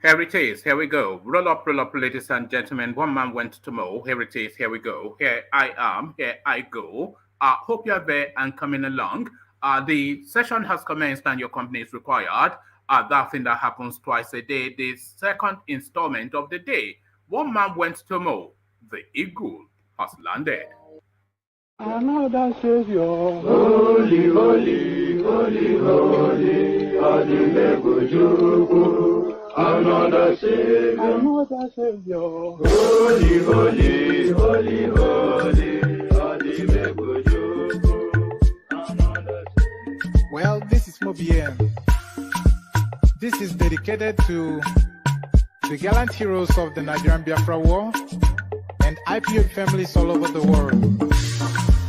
Here it is. Here we go. Roll up, ladies and gentlemen. One man went to mow. Here it is. Here we go. Here I am. Here I go. Hope you're there and coming along. The session has commenced and your company is required. That thing that happens twice a day. The second installment of the day. One man went to mow. The eagle has landed. Another Savior. Holy, holy, holy, holy, Adimebujuku. Another Savior. Another Savior. Holy, holy, holy, holy, Adimebujuku. Another Savior. Well, this is Mobien. This is dedicated to the gallant heroes of the Nigerian Biafra War and IPO families all over the world.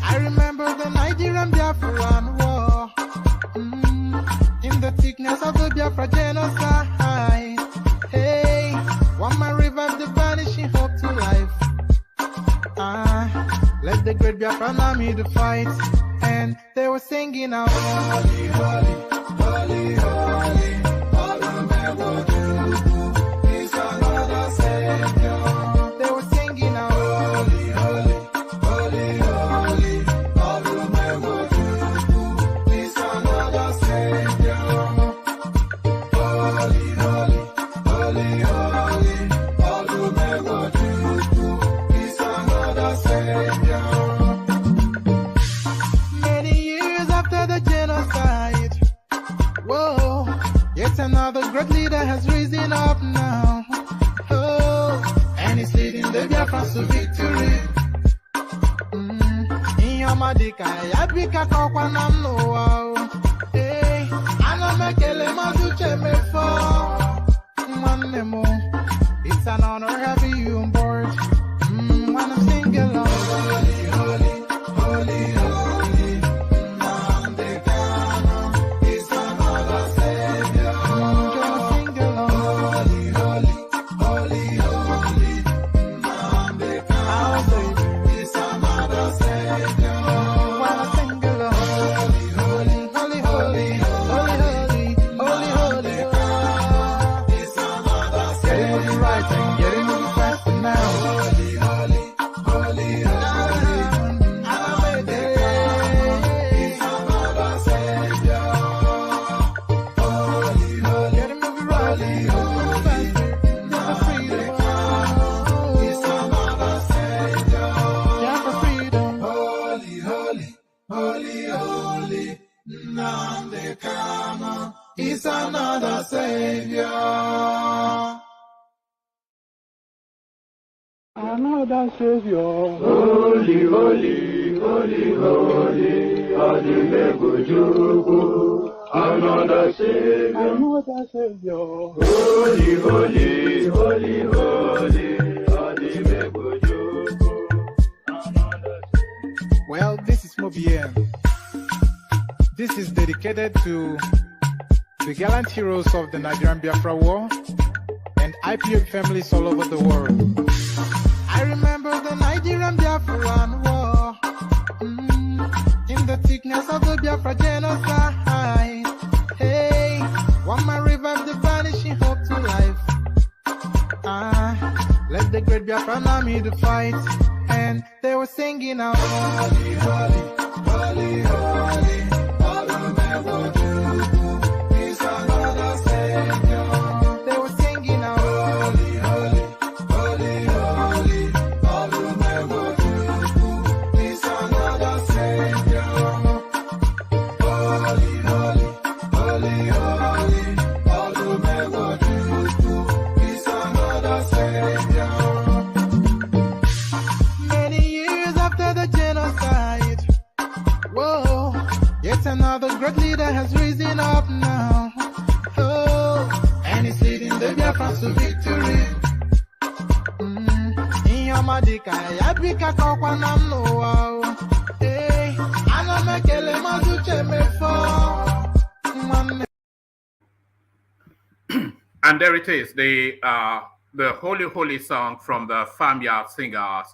I remember the Nigerian Biafran War, in the thickness of the Biafra genocide. Hey, one man revived the vanishing hope to life. Let the great Biafran army to fight, and they were singing out, holy, holy, holy, holy, is another Savior. They were singing out, holy, holy, holy, holy, is another Savior. Holy, holy, holy, holy, is another Savior. Many years after the genocide, whoa, yet another great leader has risen up now. Oh, and he's leading the Biafrans to victory. In your madika, yabika kokwa namno wow. Hey, ana mekele mazuche mefo. Manemo, it's an honor having you on board. When I'm singing along, holy, holy, holy, holy, Nandekano is another Savior. Sing along, holy, holy, holy, holy, Nandekano is another Savior. When I sing along, holy, holy, holy, holy, holy, holy, holy, is another Savior. Getting moving right and getting moving fast now. Holy, holy, holy, holy, is another Savior. Holy, holy, getting moving right, moving faster, for freedom. Is another Savior. Yeah, for freedom. Holy, holy, holy, holy, Nandekano is another Savior. Another Savior. Holy, holy, holy, holy, Adimebujuku. Another Savior. Another Savior. Holy, holy, holy, holy, Adimebujuku. Another Savior. Well, this is Mobien. This is dedicated to the gallant heroes of the Nigerian Biafra War and IPO families all over the world. I remember the Nigerian Biafran War, in the thickness of the Biafra genocide. Hey, one man revived the vanishing hope to life. Let the great Biafran army to fight, and they were singing out, holy, holy, holy, holy, is another Savior. They were singing out, holy, holy, holy, holy, is another Savior. Holy, holy, holy, holy, is another Savior. Many years after the genocide, whoa, yet another great leader has risen up now. Oh, and he's leading the Biafrans to victory. In your madika, yabika kokwa namno wow. Hey, ana mekele mazuche mefo. And there it is, the holy, holy song from the farmyard singers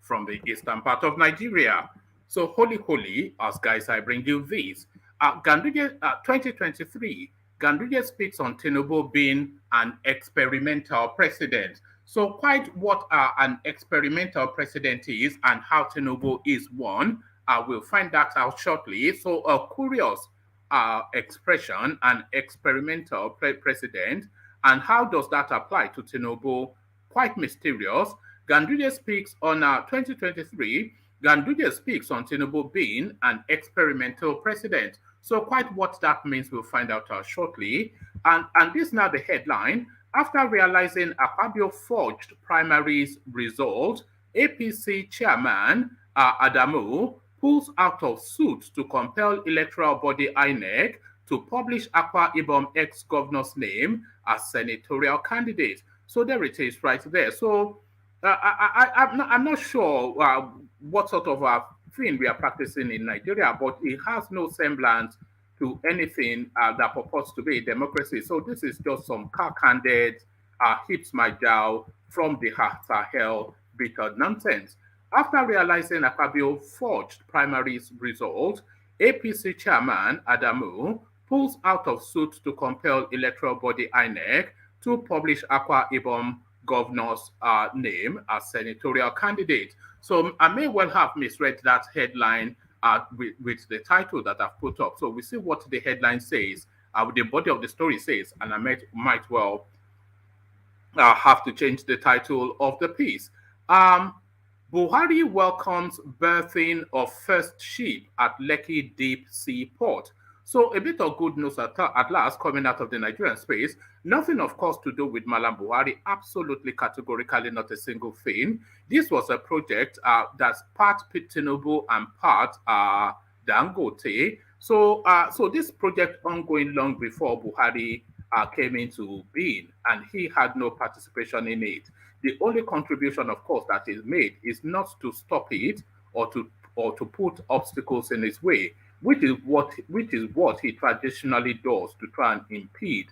from the eastern part of Nigeria. So holy, holy, as guys, I bring you this. Ganduje 2023 Ganduje speaks on Tinubu being an experimental president. So, quite what an experimental president is and how Tinubu is one, we'll find that out shortly. So, a curious expression, an experimental president, and how does that apply to Tinubu? Quite mysterious. Ganduje speaks on 2023. Ganduje speaks on Tinubu being an experimental president. So, quite what that means, we'll find out shortly. And this is now the headline. After realizing Akpabio forged primaries result, APC chairman Adamu pulls out of suit to compel electoral body Inec to publish Akwa Ibom ex-governor's name as senatorial candidate. So there it is right there. So I'm not sure what sort of thing we are practicing in Nigeria, but it has no semblance to anything that purports to be a democracy. So this is just some car-handed, hips my jowl from the Sahel bitter nonsense. After realizing Akpabio forged primaries result, APC chairman Adamu pulls out of suit to compel electoral body INEC to publish Akwa Ibom governor's name as senatorial candidate. So I may well have misread that headline with the title that I've put up. So we see what the headline says, the body of the story says, and I might well have to change the title of the piece. Buhari welcomes birthing of first ship at Lekki Deep Sea Port. So a bit of good news at last coming out of the Nigerian space. Nothing, of course, to do with Malam Buhari. Absolutely, categorically not a single thing. This was a project that's part Tinubu and part Dangote. So this project ongoing long before Buhari came into being, and he had no participation in it. The only contribution, of course, that is made is not to stop it or to put obstacles in his way, which is what he traditionally does to try and impede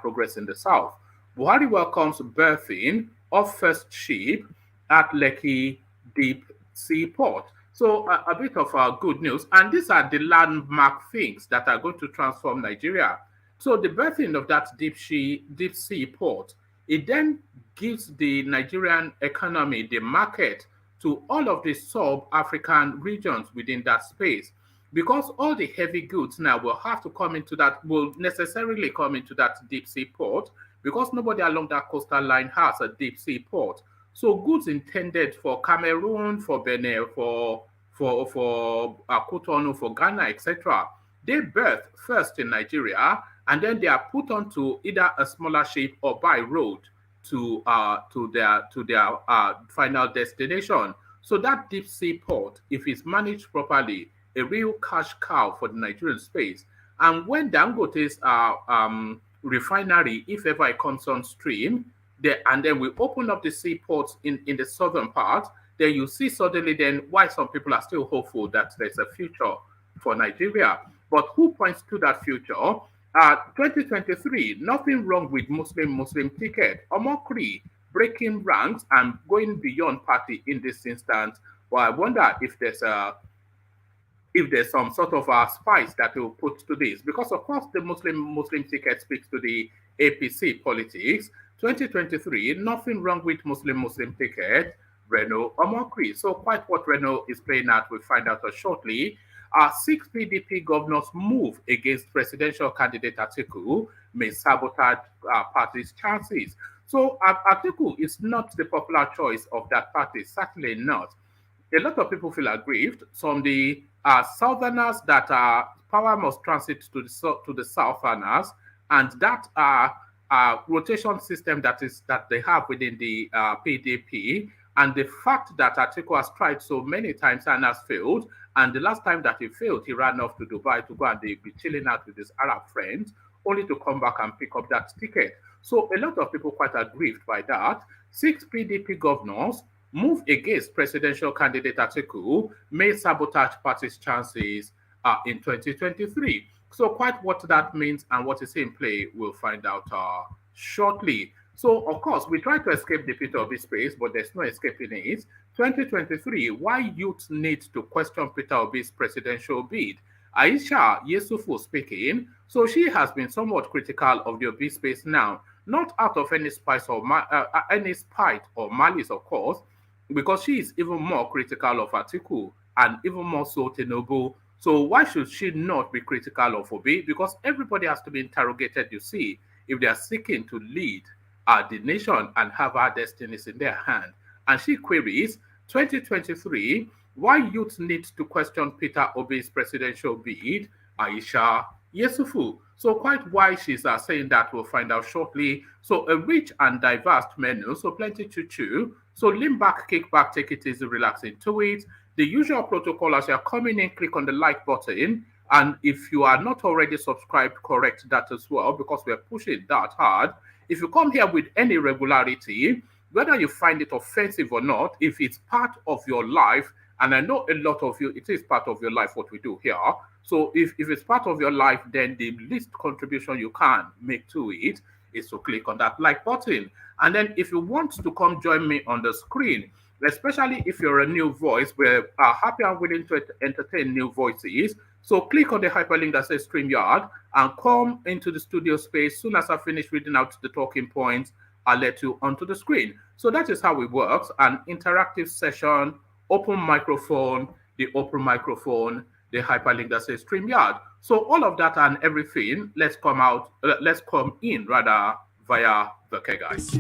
progress in the south. Buhari welcomes birthing of first ship at Lekki Deep Sea Port. So a bit of good news, and these are the landmark things that are going to transform Nigeria. So the birthing of that deep sea port, it then gives the Nigerian economy the market to all of the sub-African regions within that space. Because all the heavy goods now will necessarily come into that deep sea port, because nobody along that coastal line has a deep sea port. So goods intended for Cameroon, for Benin, for Cotonou, for Ghana, etc., they birth first in Nigeria, and then they are put onto either a smaller ship or by road to their final destination. So that deep sea port, if it's managed properly, a real cash cow for the Nigerian space. And when Dangote's refinery, if ever it comes on stream, and then we open up the seaports in the southern part, then you see suddenly then why some people are still hopeful that there's a future for Nigeria. But who points to that future? 2023, nothing wrong with Muslim ticket. Omokri breaking ranks and going beyond party in this instance. Well, I wonder if there's some sort of spice that will put to this, because of course the Muslim ticket speaks to the APC politics. 2023, nothing wrong with Muslim ticket. Renault Omokri. So quite what Renault is playing at, we'll find out shortly. 6 PDP governors move against presidential candidate Atiku may sabotage party's chances. So Atiku is not the popular choice of that party, certainly not. A lot of people feel aggrieved. Some the southerners that power must transit to the southerners, and that rotation system that they have within the PDP, and the fact that Atiku has tried so many times and has failed, and the last time that he failed, he ran off to Dubai to go and be chilling out with his Arab friends, only to come back and pick up that ticket. So a lot of people quite aggrieved by that. 6 PDP governors move against presidential candidate Atiku may sabotage party's chances in 2023. So quite what that means and what is in play, we'll find out shortly. So, of course, we try to escape the Peter Obi space, but there's no escaping it. 2023, why youth need to question Peter Obi's presidential bid. Aisha Yesufu speaking. So she has been somewhat critical of the Obi space now, not out of any any spite or malice, of course, because she is even more critical of Atiku and even more so Tinubu. So why should she not be critical of Obi? Because everybody has to be interrogated, you see, if they are seeking to lead the nation and have our destinies in their hand. And she queries 2023, why youth need to question Peter Obi's presidential bid, Aisha Yesufu. So quite why she's saying that we'll find out shortly. So a rich and diverse menu, so plenty to chew. So lean back, kick back, take it easy, relax into it. The usual protocol as you're coming in, click on the like button. And if you are not already subscribed, correct that as well, because we're pushing that hard. If you come here with any regularity, whether you find it offensive or not, if it's part of your life, and I know a lot of you, it is part of your life what we do here. So if it's part of your life, then the least contribution you can make to it is to click on that like button. And then if you want to come join me on the screen, especially if you're a new voice, we're happy and willing to entertain new voices. So click on the hyperlink that says StreamYard and come into the studio space. Soon as I finish reading out the talking points, I'll let you onto the screen. So that is how it works. An interactive session, open microphone, the hyperlink that says StreamYard. So all of that and everything, let's come in rather via the K guys.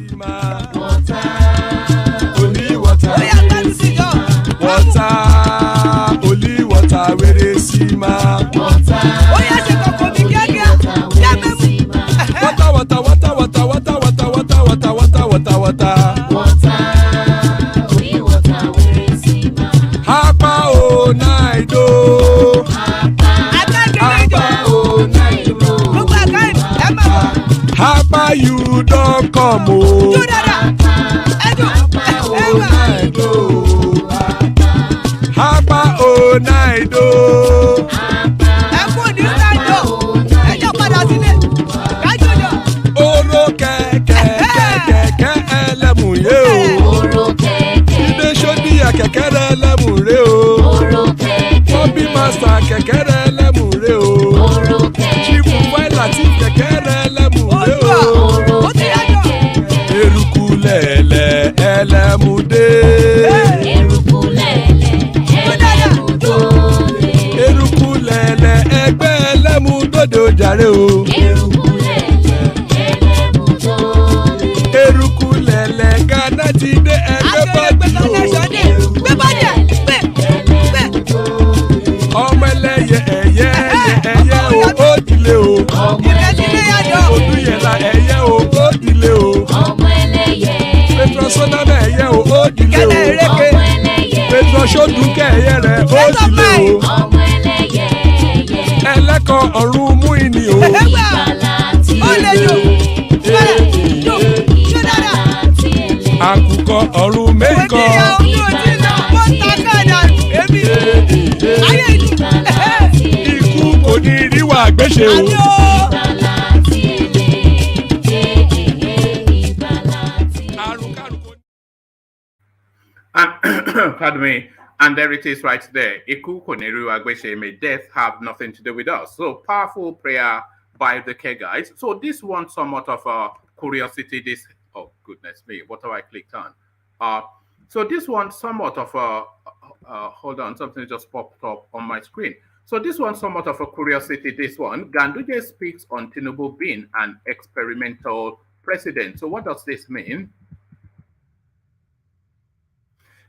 Only water, where they see ma. Water, Hapa o naido. Hapa you don't come o. Hapa o naido. Oro kẹ̀kẹ́ ẹlẹ́mù yé o. Ilé sọ́dí kẹ̀kẹ́ rẹ̀ ẹlẹ́mù rẹ̀ o. Bobby master kẹ̀kẹ́ rẹ̀ ẹlẹ́mù rẹ̀ o. Chief Faila ti kẹ̀kẹ́ rẹ̀ ẹlẹ́mù rẹ̀ o. Eruku lẹ̀lẹ̀ ẹlẹ́mù dé. Eruku lẹ̀lẹ̀ ẹgbẹ́ ẹlẹ́mù dòde ojàre o. Eruku lẹ̀lẹ̀ Ghana ti dé ẹgbẹ́ bọ́dì o. Ọmọ ẹlẹ́yẹ ẹyẹ o ó dilé o. Odúyẹ̀lá ẹyẹ o ó dilé o. Petrosoname ẹyẹ o ó dilé o. Petrosodunke ẹyẹ rẹ̀ ó dilé o. Ẹlẹ́kọ̀ ọ̀run mú ìní o. Àkùkọ ọ̀run méjìkọ. Ikú kò ní ríwà gbéṣe o. Pardon me. And there it is right there. Iku koneru agweshe, may death have nothing to do with us. So powerful prayer by the K guys. So this one somewhat of a curiosity. This, oh goodness me, what have I clicked on? So this one somewhat of a hold on, something just popped up on my screen. So this one somewhat of a curiosity. This one, Ganduje speaks on Tinubu being an experimental president. So what does this mean?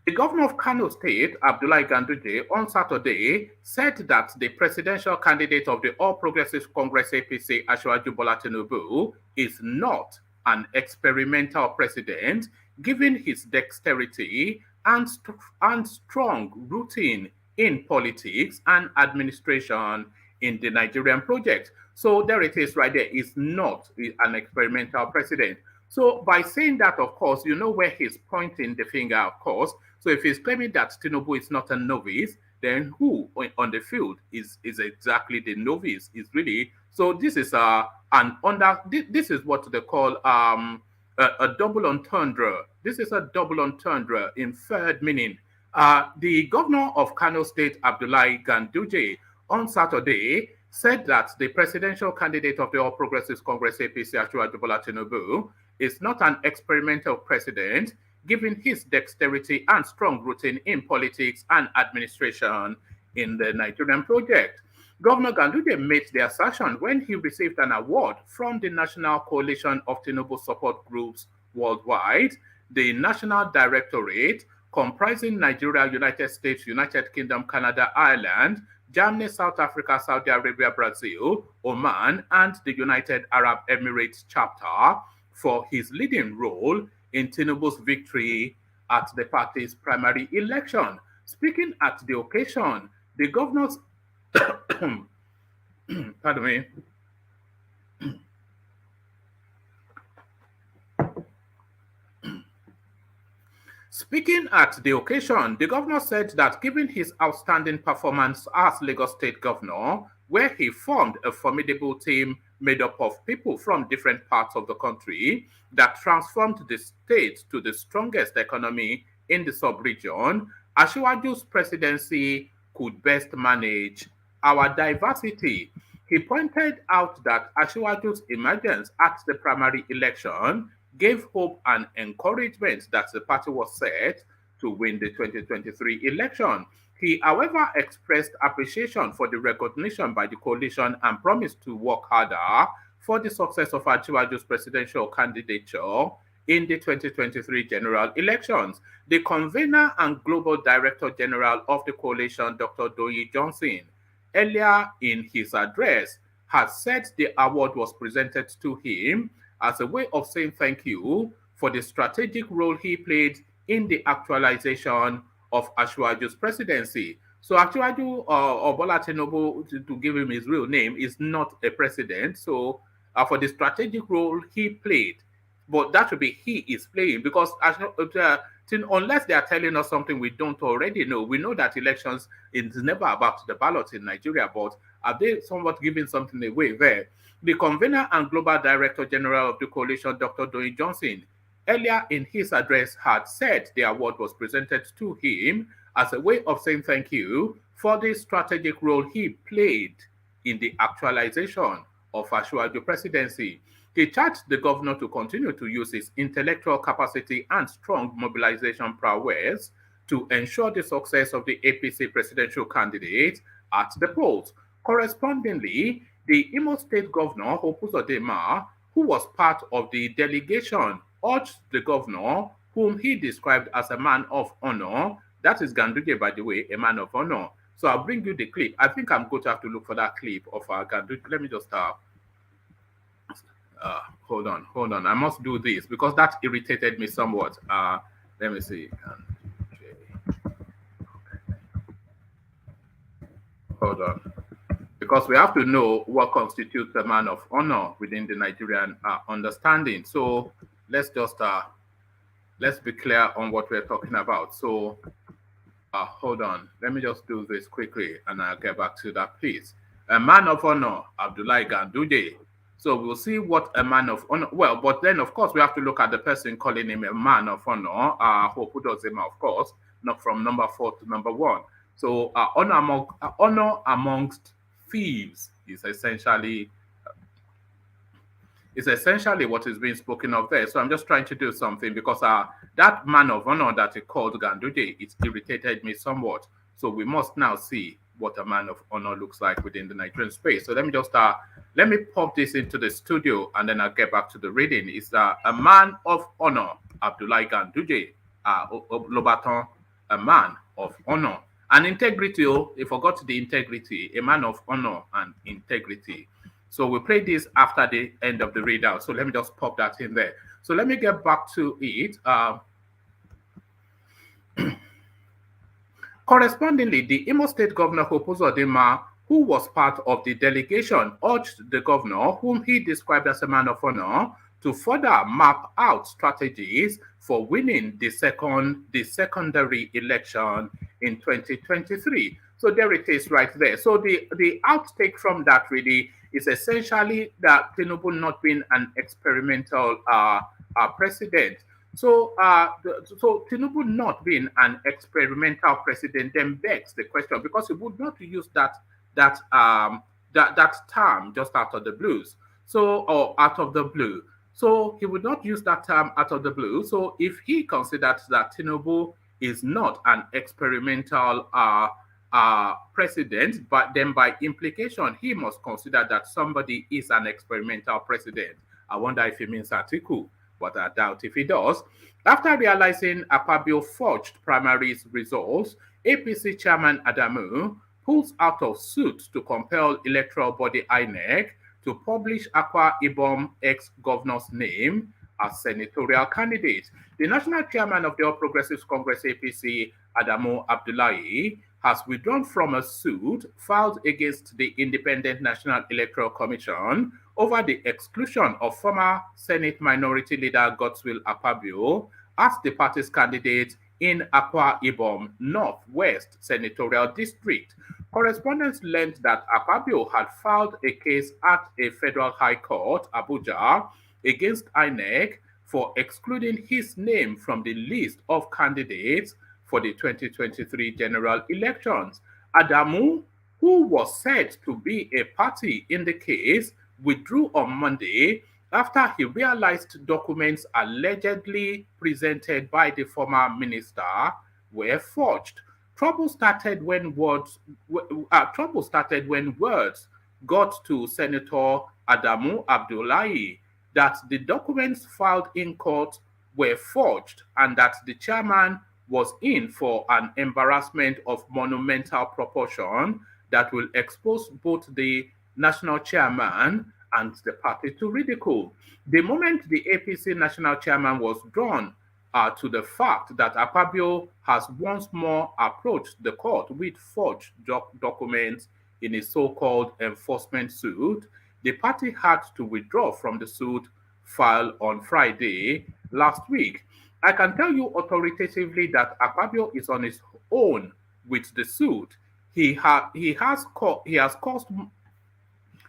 The governor of Kano State, Abdullahi Ganduje, on Saturday said that the presidential candidate of the All Progressives Congress APC, Asiwaju Bola Tinubu, is not an experimental president, given his dexterity and strong routine in politics and administration in the Nigerian project. So there it is right there. He's not an experimental president. So by saying that, of course, you know where he's pointing the finger, of course. So if he's claiming that Tinubu is not a novice, then who on the field is exactly the novice? Is really, so this is this is what they call a double entendre. This is a double entendre in third meaning. The governor of Kano State, Abdullahi Ganduje, on Saturday said that the presidential candidate of the All Progressives Congress APC, Asiwaju Bola Tinubu, is not an experimental president, given his dexterity and strong rooting in politics and administration in the Nigerian project. Governor Ganduje made the assertion when he received an award from the National Coalition of Tinubu Support Groups Worldwide, the National Directorate, comprising Nigeria, United States, United Kingdom, Canada, Ireland, Germany, South Africa, Saudi Arabia, Brazil, Oman, and the United Arab Emirates chapter for his leading role in Tinubu's victory at the party's primary election. Speaking at the occasion, the governor's pardon me. Speaking at the occasion, the governor said that given his outstanding performance as Lagos State Governor, where he formed a formidable team made up of people from different parts of the country that transformed the state to the strongest economy in the sub-region, Asiwaju's presidency could best manage our diversity. He pointed out that Asiwaju's emergence at the primary election gave hope and encouragement that the party was set to win the 2023 election. He, however, expressed appreciation for the recognition by the coalition and promised to work harder for the success of Asiwaju's presidential candidature in the 2023 general elections. The convener and global director general of the coalition, Dr. Doyi Johnson, earlier in his address, has said the award was presented to him as a way of saying thank you for the strategic role he played in the actualization of Asiwaju's presidency. So Asiwaju or Bola Tinubu, to give him his real name, is not a president. So for the strategic role he played, but that would be he is playing, because unless they are telling us something we don't already know, we know that elections is never about the ballot in Nigeria, but are they somewhat giving something away there? The convener and global director general of the coalition, Dr. Doyi Johnson, earlier in his address had said the award was presented to him as a way of saying thank you for the strategic role he played in the actualization of Asiwaju presidency. He charged the governor to continue to use his intellectual capacity and strong mobilization prowess to ensure the success of the APC presidential candidate at the polls. Correspondingly, the Imo State Governor, Hope Uzodinma, who was part of the delegation, urged the governor, whom he described as a man of honor, that is Ganduje, by the way, a man of honor. So I'll bring you the clip. I think I'm going to have to look for that clip of Ganduje. Let me just hold on. I must do this because that irritated me somewhat. Let me see. Hold on. Because we have to know what constitutes a man of honor within the Nigerian understanding. So let's just let's be clear on what we're talking about. So hold on. Let me just do this quickly and I'll get back to that, please. A man of honor, Abdullahi Ganduje. So we'll see what a man of honor. Well, but then of course we have to look at the person calling him a man of honor. Hope Uzodinma, of course, not from number 4 to number 1. So honor amongst thieves is essentially what is being spoken of there. So I'm just trying to do something because that man of honor that he called Ganduje, it irritated me somewhat. So we must now see what a man of honor looks like within the Nigerian space. So let me just let me pop this into the studio and then I'll get back to the reading. It's a man of honor, Abdullahi Ganduje, Lobaton, a man of honor. And integrity, he forgot the integrity, a man of honor and integrity. So we'll play this after the end of the readout. So let me just pop that in there. So let me get back to it. Correspondingly, the Imo State Governor, Hope Uzodinma, who was part of the delegation, urged the governor, whom he described as a man of honor, to further map out strategies for winning the secondary election in 2023. So there it is right there. So the outtake from that really is essentially that Tinubu not being an experimental president. So Tinubu not being an experimental president then begs the question, because he would not use that that term just out of the blues. So, or out of the blue. So he would not use that term out of the blue. So if he considers that Tinubu is not an experimental president, but then by implication, he must consider that somebody is an experimental president. I wonder if he means Atiku, but I doubt if he does. After realizing Akpabio forged primaries results, APC chairman Adamu pulls out of suit to compel electoral body Inec to publish Akwa Ibom ex-governor's name as senatorial candidate. The national chairman of the All Progressives Congress APC, Adamu Abdullahi, has withdrawn from a suit filed against the Independent National Electoral Commission over the exclusion of former Senate Minority Leader Godswill Akpabio as the party's candidate in Akwa Ibom Northwest Senatorial District. Correspondents learned that Akpabio had filed a case at a federal high court, Abuja, against INEC for excluding his name from the list of candidates for the 2023 general elections. Adamu, who was said to be a party in the case, withdrew on Monday after he realized documents allegedly presented by the former minister were forged. Trouble started when words got to Senator Adamu Abdullahi that the documents filed in court were forged and that the chairman was in for an embarrassment of monumental proportion that will expose both the national chairman and the party to ridicule. The moment the APC national chairman was drawn to the fact that Akpabio has once more approached the court with forged documents in a so-called enforcement suit, the party had to withdraw from the suit filed on Friday last week. I can tell you authoritatively that Akpabio is on his own with the suit. He has caused.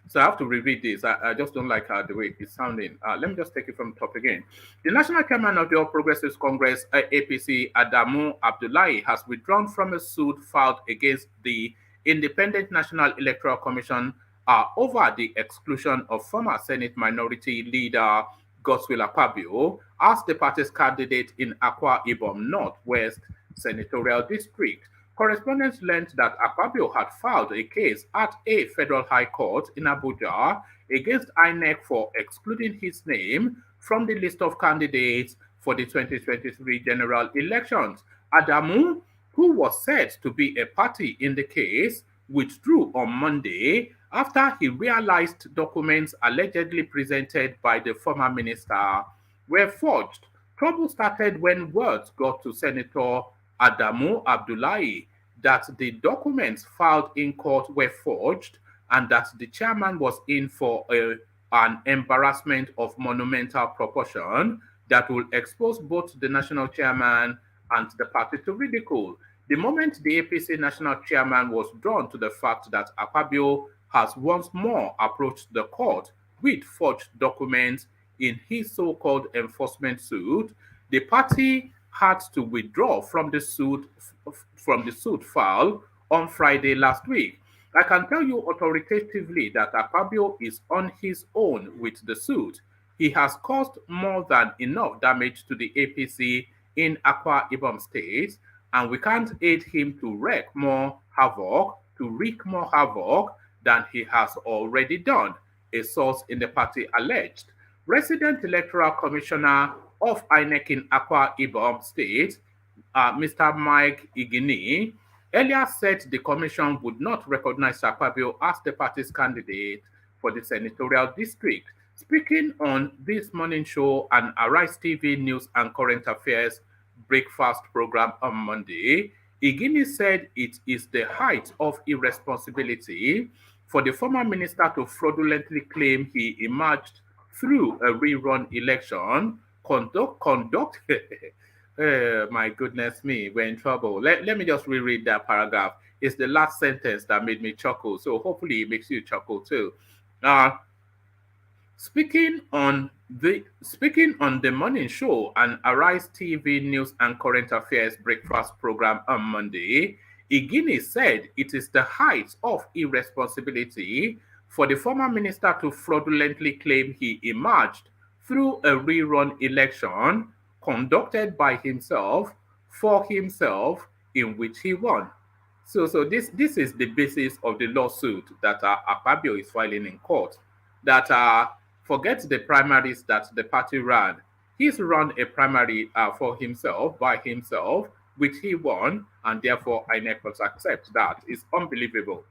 So I have to reread this. I just don't like the way it's sounding. Let me just take it from the top again. The national chairman of the All Progressives Congress, APC, Adamu Abdullahi, has withdrawn from a suit filed against the Independent National Electoral Commission over the exclusion of former Senate Minority Leader Godswill Akpabio as the party's candidate in Akwa Ibom Northwest Senatorial District. Correspondents learned that Akpabio had filed a case at a federal high court in Abuja against INEC for excluding his name from the list of candidates for the 2023 general elections. Adamu, who was said to be a party in the case, withdrew on Monday after he realized documents allegedly presented by the former minister were forged. Trouble started when words got to Senator Adamu Abdullahi that the documents filed in court were forged and that the chairman was in for an embarrassment of monumental proportion that will expose both the national chairman and the party to ridicule. The moment the APC national chairman was drawn to the fact that Akpabio has once more approached the court with forged documents in his so-called enforcement suit, the party had to withdraw from the suit filed on Friday last week. I can tell you authoritatively that Akpabio is on his own with the suit. He has caused more than enough damage to the APC in Akwa Ibom State, and we can't aid him to wreak more havoc than he has already done, a source in the party alleged. Resident Electoral Commissioner of INEC in Akwa Ibom State, Mr. Mike Igini, earlier said the commission would not recognize Akpabio as the party's candidate for the senatorial district. Speaking on This Morning Show and Arise TV News and Current Affairs breakfast program on Monday, Igini said it is the height of irresponsibility for the former minister to fraudulently claim he emerged through a rerun election, conduct. My goodness me, we're in trouble. Let me just reread that paragraph. It's the last sentence that made me chuckle, so hopefully it makes you chuckle too. Uh, Speaking on the morning show and Arise TV News and Current Affairs breakfast program on Monday, Igini said it is the height of irresponsibility for the former minister to fraudulently claim he emerged through a rerun election conducted by himself for himself in which he won. So this is the basis of the lawsuit that Akpabio is filing in court. That forget the primaries that the party ran. He's run a primary for himself by himself, which he won, and therefore INEC must accept that. It's unbelievable.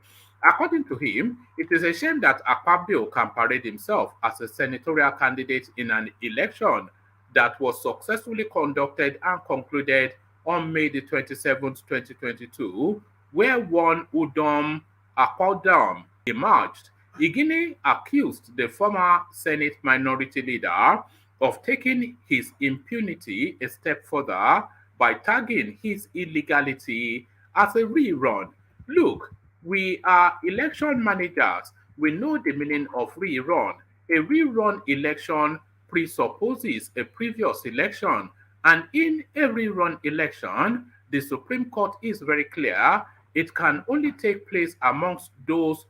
According to him, it is a shame that Akpabio can parade himself as a senatorial candidate in an election that was successfully conducted and concluded on May the 27th, 2022, where one Udom Akpodam emerged. Igini accused the former Senate minority leader of taking his impunity a step further by tagging his illegality as a rerun. Look, we are election managers. We know the meaning of rerun. A rerun election presupposes a previous election. And in a rerun election, the Supreme Court is very clear. It can only take place amongst those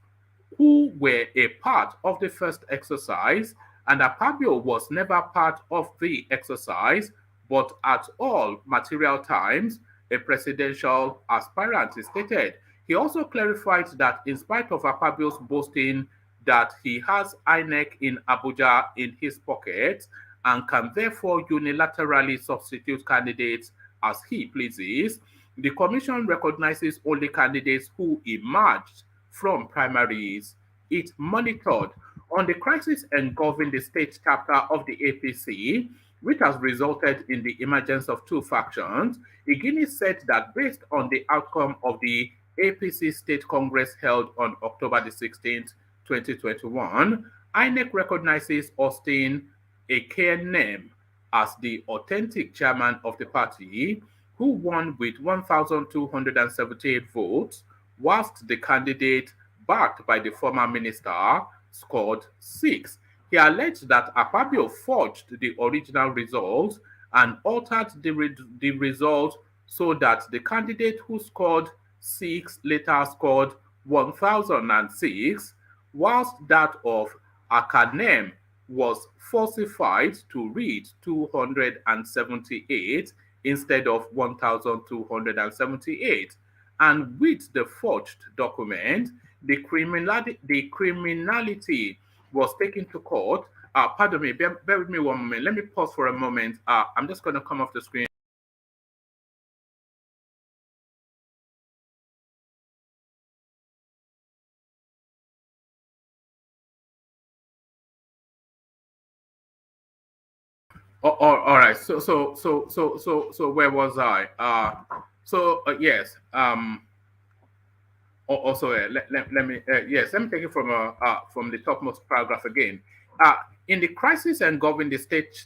who were a part of the first exercise, and Akpabio was never part of the exercise, but at all material times, a presidential aspirant is stated. He also clarified that in spite of Akpabio's boasting that he has INEC in Abuja in his pocket and can therefore unilaterally substitute candidates as he pleases, the commission recognizes only candidates who emerged from primaries. It monitored on the crisis engulfing the state chapter of the APC, which has resulted in the emergence of two factions. Igini said that based on the outcome of the APC State Congress held on October the 16th, 2021, INEC recognizes Austin Ekenem as the authentic chairman of the party, who won with 1,278 votes, whilst the candidate backed by the former minister scored 6. He alleged that Akpabio forged the original results and altered the result so that the candidate who scored 6 later scored 1,006, whilst that of Akanem was falsified to read 278 instead of 1,278. And with the forged document, the criminality was taken to court. Pardon me, bear with me one moment. Let me pause for a moment. I'm just going to come off the screen. All right. So where was I? Yes. Also, let me yes, let me take it from the topmost paragraph again. In the crisis engulfing the state,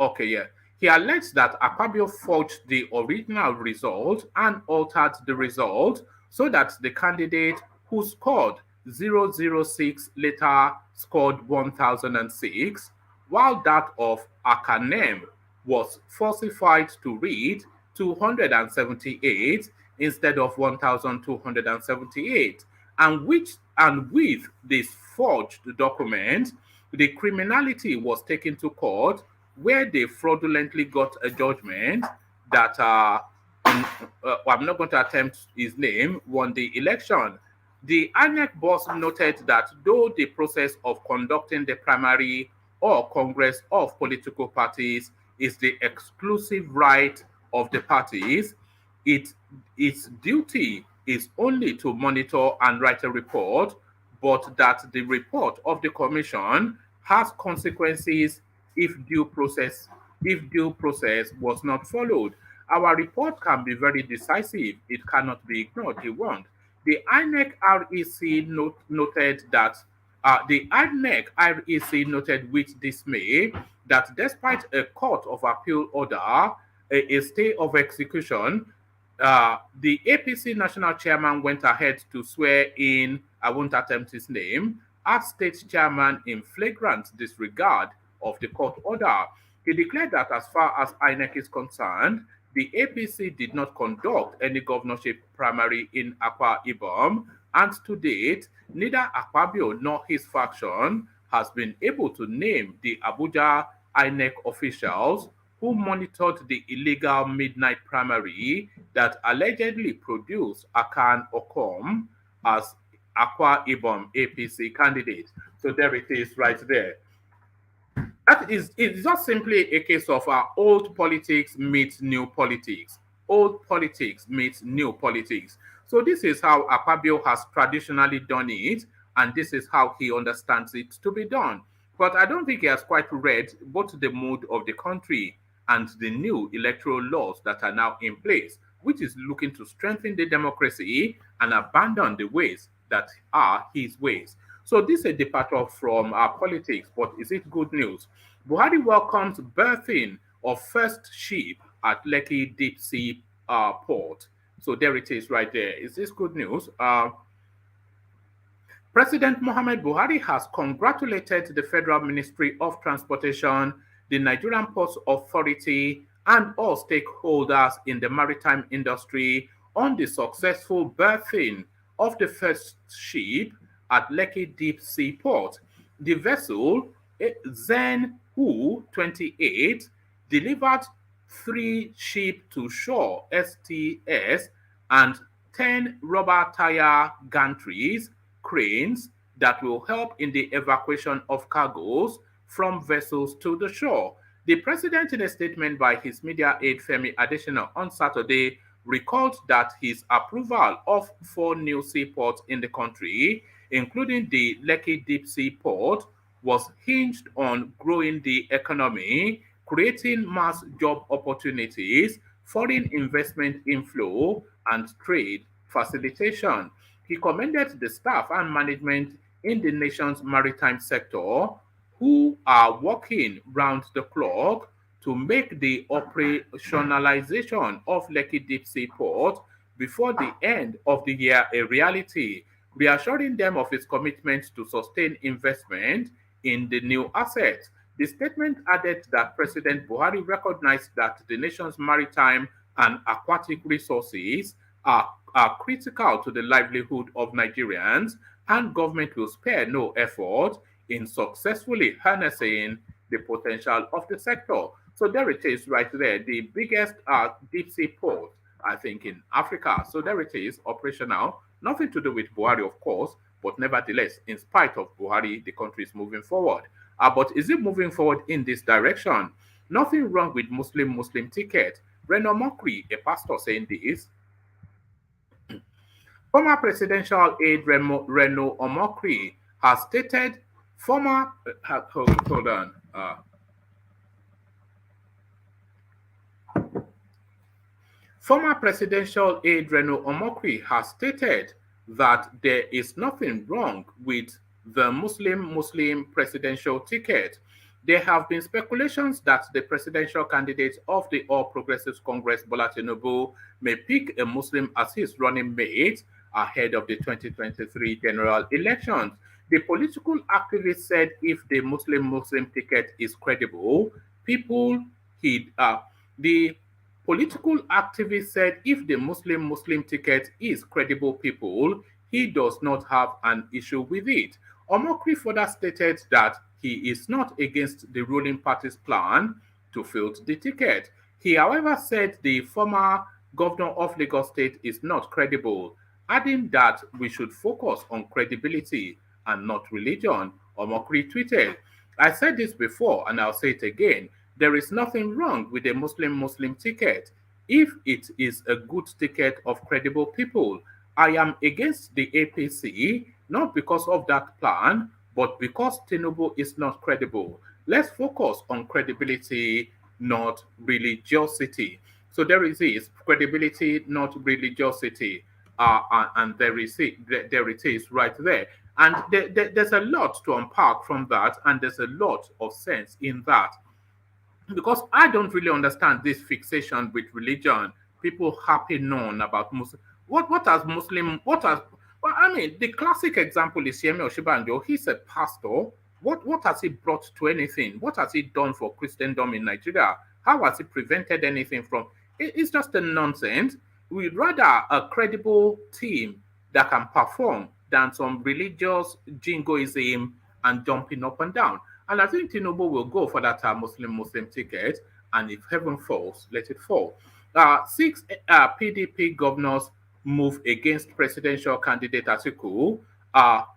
okay, yeah, he alleged that Akpabio forged the original result and altered the result so that the candidate who scored 006 later scored 1006, while that of Akanem was falsified to read 278 instead of 1,278. And with this forged document, the criminality was taken to court where they fraudulently got a judgment that I'm not going to attempt his name, won the election. The INEC boss noted that though the process of conducting the primary or congress of political parties is the exclusive right of the parties, its duty is only to monitor and write a report, but that the report of the commission has consequences if due process was not followed. Our report can be very decisive. It cannot be ignored. He warned. The INEC REC noted that the INEC REC noted with dismay that despite a court of appeal order, a stay of execution, the APC national chairman went ahead to swear in, I won't attempt his name, as state chairman in flagrant disregard of the court order. He declared that as far as INEC is concerned, the APC did not conduct any governorship primary in Akwa Ibom, and to date, neither Akpabio nor his faction has been able to name the Abuja Inec officials who monitored the illegal midnight primary that allegedly produced Akan Okom as Akwa Ibom APC candidate. So there it is right there. That is, it's just simply a case of old politics meets new politics. Old politics meets new politics. So this is how Akpabio has traditionally done it, and this is how he understands it to be done. But I don't think he has quite read both the mood of the country and the new electoral laws that are now in place, which is looking to strengthen the democracy and abandon the ways that are his ways. So this is a departure from politics, but is it good news? Buhari welcomes birthing of first ship at Lekki Deep Sea Port. So there it is right there. Is this good news? President Mohamed Buhari has congratulated the Federal Ministry of Transportation, the Nigerian Ports Authority, and all stakeholders in the maritime industry on the successful berthing of the first ship at Lekki Deep Sea Port. The vessel, Zen Hu 28, delivered 3 ship to shore STS and 10 rubber tire gantries, cranes that will help in the evacuation of cargoes from vessels to the shore. The president, in a statement by his media aide Femi Adesina on Saturday, recalled that his approval of 4 new seaports in the country, including the Lekki Deep Sea Port, was hinged on growing the economy, creating mass job opportunities, foreign investment inflow, and trade facilitation. He commended the staff and management in the nation's maritime sector who are working round the clock to make the operationalization of Lekki Deep Sea Port before the end of the year a reality, reassuring them of its commitment to sustain investment in the new assets. The statement added that President Buhari recognized that the nation's maritime and aquatic resources are critical to the livelihood of Nigerians, and government will spare no effort in successfully harnessing the potential of the sector. So there it is right there, the biggest deep sea port, I think, in Africa. So there it is, operational. Nothing to do with Buhari, of course, but nevertheless, in spite of Buhari, the country is moving forward. But is it moving forward in this direction? Nothing wrong with Muslim ticket. Reno Mokri, a pastor, saying this. Former presidential aide Reno Omokri has stated hold on. Former presidential aide Reno Omokri has stated that there is nothing wrong with the Muslim presidential ticket. There have been speculations that the presidential candidate of the All Progressives Congress, Bola Tinubu, may pick a Muslim as his running mate ahead of the 2023 general elections. The political activist said if the Muslim ticket is credible, the political activist said if the Muslim ticket is credible people, he does not have an issue with it. Omokri further stated that he is not against the ruling party's plan to fill the ticket. He, however, said the former governor of Lagos State is not credible, adding that we should focus on credibility and not religion. Omokri tweeted, I said this before and I'll say it again. There is nothing wrong with a Muslim ticket if it is a good ticket of credible people. I am against the APC, not because of that plan, but because Tinubu is not credible. Let's focus on credibility, not religiosity. So there is this credibility, not religiosity. And there it is right there. And there's a lot to unpack from that, and there's a lot of sense in that. Because I don't really understand this fixation with religion. People harping on about Muslim. What has Muslim? Well, I mean, the classic example is Yemi Oshibanjo. He's a pastor. What has he brought to anything? What has he done for Christendom in Nigeria? How has he prevented anything from It's just a nonsense. We'd rather a credible team that can perform than some religious jingoism and jumping up and down. And I think Tinubu will go for that Muslim ticket. And if heaven falls, let it fall. Six PDP governors move against presidential candidate Atiku.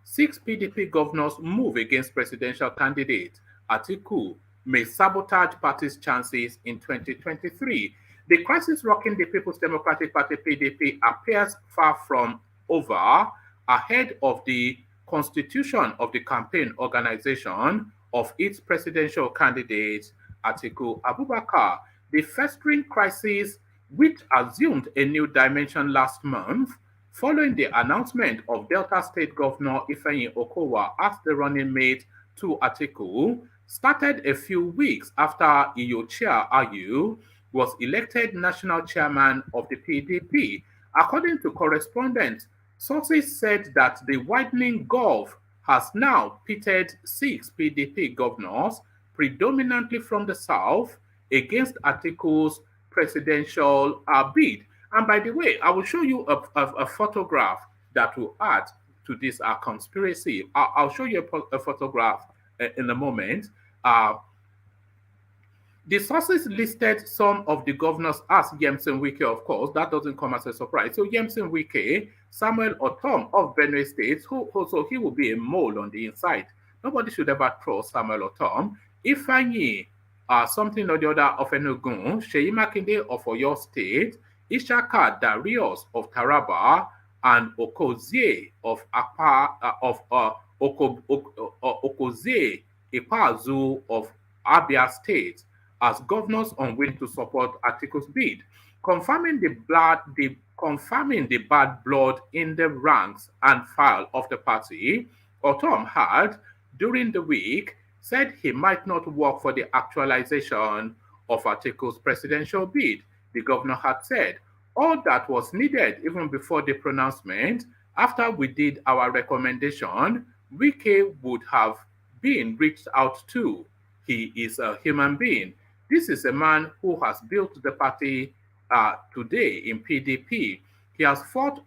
Six PDP governors move against presidential candidate Atiku may sabotage party's chances in 2023. The crisis rocking the People's Democratic Party (PDP) appears far from over ahead of the constitution of the campaign organization of its presidential candidate, Atiku Abubakar. The festering crisis, which assumed a new dimension last month, following the announcement of Delta State Governor Ifeanyi Okowa as the running mate to Atiku, started a few weeks after Iyorchia Ayu was elected national chairman of the PDP. According to correspondents, sources said that the widening gulf has now pitted six PDP governors, predominantly from the south, against Atiku's presidential bid. And by the way, I will show you a photograph that will add to this conspiracy. I'll show you a photograph in a moment. Uh, the sources listed some of the governors as Yemsen Wike, of course. That doesn't come as a surprise. So Yemsen Wike, Samuel Otom of Benue State, so he will be a mole on the inside. Nobody should ever trust Samuel Otom. Ifeanyi, something or the other of Enugu, Sheyi Makinde of Oyo State, Ishaka Darius of Taraba, and Okozie of Okozie Ikpazu of Abia State as governors unwilling to support Atiku's bid, confirming the bad blood in the ranks and file of the party. Otom had, during the week, said he might not work for the actualization of Atiku's presidential bid. The governor had said, all that was needed even before the pronouncement, after we did our recommendation, Wike would have been reached out to. He is a human being. This is a man who has built the party today in PDP. He has fought.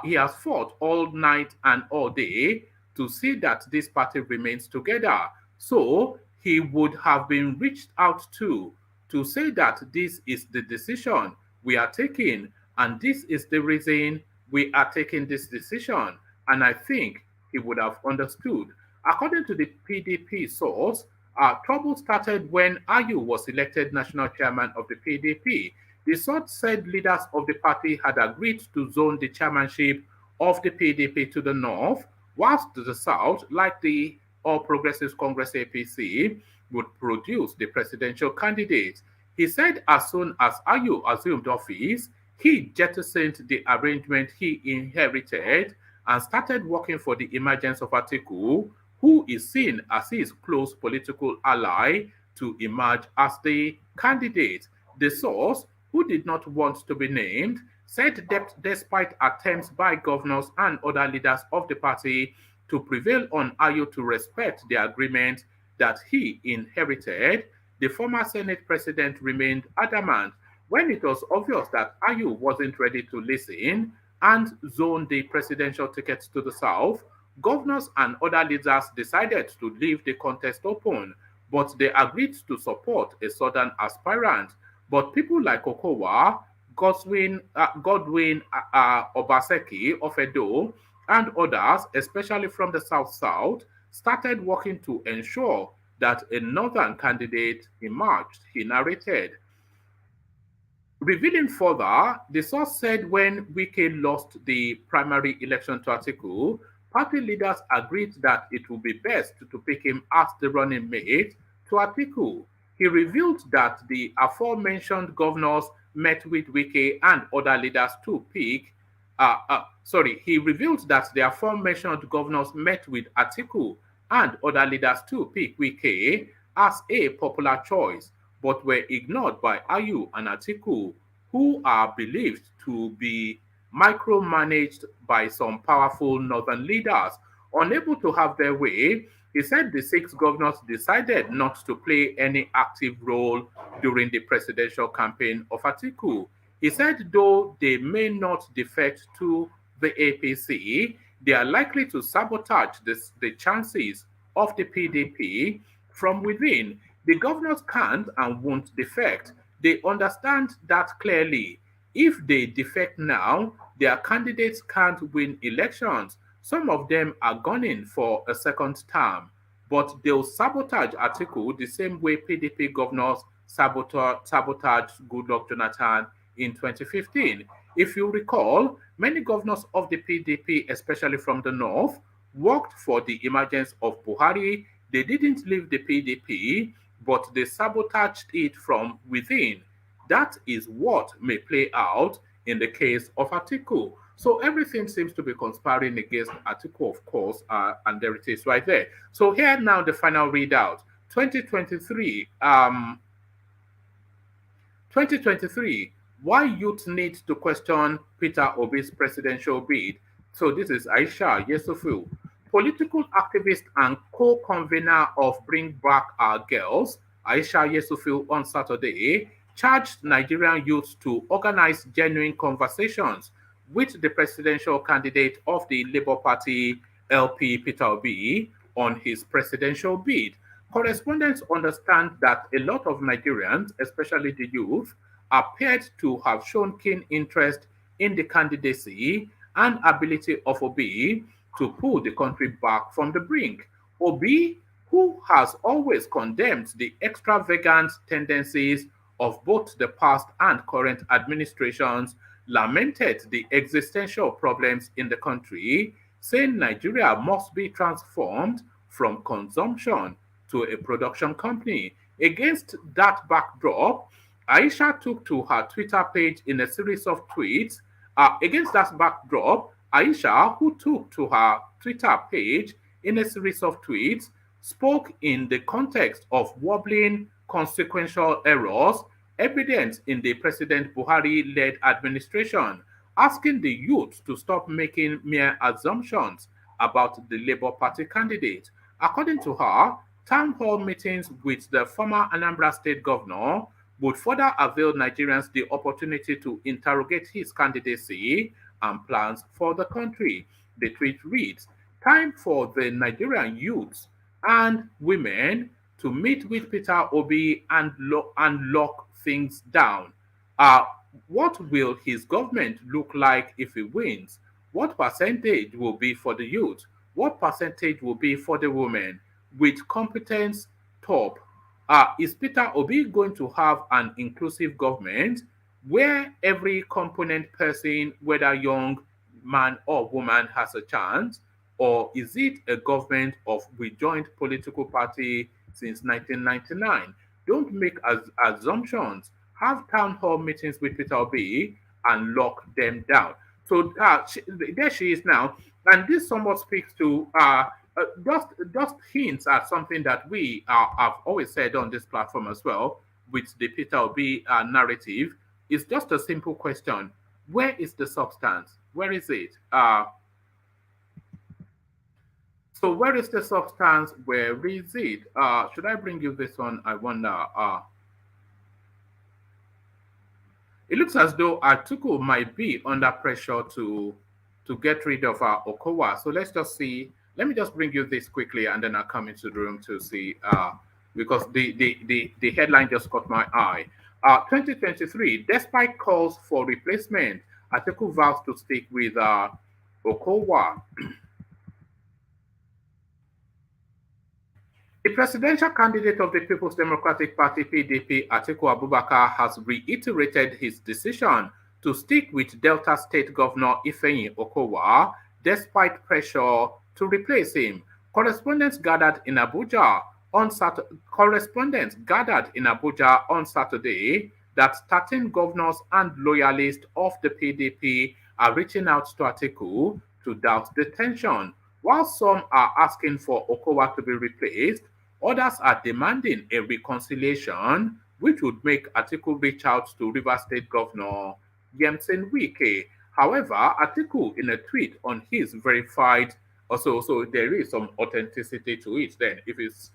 He has fought all night and all day to see that this party remains together. So he would have been reached out to say that this is the decision we are taking, and this is the reason we are taking this decision. And I think he would have understood. According to the PDP source, trouble started when Ayu was elected national chairman of the PDP. The source said leaders of the party had agreed to zone the chairmanship of the PDP to the north, whilst to the south, like the All Progressives Congress APC, would produce the presidential candidate. He said as soon as Ayu assumed office, he jettisoned the arrangement he inherited and started working for the emergence of Atiku, who is seen as his close political ally, to emerge as the candidate. The source, who did not want to be named, said that despite attempts by governors and other leaders of the party to prevail on Ayu to respect the agreement that he inherited, the former Senate president remained adamant. When it was obvious that Ayu wasn't ready to listen and zone the presidential tickets to the south, governors and other leaders decided to leave the contest open, but they agreed to support a southern aspirant. But people like Okowa, Godwin Obaseki of Edo, and others, especially from the South-South, started working to ensure that a northern candidate emerged, he narrated. Revealing further, the source said when Wike lost the primary election to Atiku, party leaders agreed that it would be best to pick him as the running mate to Atiku. He revealed that the aforementioned governors met with Wike and other leaders to pick. He revealed that the aforementioned governors met with Atiku and other leaders to pick Wike as a popular choice, but were ignored by Ayu and Atiku, who are believed to be micromanaged by some powerful northern leaders. Unable to have their way, He said the six governors decided not to play any active role during the presidential campaign of Atiku. He said though they may not defect to the APC, they are likely to sabotage the chances of the PDP from within. The governors can't and won't defect. They understand that clearly. If they defect now, their candidates can't win elections. Some of them are gunning for a second term, but they'll sabotage Atiku the same way PDP governors sabotaged Goodluck Jonathan in 2015. If you recall, many governors of the PDP, especially from the north, worked for the emergence of Buhari. They didn't leave the PDP, but they sabotaged it from within. That is what may play out in the case of Atiku. So everything seems to be conspiring against Atiku, of course, and there it is right there. So here now the final readout. 2023, 2023, why youth need to question Peter Obi's presidential bid. So this is Aisha Yesufu, political activist and co-convener of Bring Back Our Girls, Aisha Yesufu on Saturday, charged Nigerian youth to organize genuine conversations with the presidential candidate of the Labour Party, LP Peter Obi, on his presidential bid. Correspondents understand that a lot of Nigerians, especially the youth, appeared to have shown keen interest in the candidacy and ability of Obi to pull the country back from the brink. Obi, who has always condemned the extravagant tendencies of both the past and current administrations, lamented the existential problems in the country, saying Nigeria must be transformed from consumption to a production company. Against that backdrop, Aisha took to her Twitter page in a series of tweets. Against that backdrop, Aisha, who took to her Twitter page in a series of tweets, spoke in the context of wobbling consequential errors evident in the President Buhari-led administration, asking the youth to stop making mere assumptions about the Labour Party candidate. According to her, town hall meetings with the former Anambra State governor would further avail Nigerians the opportunity to interrogate his candidacy and plans for the country. The tweet reads, "Time for the Nigerian youths and women to meet with Peter Obi and lock things down. Uh, what will his government look like if he wins? What percentage will be for the youth? What percentage will be for the women? With competence top, is Peter Obi going to have an inclusive government where every component person, whether young man or woman, has a chance? Or is it a government of we joined political party since 1999? Don't make assumptions. Have town hall meetings with Peter Obi and lock them down." So there she is now, and this somewhat speaks to just hints at something that we have always said on this platform as well with the Peter Obi narrative. It's just a simple question: where is the substance? Where is it? So where is the substance? Where is it? Should I bring you this one? I wonder. It looks as though Atuku might be under pressure to get rid of Okowa. So let's just see. Let me just bring you this quickly, and then I'll come into the room to see because the headline just caught my eye. 2023, despite calls for replacement, Atuku vows to stick with Okowa. The presidential candidate of the People's Democratic Party (PDP), Atiku Abubakar, has reiterated his decision to stick with Delta State Governor Ifeanyi Okowa despite pressure to replace him. Correspondents gathered in Abuja on Saturday that 13 governors and loyalists of the PDP are reaching out to Atiku to doubt the tension. While some are asking for Okowa to be replaced, others are demanding a reconciliation, which would make Atiku reach out to Rivers State Governor Yemsen Wike. However, Atiku, in a tweet on his verified also. So there is some authenticity to it. Then, if it's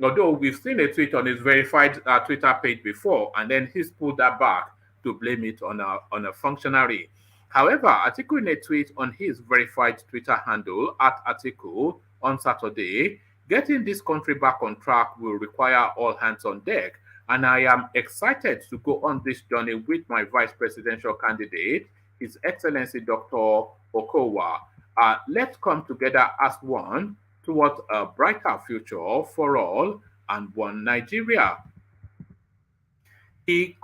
although we've seen a tweet on his verified Twitter page before, and then he's pulled that back to blame it on a functionary. However, Atiku in a tweet on his verified Twitter handle at Atiku on Saturday, getting this country back on track will require all hands on deck. And I am excited to go on this journey with my vice presidential candidate, His Excellency Dr. Okowa. Let's come together as one towards a brighter future for all and one Nigeria. He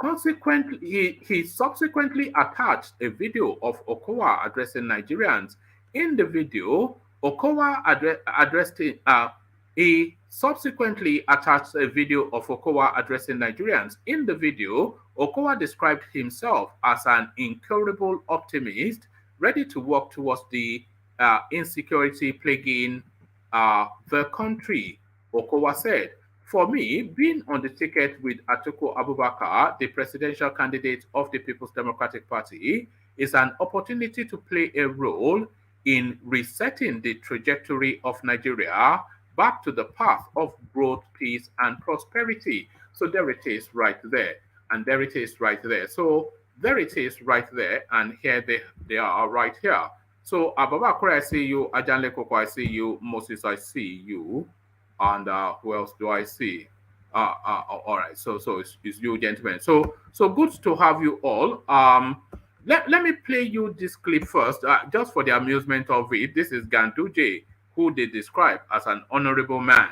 subsequently attached a video of Okowa addressing Nigerians. In the video, he subsequently attached a video of Okowa addressing Nigerians. In the video, Okowa described himself as an incurable optimist, ready to work towards the insecurity plaguing the country. Okowa said, "For me, being on the ticket with Atiku Abubakar, the presidential candidate of the People's Democratic Party, is an opportunity to play a role in resetting the trajectory of Nigeria back to the path of growth, peace, and prosperity." So there it is right there. And there it is right there. So there it is right there. And here they are right here. So Abubakar, I see you. Ajanle Koko, I see you. Moses, I see you. And who else do I see? All right. So it's you, gentlemen. So good to have you all. Let me play you this clip first, just for the amusement of it. This is Ganduje, who they describe as an honorable man.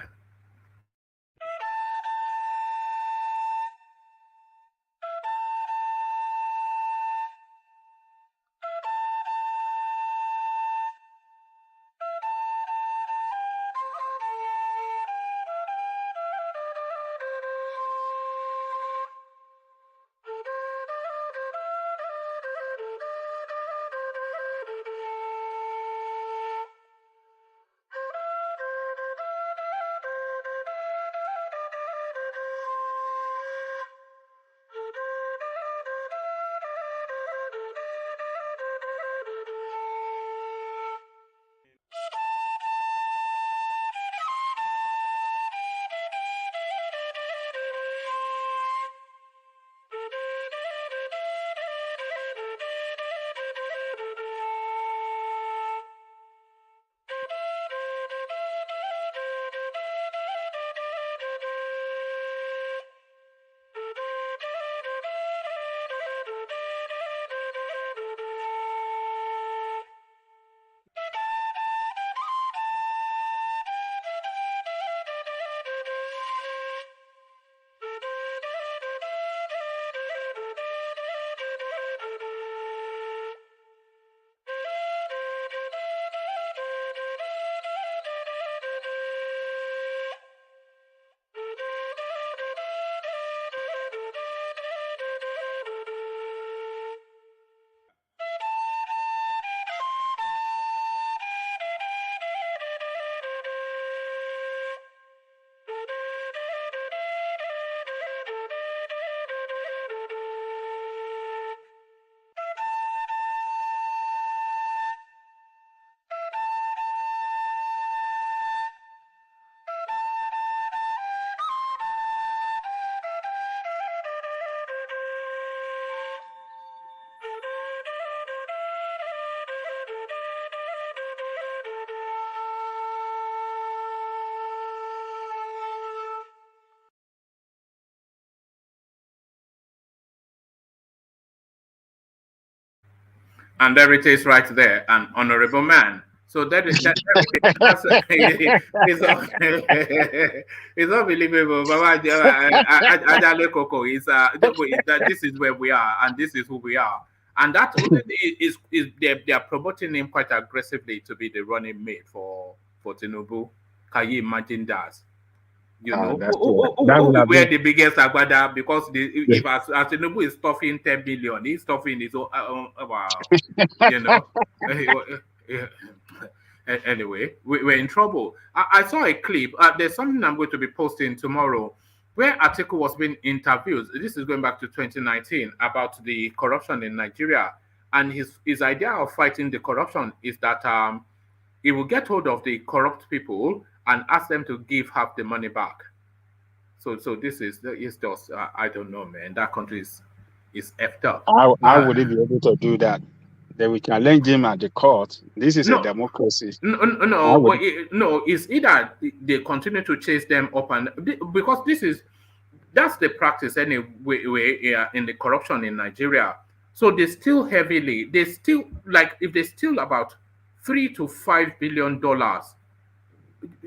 And there it is right there, an honorable man. So that's it's unbelievable. Baba Ajale Koko is this is where we are, and this is who we are, and that is they are promoting him quite aggressively to be the running mate for Tinubu. Can you imagine that? You know, who will wear the biggest agbada, because if as Tinubu is stuffing 10 billion, he's stuffing his own. Wow, you know. Anyway, we're in trouble. I saw a clip. There's something I'm going to be posting tomorrow, where Atiku was being interviewed. This is going back to 2019 about the corruption in Nigeria, and his idea of fighting the corruption is that he will get hold of the corrupt people and ask them to give half the money back. So this is just I don't know, man. That country is effed up. How would he be able to do that? They will challenge him at the court. This is a No, democracy. no, How would no. It's either they continue to chase them up and because that's the practice anyway in the corruption in Nigeria. So they still like if they steal about $3 to $5 billion,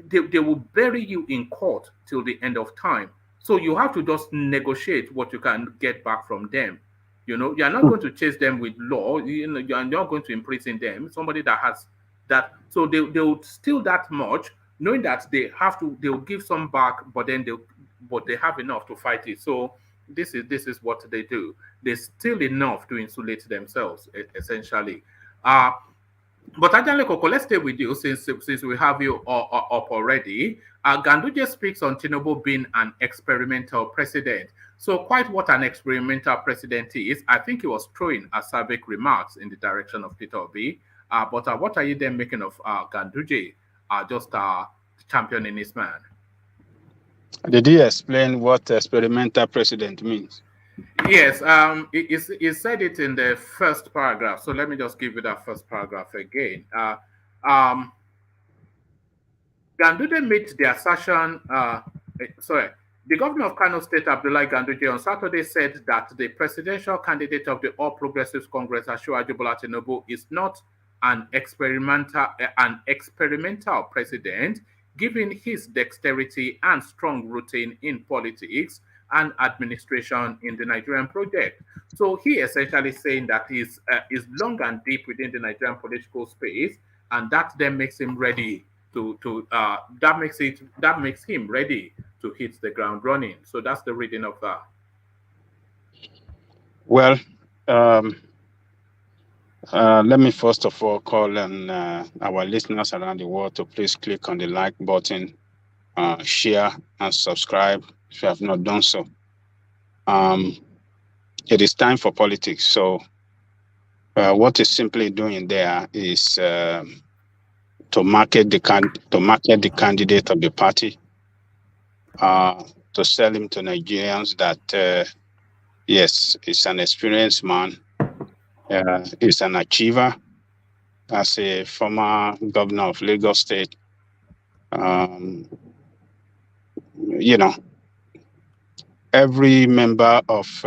they will bury you in court till the end of time. So you have to just negotiate what you can get back from them. You're not going to chase them with law. You're not going to imprison them. Somebody that has that, so they'll steal that much, knowing that they'll give some back, but they have enough to fight it. So this is what they do. They steal enough to insulate themselves, essentially. But Ajahn Lekoko, let's stay with you since we have you up already. Ganduje speaks on Tinubu being an experimental president. So quite what an experimental president is, I think he was throwing acerbic remarks in the direction of Peter Obi. But what are you then making of Ganduje just championing his man? Did he explain what experimental president means? Yes, he said it in the first paragraph. So let me just give you that first paragraph again. Ganduje made the assertion, the governor of Kano State, Abdullahi Ganduje, on Saturday said that the presidential candidate of the All Progressives Congress, Asiwaju Bola Tinubu, is not an experimental president, given his dexterity and strong routine in politics and administration in the Nigerian project. So he essentially saying that he's long and deep within the Nigerian political space, and that then makes him ready that makes him ready to hit the ground running. So that's the reading of that. Well, let me first of all call on our listeners around the world to please click on the like button, share, and subscribe if you have not done so. It is time for politics. So what is simply doing there is to market the candidate of the party, to sell him to Nigerians that yes, he's an experienced man, he's an achiever. As a former governor of Lagos State, every member of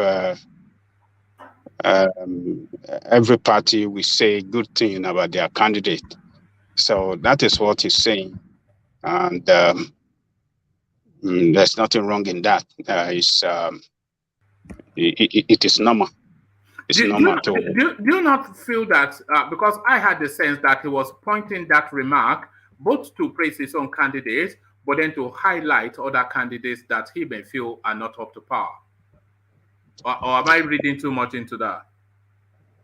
every party will say good thing about their candidate. So that is what he's saying. And there's nothing wrong in that. It is normal. It's normal do you not feel that, because I had the sense that he was pointing that remark both to praise his own candidate, but then to highlight other candidates that he may feel are not up to par? Or am I reading too much into that?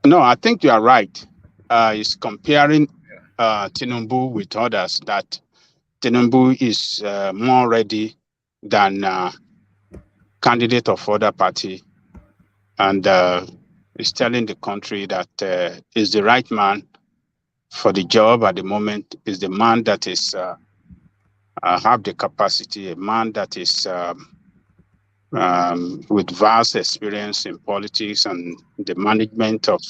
No, I think you are right. He's comparing Tinubu with others, that Tinubu is more ready than candidate of other party, and is telling the country that is the right man for the job at the moment, is the man that is have the capacity, a man that is with vast experience in politics and the management of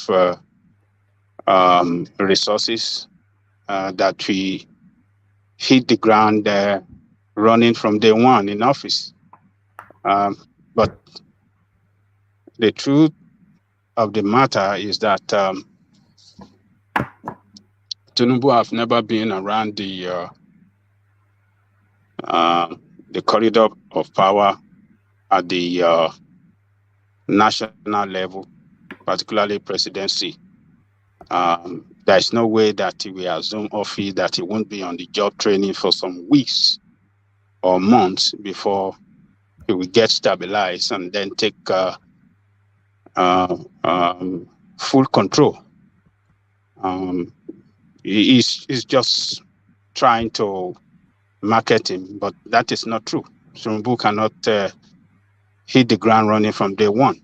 resources, that we hit the ground running from day one in office. But the truth of the matter is that Tinubu have never been around the corridor of power at the national level, particularly presidency. There is no way that he will assume office that he won't be on the job training for some weeks or months before he will get stabilized and then take full control. He's just trying to market him, but that is not true. Tinubu cannot hit the ground running from day one.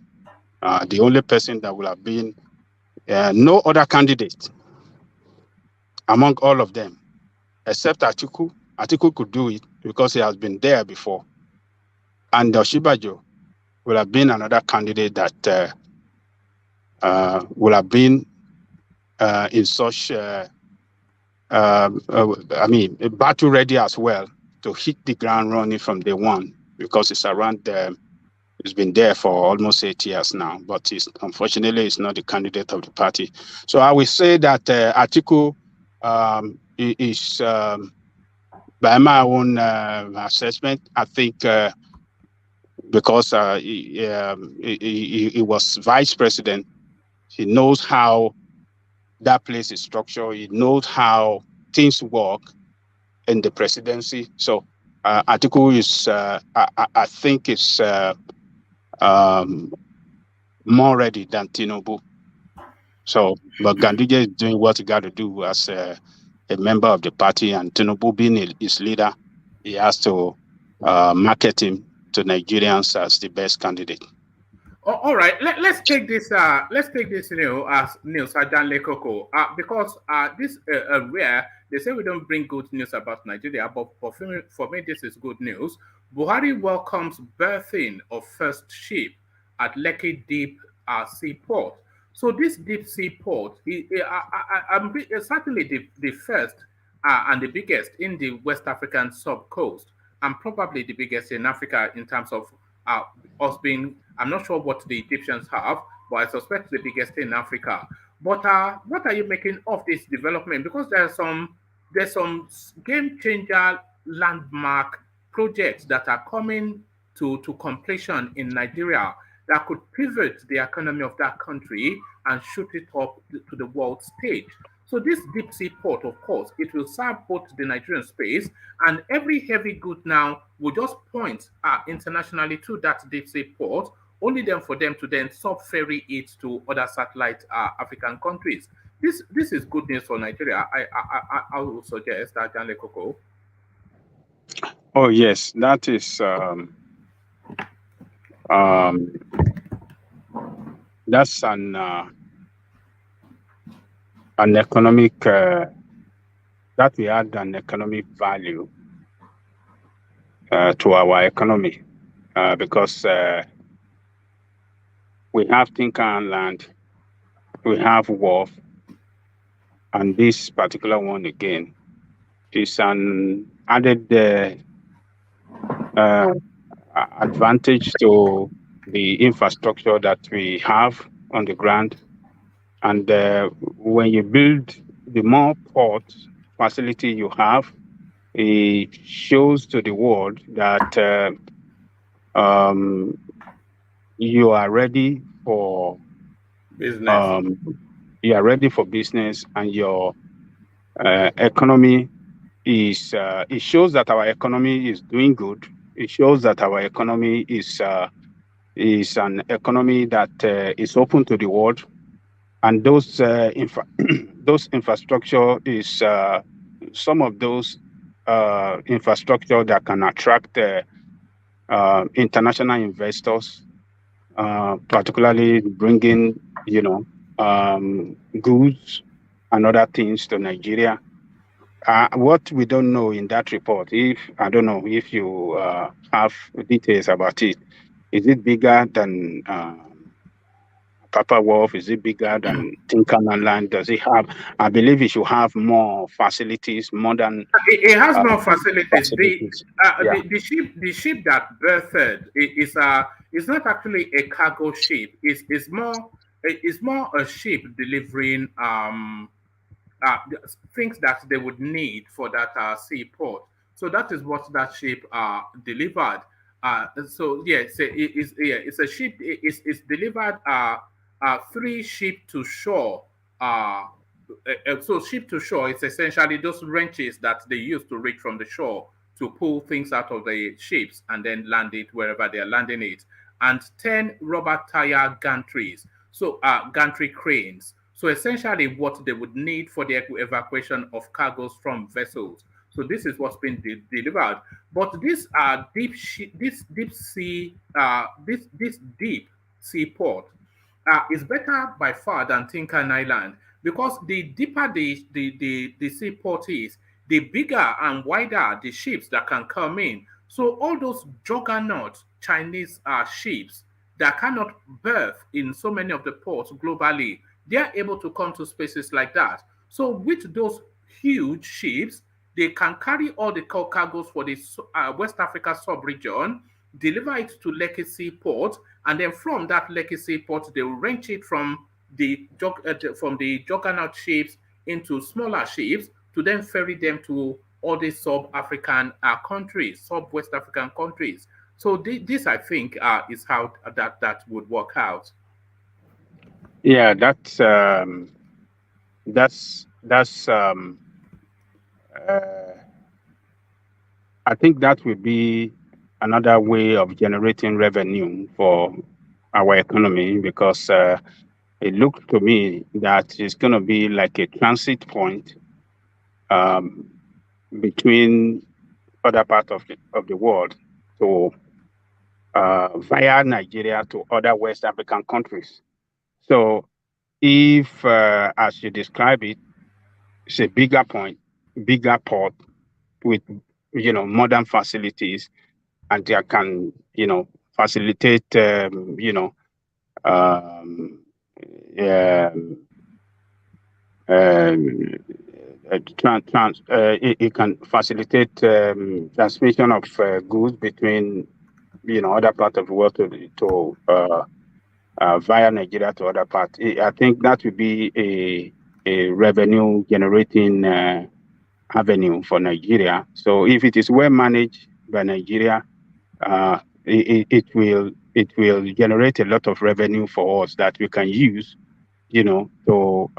The only person that will have been no other candidate among all of them except Atiku. Atiku could do it because he has been there before. And Oshibajo will have been another candidate that will have been in such, battle ready as well to hit the ground running from day one because it's around it's been there for almost 8 years now, but unfortunately it's not the candidate of the party. So I will say that Atiku is, by my own assessment, I think because he was vice president, he knows how that place is structured. He knows how things work in the presidency. So Atiku is, I think, is more ready than Tinubu. So, but Ganduje is doing what he got to do as a member of the party, and Tinubu being his leader, he has to market him to Nigerians as the best candidate. All right, let's take this. Let's take this, as news, Ajan Lekoko, because this rare. They say we don't bring good news about Nigeria, but for me, this is good news. Buhari welcomes birthing of first ship at Lekki Deep Seaport. So this deep sea port is certainly the first and the biggest in the West African sub-coast, and probably the biggest in Africa in terms of uh, us being. I'm not sure what the Egyptians have, but I suspect the biggest in Africa. But what are you making of this development? Because there's some game changer landmark projects that are coming to completion in Nigeria that could pivot the economy of that country and shoot it up to the world stage. So this deep sea port, of course, it will serve both the Nigerian space, and every heavy good now will just point internationally to that deep sea port, only then for them to then sub-ferry it to other satellite African countries. This is good news for Nigeria. I will suggest that, Janle Koko. Oh yes, that is that's an economic that we add an economic value to our economy because we have Tinkan land, we have wharf, and this particular one again is an added advantage to the infrastructure that we have on the ground. And when you build, the more port facility you have, it shows to the world that you are ready for Business. you are ready for business, and your economy is. It shows that our economy is doing good. It shows that our economy is an economy that is open to the world, and those those infrastructure is some of those infrastructure that can attract international investors, particularly bringing goods and other things to Nigeria. What we don't know in that report, if I don't know if you have details about it, is it bigger than Papa Wolf? Is it bigger than Tinkerland Land? Does it have? I believe it should have more facilities, modern It has more facilities. The facilities. uh, Yeah. the, the ship the ship that birthed is not actually a cargo ship. It's more a ship delivering things that they would need for that seaport. So that is what that ship delivered. So yeah, it's a ship. It's delivered three ship to shore. So ship to shore is essentially those wrenches that they use to reach from the shore to pull things out of the ships and then land it wherever they are landing it. And 10 rubber tire gantries, so gantry cranes. So essentially, what they would need for the evacuation of cargoes from vessels. So this is what's been delivered. But this deep sea, this deep seaport is better by far than Tinkan Island, because the deeper the seaport is, the bigger and wider the ships that can come in. So all those juggernaut Chinese ships that cannot berth in so many of the ports globally, they are able to come to spaces like that. So with those huge ships, they can carry all the cargoes for the West Africa sub-region, deliver it to Lekki Seaport, and then from that Lekki Seaport, they will wrench it from the juggernaut ships into smaller ships to then ferry them to all these sub-African countries, sub-West African countries. So this, I think, is how that would work out. Yeah, uh, I think that would be another way of generating revenue for our economy, because it looked to me that it's going to be like a transit point um, between other parts of the world to via Nigeria to other West African countries. So if, as you describe it, it's a bigger port with modern facilities, and they can facilitate um, it can facilitate transmission of goods between other parts of the world to via Nigeria to other parts. I think that would be a revenue generating avenue for Nigeria. So if it is well managed by Nigeria, it will generate a lot of revenue for us that we can use, to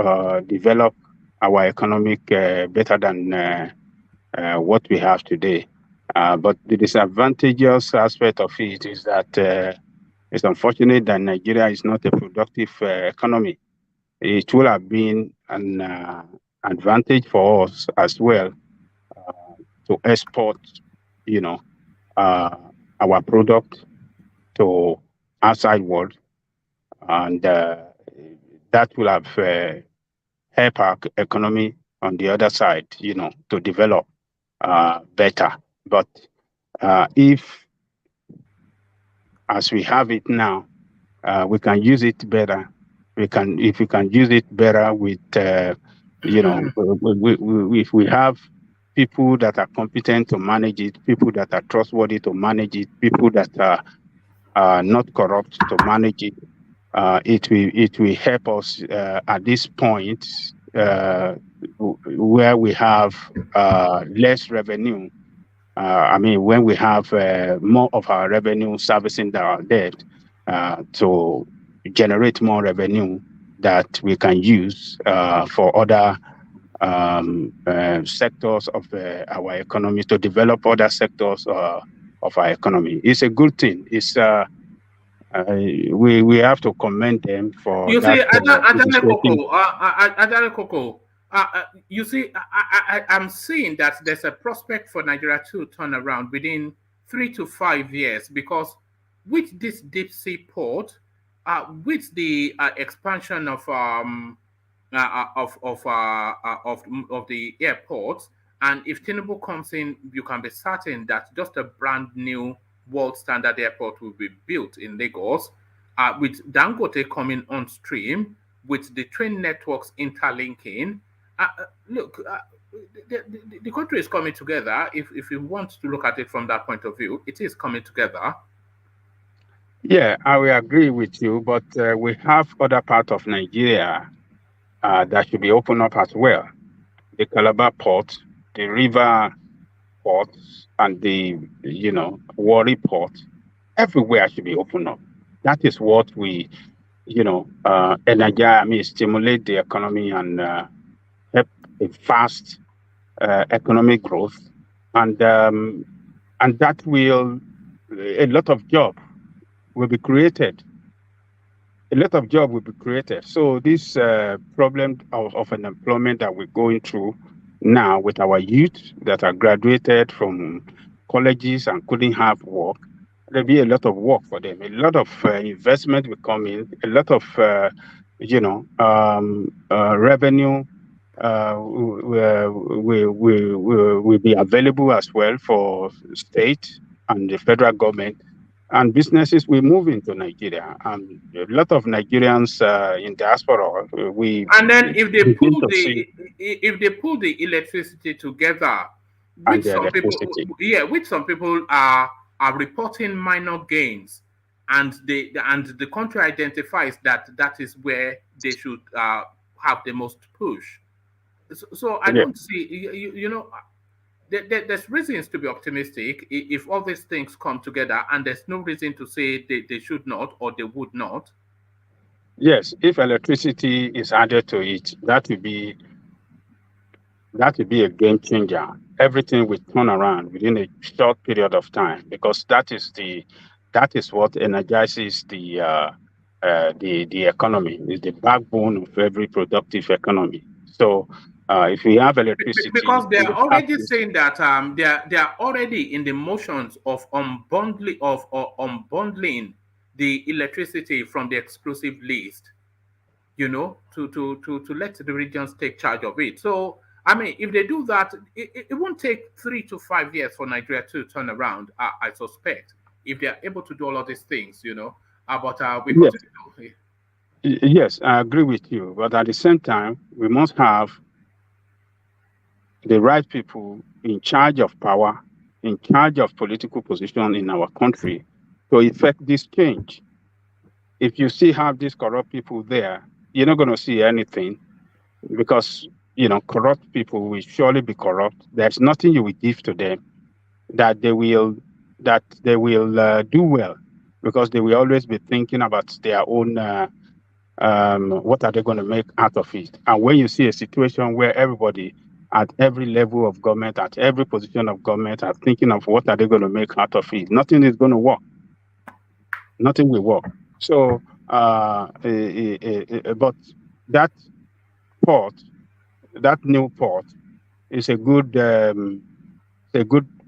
develop our economic better than what we have today. But the disadvantageous aspect of it is that it's unfortunate that Nigeria is not a productive economy. It will have been an advantage for us as well to export, our product to outside world, and that will have helped our economy on the other side, to develop better. But if, as we have it now, we can use it better. If we can use it better with, if we have people that are competent to manage it, people that are trustworthy to manage it, people that are not corrupt to manage it, it will help us at this point where we have less revenue. When we have more of our revenue servicing our debt, to generate more revenue that we can use for other sectors of our economy, to develop other sectors of our economy. It's a good thing. It's we have to commend them for You that see, initiative. Adane Koko, you see, I'm seeing that there's a prospect for Nigeria to turn around within 3 to 5 years, because with this deep sea port, with the expansion of the airports, and if Tinubu comes in, you can be certain that just a brand new world standard airport will be built in Lagos, with Dangote coming on stream, with the train networks interlinking. Look, the country is coming together. If you want to look at it from that point of view, it is coming together. Yeah, I will agree with you, but we have other parts of Nigeria that should be opened up as well. The Calabar port, the river ports, and the Warri port, everywhere should be opened up. That is what we, energize, stimulate the economy and help a fast economic growth, and that will, a lot of job will be created. A lot of job will be created. So this problem of unemployment that we're going through now with our youth that are graduated from colleges and couldn't have work, there'll be a lot of work for them. A lot of investment will come in. A lot of revenue will be available as well for state and the federal government, and businesses will move into Nigeria. A lot of Nigerians in diaspora, we And then if they begin pull to see, the electricity together, and which the some people, electricity. yeah, which some people are reporting minor gains, and the country identifies that that is where they should have the most push. So I Yeah. don't see, you know, there's reasons to be optimistic if all these things come together, and there's no reason to say they should not or they would not. Yes, if electricity is added to it, that would be a game changer. Everything will turn around within a short period of time, because that is what energizes the economy. Is the backbone of every productive economy. So if we have electricity, Because they we are have already this. saying that they are already in the motions of unbundling or unbundling the electricity from the exclusive list, to let the regions take charge of it. So I mean, if they do that, it won't take 3 to 5 years for Nigeria to turn around. I suspect, if they are able to do all of these things. But we Yes, continue. yes, I agree with you. But at the same time, we must have the right people in charge of power, in charge of political position in our country to effect this change. If you still have these corrupt people there, you're not going to see anything, because corrupt people will surely be corrupt. There's nothing you will give to them that they will do well, because they will always be thinking about their own. What are they going to make out of it? And when you see a situation where everybody at every level of government, at every position of government, are thinking of what are they going to make out of it, nothing is going to work. Nothing will work. So, but that port, that new port, is a good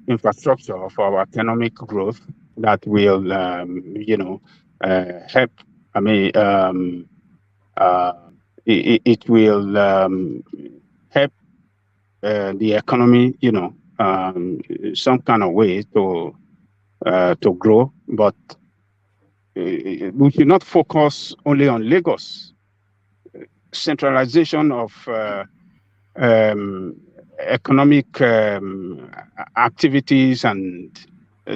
infrastructure for our economic growth that will, help. I mean, uh, it will help the economy, some kind of way to grow. But we should not focus only on Lagos. Centralization of um, economic activities and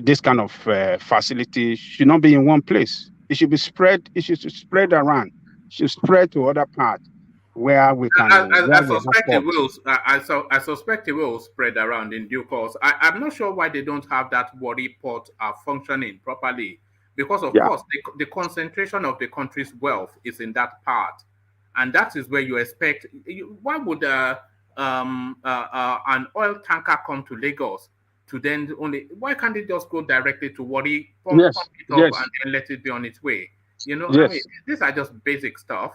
this kind of facilities should not be in one place. It should be spread. It should spread around. It should spread to other parts I where we have suspect it ports. will. I suspect it will spread around in due course. I'm not sure why they don't have that Warri port functioning properly, because of Yeah. course the concentration of the country's wealth is in that part, and that is where you expect. Why would an oil tanker come to Lagos to then only? Why can't it just go directly to Warri, pump Yes. it up, and Yes. then let it be on its way? I mean, Yes. these are just basic stuff.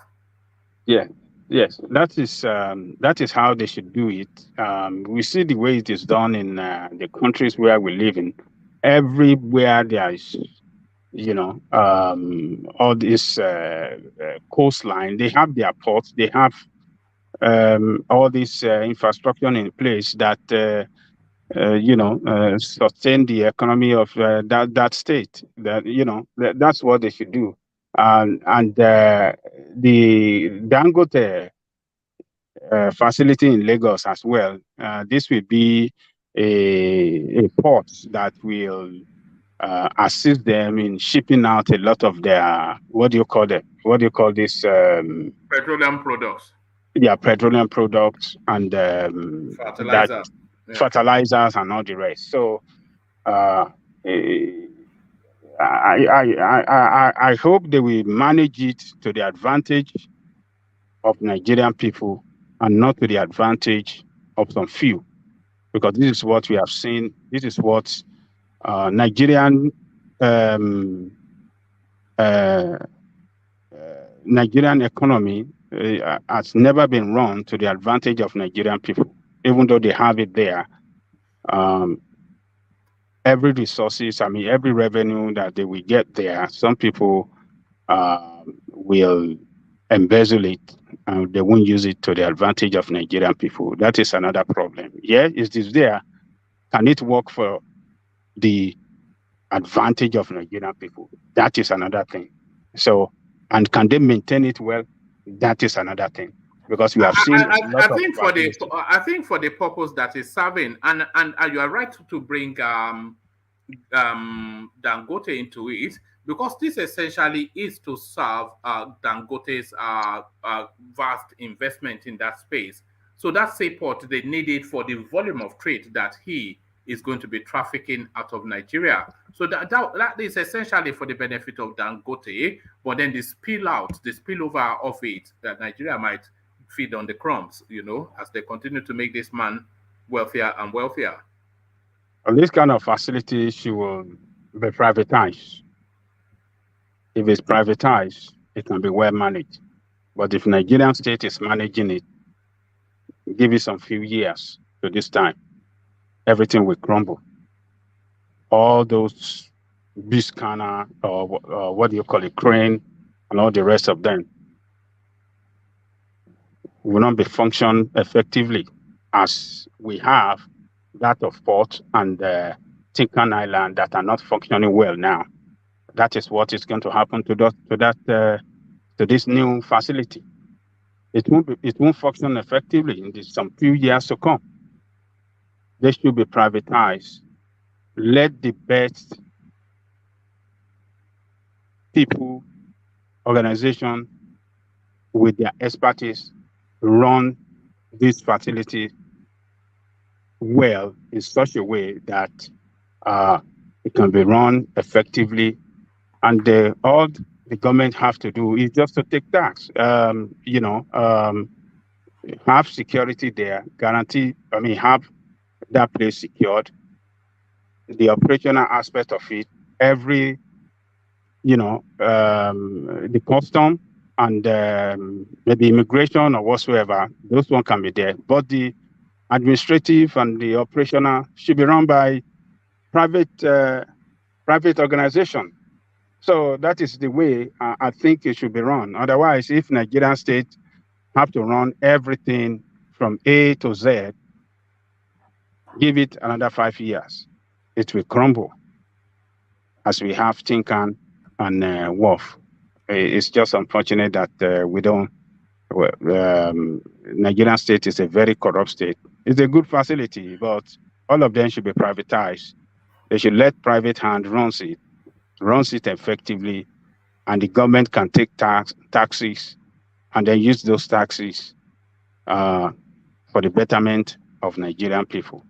Yeah. Yes. That is how they should do it. We see the way it is done in the countries where we live in. Everywhere there is, all this coastline. They have their ports. They have all this infrastructure in place that sustain the economy of that state. That's what they should do. And the Dangote facility in Lagos as well. This will be a port that will assist them in shipping out a lot of their, what do you call them? What do you call this? Petroleum products, Yeah, petroleum products and that fertilizer. Yeah. fertilizers and all the rest. So uh, eh, I hope they will manage it to the advantage of Nigerian people and not to the advantage of some few, because this is what we have seen. This is what Nigerian um, uh, Nigerian economy has never been run to the advantage of Nigerian people, even though they have it there. Um, every resources, I mean, every revenue that they will get there, some people will embezzle it and they won't use it to the advantage of Nigerian people. That is another problem. Yeah, it is there. Can it work for the advantage of Nigerian people? That is another thing. So, and can they maintain it well? That is another thing. Because we have seen a lot I of think facilities. for the purpose that is serving, and you are right to bring Dangote into it, because this essentially is to serve Dangote's vast investment in that space. So that support they need it for the volume of trade that he is going to be trafficking out of Nigeria. So that is essentially for the benefit of Dangote, but then the spillover of it, that Nigeria might feed on the crumbs, as they continue to make this man wealthier and wealthier. On this kind of facility, she will be privatized. If it's privatized, it can be well managed. But if Nigerian state is managing it, give it some few years to this time, everything will crumble. All those Biscana, or what do you call it, crane, and all the rest of them will not be function effectively as we have that of Port and Tinkan Island that are not functioning well now. That is what is going to happen to this new facility. It won't function effectively in some few years to come. They should be privatized. Let the best people, organization with their expertise run this facility well in such a way that it can be run effectively, and all the government have to do is just to take tax. Have security there, guarantee. Have that place secured. The operational aspect of it, every the custom and maybe immigration or whatsoever, those one can be there. But the administrative and the operational should be run by private organization. So that is the way I think it should be run. Otherwise, if Nigerian state have to run everything from A to Z, give it another 5 years, it will crumble. As we have Tinkan and Wharf. It's just unfortunate that we don't. Nigerian state is a very corrupt state. It's a good facility, but all of them should be privatized. They should let private hand runs it effectively, and the government can take taxes and then use those taxes for the betterment of Nigerian people.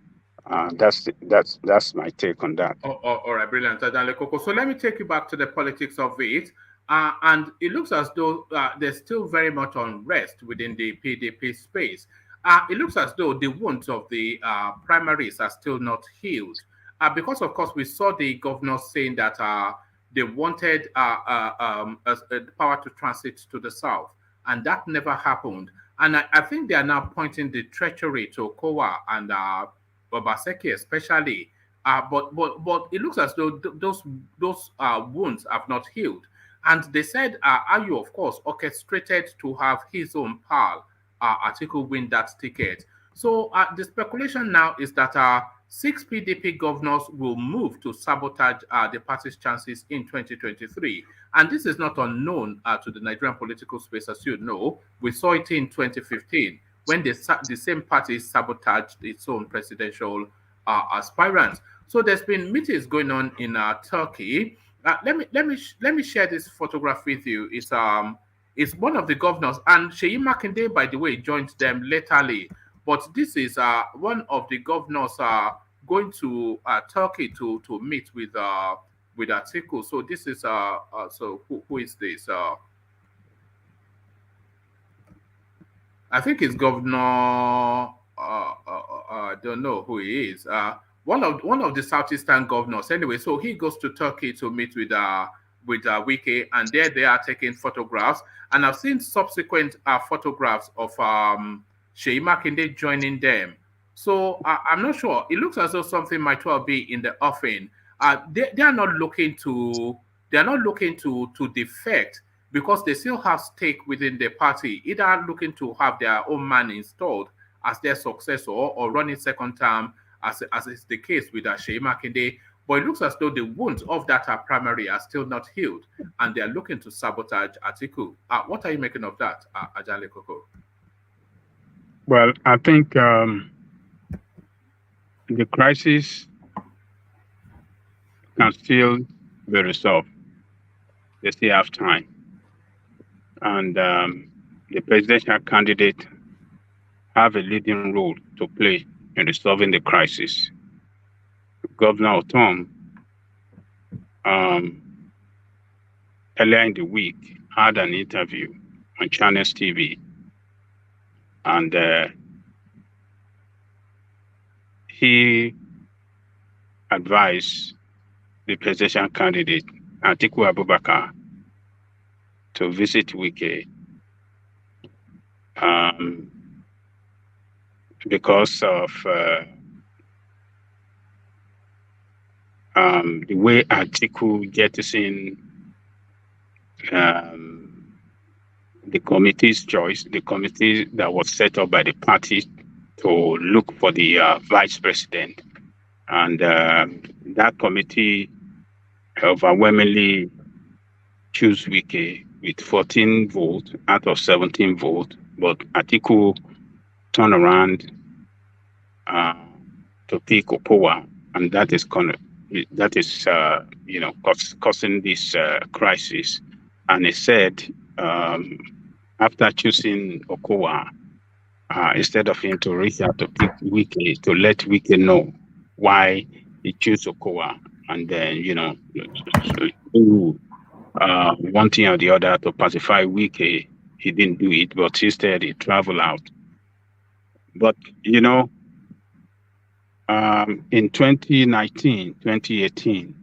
That's my take on that. All right, brilliant, Adale Koko. So let me take you back to the politics of it. And it looks as though there's still very much unrest within the PDP space. It looks as though the wounds of the primaries are still not healed. Because, of course, we saw the governor saying that they wanted power to transit to the south, and that never happened. And I think they are now pointing the treachery to Kowa and Obaseki especially. But it looks as though those wounds have not healed. And they said Ayu, of course, orchestrated to have his own pal, Atiku, win that ticket. So the speculation now is that 6 PDP governors will move to sabotage the party's chances in 2023. And this is not unknown to the Nigerian political space, as you know. We saw it in 2015 when the same party sabotaged its own presidential aspirants. So there's been meetings going on in Turkey. Let me share this photograph with you. It's one of the governors, and Sheyi Makinde, by the way, joined them latterly. But this is one of the governors going to Turkey to meet with Atiku. So this is so who is this? I think it's Governor. I don't know who he is. One of the southeastern governors. Anyway, so he goes to Turkey to meet with Wike, and there they are taking photographs. And I've seen subsequent photographs of Sheyi Makinde joining them. So I'm not sure. It looks as though something might well be in the offing. They are not looking to defect. because they still have stake within the party, either looking to have their own man installed as their successor or running second term, as is the case with Shea Makinde. But it looks as though the wounds of that primary are still not healed, and they are looking to sabotage Atiku. What are you making of that, Ajale Koko? Well, I think the crisis can still be resolved. They still have time. And the presidential candidate have a leading role to play in resolving the crisis. Governor Otom, earlier in the week, had an interview on Channels TV, and he advised the presidential candidate, Atiku Abubakar, to visit Wike because of the way Atiku jettisoned the committee's choice, the committee that was set up by the party to look for the vice president. And that committee overwhelmingly chose Wike with 14 votes out of 17 votes, but Atiku turned around to pick Opowa, and that is causing this crisis. And he said after choosing Okowa, instead of him to reach out to pick Wike, to let Wike know why he chose Okowa, and then one thing or the other to pacify Wike, he didn't do it, but instead he traveled out. But in 2019, 2018,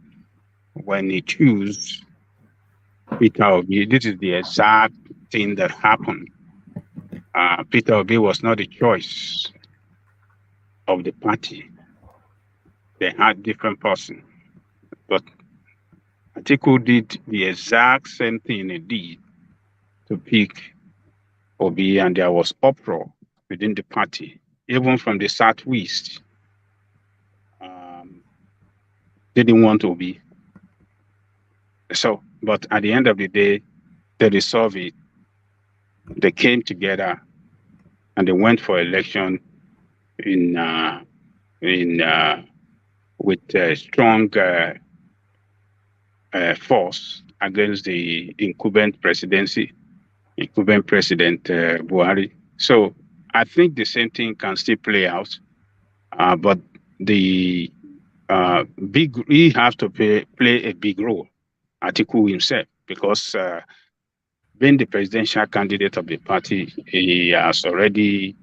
when he chose Peter Obi, this is the exact thing that happened. Peter Obi was not the choice of the party. They had different person. But Atiku did the exact same thing he did to pick Obi, and there was uproar within the party, even from the Southwest. They didn't want Obi. So, but at the end of the day, they resolved it. They came together and they went for election with a strong force against the incumbent president Buhari. So I think the same thing can still play out, but he has to play a big role, Atiku himself, because being the presidential candidate of the party, he has already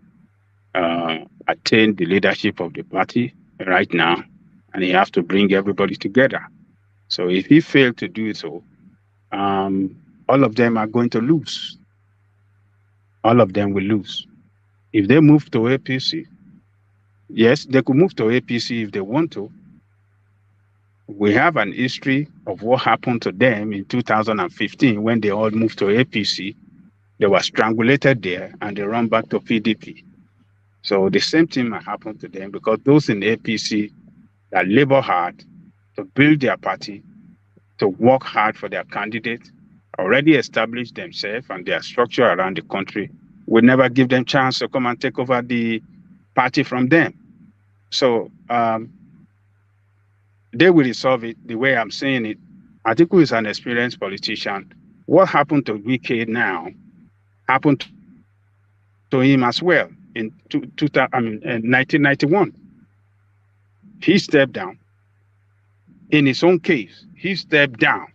attained the leadership of the party right now, and he has to bring everybody together. So if he failed to do so, all of them are going to lose. All of them will lose. If they move to APC, yes, they could move to APC if they want to. We have an history of what happened to them in 2015 when they all moved to APC. They were strangulated there and they run back to PDP. So the same thing might happen to them, because those in APC that labor hard to build their party, to work hard for their candidate, already established themselves and their structure around the country, will never give them chance to come and take over the party from them. So they will resolve it the way I'm saying it. Atiku is an experienced politician. What happened to Wike now happened to him as well in 1991. He stepped down. In his own case, he stepped down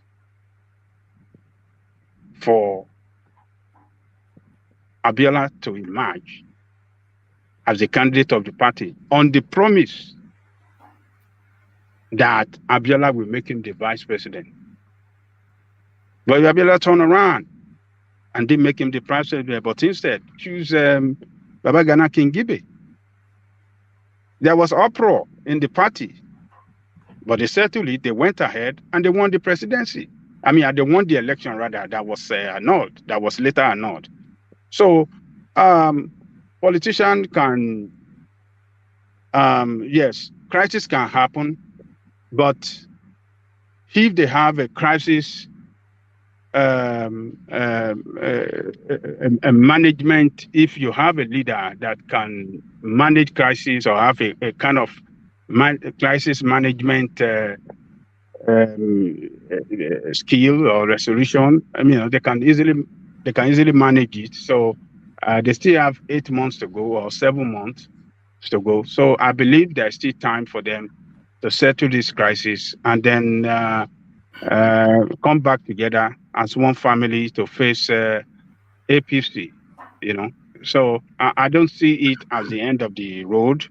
for Abiola to emerge as the candidate of the party on the promise that Abiola will make him the vice president. But Abiola turned around and didn't make him the president, but instead choose Babagana Kingibe. There was uproar in the party, but they settled it. They went ahead and they won the presidency. I mean, they won the election rather. That was annulled. That was later annulled. So, politicians can, yes, crisis can happen, but if they have a crisis management, if you have a leader that can manage crisis or have a kind of crisis management skill or resolution, I mean, they can easily manage it. So they still have 8 months to go or 7 months to go. So I believe there's still time for them to settle this crisis and then come back together as one family to face APC, you know. So I don't see it as the end of the road,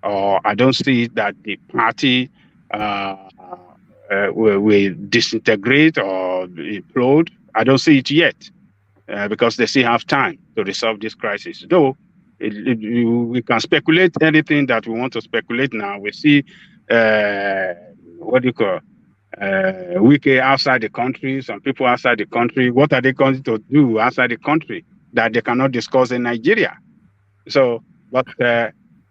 or I don't see it that the party will disintegrate or implode. I don't see it yet because they still have time to resolve this crisis. Though we can speculate anything that we want to speculate now. We see what do you call Wiki outside the country, some people outside the country. What are they going to do outside the country that they cannot discuss in Nigeria? So, but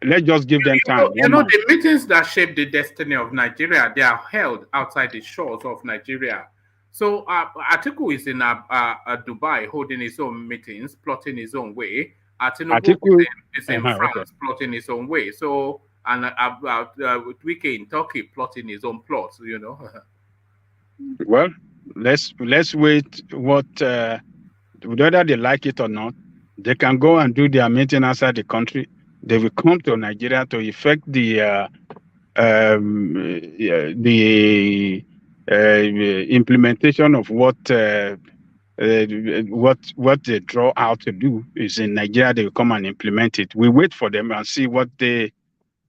let's just give them time. The meetings that shape the destiny of Nigeria, they are held outside the shores of Nigeria. So Atiku is in Dubai holding his own meetings, plotting his own way. Atiku is in France, plotting his own way. So, and Wiki in Turkey plotting his own plots, you know. Well, let's wait what whether they like it or not. They can go and do their meeting outside the country. They will come to Nigeria to effect the implementation of what they draw out to do is in Nigeria. They will come and implement it. We wait for them and see what they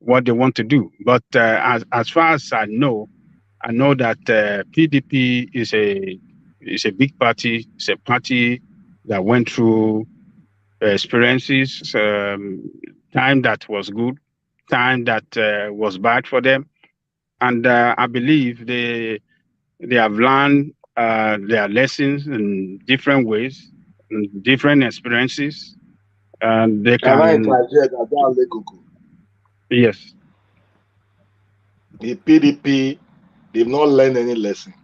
want to do. But as far as I know that PDP is a big party. It's a party that went through experiences, time that was good, time that was bad for them, and I believe they have learned their lessons in different ways, in different experiences, and they can. Yes. The PDP, they've not learned any lesson.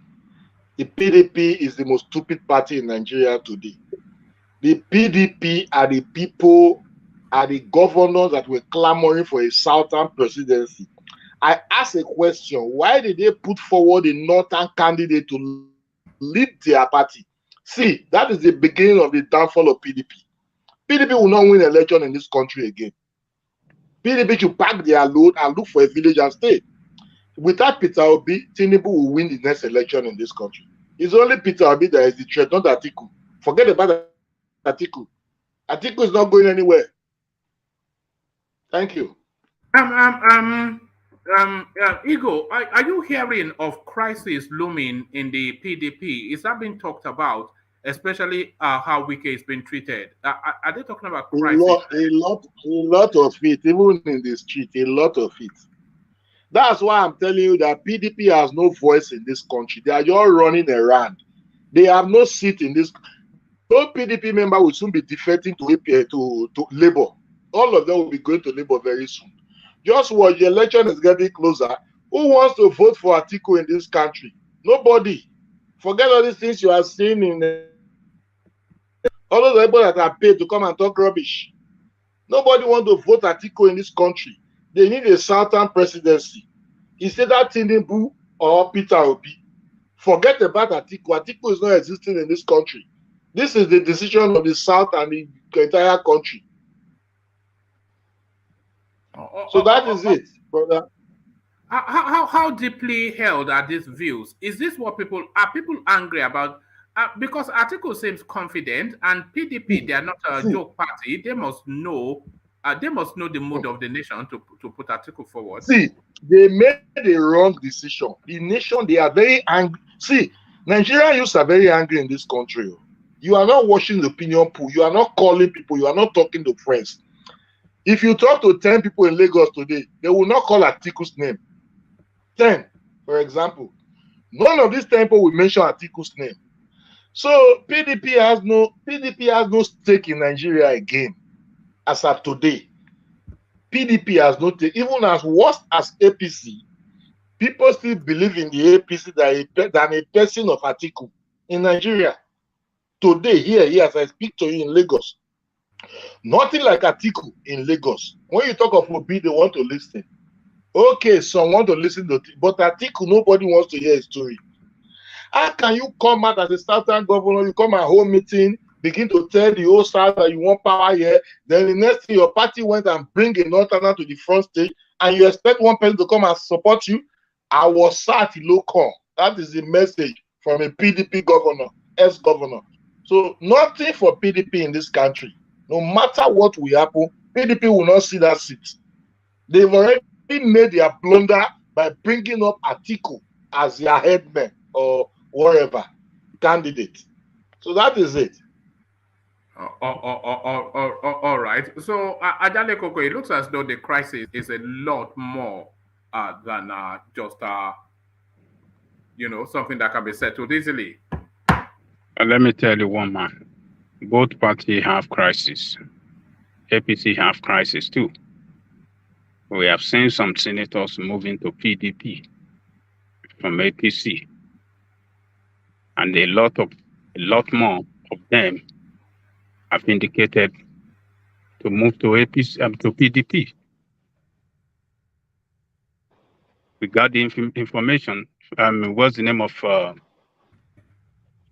The PDP is the most stupid party in Nigeria today. The PDP are the people, are the governors that were clamoring for a southern presidency. I ask a question, why did they put forward a northern candidate to lead their party? See, that is the beginning of the downfall of PDP. PDP will not win election in this country again. PDP should pack their load and look for a village and stay. Without Peter Obi, Tinubu will win the next election in this country. It's only Peter Obi that is the threat, not Atiku. Forget about Atiku. Atiku is not going anywhere. Thank you. Igor, are you hearing of crisis looming in the PDP? Is that being talked about, especially how Wike is being treated? Are they talking about crisis? A lot of it, even in the street, a lot of it. That's why I'm telling you that PDP has no voice in this country. They are just running around. They have no seat in this. No PDP member will soon be defecting to Labour. All of them will be going to Labour very soon. Just watch, the election is getting closer. Who wants to vote for Atiku in this country? Nobody. Forget all these things you are seeing in all those people that are paid to come and talk rubbish. Nobody wants to vote Atiku in this country. They need a southern presidency. It's either Tinubu or Peter Obi. Forget about Atiku. Atiku is not existing in this country. This is the decision of the South and the entire country. So that is it, brother. How deeply held are these views? Is this what people are angry about? Because Atiku seems confident, and PDP, they are not a joke party. They must know. They must know the mood of the nation to put Atiku forward. See, they made a wrong decision. The nation, they are very angry. See, Nigerian youths are very angry in this country. You are not watching the opinion poll. You are not calling people. You are not talking to friends. If you talk to 10 people in Lagos today, they will not call Atiku's name. 10, for example. None of these people will mention Atiku's name. So PDP has no stake in Nigeria again. As of today, PDP has no stake. Even as worst as APC, people still believe in the APC than a person of Atiku in Nigeria. Today, here as I speak to you in Lagos, nothing like Atiku in Lagos. When you talk of Obi, they want to listen. Okay, some want to listen to, but Atiku, nobody wants to hear his story. How can you come out as a Southern governor, you come at home meeting, begin to tell the whole South that you want power here, then the next thing your party went and bring a northerner to the front stage, and you expect one person to come and support you? I was sat local. That is the message from a PDP governor, ex-governor. So nothing for PDP in this country. No matter what will happen, PDP will not see that seat. They've already made their blunder by bringing up Atiku as their headman or whatever candidate. So that is it. All right. So, Ajale Koko, it looks as though the crisis is a lot more than just, something that can be settled easily. Let me tell you one man. Both parties have crisis. APC have crisis too. We have seen some senators moving to PDP from APC, and a lot more of them have indicated to move to APC to PDP. We got the information. What's the name of Fani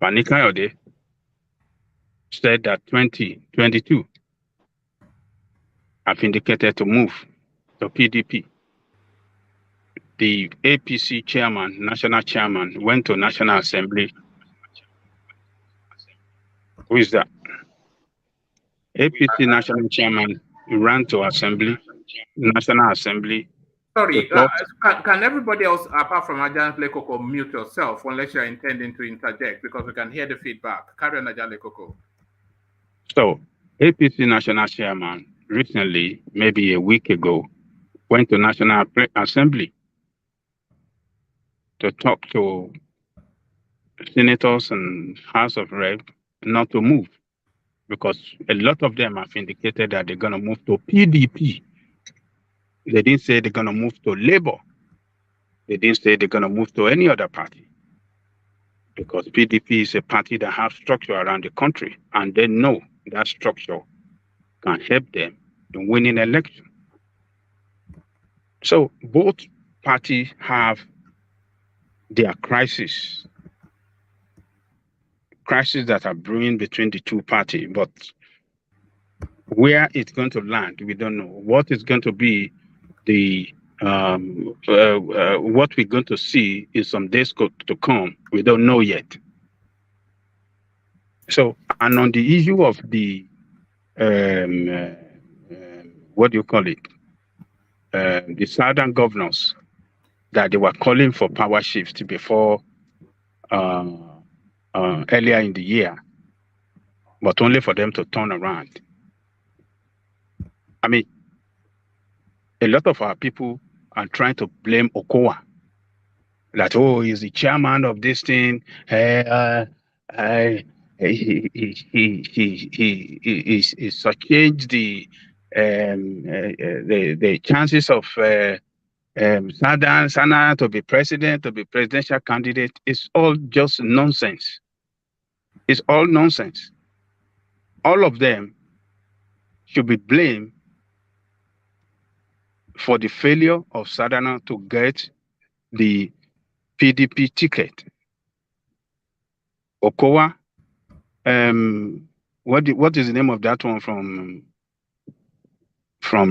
Kayode said that 2022 have indicated to move to PDP. The APC chairman, national chairman, went to National Assembly. Who is that? APC national chairman ran to Assembly, National Assembly. Sorry, can everybody else, apart from Ajale Koko, mute yourself unless you're intending to interject, because we can hear the feedback. Carry on, Ajale Koko. So, APC national chairman recently, maybe a week ago, went to National Assembly to talk to senators and House of Rep not to move, because a lot of them have indicated that they're going to move to PDP. They didn't say they're going to move to Labour. They didn't say they're going to move to any other party, because PDP is a party that has structure around the country, and they know that structure can help them in winning election. So both parties have their crises that are brewing between the two parties, but where it's going to land, we don't know. What is going to be the what we're going to see in some days to come, we don't know yet. So, and on the issue of the what do you call it? The southern governors, that they were calling for power shift before earlier in the year, but only for them to turn around. I mean, a lot of our people are trying to blame Okowa, that, oh, he's the chairman of this thing. He changed the chances of Sana to be president, to be presidential candidate. It's all just nonsense. It's all nonsense. All of them should be blamed for the failure of Sadana to get the PDP ticket. Okowa, what is the name of that one from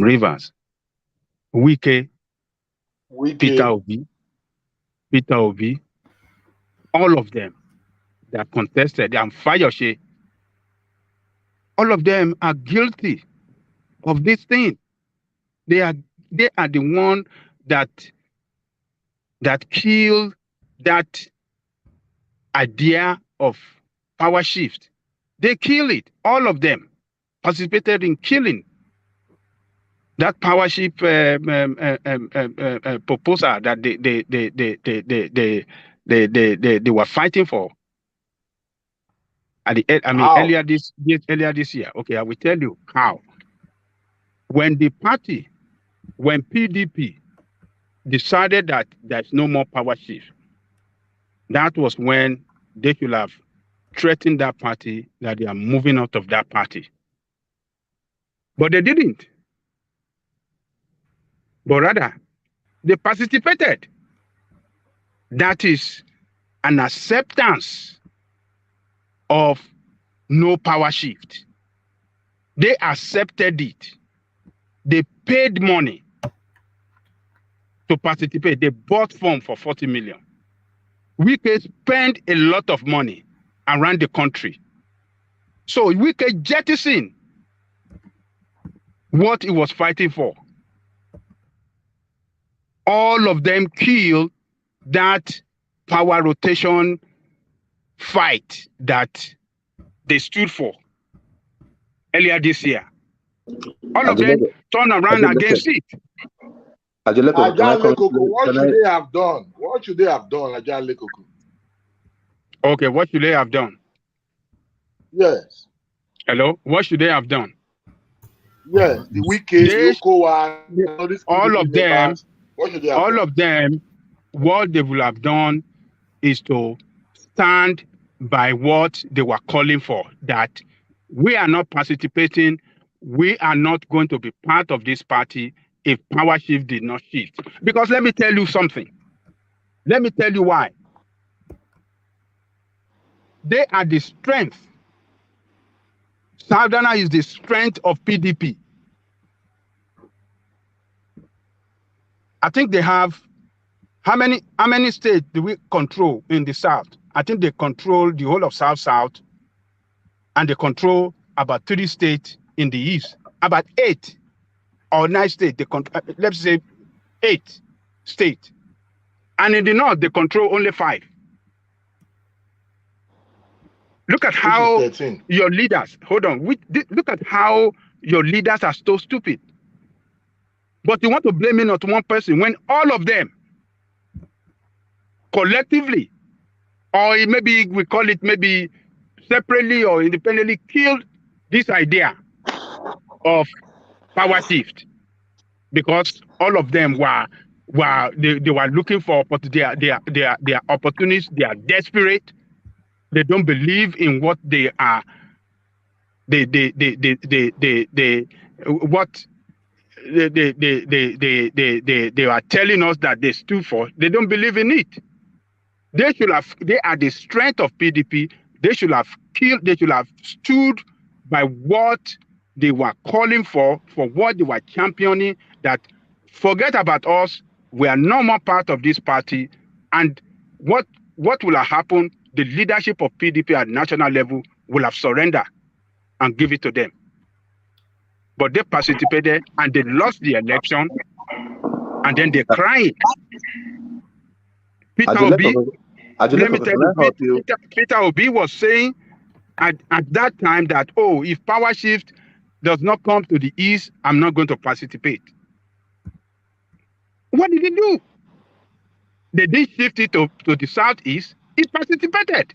Rivers? Wike. Peter Obi, all of them that contested, and Fayoshe, all of them are guilty of this thing. They are the one that killed that idea of power shift. They kill it. All of them participated in killing that power shift proposal that they were fighting for. How? Earlier this year. Okay, I will tell you how. When PDP decided that there's no more power shift, that was when they should have threatened that party that they are moving out of that party. But they didn't. But rather, they participated. That is an acceptance of no power shift. They accepted it. They paid money to participate. They bought form for 40 million. Wike spent a lot of money around the country. So Wike jettisoned what he was fighting for. All of them killed that power rotation fight that they stood for earlier this year. All of them turned around against it. Ajale Koko, what should they have done? What should they have done, Ajale Koko? Okay, what should they have done? Yes. Hello? What should they have done? Yes, the Wike, Yoko, all of them, what should they have done? All of them, what they will have done is to stand by what they were calling for, that we are not participating, we are not going to be part of this party if power shift did not shift. Because let me tell you something. Let me tell you why. They are the strength. Southern is the strength of PDP. I think they have, how many states do we control in the South? I think they control the whole of South, and they control about 3 states in the East. About 8 or 9 states, they control, let's say 8 states. And in the North, they control only 5. Look at how your leaders, hold on, look at how your leaders are so stupid. But you want to blame it on one person when all of them collectively, or maybe we call it maybe separately or independently, killed this idea of power shift, because all of them were looking for their opportunities. They are desperate. They don't believe in what they are. They are telling us that they stood for. They don't believe in it. They are the strength of PDP. They should have stood by what they were calling for what they were championing, that forget about us, we are no more part of this party. And what will have happened? The leadership of PDP at national level will have surrendered and give it to them. But they participated and they lost the election, and then they cried. Peter Obi, let me tell you, Peter Obi was saying at that time that, oh, if power shift does not come to the East, I'm not going to participate. What did he do? They did shift it to the Southeast. He participated.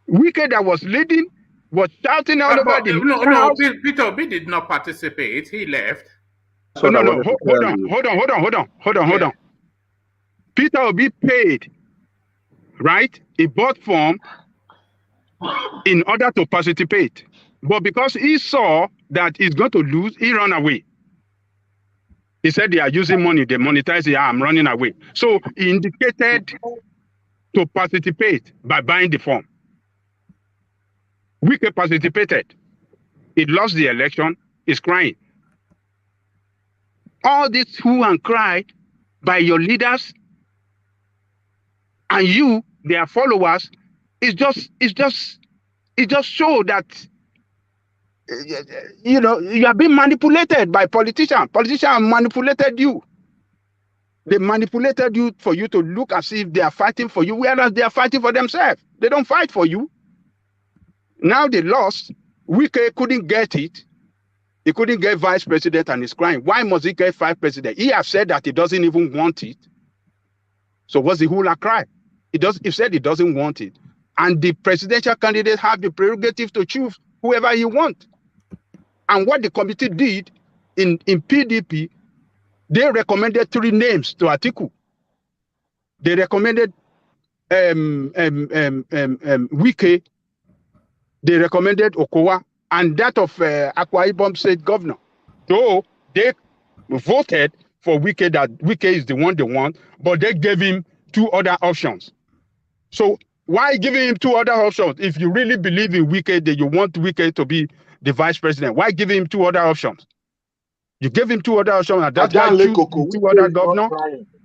Wike that was leading was shouting all over the No, Peter Obi did not participate. He left. Hold on. Peter Obi paid, right? He bought form in order to participate. But because he saw that he's going to lose, he ran away. He said they are using money, they monetize it, I'm running away. So he indicated to participate by buying the form. Wike participated. He lost the election, he's crying. All this hue and cry by your leaders and you, their followers, it just show that you are being manipulated by politicians. Politicians manipulated you. They manipulated you for you to look as if they are fighting for you, whereas they are fighting for themselves. They don't fight for you. Now they lost. Wike couldn't get it. He couldn't get vice president and he's crying. Why must he get vice president? He has said that he doesn't even want it. So what's the hula cry? He said he doesn't want it. And the presidential candidate have the prerogative to choose whoever he wants. And what the committee did in PDP, they recommended 3 names to Atiku. They recommended Wike, they recommended Okowa, and that of Akwa Ibom State Governor. Though they voted for Wike, that Wike is the one they want, but they gave him 2 other options. So why giving him 2 other options? If you really believe in Wike, that you want Wike to be the vice president, why give him 2 other options? You gave him 2 other options, and that guy choose 2 other governor,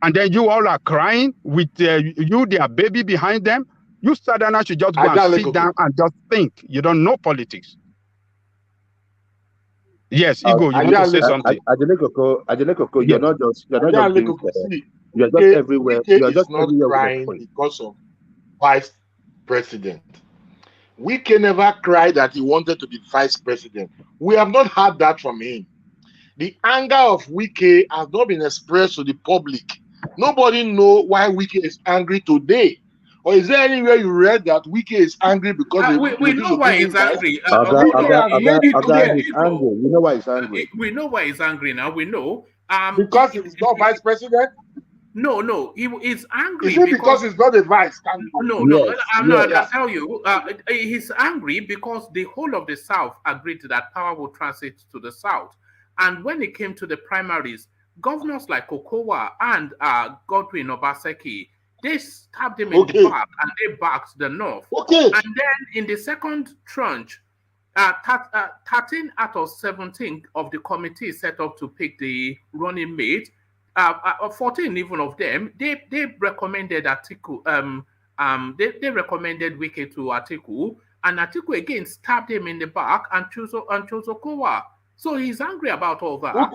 and then you all are crying with you, their baby behind them. You Southerners should just go and sit down and just think. You don't know politics. Yes, Igor, you want to say something? Adelekoko, you're not just you're just everywhere. You're just not everywhere crying because of vice president. Wike never cried that he wanted to be vice president. We have not heard that from him. The anger of Wike has not been expressed to the public. Nobody knows why Wike is angry today. Or is there anywhere you read that Wike is angry because we know why he's angry. he's angry. You know why he's angry? We know why he's angry now. We know. Because he's not vice president? No, he is angry. Is it because he's not a vice? I'll tell you. He's angry because the whole of the South agreed that power will transit to the South. And when it came to the primaries, governors like Okowa and Godwin Obaseki, they stabbed him in the back and they backed the North. And then in the second tranche, 13 out of 17 of the committee set up to pick the running mate, 14 even of them, they recommended Atiku. They recommended Wike to Atiku, and Atiku again stabbed him in the back and chose Okowa. So he's angry about all that.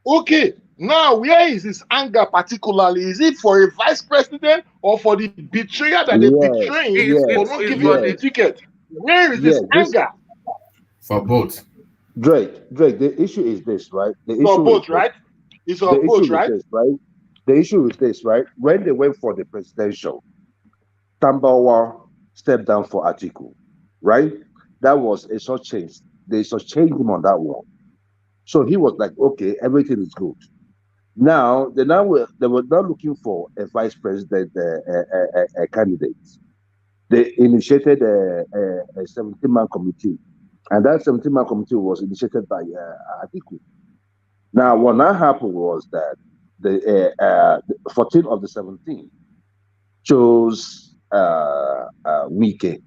Okay. Now, where is his anger particularly? Is it for a vice president or for the betrayer that they betrayed for not giving him the ticket? Where is his anger? For both. Drake, the issue is this, right? It's for both, right? It's for both, right? The issue is this, right? When they went for the presidential, Tambawa stepped down for Atiku, right? That was a short change. They just changed him on that one. So he was like, okay, everything is good. Now, they were now looking for a vice president candidate. They initiated a 17-man committee. And that 17-man committee was initiated by Atiku. Now, what now happened was that the 14 of the 17 chose Wike.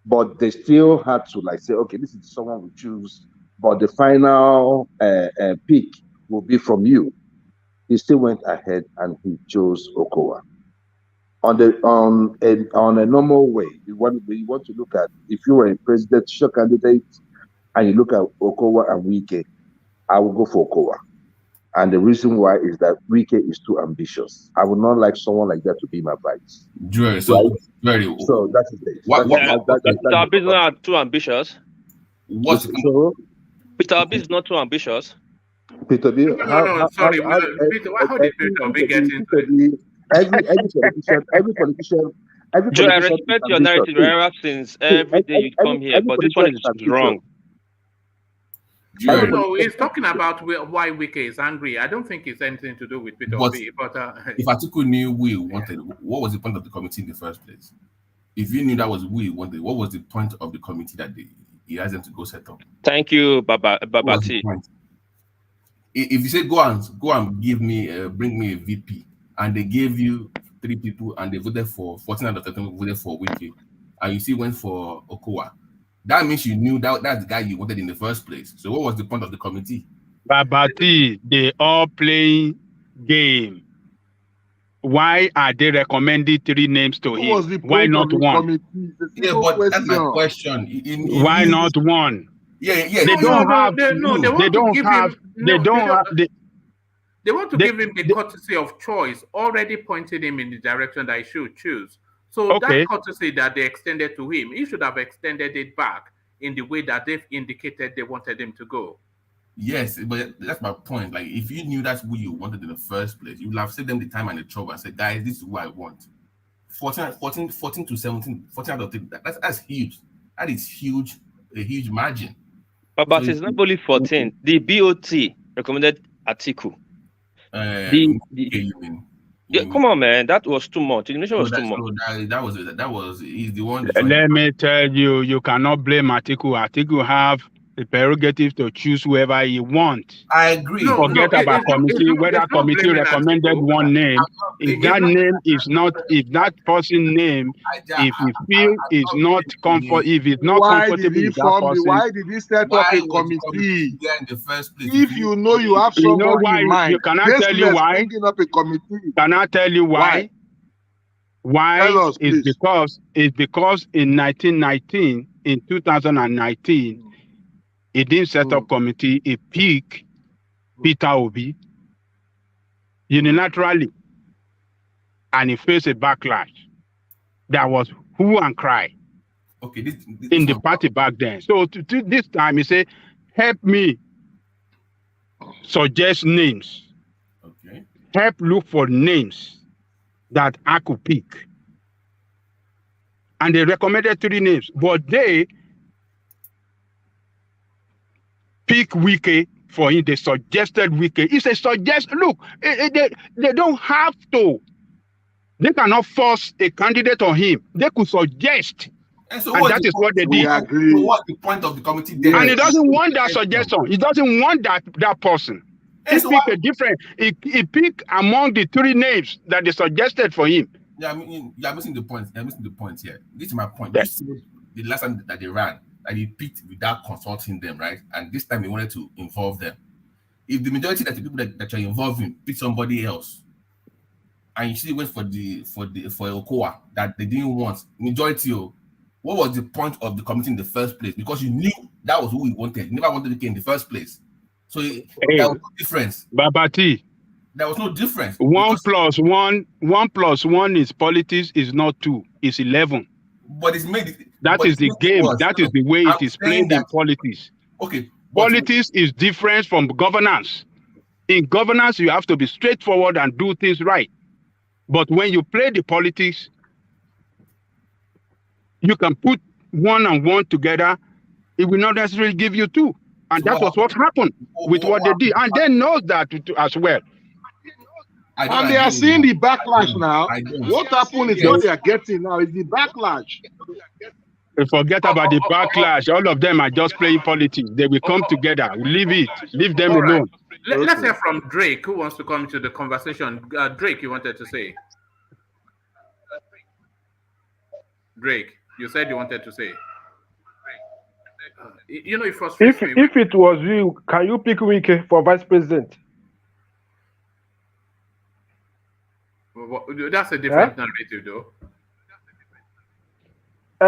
But they still had to say, okay, this is someone we choose, but the final pick will be from you. He still went ahead and he chose Okowa. On a normal way, you want to look at, if you were a presidential candidate and you look at Okowa and Wike, I will go for Okowa. And the reason why is that Wike is too ambitious. I would not like someone like that to be my vice. So that is it. Peter Obi is not too ambitious. Peter Obi is not too ambitious. Peter Obi, sorry. How did Peter Obi get into it? Every politician. Joe, I respect your narrative ever since every day you come here, but this one is wrong. No, he's talking about why Wike is angry. I don't think it's anything to do with Peter Obi. But if Atiku knew we wanted, what was the point of the committee in the first place? If you knew that was we wanted, what was the point of the committee that he asked them to go set up? Thank you, Babati. If you say go and give me bring me a VP, and they gave you 3 people and they voted for 14 out of 13 voted for Wike, and you see went for Okowa, that means you knew that's the guy you wanted in the first place. So what was the point of the committee? Babati, they all playing game. Why are they recommending 3 names to him? Why not one? Yeah, but that's my question. Why not one? They want to give him the courtesy of choice, already pointed him in the direction that he should choose. So that courtesy that they extended to him, he should have extended it back in the way that they've indicated they wanted him to go. Yes, but that's my point. Like, if you knew that's who you wanted in the first place, you would have saved them the time and the trouble and said, guys, this is who I want. 14 to 17, 14 out of 30. That's huge. That is huge, a huge margin. But it's not only 14. The BOT recommended Atiku. Come on, man. That was too much. The nation was too much. He's the one. Let me tell you, you cannot blame Atiku. Atiku have the prerogative to choose whoever he wants. I agree. Forget about committee. Whether committee recommended one name, if that name is not, if that person name, if he feel is not comfort, if it's not comfortable with that person, why did he set up a committee? In the first place? If you know you have someone in mind, you cannot tell you why. Up a committee. Can I tell you why? Why is because in 2019, he didn't set up committee. He picked Peter Obi unilaterally, and he faced a backlash. That was hue and cry. Okay, in the party back then. So to this time, he said, "Help me suggest names. Okay. Help look for names that I could pick." And they recommended 3 names, but they pick Wike for him. They suggested Wike. It's a suggestion. Look, they don't have to. They cannot force a candidate on him. They could suggest. And that is what they did. So what's the point of the committee there? And he doesn't want that suggestion. He doesn't want that person. He picked a different. He picked among the 3 names that they suggested for him. Yeah, I mean, you're missing the point. You're missing the point here. This is my point. You see the last time that they ran, that he picked without consulting them, right? And this time he wanted to involve them. If the majority of the people that you're involving pick somebody else, and you still went for Okowa that they didn't want, majority, what was the point of the committee in the first place? Because you knew that was who you wanted. You never wanted to get in the first place. So there was no difference. Babati. There was no difference. 1 plus 1 is politics is not 2, it's 11. But it's made. That is the game. That is the way it is played in politics. Okay. Politics is different from governance. In governance, you have to be straightforward and do things right. But when you play the politics, you can put 1 and 1 together. It will not necessarily give you 2. And that was what happened with what they did. And they know that as well. And they are seeing the backlash now. What happened is what they are getting now is the backlash. Forget about the backlash. All of them are just playing politics. They will come together. Leave it. Leave them alone. Let's hear from Drake, who wants to come to the conversation. Drake, you wanted to say. Drake, you said you wanted to say. It frustrates me. If it was you, can you pick Wike for vice president? That's a different narrative, though.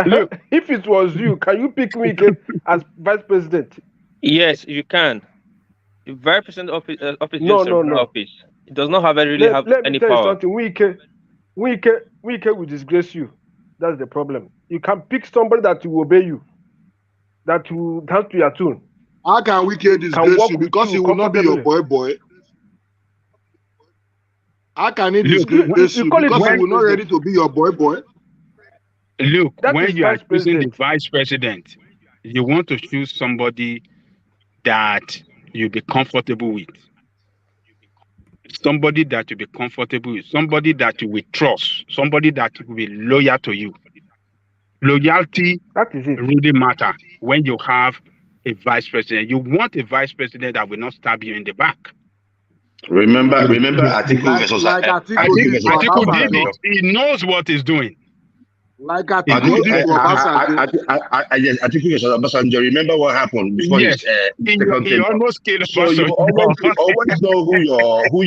Look, if it was you, can you pick Wike as vice president? Yes, you can. The vice president office No. office. It does not have any power. Let me tell you something. Wike will disgrace you. That's the problem. You can pick somebody that will obey you, that will dance to your tune. How can Wike disgrace you? Because he will not be your boy. How can he disgrace you? Because he will not ready to be your boy. Look, when you are choosing the vice president, you want to choose somebody that you'll be comfortable with. Somebody that you'll be comfortable with. Somebody that you will trust. Somebody that will be loyal to you. Loyalty really matters when you have a vice president. You want a vice president that will not stab you in the back. Remember, Atiku versus Atiku did it. He knows what he's doing. Like Atiku versus Obasanjo. Remember what happened before he almost killed Obasanjo. So you always know who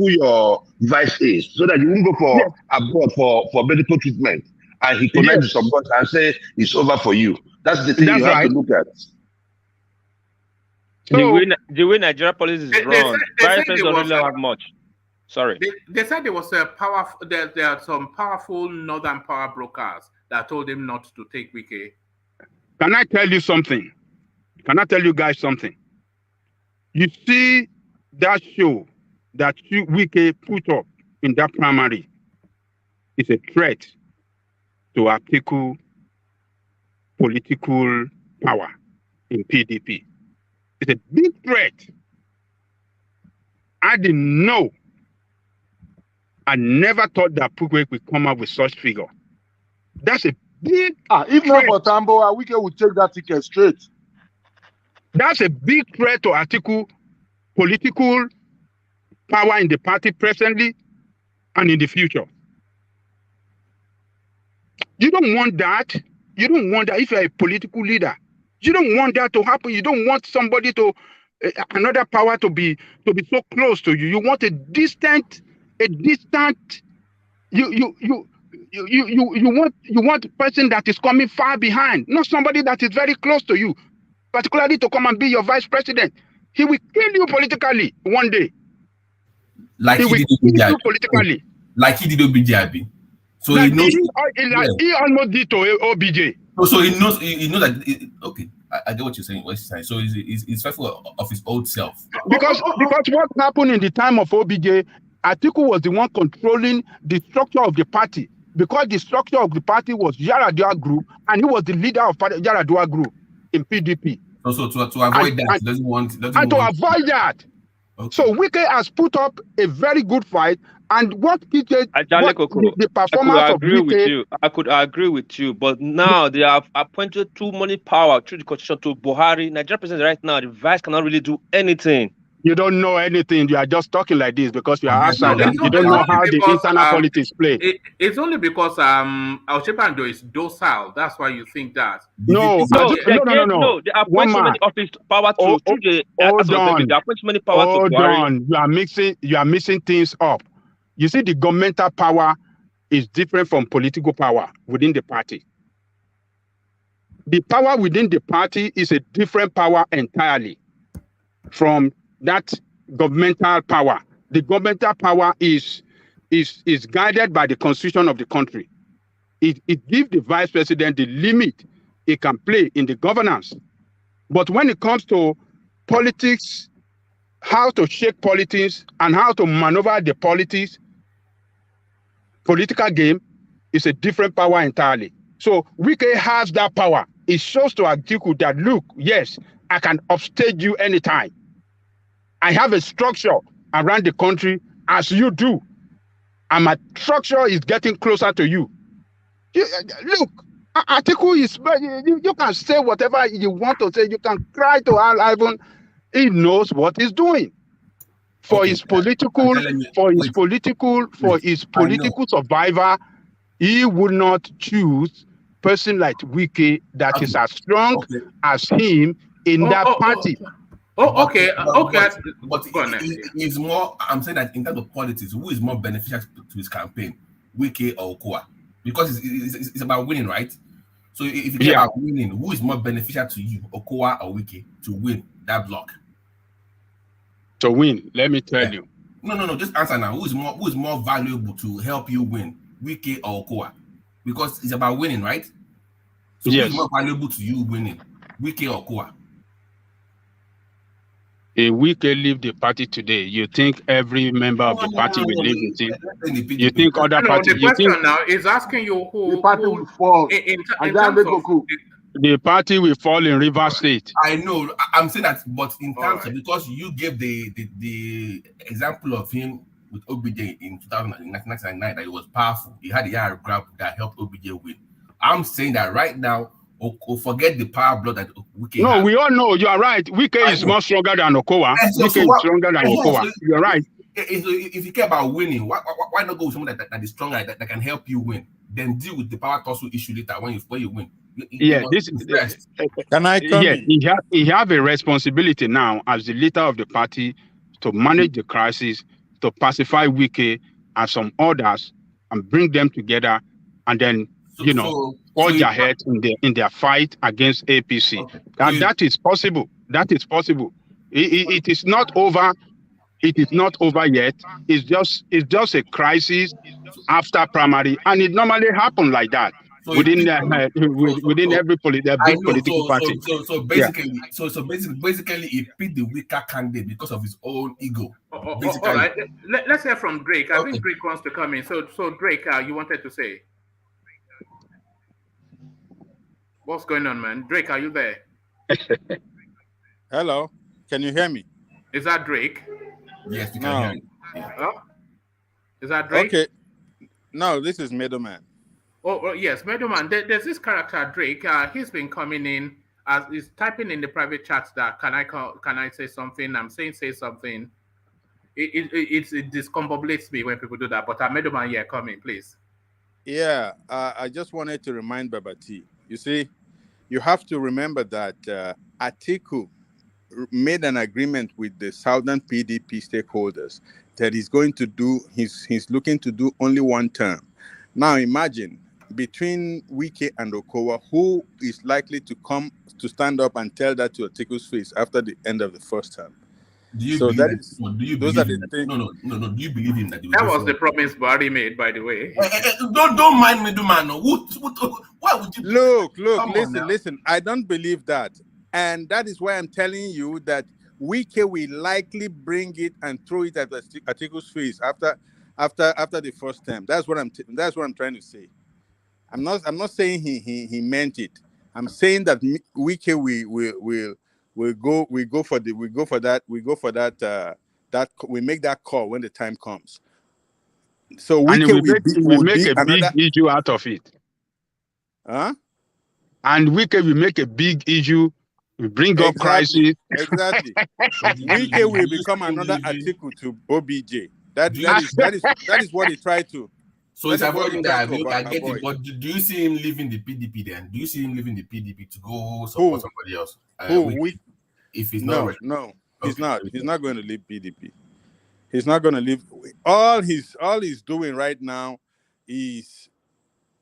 your vice is, so that you won't go abroad for medical treatment, and he connects to somebody and say it's over for you. That's the thing you have to look at. So, the way Nigeria policy is run, vice president don't really have much. Sorry. They said there was a powerful. There are some powerful northern power brokers that told him not to take Wike. Can I tell you something? Can I tell you guys something? You see that show that Wike put up in that primary is a threat to Atiku political power in PDP. It's a big threat. I didn't know. I never thought that Pugwek would come up with such figure. That's a big If not threat. for Tambo, Wike would take that ticket straight. That's a big threat to Atiku political power in the party presently and in the future. You don't want that. You don't want that if you're a political leader. You don't want that to happen. You don't want somebody to another power to be so close to you. You want a distant. You want a person that is coming far behind, not somebody that is very close to you, particularly to come and be your vice president. He will kill you politically one day. Like he will kill you politically. Like he did OBJ. So like he knows. He almost did to OBJ. So he knows that. Okay, I get what you're saying. So he's fearful of his old self. Because what happened in the time of OBJ, Atiku was the one controlling the structure of the party. Because the structure of the party was Yaradua Group, and he was the leader of Yaradua Group in PDP. So to avoid that, he doesn't want. Avoid that. Okay. So Wike has put up a very good fight, and the performance of Wike. I could agree with you, but now they have appointed too many power through the constitution to Buhari. Nigeria president right now, the vice cannot really do anything. You don't know anything. You are just talking like this because you are outside. You don't know how the internal politics play. It's only because Al-Shebando is docile. That's why you think that. No. They appoint so many office power to the. Hold on. They appoint so many power to Hold Buhari. on. You are mixing things up. You see, the governmental power is different from political power within the party. The power within the party is a different power entirely from that governmental power. The governmental power is guided by the constitution of the country. It gives the vice president the limit it can play in the governance. But when it comes to politics, how to shake politics and how to maneuver the political game is a different power entirely. So Wike has that power. It shows to Atiku that, look, yes, I can upstage you anytime. I have a structure around the country as you do. And my structure is getting closer to you. Look, Atiku is, you can say whatever you want to say. You can cry to Al Ivan. He knows what he's doing. For his political survivor, he would not choose person like Wike that is as strong as him in that party. Okay. But he's more. I'm saying that in terms of politics, who is more beneficial to his campaign, Wike or Okowa? Because it's about winning, right? So if you care about winning, who is more beneficial to you, Okowa or Wike, to win that block? To win, let me tell you. No. Just answer now. Who is more valuable to help you win, Wike or Okowa? Because it's about winning, right? So who is more valuable to you winning, Wike or Okowa? If Wike leave the party today, you think every member of the party will leave with him? You think other parties? The question now is asking you who the party will fall. The party will fall in Rivers State. I know. I'm saying that, but in terms of, because you gave the example of him with OBJ in 1999 that it was powerful. He had a yard grab that helped OBJ win. I'm saying that right now. Forget the power blood that Wike has. We all know you are right. Wike is more stronger than Okowa. Wike is stronger than Okowa. You're right. If you care about winning, why not go with someone that is stronger, that can help you win? Then deal with the power tussle issue later when you win. Can I come in? He have a responsibility now as the leader of the party to manage the crisis, to pacify Wike and some others and bring them together, and then forge ahead in their fight against APC. That is possible. That is possible. It is not over. It is not over yet. It's just a crisis after primary, and it normally happens like that within every political party. So basically, he picked the weaker candidate because of his own ego. All right. Let's hear from Drake. I think Drake wants to come in. So Drake, you wanted to say? What's going on, man? Drake, are you there? Hello, can you hear me? Is that Drake? Yes, we can No. hear you. Yeah. Oh, is that Drake? Okay. No, this is Middleman. Oh, yes, Middleman. There's this character Drake. He's been coming in as he's typing in the private chat that can I say something? I'm saying say something. It discombobulates me when people do that. But Middleman, yeah, come in, please. Yeah, I just wanted to remind Babati. You see, you have to remember that Atiku made an agreement with the Southern PDP stakeholders that he's going to do. He's looking to do only one term. Now imagine between Wike and Okowa, who is likely to come to stand up and tell that to Atiku's face after the end of the first term? Do you So believe that that? is No, do you those are believe the in that? things. No. Do you believe in that? That was the promise Buhari made, by the way. Don't mind me, man. Why would you? Look, Come on now. listen. I don't believe that, and that is why I'm telling you that Wike will likely bring it and throw it at Atiku's face after the first term. That's what I'm trying to say. I'm not saying he meant it. I'm saying that Wike we go for that we make that call when the time comes. So And Wike we will make be a big another. issue out of it. Huh? And Wike will make a big issue, we bring up crisis. Exactly. Wike will become another Atiku to OBJ. That is what he tried to. So he's avoiding that. I get it. But do you see him leaving the PDP then? Do you see him leaving the PDP to go support somebody else? If he's not he's not. He's not going to leave PDP. He's not going to leave. All he's doing right now is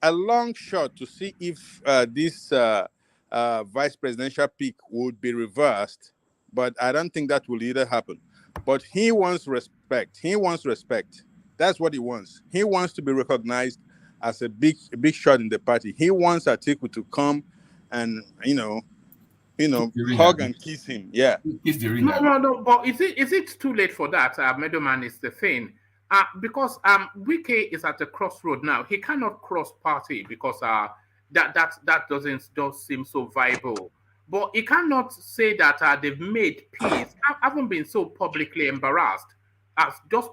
a long shot to see if this vice presidential pick would be reversed. But I don't think that will either happen. But he wants respect. That's what he wants. He wants to be recognized as a big shot in the party. He wants Atiku to come and hug and kiss him. Yeah. No. But is it too late for that? Middleman is the thing. Because Wike is at a crossroad now. He cannot cross party because that doesn't seem so viable. But he cannot say that they've made peace. I haven't been so publicly embarrassed as just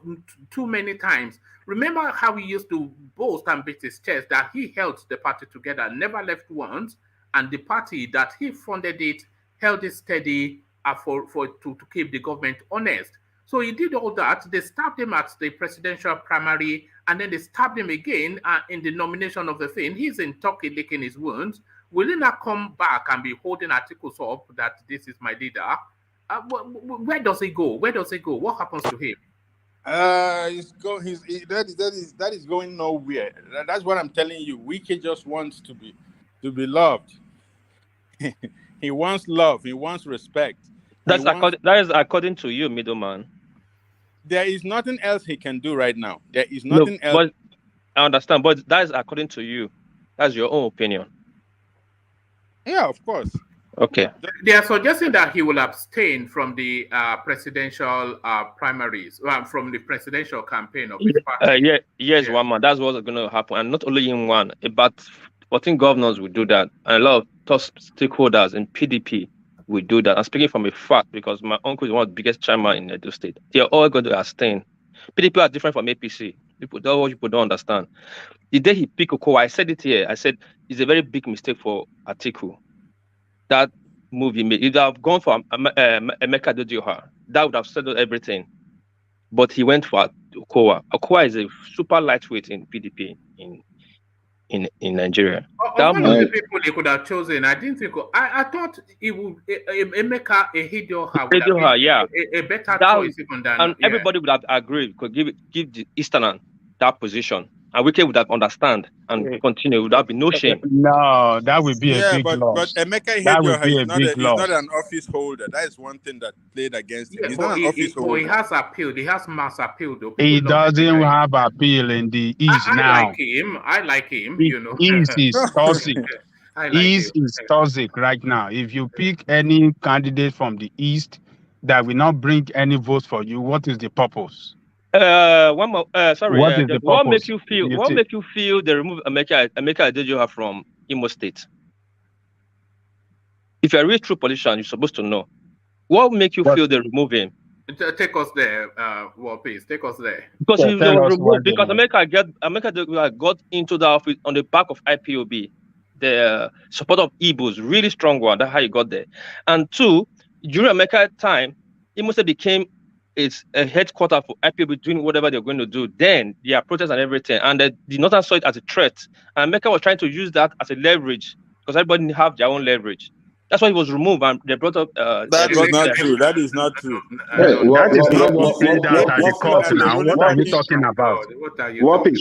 too many times. Remember how he used to boast and beat his chest that he held the party together, never left once, and the party that he funded it held it steady to keep the government honest. So he did all that. They stabbed him at the presidential primary, and then they stabbed him again in the nomination of the thing. He's in Turkey licking his wounds. Will he not come back and be holding articles up that this is my leader? Where does he go? What happens to him? That is going nowhere. That's what I'm telling you. Wike just wants to be loved. He wants love. He wants respect. That is according to you, Middleman. There is nothing else he can do right now. There is nothing else. But I understand, but that is according to you. That's your own opinion. Yeah, of course. Okay. They are suggesting that he will abstain from the presidential primaries, from the presidential campaign of his party. Yes, one man. That's what's going to happen, and not only in one. About 14 governors will do that, and a lot of top stakeholders in PDP will do that. I'm speaking from a fact because my uncle is one of the biggest chairman in Edo State. They are all going to abstain. PDP are different from APC. People don't understand. The day he picked Okowa, I said it here. I said it's a very big mistake for Atiku. That move he made. If they have gone for Emeka Dodioha, that would have settled everything. But he went for Okowa. Okowa is a super lightweight in PDP in Nigeria. One of the people they could have chosen, I didn't think. I thought it would Emeka Ehidioha would have been a better choice even than. And everybody would have agreed. Could give the Eastern that position. And Wike would have understand and continue. Would have been no shame. No, that would be a big loss. But Emeka Ihedioha is not an office holder. That is one thing that played against him. He's not an office holder. He has appeal. He has mass appeal. Though. He doesn't have appeal in the East now. I like him. You know. East is toxic. East is toxic right now. If you pick any candidate from the East that will not bring any votes for you, what is the purpose? One more. Sorry. What make you feel? What make you feel they remove Emeka Adejoha from Imo State? If you're a real true politician, you're supposed to know. What make you feel they remove him? Take us there, War Peace. Take us there. Because Yeah, he tell was us why removed they because remove. America got into the office on the back of IPOB, the support of Igbos, really strong one. That's how he got there. And two, during America time, it must have became its a headquarter for IPOB doing whatever they're going to do. Then their protests and everything, and the Northern saw it as a threat. And America was trying to use that as a leverage because everybody have their own leverage. That's why he was removed, and they brought up. That is not true. That is not true. That is not what played out at the court now. What are you talking about? What are you What is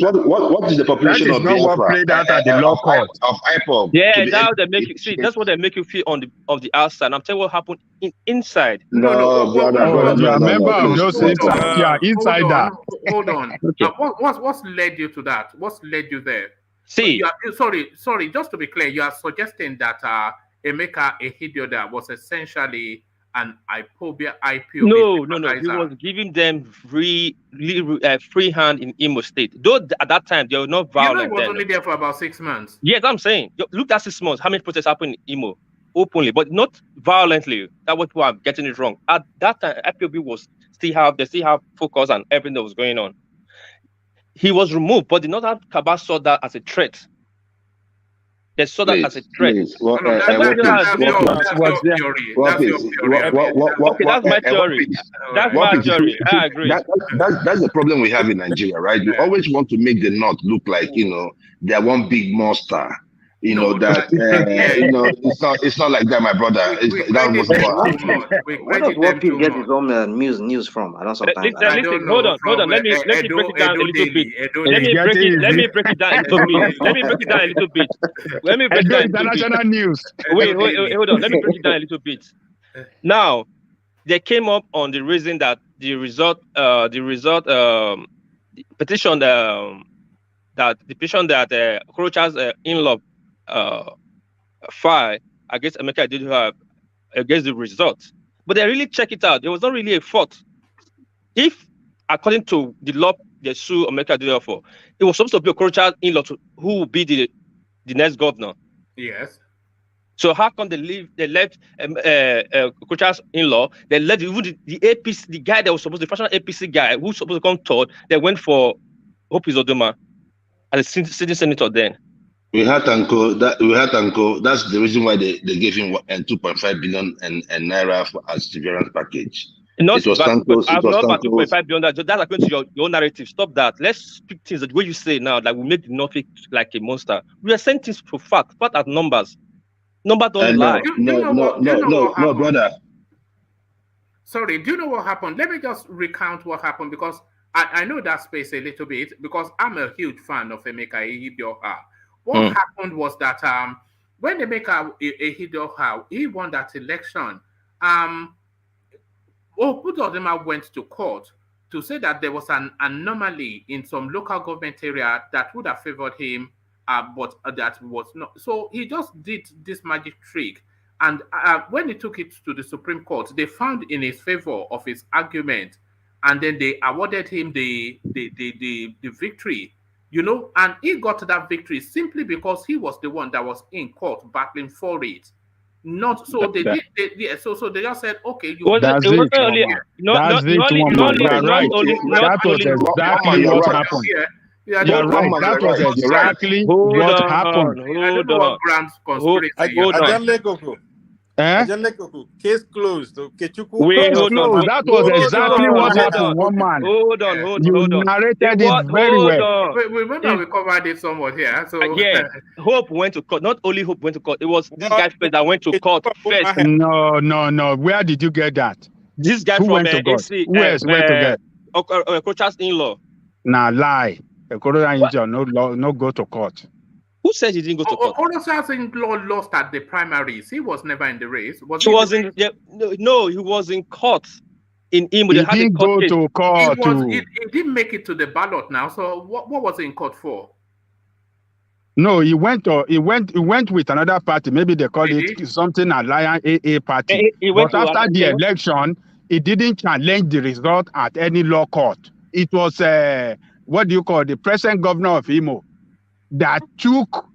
the That population is of not what Biafra played out at the law court. of IPOB? Yeah, now they make you see. That's what they make you feel on the outside. I'm telling you what happened inside. No, brother, Oh, you are a member of those hold inside. on. You are insider. Hold on. Okay. What's led you to that? What's led you there? See, Sorry. Just to be clear, you are suggesting that Emeka Ehidioda was essentially an IPOB. no. He was giving them free hand in Imo State. Though at that time they were not violent. He was only there for about 6 months. Yes, I'm saying. Look at 6 months. How many protests happened in Imo? Openly, but not violently. That was why I'm getting it wrong. At that time, IPOB was they still have focus on everything that was going on. He was removed, but the Northern Cabal saw that as a threat. They saw that as a threat. Please. That's your theory. Okay, that's my theory. That's my theory. I agree. That's the problem we have in Nigeria, right? You always want to make the North look like, they're one big monster. It's not like that, my brother. Where does Wappi get his own news from? I don't sometimes. Listen, hold on. Let me break it down a little bit. Let me break it down a little bit. International news. Wait, hold on. Let me break it down a little bit. Now, they came up on the reason that the petition that Okorocha's in-law filed against Emeka did have against the results, but they really check it out. There was not really a fault. If, according to the law they sue Emeka did for, it was supposed to be Okorocha's in-law who would be the next governor. Yes. So how come they left Okorocha's in-law? They left the APC, the guy that was supposed, the fractional APC guy who was supposed to come third. They went for Hope Uzodinma as a sitting senator then. We had Tanko. That's the reason why they gave him 2.5 billion and naira as severance package. I'm not about 2.5 billion. That's according to your narrative. Stop that. Let's speak things the way you say now. Like we make the North look like a monster. We are saying things for fact as numbers. Numbers don't lie. No, brother. Sorry, do you know what happened? Let me just recount what happened because I know that space a little bit because I'm a huge fan of Emeka Ehidioha. What happened was that when Emeka Ehidioha, he won that election, Uzodinma went to court to say that there was an anomaly in some local government area that would have favored him, but that was not. So he just did this magic trick. And when he took it to the Supreme Court, they found in his favor of his argument, and then they awarded him the victory. And he got that victory simply because he was the one that was in court battling for it. Not so they did. So they just said, okay, you. That's it. That was exactly what happened. You're right. That was exactly what happened. Case closed. Case closed. That was exactly what happened. One man. Hold on. You narrated it very well. Remember, we covered it somewhat here. So again, Hope went to court. Not only Hope went to court. It was this guy first that went to court first. No. Where did you get that? This guy who from went to court? Who else went to get? Okorocha's in-law. Nah, lie. Okorocha's in-law no go to court. Who said he didn't go to court? Okorocha's in-law lost at the primaries. He was never in the race. He was in court in Imo. He didn't go to court. He didn't make it to the ballot now. So what was he in court for? No, he went with another party. Maybe they call it something Alliance AA party. But after the election, he didn't challenge the result at any law court. It was the present governor of Imo that took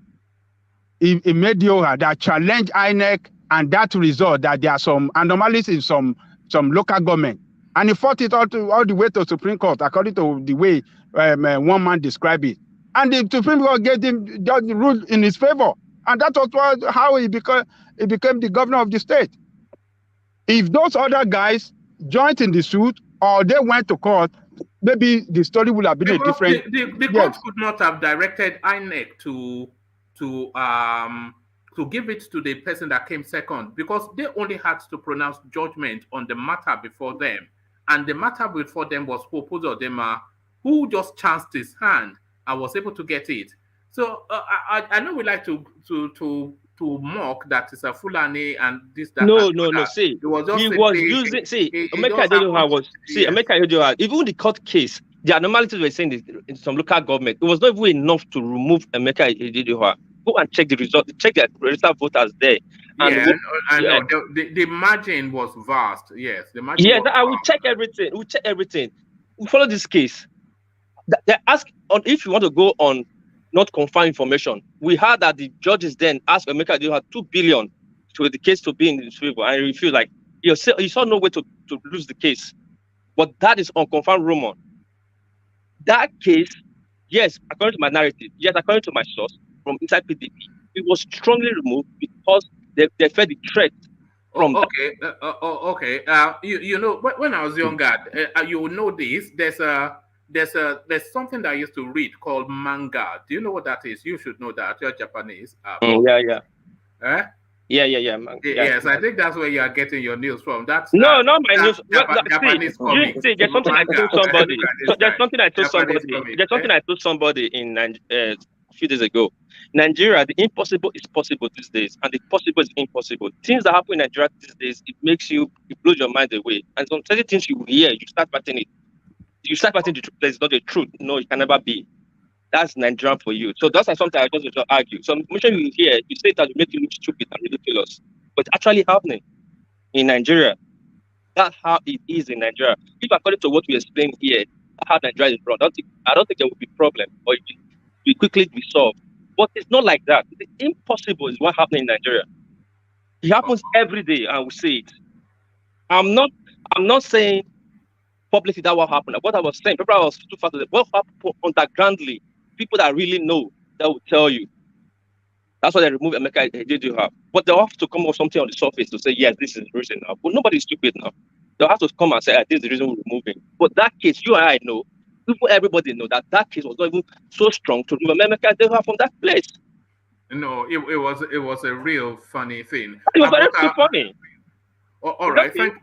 Ehidioha, that challenged Inec and that result that there are some anomalies in some local government. And he fought it all the way to Supreme Court, according to the way one man described it. And the Supreme Court gave him the rule in his favor. And that was how he became the governor of the state. If those other guys joined in the suit or they went to court, maybe the story would have been a different. The court could not have directed Inec to give it to the person that came second, because they only had to pronounce judgment on the matter before them. And the matter before them was Popozo Dema, who just chanced his hand and was able to get it. So I know we like to mock that it's a Fulani and this, that. No. See, Emeka Adeoha, even the court case, the anomalies were saying in some local government, it was not even enough to remove Emeka Adeoha. Go and check the result, check the registered voters there. And I know. The margin was vast. Yes, the margin. Yes, I will check everything. We check everything. We follow this case. They ask if you want to go on not confirm information. We heard that the judges then asked Emeka Adeoha 2 billion to the case to be in his favor, and he refused. Like you saw no way to lose the case. But that is unconfirmed rumor. That case, yes, according to my narrative, yes, according to my source from inside PDP, it was strongly removed because they felt the threat from. Okay. You know, when I was younger, you will know this. There's something that I used to read called manga. Do you know what that is? You should know that. You're Japanese. Yeah. Eh? Yeah. Yes, I think that's where you are getting your news from. That's not my news. Japanese comics. There's something I told somebody. There's something I told somebody in a few days ago. Nigeria, the impossible is possible these days, and the possible is impossible. Things that happen in Nigeria these days, it blows your mind away. And some certain things you hear, you start fighting it. You start fighting the truth. It's not the truth. No, it can never be. That's Nigerian for you. So that's something I just argue. So information you hear, you say that you make you look stupid and ridiculous, but it's actually happening in Nigeria. That's how it is in Nigeria. If according to what we explain here, how Nigeria is run, I don't think there will be problem, or it will quickly be solved. But it's not like that. The impossible is what happening in Nigeria. It happens every day, and we see it. I'm not saying publicly that what happened. What I was saying, people was too fast. What happened undergroundly? People that really know that will tell you. That's why they remove Emeka Adeoha. But they'll have to come up with something on the surface to say, yes, this is the reason now. But nobody's stupid now. They'll have to come and say, this is the reason we're removing. But that case, you and I know, everybody know that case was not even so strong to remove Emeka Adeoha from that place. No, it was a real funny thing. It was very funny. All right, thank you.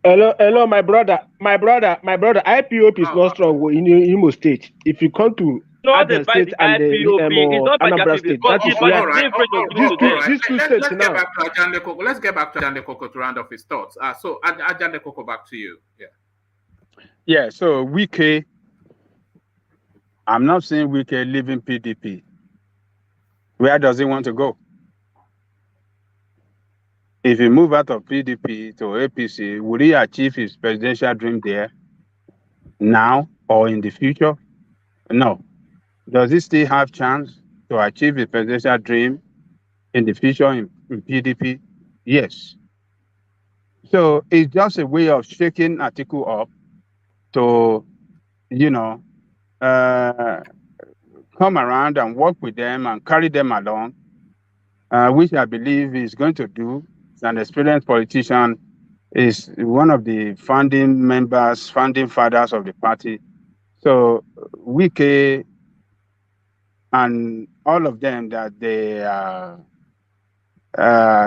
Hello, my brother. IPOP is not strong in Imo State. If you come to Abia State and Anambra State, that is where these two states now. Let's get back to Ajande Koko to round off his thoughts. So Ajande Koko, back to you. Yeah. So Wike, I'm not saying Wike leaving PDP. Where does he want to go? If he move out of PDP to APC, would he achieve his presidential dream there now or in the future? No. Does he still have chance to achieve his presidential dream in the future in PDP? Yes. So it's just a way of shaking Atiku up to, come around and work with them and carry them along, which I believe he's going to do. An experienced politician, is one of the founding fathers of the party. So Wike and all of them that they are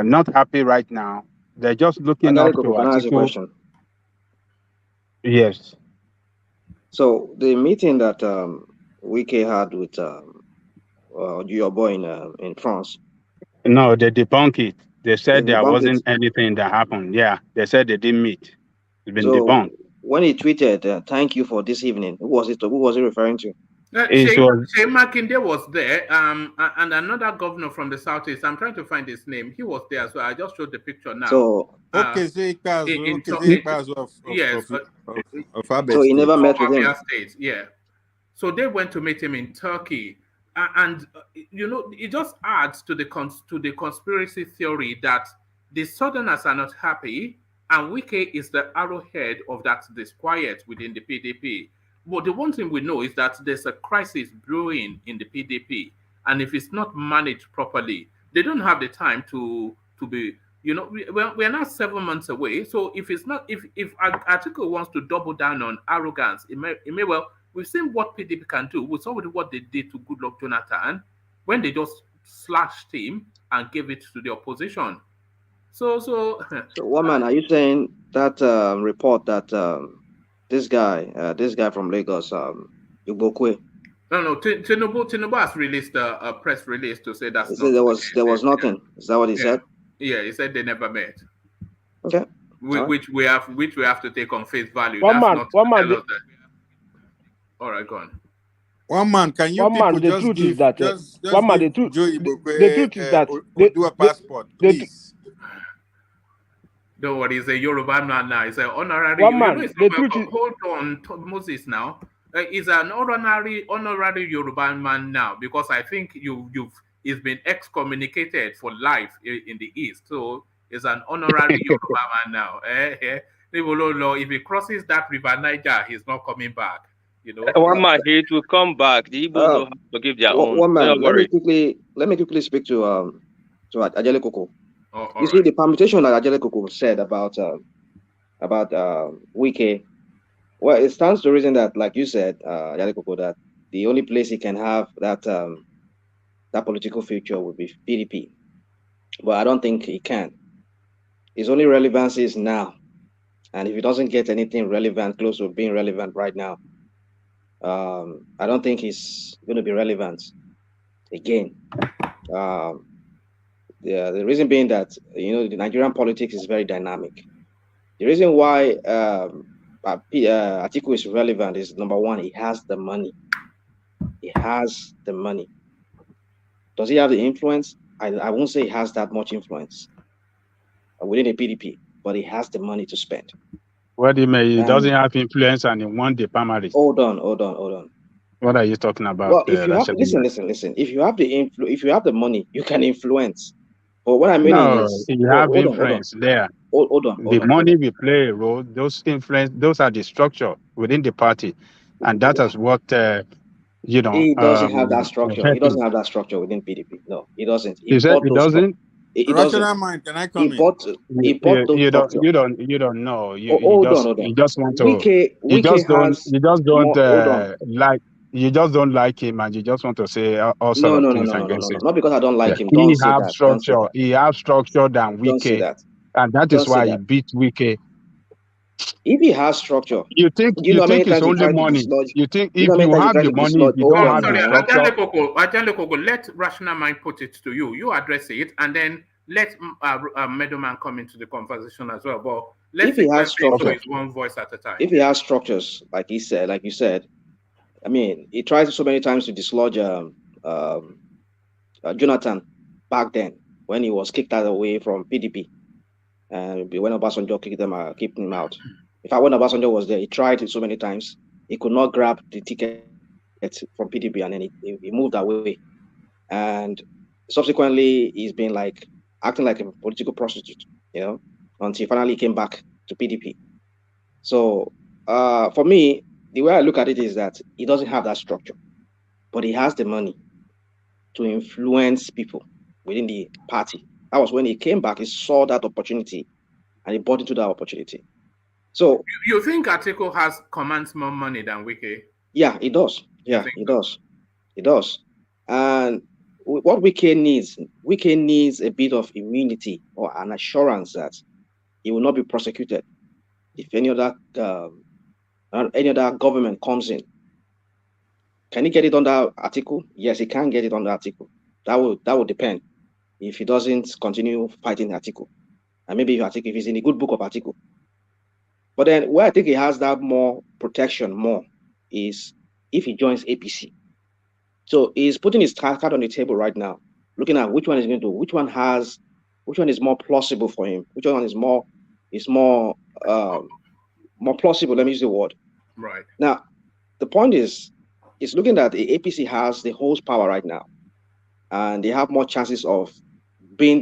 not happy right now, they're just looking up to Atiku. Yes. So the meeting that Wike had with your boy in France. No, they debunk it. They said there wasn't anything that happened. Yeah, they said they didn't meet. It's been debunked. When he tweeted, "Thank you for this evening," who was he referring to? Shey Makinde was there, and another governor from the southeast. I'm trying to find his name. He was there, so I just showed the picture now. So yes. So he never met with him. State, yeah. So they went to meet him in Turkey. it just adds to the conspiracy theory that the Southerners are not happy, and Wike is the arrowhead of that disquiet within the PDP. But the one thing we know is that there's a crisis brewing in the PDP, and if it's not managed properly, they don't have the time to be. We're now 7 months away. So if it's not, if Atiku wants to double down on arrogance, it may well. We've seen what PDP can do. We saw what they did to Goodluck Jonathan when they just slashed him and gave it to the opposition. So one man, are you saying that report that this guy from Lagos, Igbokwe? No. Tinubu has released a press release to say that's not. There was nothing. Is that what he said? Yeah, he said they never met. Okay. Which we have to take on face value. One That's man. not One man. All right, go on. One man, can you people the just truth give is that just one man, give the truth, Joe the truth is that do a passport, please. Don't worry, he's a Yoruba man now. He's an honorary. One man, the truth is, hold on, Moses now. He's an honorary Yoruba man now, because I think he's been excommunicated for life in the East. So he's an honorary Yoruba man now. If he crosses that river Niger, he's not coming back. One man, it will come back. The Igbos will have to give their own. One man, let me quickly speak to Ajele Koko. You see, the permutation that Ajele Koko said about Wike. Well, it stands to reason that, like you said, Ajele Koko, that the only place he can have that political future would be PDP. But I don't think he can. His only relevance is now, and if he doesn't get anything relevant, close to being relevant right now, I don't think he's going to be relevant again. The reason being that the Nigerian politics is very dynamic. The reason why Atiku is relevant is, number one, he has the money. He has the money. Does he have the influence? I won't say he has that much influence within the PDP, but he has the money to spend. What do you mean? He doesn't have influence and he won the primaries. Hold on. What are you talking about? Well, if you have, listen. If you have the money, you can influence. But what I mean is, you have influence there. Hold on. The money will play a role. Those are the structure within the party, and that is what He doesn't have that structure. He doesn't have that structure within PDP. No, he doesn't. He said he doesn't. Rational mind, can I come in? He bought those structure. You don't know. You just want to. You just don't like him, and you just want to say all sorts of things against him. Not because I don't like him. He has structure. He has structure than Wike, and that is why he beat Wike. If he has structure, you think it's only money. You think if you have the money, you don't have the structure. Let rational mind put it to you. You address it, and then let Middleman come into the conversation as well. But let's one voice at a time. If he has structures, like you said, I mean, he tried so many times to dislodge Jonathan back then when he was kicked away from PDP, and when Obasanjo kicked him out. In fact, when Obasanjo was there, he tried it so many times. He could not grab the ticket from PDP, and then he moved away. And subsequently, he's been acting like a political prostitute, until he finally came back to PDP. So for me, the way I look at it is that he doesn't have that structure, but he has the money to influence people within the party. That was when he came back, he saw that opportunity, and he bought into that opportunity. So you think Atiku commands more money than Wike? Yeah, he does. Yeah, he does. He does. And what Wike needs a bit of immunity or an assurance that he will not be prosecuted if any other government comes in. Can he get it under Atiku? Yes, he can get it under Atiku. That will depend if he doesn't continue fighting Atiku, and maybe if he's in the good book of Atiku. But then where I think he has that more protection is if he joins APC. So he's putting his card on the table right now, looking at which one he's going to do, which one is more plausible for him, which one is more plausible. Let me use the word. Right. Now, the point is, it's looking that the APC has the horsepower right now, and they have more chances of being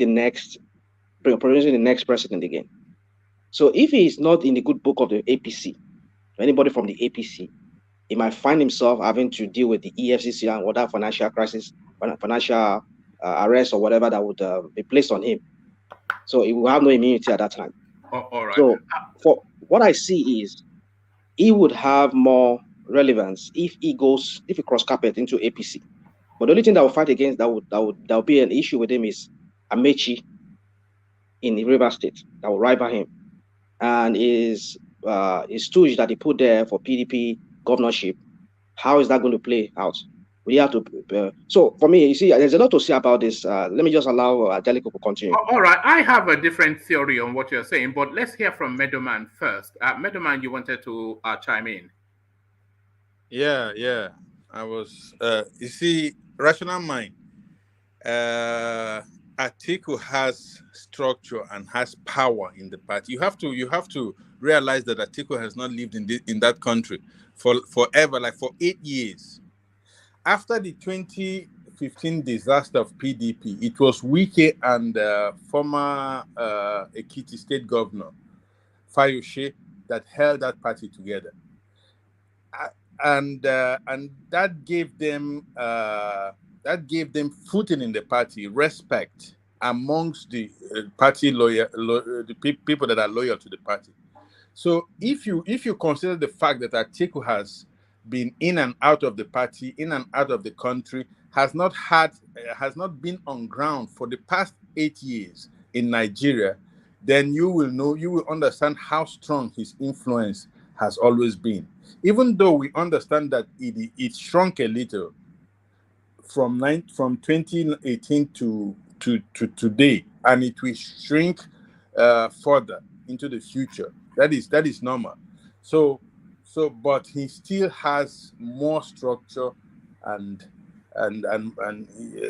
producing the next president again. So if he is not in the good book of the APC, anybody from the APC, he might find himself having to deal with the EFCC and other financial crisis, financial arrest or whatever that would be placed on him. So he will have no immunity at that time. All right. So for what I see is he would have more relevance if he cross carpet into APC. But the only thing that will fight against that would be an issue with him is Amechi in the River State that will rival him, and his stooge that he put there for PDP governorship. How is that going to play out? We have to. So for me, you see, there's a lot to say about this. Let me just allow Angelico to continue. All right, I have a different theory on what you're saying, but let's hear from Meadowman first. Meadowman, you wanted to chime in. Yeah. I was. You see, rational mind. Atiku has structure and has power in the party. You have to realize that Atiku has not lived in that country forever, like for 8 years. After the 2015 disaster of PDP, it was Wike and former Ekiti State Governor Fayose that held that party together, and that gave them footing in the party, respect amongst the party people that are loyal to the party. So if you consider the fact that Atiku has been in and out of the party, in and out of the country, has not been on ground for the past 8 years in Nigeria, then you will understand how strong his influence has always been. Even though we understand that it shrunk a little from 2018 to today, and it will shrink further into the future. That is normal. So, but he still has more structure and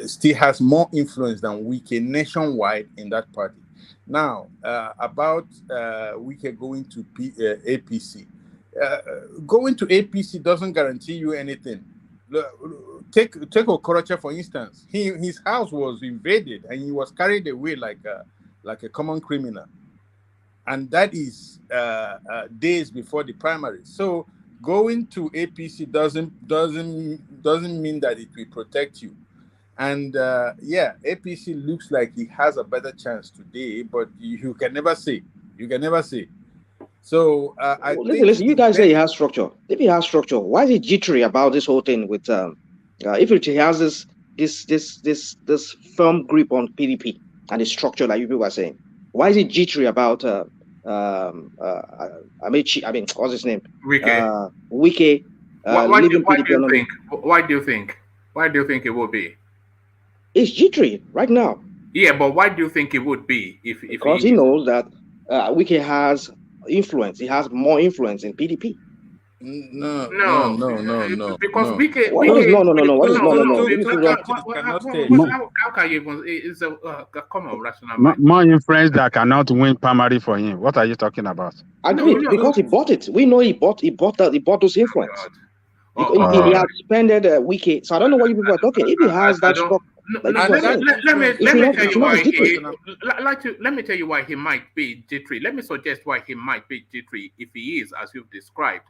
still has more influence than Wike nationwide in that party. Now, about Wike going to APC. Going to APC doesn't guarantee you anything. Take Okorocha, for instance. His house was invaded and he was carried away like a common criminal, and that is days before the primary. So going to APC doesn't mean that it will protect you. And APC looks like he has a better chance today, but you can never say. So listen. You guys say he has structure. If he has structure, why is he jittery about this whole thing? With if he has this firm grip on PDP and the structure, like you people are saying, why is he jittery about Amechi? I mean, what's his name? Wike. Wike. Why do you think it will be? It's jittery right now. Yeah, but why do you think it would be? Because he knows that Wike has influence. He has more influence in PDP. No. Because Wike. No. What is no? How can you even? It's a common rational mind. More influence that cannot win primary for him. What are you talking about? Agreed, because he bought it. We know he bought those influence. He had spended Wike. So I don't know what you people are talking. If he has that stock. Let me tell you why he might be jittery. Let me suggest why he might be jittery if he is, as you've described.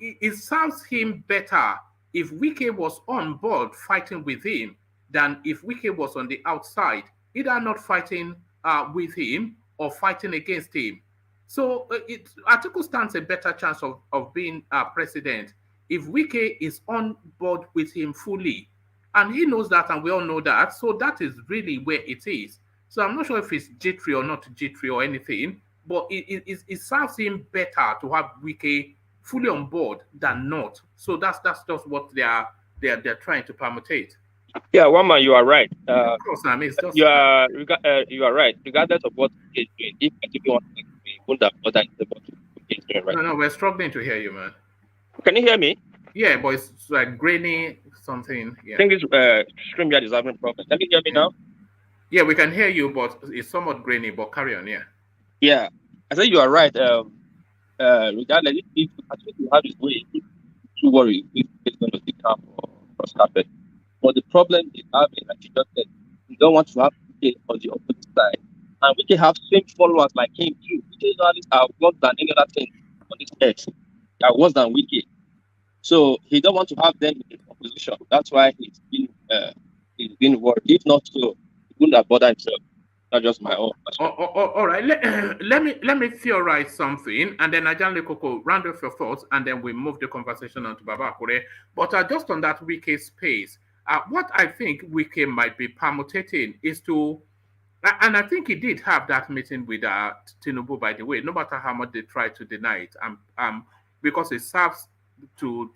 It sounds him better if Wike was on board fighting with him than if Wike was on the outside, either not fighting with him or fighting against him. So Atiku stands a better chance of being president if Wike is on board with him fully. And he knows that, and we all know that. So that is really where it is. So I'm not sure if it's jittery or not jittery or anything, but it serves him better to have Wike fully on board than not. So that's just what they're trying to permutate. Yeah, Wama, you are right. Of course, I mean, it's just you are right. Regardless of what he is doing, if people want to be put that what he's doing right. No, we're struggling to hear you, man. Can you hear me? Yeah, but it's like grainy something. Yeah. I think it's StreamYard is having a problem. Can you hear me now? Yeah, we can hear you, but it's somewhat grainy. But carry on, yeah. Yeah, I think you are right. Regardless, if you have his way, too worried if it's going to become cross carpet. But the problem is having, like you just said, you don't want to have Wike on the opposite side. And we can have same followers like him too. Wike journalists are worse than any other thing on this earth. They are worse than Wike. So he don't want to have them in opposition. That's why he's been worried. If not so, he wouldn't have bothered himself. That's just my own perspective. All right. Let me theorize something, and then Ajanle Koko round off your thoughts, and then we move the conversation on to Baba Akure. But just on that Wike space, what I think Wike might be permutating is to, and I think he did have that meeting with Tinubu, by the way, no matter how much they try to deny it, because it serves to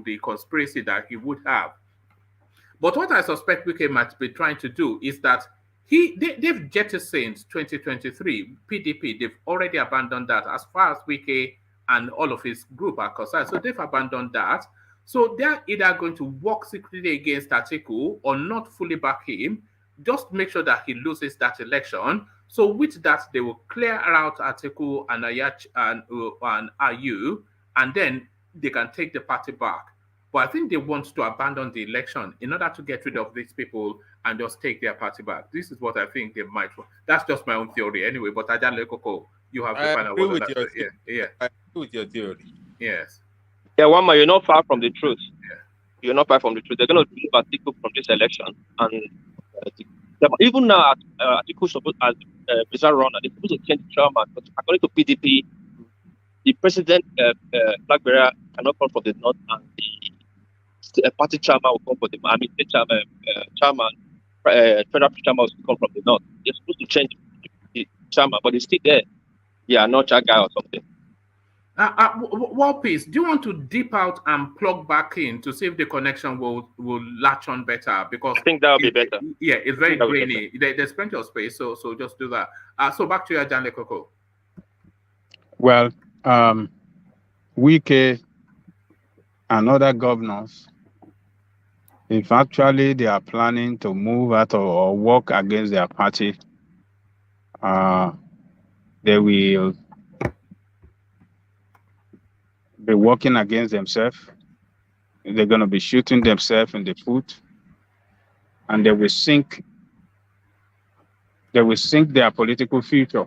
the conspiracy that he would have. But what I suspect Wike might be trying to do is that they've jettisoned 2023 PDP. They've already abandoned that as far as Wike and all of his group are concerned. So they've abandoned that. So they're either going to work secretly against Atiku or not fully back him, just make sure that he loses that election. So with that, they will clear out Atiku and Ayach and Ayu, and then they can take the party back. But I think they want to abandon the election in order to get rid of these people and just take their party back. This is what I think they might. That's just my own theory anyway. But Ajanle Koko, you have to find out what that is. Yeah. I agree with your theory. Yes. Yeah, one man, you're not far from the truth. Yeah. You're not far from the truth. They're going to remove Atiku from this election, and even now, Atiku supposed as Mr. Runner, they're supposed to change the chairman. But according to PDP, the president, flag bearer, cannot come from the north, and the party chairman will come from the. I mean, the chairman, federal chairman will come from the north. They're supposed to change the chairman, but he's still there. Yeah, not a guy or something. Warpeace, do you want to dip out and plug back in to see if the connection will latch on better? Because I think that will be better. Yeah, it's very grainy. There's plenty of space, so just do that. So back to you, Ajanle Koko. Well, Wike and other governors, if actually they are planning to move out or work against their party, they will be working against themselves. They're going to be shooting themselves in the foot, and they will sink their political future.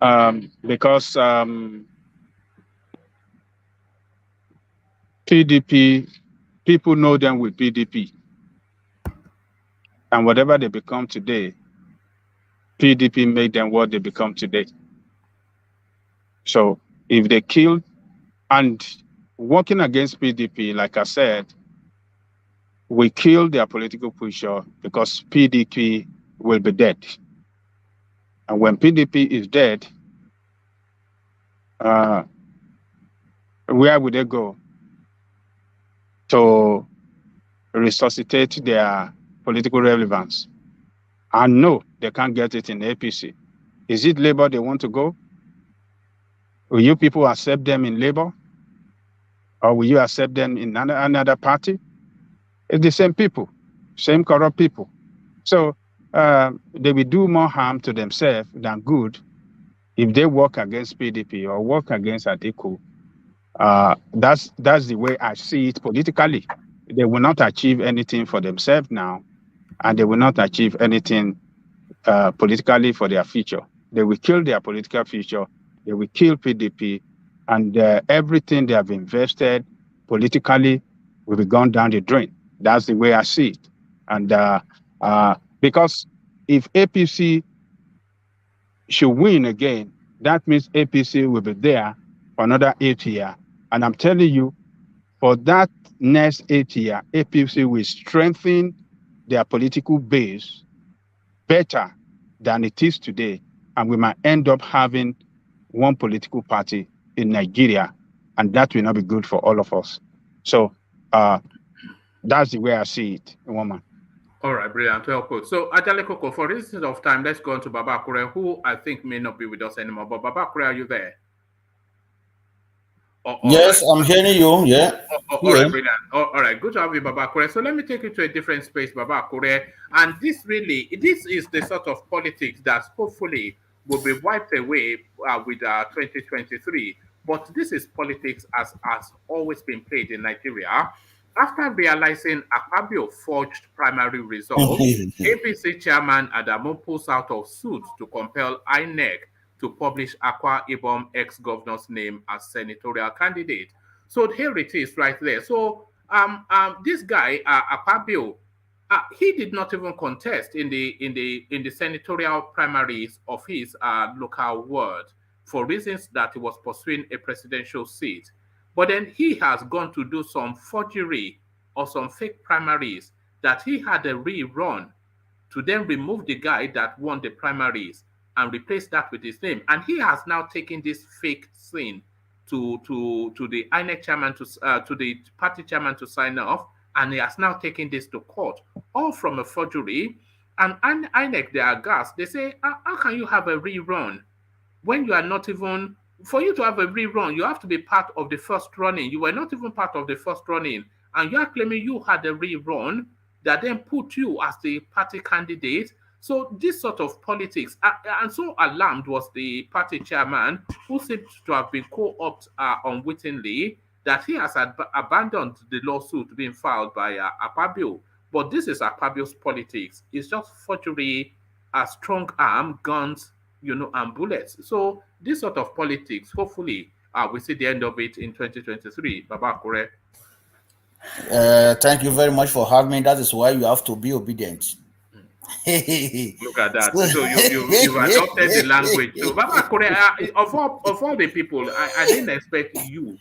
Because PDP, people know them with PDP. And whatever they become today, PDP made them what they become today. So if they kill, and working against PDP, like I said, we kill their political future because PDP will be dead. And when PDP is dead, where would they go to resuscitate their political relevance? And no, they can't get it in APC. Is it Labour they want to go? Will you people accept them in Labour? Or will you accept them in another party? It's the same people, same corrupt people. So they will do more harm to themselves than good if they work against PDP or work against Atiku. That's the way I see it politically. They will not achieve anything for themselves now, and they will not achieve anything politically for their future. They will kill their political future. They will kill PDP, and everything they have invested politically will be gone down the drain. That's the way I see it. And because if APC should win again, that means APC will be there for another 8 years. And I'm telling you, for that next 8 years, APC will strengthen their political base better than it is today. And we might end up having one political party in Nigeria, and that will not be good for all of us. So that's the way I see it, woman. All right, brilliant. Well put. So, Ajanle Koko, for instance of time, let's go on to Baba Akure, who I think may not be with us anymore. But Baba Akure, are you there? Yes, right. I'm hearing you. Yeah. All right, brilliant. All right, good to have you, Baba Akure. So let me take you to a different space, Baba Akure. And this is the sort of politics that hopefully will be wiped away with 2023. But this is politics as has always been played in Nigeria. After realizing Akpabio forged primary results, APC chairman Adamu pulls out of suit to compel Inec to publish Akwa Ibom ex-governor's name as senatorial candidate. So here it is right there. So this guy, Akpabio, he did not even contest in the senatorial primaries of his local ward for reasons that he was pursuing a presidential seat. But then he has gone to do some forgery or some fake primaries that he had a rerun to then remove the guy that won the primaries and replace that with his name. And he has now taken this fake thing to the Inec chairman to the party chairman to sign off, and he has now taken this to court, all from a forgery. And Inec, they are aghast. They say, how can you have a rerun when you are not even, for you to have a rerun, you have to be part of the first running. You were not even part of the first running, and you are claiming you had a rerun that then put you as the party candidate. So this sort of politics, and so alarmed was the party chairman, who seemed to have been co-opted unwittingly, that he has abandoned the lawsuit being filed by Akpabio. But this is Akpabio's politics. It's just forgery, a strong arm, guns, and bullets. So this sort of politics, hopefully, we see the end of it in 2023. Baba Kure. Thank you very much for having me. That is why you have to be obedient. Look at that. So you've adopted the language. So Baba Kure, of all the people, I didn't expect you.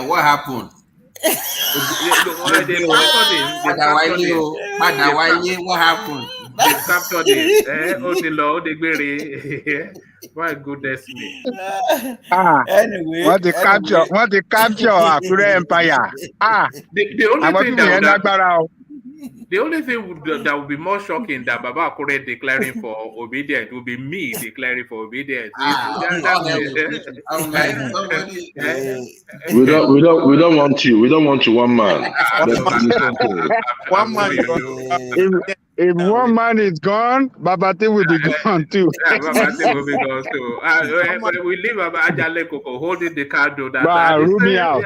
What happened? What happened? They captured it. My goodness me. Anyway, what the capture Akure Empire. The only thing that would be more shocking than Baba Akure declaring for obedience would be me declaring for obedience. We don't want you. We don't want you, one man. One man. If one man is gone, Babati will be gone too. Babati will be gone too. We leave Ajale Koko holding the candle. Rule me out.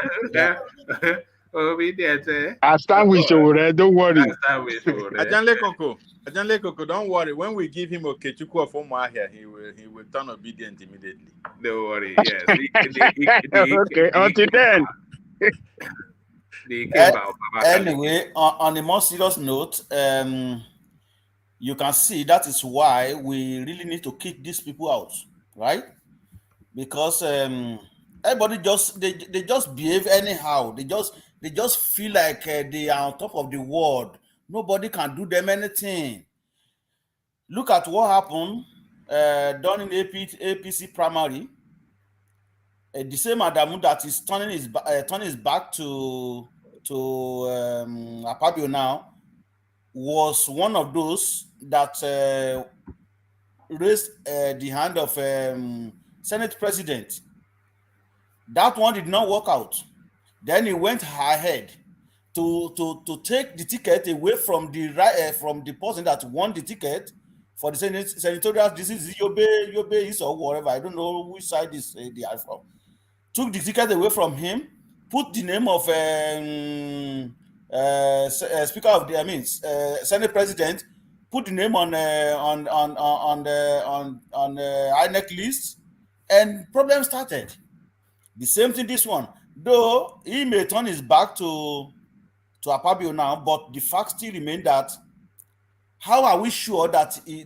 I stand with you, don't worry. Ajanle Koko, don't worry. When we give him Okechukwu of Omahia, he will turn obedient immediately. Don't worry. Yes. Okay. Until then. Anyway, on a more serious note, you can see that is why we really need to kick these people out, right? Because everybody they just behave anyhow. They just feel like they are on top of the world. Nobody can do them anything. Look at what happened during APC primary. The same Adamu that is turning his back to Akpabio now was one of those that raised the hand of Senate President. That one did not work out. Then he went ahead to take the ticket away from the person that won the ticket for the senatorial. This is Yobe is or whatever. I don't know which side they are from. Took the ticket away from him, put the name of Speaker of the Senate President, put the name on Inec list, and problem started. The same thing this one, though he may turn his back to Akpabio now, but the fact still remains that how are we sure that he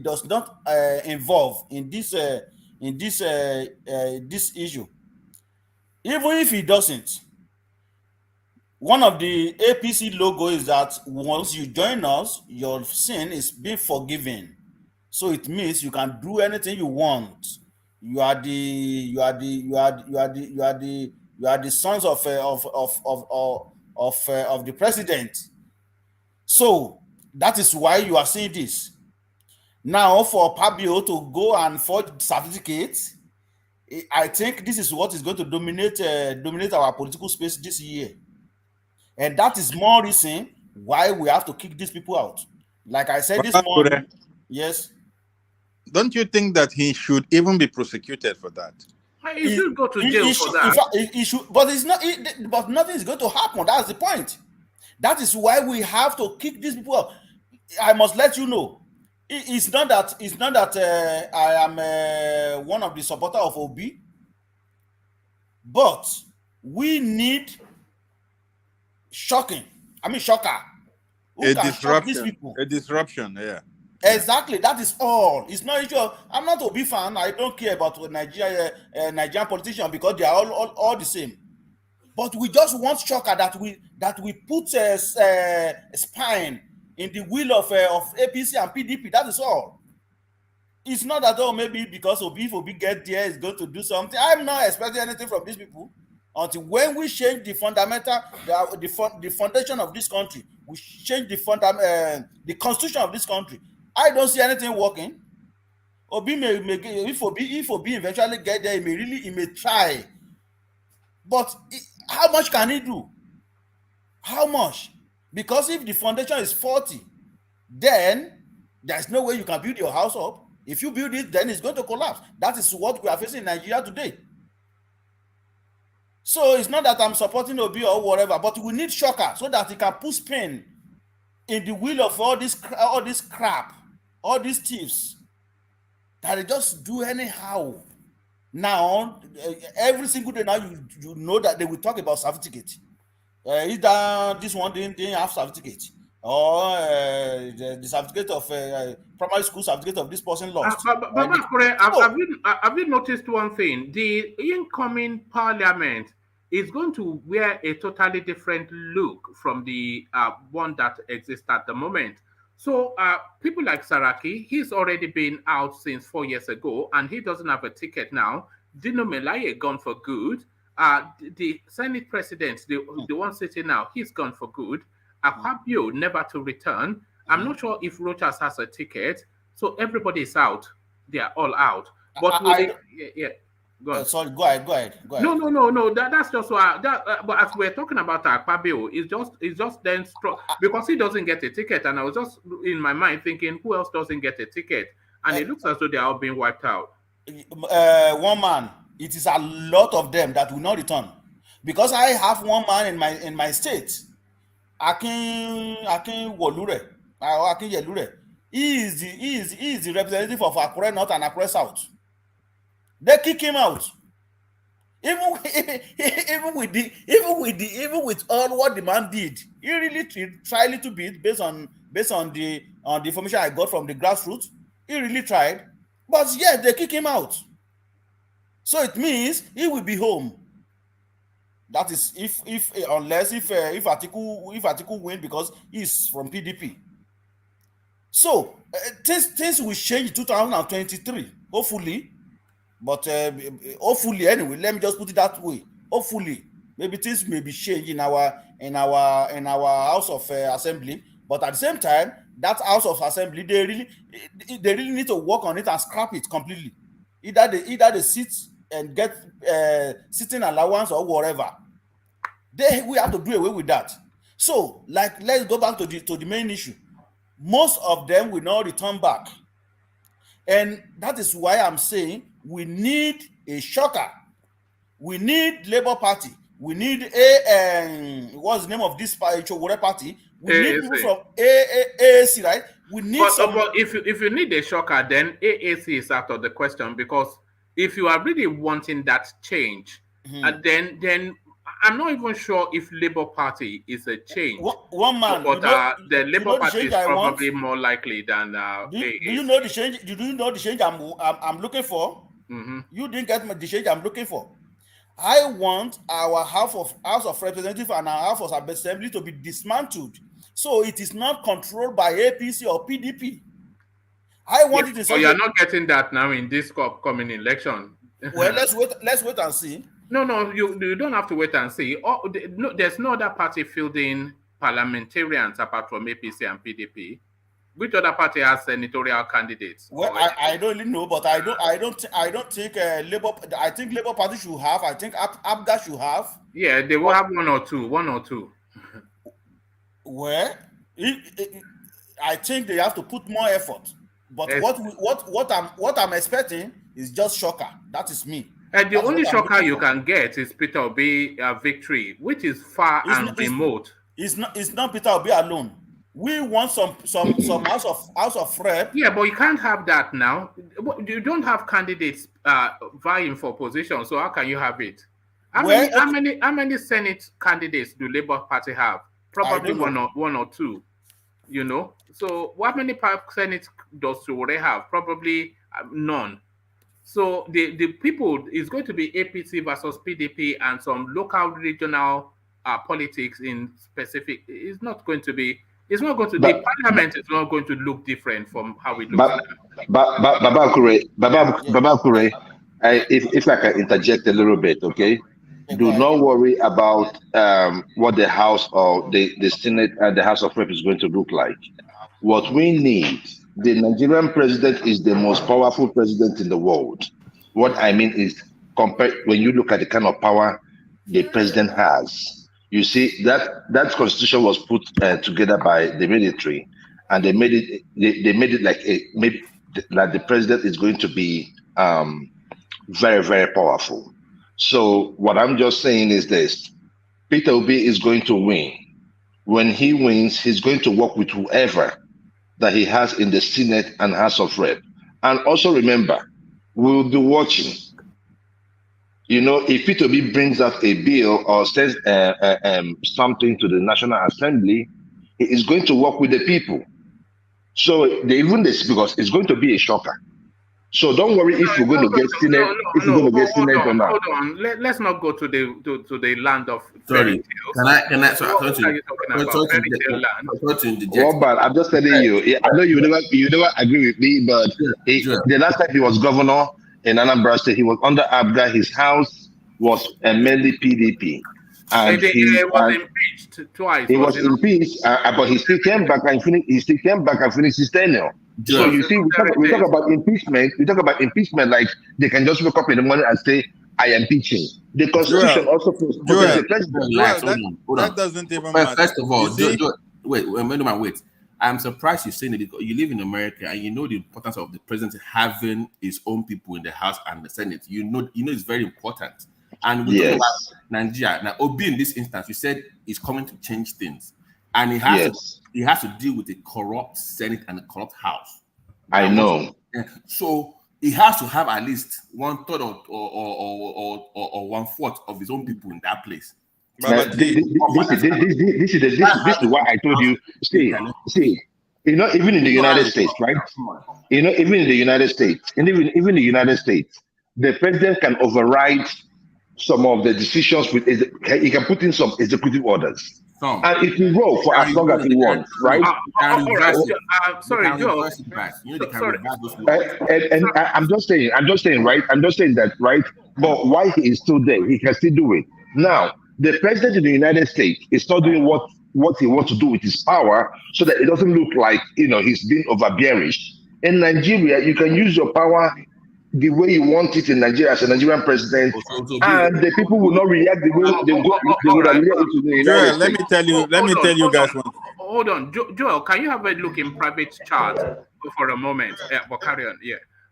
does not involve in this issue? Even if he doesn't, one of the APC logo is that once you join us, your sin is being forgiven. So it means you can do anything you want. You are the sons of the president. So that is why you are seeing this. Now for Akpabio to go and forge certificates, I think this is what is going to dominate our political space this year. And that is more reason why we have to kick these people out. Like I said this morning. Yes. don't you think that he should even be prosecuted for that? He should go to jail for that. He should, but it's not. But nothing is going to happen. That's the point. That is why we have to kick these people out. I must let you know. It's not that I am one of the supporters of Obi, but we need shocker. Who can shock these people? A disruption, yeah. Exactly, that is all. It's not issue. I'm not Obi fan. I don't care about Nigerian politicians because they are all the same. But we just want shocker that we put a spine in the wheel of APC and PDP. That is all. It's not that maybe because if Obi get there is going to do something. I'm not expecting anything from these people until when we change the fundamental, the foundation of this country. We change the constitution of this country. I don't see anything working. Obi if Obi eventually get there, he may try. But how much can he do? How much? Because if the foundation is faulty, then there's no way you can build your house up. If you build it, then it's going to collapse. That is what we are facing in Nigeria today. So it's not that I'm supporting Obi or whatever, but we need shocker so that he can put spin in the wheel of all this crap, all these thieves that they just do anyhow. Now, every single day now, you know that they will talk about certificate. Either this one didn't have certificate, or the certificate of primary school certificate of this person lost. Have you noticed one thing? The incoming parliament is going to wear a totally different look from the one that exists at the moment. So people like Saraki, he's already been out since 4 years ago, and he doesn't have a ticket now. Dino Melaye gone for good. The Senate president, the one sitting now, he's gone for good. Akpabio never to return. I'm not sure if Rochas has a ticket. So everybody is out. They are all out. But go on. Sorry, go ahead. No. That's just why. But as we're talking about Akpabio, it's just then because he doesn't get a ticket, and I was just in my mind thinking, who else doesn't get a ticket? And it looks as though they are all being wiped out. One man. It is a lot of them that will not return, because I have one man in my state, Akin Yelure. He is the representative of Akure North and Akure South. They kick him out. Even with all what the man did, he really tried a little bit based on the information I got from the grassroots. He really tried, but yes, they kick him out. So it means he will be home. That is unless Atiku win because he's from PDP. So things will change in 2023, hopefully. But hopefully, anyway, let me just put it that way. Hopefully, maybe things may be changed in our House of Assembly. But at the same time, that House of Assembly, they really need to work on it and scrap it completely. Either they sit and get sitting allowance or whatever. We have to do away with that. So, let's go back to the main issue. Most of them will not return back, and that is why I'm saying we need a shocker. We need Labour Party. We need what's the name of this party? We need people from AAC, right? We need but if you need a shocker, then AAC is out of the question, because if you are really wanting that change, then I'm not even sure if Labour Party is a change. One man, but the Labour Party is probably more likely than AAC. Do you know the change? Do you know the change I'm looking for? Mm-hmm. You didn't get the change I'm looking for. I want our House of Representatives and our House of Assembly to be dismantled, so it is not controlled by APC or PDP. I want it to. So you're not getting that now in this upcoming election. Well, let's wait and see. No, you don't have to wait and see. There's no other party fielding parliamentarians apart from APC and PDP. Which other party has senatorial candidates? Well, I don't really know, but I don't think Labour. I think Labour Party should have. I think ABGA should have. Yeah, they will have one or two. Well, I think they have to put more effort. But what I'm expecting is just shocker. That is me. And the only shocker you can get is Peter Obi victory, which is far and remote. It's not Peter Obi alone. We want some house of rep. Yeah, but you can't have that now. You don't have candidates vying for position, so how can you have it? How many Senate candidates do Labour Party have? Probably one or two. You know, so what many Senate does they have? Probably none. So the people is going to be APC versus PDP and some local regional politics in specific. It's not going to be. It's not going to. The parliament is not going to look different from how it looks. Baba Kure, if I can interject a little bit, okay? Do not worry about what the House or the Senate and the House of Rep is going to look like. What we need, the Nigerian president is the most powerful president in the world. What I mean is, when you look at the kind of power the president has, you see that constitution was put together by the military, and they made it like the president is going to be very, very powerful. So what I'm just saying is this: Peter Obi is going to win. When he wins, he's going to work with whoever that he has in the Senate and House of Rep. And also remember, we'll be watching. You know, if Peter Obi brings out a bill or says something to the National Assembly, he is going to work with the people. So because it's going to be a shocker. So don't worry if you're going to get Senate or not. Hold on. Let's not go to the land of fairy tales. Can I what are you talking about? Fairy tale land. Robert, I'm just telling you. I know you never agree with me, but the last time he was governor in Anambra State, he was under Abga. His house was mainly PDP. And he was impeached twice. He was impeached, but he still came back and finished. His tenure. So you see, we talk about impeachment. We talk about impeachment like they can just wake up in the morning and say, "I am impeaching." The Constitution also protects the president. That doesn't even matter. First of all, wait. I'm surprised you're saying it because you live in America and you know the importance of the president having his own people in the House and the Senate. You know it's very important. And we talk about Nigeria. Now, Obi in this instance, you said he's coming to change things. And he has to deal with a corrupt Senate and a corrupt House. I know. So he has to have at least 1/3 or 1/4 of his own people in that place. This is why I told you. See, you know, even in the United States, right? You know, even in the United States, the president can override some of the decisions he can put in some executive orders. And it will roll for as long as he wants, right? Sorry, Joe. And I'm just saying, right? I'm just saying that, right? But why he is still there, he can still do it. Now, the president of the United States is not doing what he wants to do with his power so that it doesn't look like, you know, he's being overbearish. In Nigeria, you can use your power the way you want it in Nigeria as a Nigerian president, and the people will not react the way they would have reacted to the United States. Let me tell you guys one. Hold on, Joel, can you have a look in private chat for a moment? But carry on,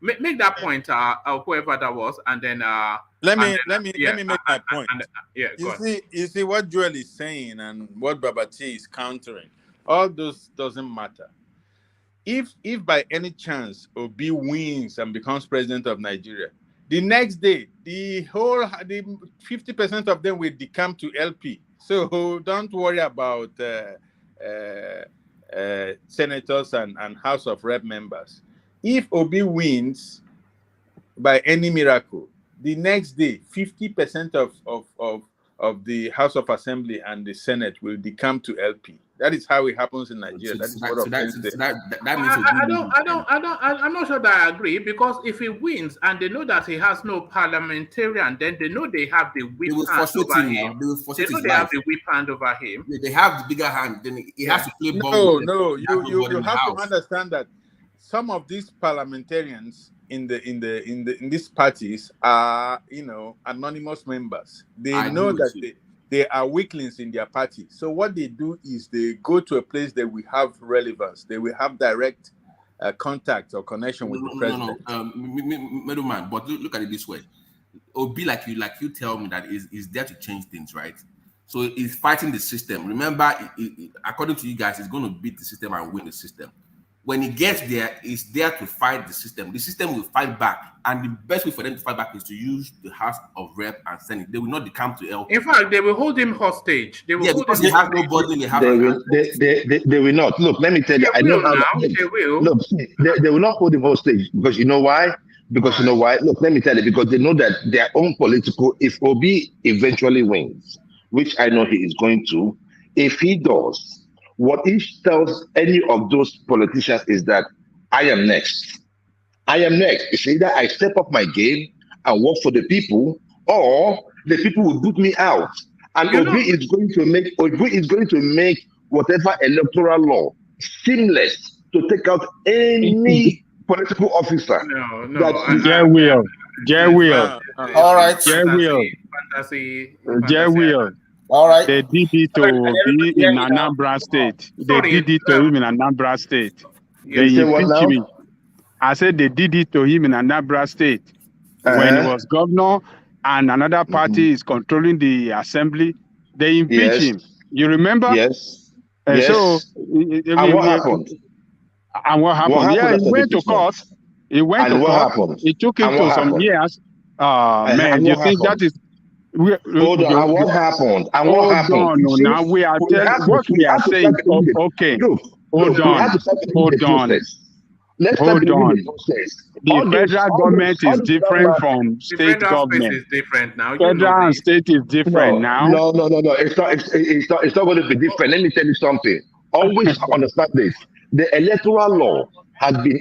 make that point, whoever that was, and then let me make my point. You see what Joel is saying and what Babati is countering. All those doesn't matter. If by any chance Obi wins and becomes president of Nigeria, the next day the 50% of them will decamp to LP. So don't worry about senators and House of Rep members. If Obi wins by any miracle, the next day 50% of the House of Assembly and the Senate will decamp to LP. That is how it happens in Nigeria. I'm not sure that I agree, because if he wins and they know that he has no parliamentarian, then they know they have the whip hand over him. They have the whip hand over him. They have the bigger hand. Then he has to play ball. No. You have to understand that some of these parliamentarians in these parties are, you know, anonymous members. They know that they are weaklings in their party. So what they do is they go to a place that will have relevance. They will have direct contact or connection with the president. Middleman. But look at it this way: Obi, like you tell me that is there to change things, right? So he's fighting the system. Remember, according to you guys, he's going to beat the system and win the system. When he gets there, he's there to fight the system. The system will fight back, and the best way for them to fight back is to use the House of Rep and Senate. They will not decamp to help. In fact, they will hold him hostage. They will hold because him they have nobody. They will not. Look, let me tell you. I know how. They will. Look, they will not hold him hostage because you know why? Because you know why? Look, let me tell you. Because they know that their own political. If Obi eventually wins, which I know he is going to, if he does. What he tells any of those politicians is that I am next. I am next. It's either I step up my game and work for the people, or the people will boot me out. And Obi is going to make whatever electoral law seamless to take out any political officer. Jay will. All right. Jay will. All right. They did it to be in Anambra State. They did it to him in Anambra State. They impeached him. I said they did it to him in Anambra State when he was governor, and another party is controlling the assembly. They impeached him. You remember? Yes. So, and what happened? And what happened? Yeah, he went to court. He went to court. It took him to some years. Man, you think that is? Hold on. And what happened? And what happened? Now we are telling what we are saying. Okay. Hold on. Hold on. The federal government is different from state government. Is different now. Federal and state is different now. No. It's not going to be different. Let me tell you something. Always understand this. The electoral law has been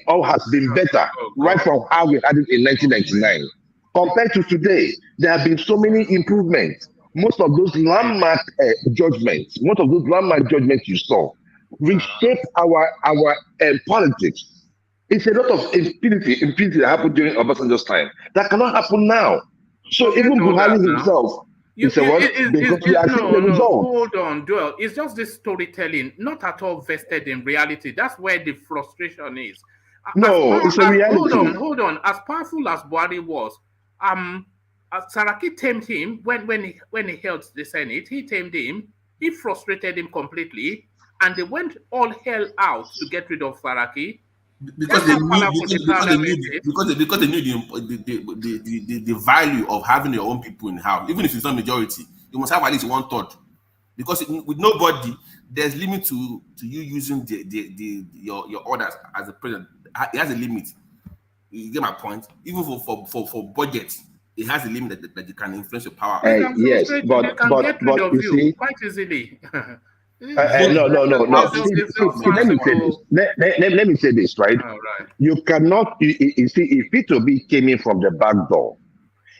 better right from how we had it in 1999. Compared to today, there have been so many improvements. Most of those landmark judgments you saw reshaped our politics. It's a lot of impunity that happened during Obasanjo's time. That cannot happen now. So even Buhari himself, hold on, Joel. It's just this storytelling, not at all vested in reality. That's where the frustration is. It's a reality. Hold on. As powerful as Buhari was, Saraki tamed him when he held the Senate. He tamed him. He frustrated him completely, and they went all hell out to get rid of Saraki because they knew the value of having your own people in the house. Even if it's not majority, you must have at least 1/3. Because with nobody, there's limit to you using your orders as a president. It has a limit. You get my point? Even for budget, it has a limit that you can influence your power. Yes, but you see, quite easily. No. Let me say this, right? You cannot. You see, if P2B came in from the back door,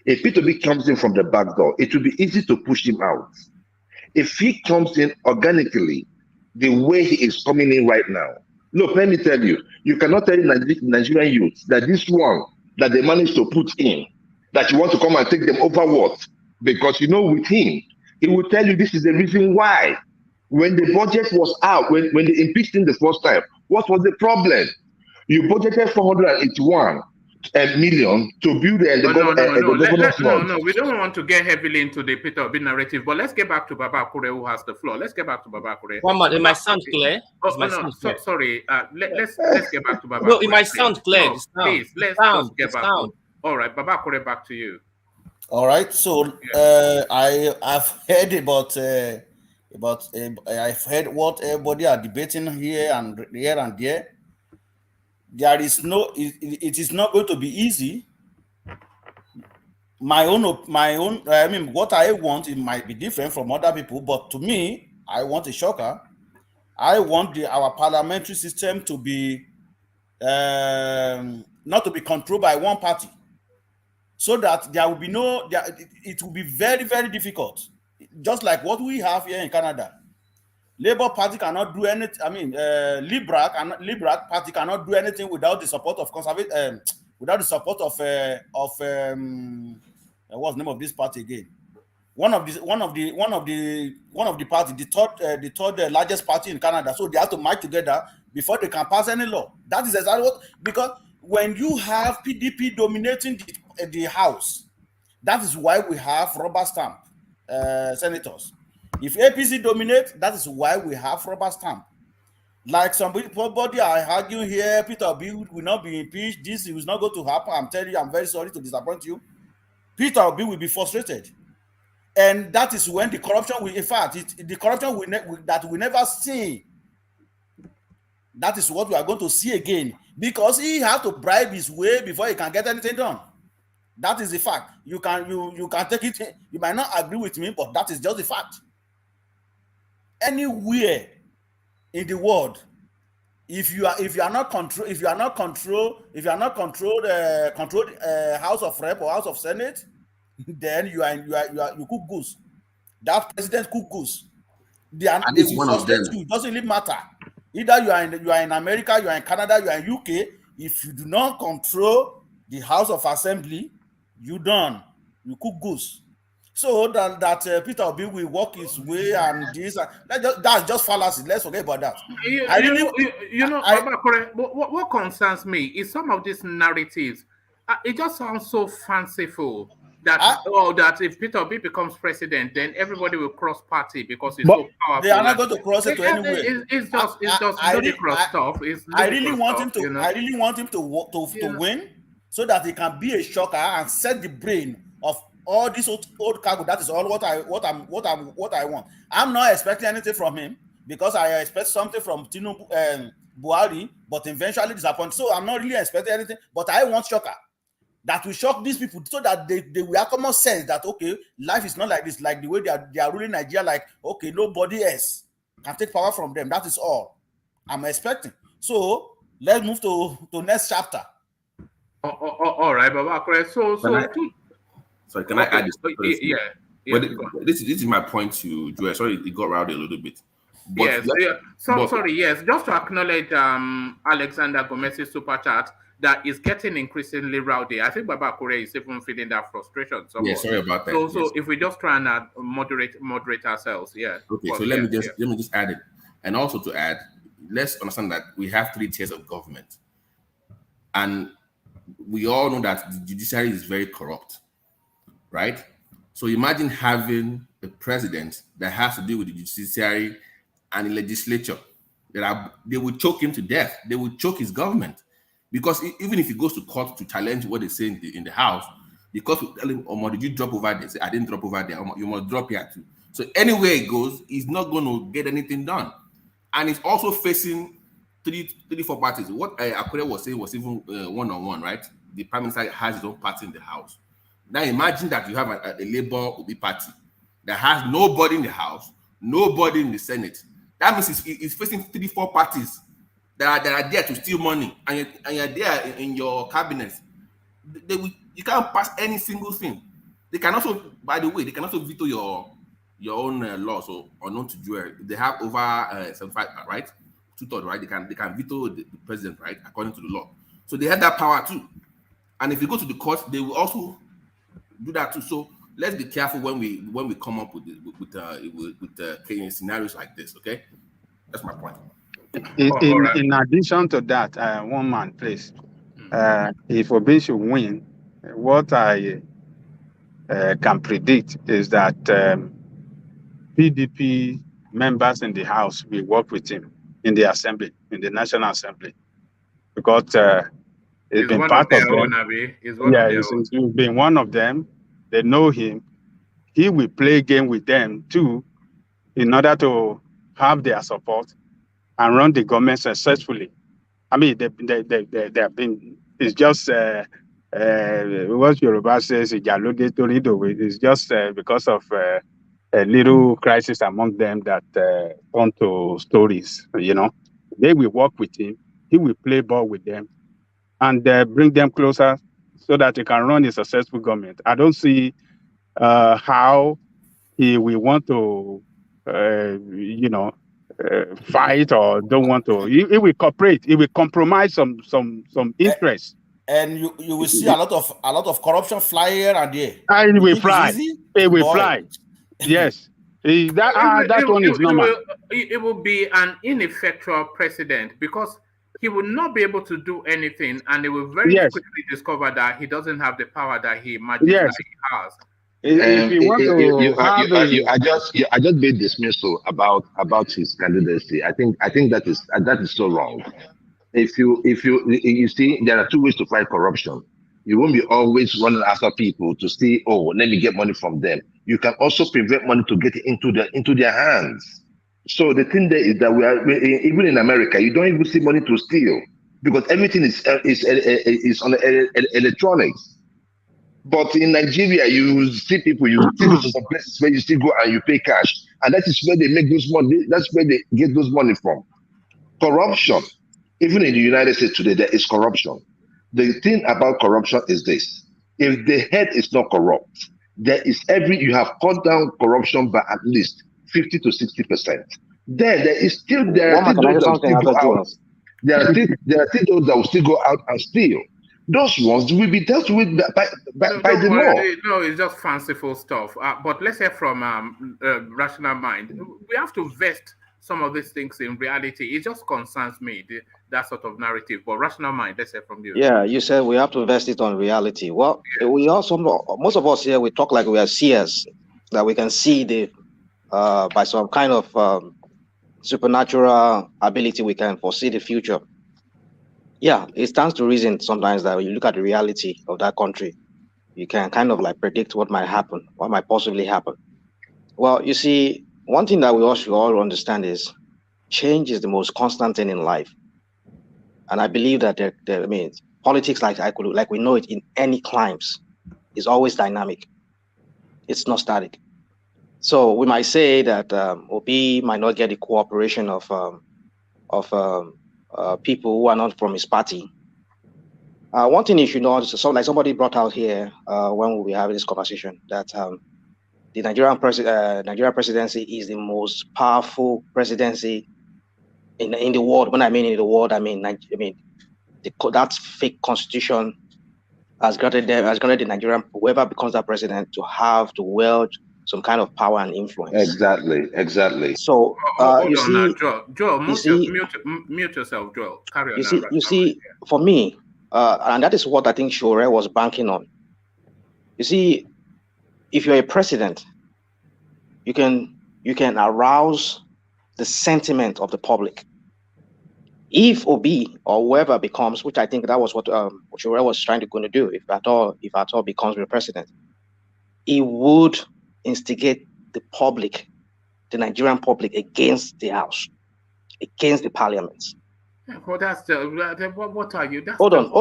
if P2B comes in from the back door, it will be easy to push him out. If he comes in organically, the way he is coming in right now. Look, let me tell you, you cannot tell Nigerian youth that this one that they managed to put in, that you want to come and take them over what? Because with him, he will tell you this is the reason why. When the budget was out, when they impeached him the first time, what was the problem? You budgeted 481 million to build the governor's lodge. No, we don't want to get heavily into the Peter Obi narrative, but let's get back to Baba Akure, who has the floor. Let's get back to Baba Akure. One minute, it might sound clear. Sorry. Let's get back to Baba. No, it might sound clear. Please, let's get back. All right, Baba Akure, back to you. All right. So I've heard I've heard what everybody are debating here and there. There is no. It is not going to be easy. My own. I mean, what I want, it might be different from other people, but to me, I want a shocker. I want our parliamentary system to be not to be controlled by one party, so that there will be it will be very, very difficult. Just like what we have here in Canada. Labour Party cannot do anything. I mean, Liberal Party cannot do anything without the support of conservative, without the support of what's the name of this party again? one of the party, the third largest party in Canada. So they have to march together before they can pass any law. That is exactly what, because when you have PDP dominating the House, that is why we have rubber stamp senators. If APC dominates, that is why we have rubber stamp. Like somebody are arguing here, Peter Obi will not be impeached. This is not going to happen. I'm telling you, I'm very sorry to disappoint you. Peter Obi will be frustrated. And that is when the corruption will, in fact, the corruption that we never see. That is what we are going to see again, because he has to bribe his way before he can get anything done. That is the fact. You can take it. You might not agree with me, but that is just the fact. Anywhere in the world, if you are not controlled House of Rep or House of Senate, then you cook goose. That president cook goose. They will frustrate you. It doesn't really matter. Either you are in America, you are in Canada, you are in UK. If you do not control the House of Assembly, you cook goose. So that Peter Obi will walk his way, and this that's just fallacy. Let's forget about that. What concerns me is some of these narratives. It just sounds so fanciful that that if Peter Obi becomes president, then everybody will cross party because he's so powerful. They are not going to cross it anyway. It's just ludicrous stuff. I really want him to win, so that he can be a shocker and set the brain of all this old cargo. That is all what I want. I'm not expecting anything from him, because I expect something from Tinubu and Buhari, but eventually disappoint. So I'm not really expecting anything, but I want shocker that will shock these people, so that they will have common sense that, okay, life is not like this, like the way they are ruling Nigeria, like, okay, nobody else can take power from them. That is all I'm expecting. So let's move to next chapter. All right, Baba. Can I add this? This is my point to Joel. Sorry, it got rowdy a little bit. But just to acknowledge Alexander Gomez's super chat that is getting increasingly rowdy. I think Baba Kure is even feeling that frustration. Yeah, sorry about that. So if we just try and moderate ourselves, Okay, so let me just add it, and also to add, let's understand that we have 3 tiers of government, and we all know that the judiciary is very corrupt, right? So imagine having a president that has to deal with the judiciary and the legislature. They would choke him to death. They would choke his government, because even if he goes to court to challenge what they say in the House, the court will tell him, "Oh, did you drop over there?" Say, "I didn't drop over there. You must drop here too." So anywhere it goes, he's not going to get anything done, and he's also facing three, 4 parties. What Akure was saying was even one-on-one, right? The prime minister has his own party in the House. Now imagine that you have a Labour Obi party that has nobody in the House, nobody in the Senate. That means he's facing 3, 4 parties that are there to steal money, and you're there in your cabinet. You can't pass any single thing. They can also, by the way, they can also veto your own laws. So unknown to Joel, they have over 75, right? 2/3, right? They can veto the president, right? According to the law. So they have that power too. And if you go to the court, they will also do that too. So let's be careful when we come up with scenarios like this. Okay, that's my point. In addition to that, one man, please. If Obi should win, what I can predict is that PDP members in the House will work with him in the Assembly, in the National Assembly, because it's been part of them. He's been one of them. They know him. He will play game with them too, in order to have their support and run the government successfully. I mean, they have been. It's just what Yoruba says. It's just because of a little crisis among them that turn to stories. You know, they will work with him. He will play ball with them, and bring them closer so that he can run a successful government. I don't see how he will want to, fight or don't want to. He will cooperate. He will compromise some interests. And you will see a lot of corruption fly here and there. It will fly. It will fly. Yes. That one is normal. It will be an ineffectual president because he will not be able to do anything, and he will very quickly discover that he doesn't have the power that he imagines that he has. If you want to I just made dismissal about his candidacy. I think that is so wrong. If you see, there are two ways to fight corruption. You won't be always running after people to see, oh, let me get money from them. You can also prevent money to get into their hands. So the thing there is that even in America, you don't even see money to steal because everything is on electronics. But in Nigeria, you see people, you see some places where you still go and you pay cash, and that is where they make those money. That's where they get those money from. Corruption. Even in the United States today, there is corruption. The thing about corruption is this: if the head is not corrupt, you have cut down corruption by at least 50 to 60%. Then there are still those that will still go out. There are still those that will still go out and steal. Those ones will be dealt with by the law. No, it's just fanciful stuff. But let's hear from Rational Mind. We have to vest some of these things in reality. It just concerns me, that sort of narrative. But Rational Mind, let's hear from you. Yeah, you said we have to invest it on reality. Well, we also, most of us here, we talk like we are seers, that we can see by some kind of supernatural ability, we can foresee the future. Yeah, it stands to reason sometimes that when you look at the reality of that country, you can kind of like predict what might happen, what might possibly happen. Well, you see, one thing that we all should all understand is change is the most constant thing in life. And I believe that politics like we know it in any climes is always dynamic. It's not static. So we might say that Obi might not get the cooperation of people who are not from his party. One thing you should know, so like somebody brought out here when we were having this conversation, that the Nigerian presidency is the most powerful presidency in the world. When I mean in the world, I mean that fake constitution has granted the Nigerian, whoever becomes that president, to wield some kind of power and influence. Exactly. So hold on now, Joel, mute yourself, Joel. Carry on. You see, for me, and that is what I think Shore was banking on. You see, if you're a president, you can arouse the sentiment of the public. If Obi or whoever becomes, which I think that was what Shore was trying to do, if at all becomes the president, he would instigate the public, the Nigerian public, against the House, against the Parliament. Well, that's what are you? Hold on.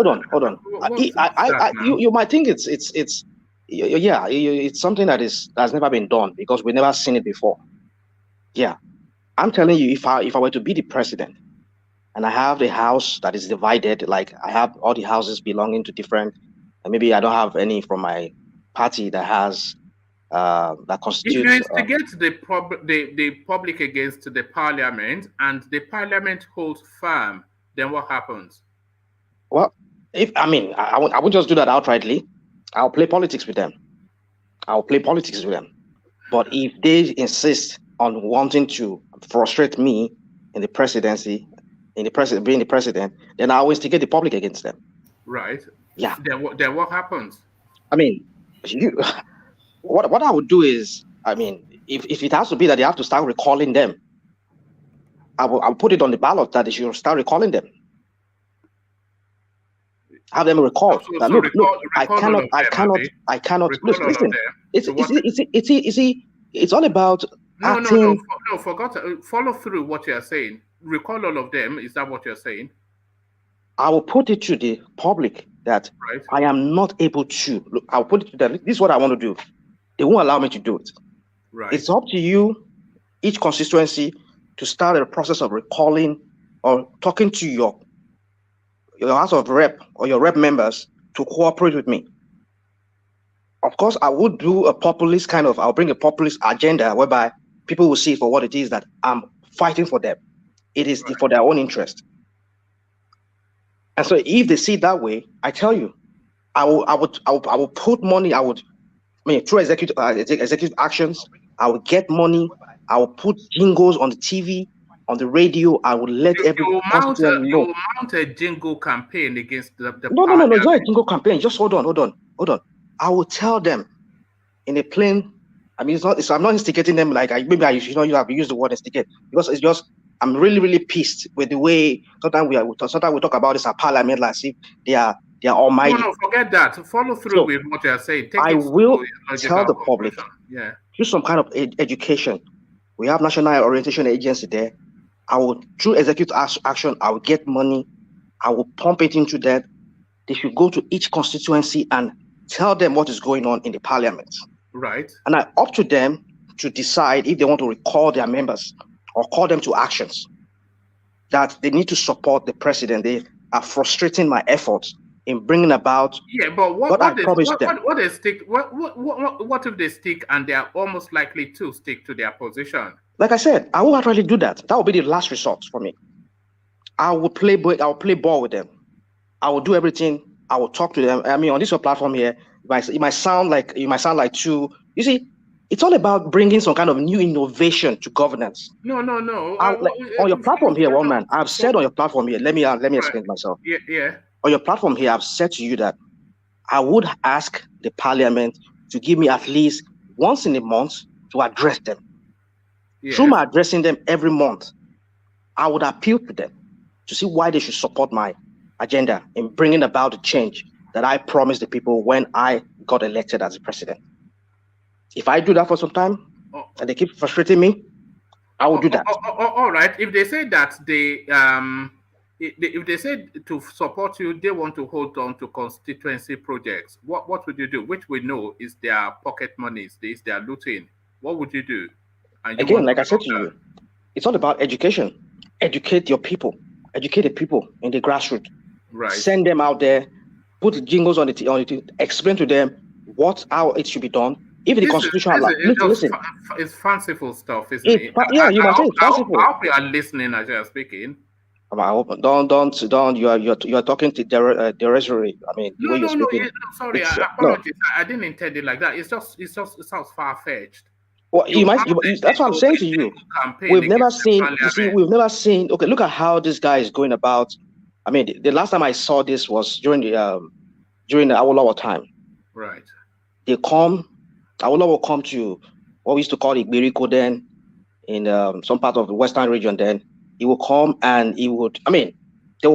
You might think it's something that's never been done because we've never seen it before. Yeah, I'm telling you, if I were to be the president and I have the House that is divided, like I have all the houses belonging to different, and maybe I don't have any from my party that has that constitutes. If you instigate the public against the Parliament and the Parliament holds firm, then what happens? Well, I won't just do that outrightly. I'll play politics with them. But if they insist on wanting to frustrate me in the presidency, being the president, then I'll instigate the public against them. Right. Yeah. Then what happens? What I would do is, if it has to be that they have to start recalling them, I'll put it on the ballot that they should start recalling them. Have them recall. I cannot. Listen. It's all about acting. No, forgot. Follow through what you're saying. Recall all of them. Is that what you're saying? I will put it to the public that I am not able to. Look, I'll put it to them. This is what I want to do. They won't allow me to do it. Right. It's up to you, each constituency, to start a process of recalling or talking to your House of Rep or your Rep members to cooperate with me. Of course, I would do I'll bring a populist agenda whereby people will see it for what it is, that I'm fighting for them. It is for their own interest. And so if they see it that way, I tell you, I will put money, through executive actions, I will get money. I will put jingles on the TV, on the radio. I will let every constituent know. You mount a jingle campaign against the No. It's not a jingle campaign. Just hold on. I will tell them in a plain. I mean, I'm not instigating them like maybe I you have used the word instigate because it's just I'm really pissed with the way sometimes we talk about this at Parliament like if they are almighty. No, forget that. Follow through with what you are saying. I will tell the public through some kind of education. We have National Orientation Agency there. I will through executive action. I will get money. I will pump it into that. They should go to each constituency and tell them what is going on in the Parliament. Right. And up to them to decide if they want to recall their members or call them to actions. That they need to support the president. They are frustrating my efforts in bringing about. Yeah, but what I promised them. What they stick? What if they stick and they are almost likely to stick to their position? Like I said, I will actually do that. That will be the last resort for me. I will play ball with them. I will do everything. I will talk to them. I mean, on this platform here, it might sound like too. You see, it's all about bringing some kind of new innovation to governance. No. On your platform here, one man, I've said on your platform here. Let me explain myself. Yeah. On your platform here, I've said to you that I would ask the Parliament to give me at least once in a month to address them. Yeah. Through my addressing them every month, I would appeal to them to see why they should support my agenda in bringing about the change that I promised the people when I got elected as the president. If I do that for some time and they keep frustrating me, I will do that. All right. If they say that if they say to support you, they want to hold on to constituency projects, what would you do? Which we know is their pocket monies, is their looting. What would you do? Again, like I said to you, it's all about education. Educate your people. Educate the people in the grassroots. Right. Send them out there. Put jingles on it. Explain to them how it should be done. If the Constitution allows, listen. It's fanciful stuff, isn't it? Yeah, you might say it's fanciful. I hope you are listening as you are speaking. I hope don't. You are talking to derisory. I mean, the way you're speaking. Sorry, I apologize. I didn't intend it like that. It sounds far fetched. Well, that's what I'm saying to you. We've never seen. You see, we've never seen. Okay, look at how this guy is going about. I mean, the last time I saw this was during the Awolowo time. Right. Awolowo will come to what we used to call Igberiko then, in some part of the western region. Then he will come and they will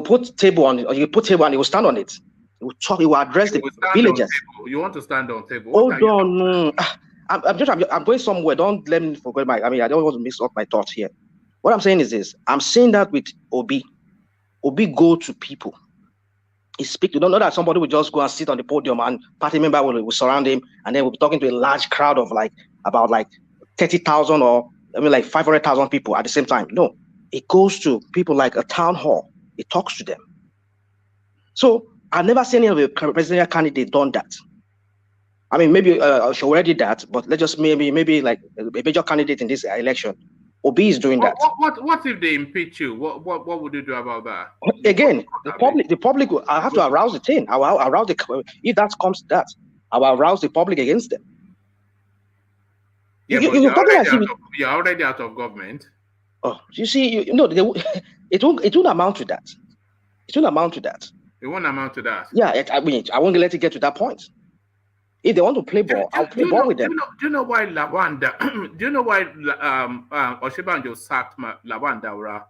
put table on it, or you put table and he will stand on it. He will talk. He will address the villagers. You want to stand on table? Hold on. I'm going somewhere. Don't let me forget I don't want to mix up my thoughts here. What I'm saying is this. I'm saying that with Obi. Obi go to people. He speak to them. Not that somebody will just go and sit on the podium and party member will surround him and then we'll be talking to a large crowd of about 30,000 or 500,000 people at the same time. No, it goes to people like a town hall. It talks to them. So I've never seen any of the presidential candidates done that. I mean, maybe she already did that, but let's just maybe like a major candidate in this election. Obi is doing that. What if they impeach you? What would you do about that? Again, the public. I have to arouse the thing. I will arouse if that comes to that. I will arouse the public against them. Yeah, you're already out of government. Oh, you see, it won't amount to that. It won't amount to that. It won't amount to that. Yeah, I won't let it get to that point. If they want to play ball, I'll play ball with them. Do you know why Lawanda? Do you know why Oshibanjo sacked Lawanda?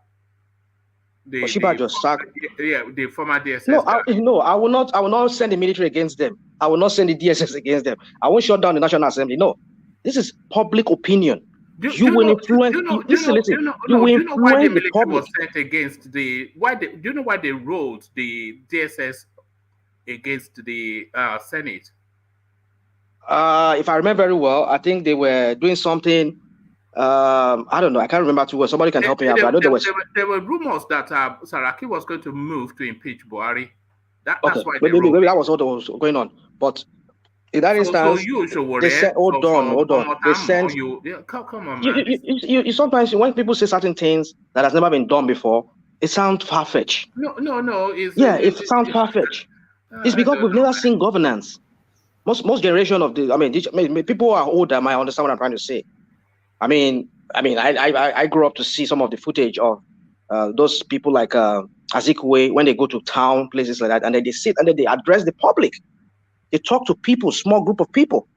Oshibanjo sacked. Yeah, the former DSS. No, I will not send the military against them. I will not send the DSS against them. I won't shut down the National Assembly. No, this is public opinion. You will influence. Listen. You will influence the public. Was sent against the why? Do you know why they rolled the DSS against the Senate? If I remember very well, I think they were doing something. I don't know. I can't remember too well. Somebody can help me out. But I know there were rumors that Saraki was going to move to impeach Buhari. That's why maybe that was what was going on. But in that instance, they said, hold on. They sent come on, man. You sometimes when people say certain things that has never been done before, it sounds far-fetched. No. It sounds far-fetched. It's because we've never seen governance. Most generation of people who are older might understand what I'm trying to say. I grew up to see some of the footage of those people like Azikwe when they go to town, places like that, and then they sit and then they address the public. They talk to people, small group of people.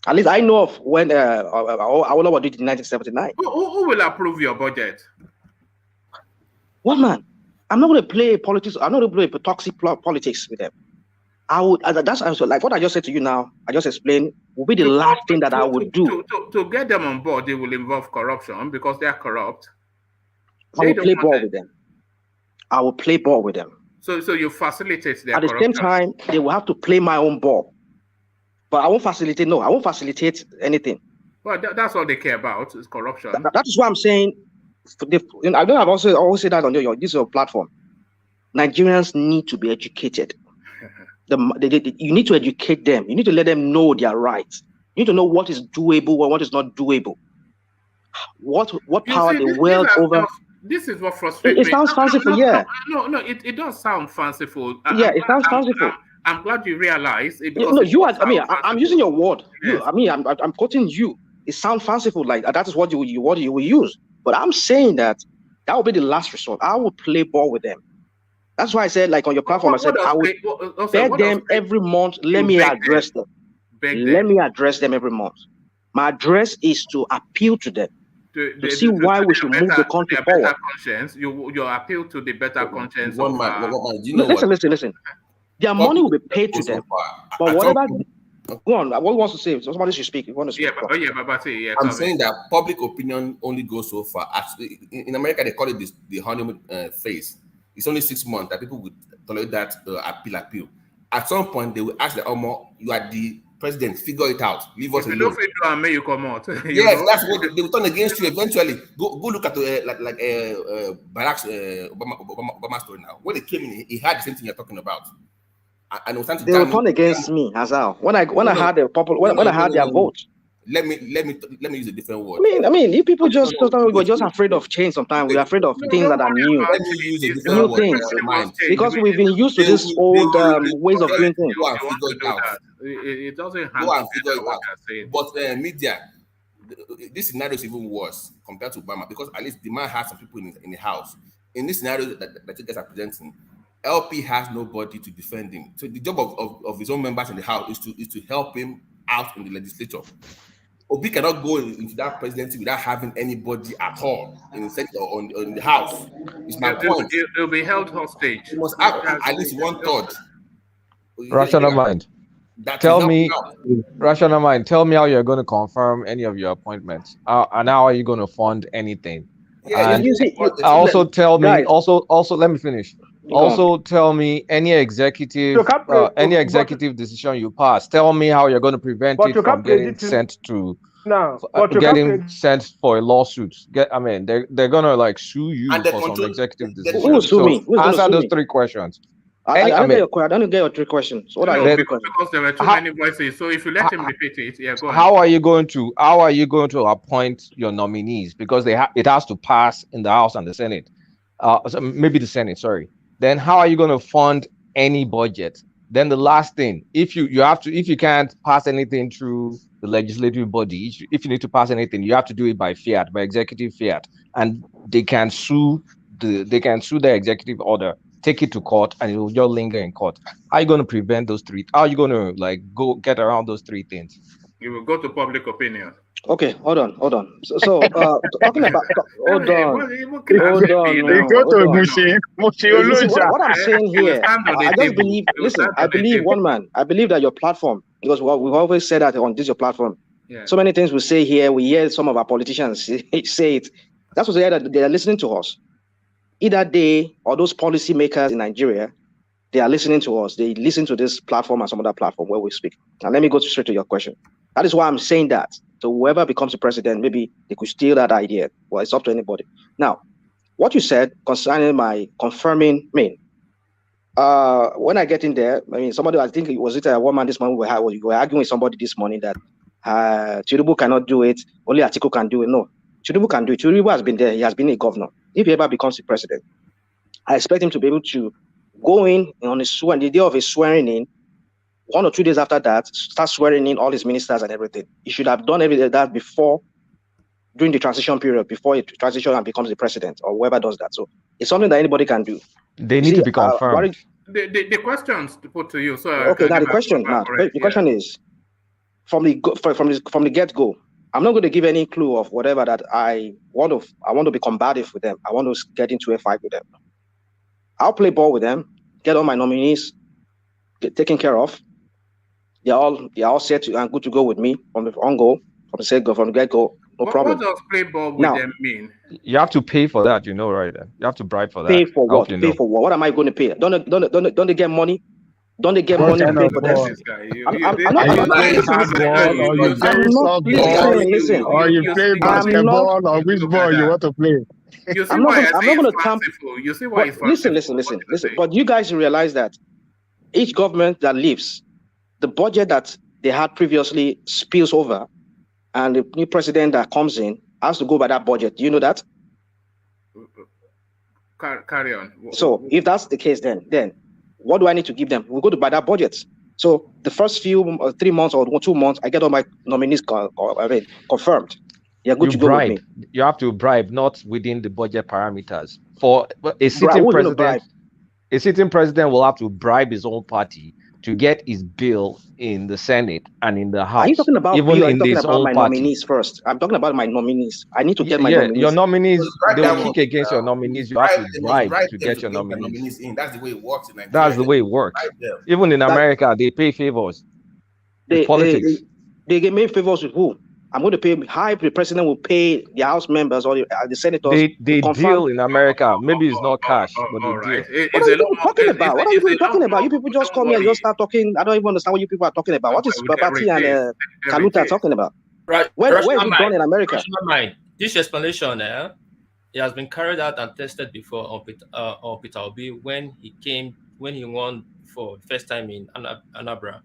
At least I know of when Awolowo did it in 1979. Who will approve your budget? One man. I'm not going to play politics. I'm not going to play toxic politics with them. I would. That's also like what I just said to you now. I just explained will be the last thing that I would do. To get them on board, they will involve corruption because they are corrupt. I will play ball with them. I will play ball with them. So you facilitate their corruption. At the same time, they will have to play my own ball. But I won't facilitate. No, I won't facilitate anything. Well, that's all they care about is corruption. That is what I'm saying. I don't have always say that on this platform. Nigerians need to be educated. You need to educate them. You need to let them know their rights. You need to know what is doable and what is not doable. What power they wield over. This is what frustrates me. It sounds fanciful, yeah. No, it does sound fanciful. It sounds fanciful. I'm glad you realize it. No, you are. I'm using your word. Yes. I'm quoting you. It sounds fanciful, like that is what you will use. But I'm saying that will be the last resort. I will play ball with them. That's why I said, like on your platform, I said I will beg them every month. Let me address them. Let me address them every month. My address is to appeal to them. To see why we should move the country forward. You appeal to the better conscience. Listen. Their money will be paid to them. But whatever. Go on. What wants to say? Somebody should speak. You want to speak? I'm saying that public opinion only goes so far. Actually, in America, they call it the honeymoon phase. It's only 6 months that people would tolerate that appeal. At some point, they will ask the Omo, you are the president, figure it out. Leave us alone. If you don't figure it out, may you come out. Yes, that's what they will turn against you eventually. Go look at Barack's Obama story now. When he came in, he had the same thing you're talking about. And they will turn against me as well. When I had their vote. Let me use a different word. I mean, if people we're just afraid of change sometimes. We're afraid of things that are new. Let me use a different word. Things. Because we've been used to this old ways of doing things. Go and figure it out. It doesn't go and figure it out. But media, this scenario is even worse compared to Obama because at least the man has some people in the house. In this scenario that you guys are presenting, LP has nobody to defend him. So the job of his own members in the house is to help him out in the legislature. Obi cannot go into that presidency without having anybody at all in the sector or in the house. It's my point. It will be held hostage. You must have at least 1/3. Rational mind. Tell me how you're going to confirm any of your appointments. And how are you going to fund anything? Yeah, also tell me. Also, let me finish. Also, tell me any executive decision you pass. Tell me how you're going to prevent it from getting sent to sent for a lawsuit. They're gonna sue you for some executive decision. Answer those 3 questions. I don't get your 3 questions. What are your because there were too many voices. So if you let him repeat it, go ahead. How are you going to appoint your nominees? Because it has to pass in the House and the Senate. Maybe the Senate. Sorry. Then how are you going to fund any budget? Then the last thing, if you can't pass anything through the legislative body, if you need to pass anything, you have to do it by executive fiat, and they can sue their executive order, take it to court, and it will just linger in court. How are you going to prevent those 3? How are you going to go get around those 3 things? You will go to public opinion. Okay, hold on. So talking about hold on. What I'm saying here, I just believe. Listen, I believe one man. I believe that your platform, because we've always said that on your platform. Yeah. So many things we say here. We hear some of our politicians say it. That's what they are. That they are listening to us. Either they or those policy makers in Nigeria, they are listening to us. They listen to this platform and some other platform where we speak. And let me go straight to your question. That is why I'm saying that. So whoever becomes the president, maybe they could steal that idea. Well, it's up to anybody. Now, what you said concerning my confirming, when I get in there, somebody, I think it was a woman this morning, we were arguing with somebody this morning that Tinubu cannot do it, only Atiku can do it. No, Tinubu can do it. Tinubu has been there. He has been a governor. If he ever becomes the president, I expect him to be able to go in on the day of his swearing in, 1 or 2 days after that, start swearing in all his ministers and everything. He should have done everything that before during the transition period before it transition and becomes the president or whoever does that. So it's something that anybody can do. They need to be confirmed. The questions to put to you. So okay, now the question is from the get-go. I'm not going to give any clue of whatever that I want to be combative with them. I want to get into a fight with them. I'll play ball with them, get all my nominees taken care of. They're all set and good to go with me from the get-go. No problem. What does play ball with them mean? You have to pay for that, right? You have to bribe for that. Pay for what? Pay for what? What am I going to pay? Don't they get money? Don't they get money to pay for this? I'm not listen. Or you play basketball or which ball you want to play? I'm not going to camp. You see why? Listen. But you guys realize that each government that leaves, the budget that they had previously spills over, and the new president that comes in has to go by that budget. Do you know that? Carry on. So if that's the case, then what do I need to give them? We go to by that budget. So the first few 3 months or 2 months, I get all my nominees confirmed. You're good to go with me. You have to bribe, not within the budget parameters. For a sitting president, a sitting president will have to bribe his own party to get his bill in the Senate and in the House. Are you talking about even bill? in Talking this about own my party? nominees first. I'm talking about my nominees. I need to get my nominees. Your nominees, they will kick against your nominees. You have to bribe to get your nominees. That's the way it works in Nigeria. That's the way it works. Even in America, they pay favors. Politics. They get me favors with who? I'm going to pay high. The president will pay the House members or the senators. They deal in America. Maybe it's not cash, but they deal. What are you talking about? What are you talking about? You people just come here and just start talking. I don't even understand what you people are talking about. What is Babati and Kaluta talking about? Right. Where is it done in America? This explanation it has been carried out and tested before on Peter Obi when he won for the first time in Anambra,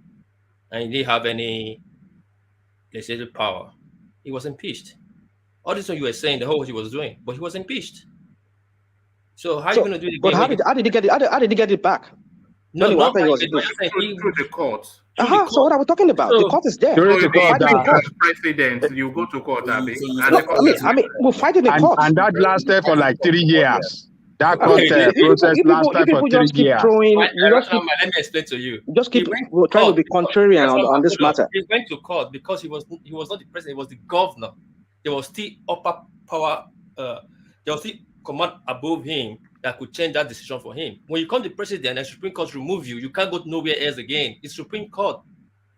and he didn't have any legislative power. He was impeached. All this one you were saying, the whole what he was doing, but he was impeached. So how are you going to do it again? But how did he get it? How did he get it back? No, not through the court. So what are we talking about? The court is there. President, you go to court, I mean, we'll fight in the court. And that lasted for like 3 years. That court process lasted for 3 years. Let me explain to you. Just keep trying to be contrarian on this matter. He went to court because he was not the president, he was the governor. There was still upper power, there was still command above him that could change that decision for him. When you come to president and Supreme Court remove you, you can't go nowhere else again. It's Supreme Court.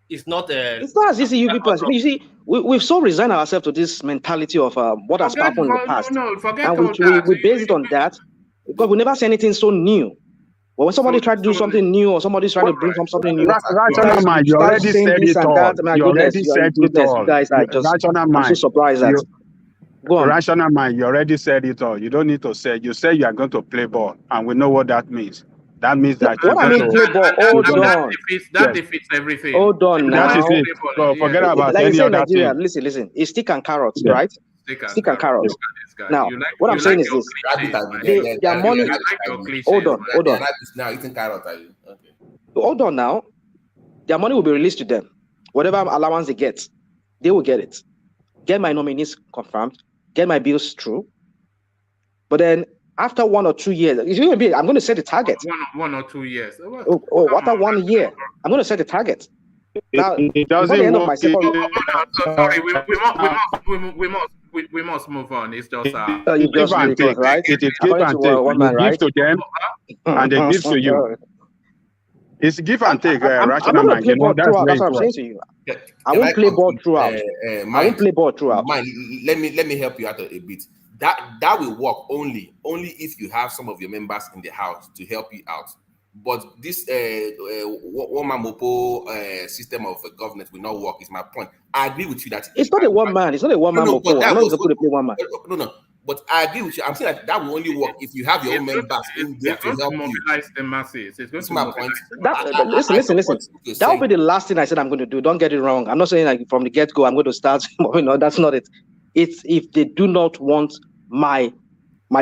It's not it's not as easy you people. You see, we've so resigned ourselves to this mentality of what has happened in the past. And we base it on that. Because we never see anything so new. But when somebody tries to do something new or somebody's trying to bring something new, Rational mind, you already said it all. You already said it all. Rational mind. I'm so surprised that. Go on. Rational mind, you already said it all. You don't need to say. You say you are going to play ball, and we know what that means. That means that what I mean, play ball. Hold on. That defeats everything. Hold on now. That is it. So forget about any other thing. Listen. It's stick and carrots, right? Stick and carrots. Now, what I'm saying is this: their money. Hold on. Now eating carrot, are you? Okay. Hold on now. Their money will be released to them. Whatever allowance they get, they will get it. Get my nominees confirmed. Get my bills through. But then after 1 or 2 years, I'm going to set the target. 1 or 2 years. After 1 year, I'm going to set the target. Now, it doesn't work. Sorry, we must move on. It's just you give and take, right? It is give and take. You give to them, and they give to you. It's give and take. Rational mind. That's what I'm saying to you. I won't play ball throughout. I won't play ball throughout. Let me help you out a bit. That will work only if you have some of your members in the house to help you out. But this one man mopo system of government will not work. Is my point. I agree with you that it's not a one man. It's not a one man mopo. I'm not going to play one man. No. But I agree with you. I'm saying that will only work if you have your own members in there to help you. Mobilize the masses. It's going to my point. Listen. That will be the last thing I said I'm going to do. Don't get it wrong. I'm not saying like from the get-go I'm going to start. No, that's not it. It's if they do not want my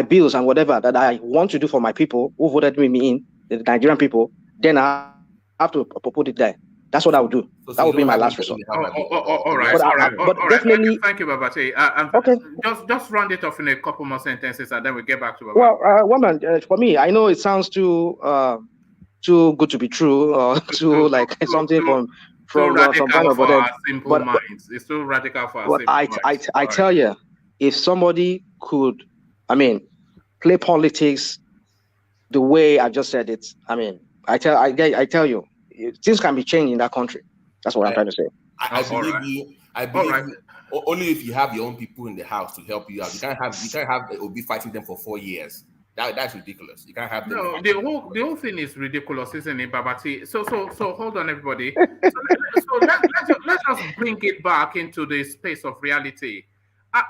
bills and whatever that I want to do for my people who voted me in, the Nigerian people, then I have to put it there. That's what I would do. That would be my last resort. All right. But definitely. Thank you, Babati. Okay. Just round it off in a couple more sentences, and then we get back to Babati. Well, woman, for me, I know it sounds too good to be true, or something from some part of our simple minds. It's too radical for our simple minds. I tell you, if somebody could, play politics the way I just said it, I tell you, things can be changed in that country. That's what I'm trying to say. I believe you. I believe you, only if you have your own people in the house to help you out. You can't have Obi fighting them for 4 years. That's ridiculous. You can't have them. No, the whole thing is ridiculous, isn't it, Babati? So hold on, everybody. Let's just bring it back into the space of reality.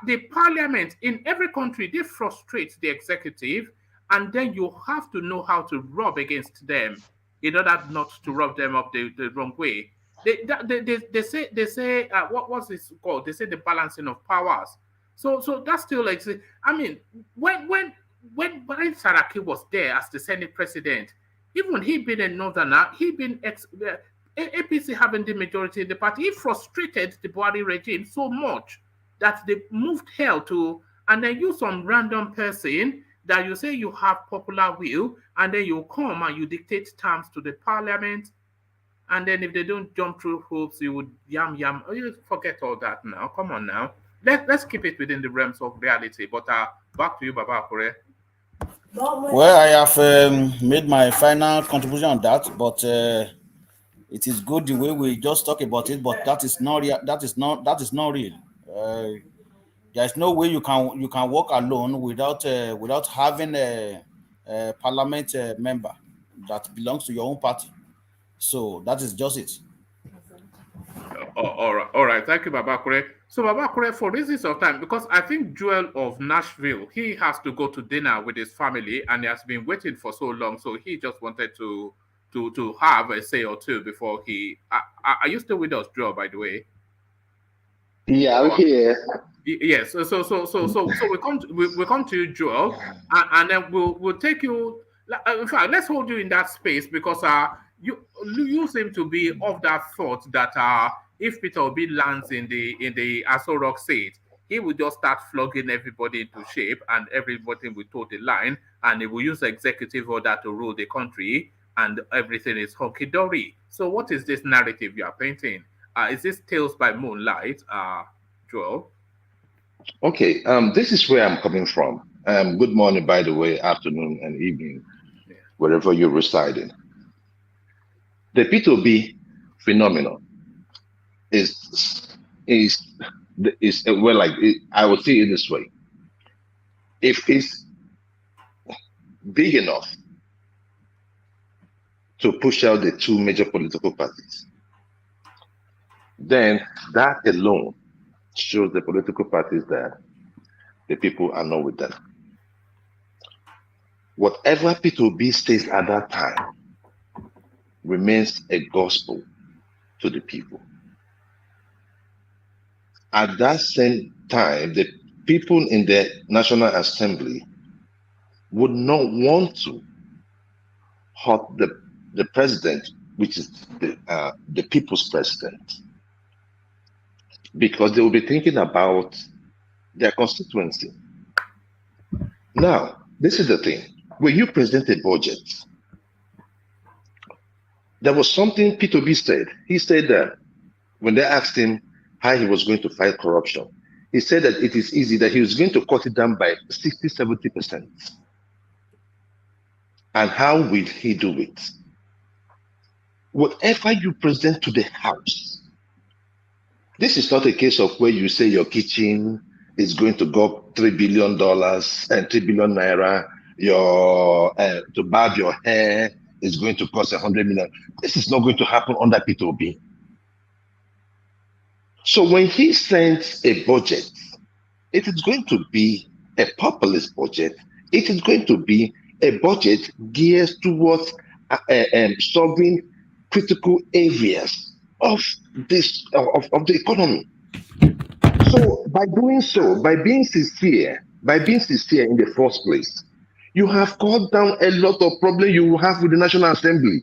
The parliament in every country, they frustrate the executive, and then you have to know how to rub against them in order not to rub them up the wrong way. They say what's this called? They say the balancing of powers. So that still exists. When Saraki was there as the Senate president, even he being a northerner, he been APC having the majority in the party, he frustrated the Buhari regime so much that they moved hell to, and then you some random person that you say you have popular will, and then you come and you dictate terms to the parliament, and then if they don't jump through hoops, you would yam. Oh, you forget all that now. Come on now. Let's keep it within the realms of reality. But back to you, Baba Akure. Well, I have made my final contribution on that, but it is good the way we just talk about it. But that is not real. That is not real. There is no way you can work alone without having a parliament member that belongs to your own party. So that is just it. All right. Thank you, Baba Akure. So, Baba Akure, for reasons of time, because I think Joel of Nashville, he has to go to dinner with his family, and he has been waiting for so long. So he just wanted to have a say or two before he. Are you still with us, Joel? By the way. Yeah, I'm here. Yes. So we come to you, Joel, and then we'll take you. In fact, let's hold you in that space because you seem to be of that thought that if Peter Obi lands in the Aso Rock seat, he will just start flogging everybody into shape, and everybody will toe the line, and he will use executive order to rule the country, and everything is hunky dory. So, what is this narrative you are painting? Is this Tales by Moonlight, Joel? Okay, this is where I'm coming from. Good morning, by the way, afternoon and evening, wherever you're residing. The P2B phenomenon is well, I would say it this way: if it's big enough to push out the two major political parties, then that alone shows the political parties that the people are not with them. Whatever P2B says at that time remains a gospel to the people. At that same time, the people in the National Assembly would not want to hurt the president, which is the people's president, because they will be thinking about their constituency. Now, this is the thing. When you present a budget, there was something P2B said. He said that when they asked him how he was going to fight corruption, he said that it is easy, that he was going to cut it down by 60-70%. And how will he do it? Whatever you present to the House, this is not a case of where you say your kitchen is going to go up $3 billion and 3 billion naira. Your to barb your hair is going to cost 100 million. This is not going to happen under P2B. So when he sends a budget, it is going to be a populist budget. It is going to be a budget geared towards solving critical areas of the economy. So by doing so, by being sincere in the first place, you have cut down a lot of problems you have with the National Assembly.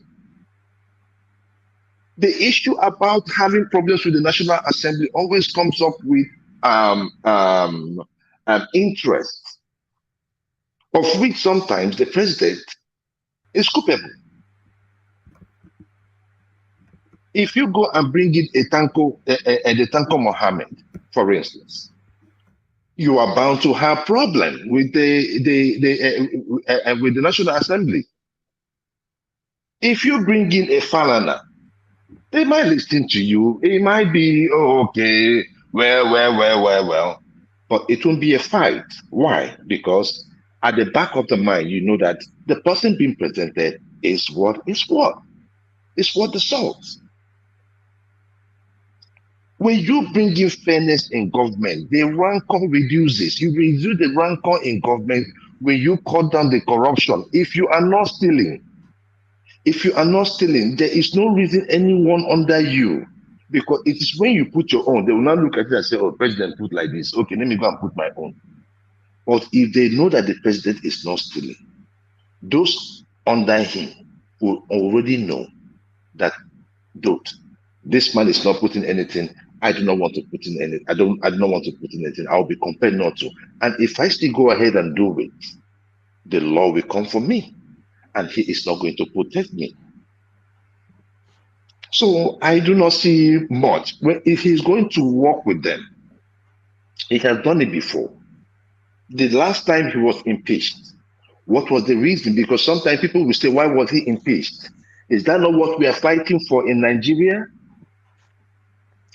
The issue about having problems with the National Assembly always comes up with interests, of which sometimes the president is culpable. If you go and bring in the Tanko Mohammed, for instance, you are bound to have problem with with the National Assembly. If you bring in a Falana, they might listen to you. It might be, oh, okay, well, but it won't be a fight. Why? Because at the back of the mind, you know that the person being presented is what the salt. When you bring in fairness in government, the rancor reduces. You reduce the rancor in government when you cut down the corruption. If you are not stealing, there is no reason anyone under you. Because it is when you put your own, they will not look at it and say, oh, president put like this. Okay, let me go and put my own. But if they know that the president is not stealing, those under him will already know that, dude, this man is not putting anything. I do not want to put in anything. I do not want to put in anything. I'll be compelled not to. And if I still go ahead and do it, the law will come for me, and he is not going to protect me. So I do not see much. If he's going to work with them, he has done it before. The last time he was impeached, what was the reason? Because sometimes people will say, why was he impeached? Is that not what we are fighting for in Nigeria?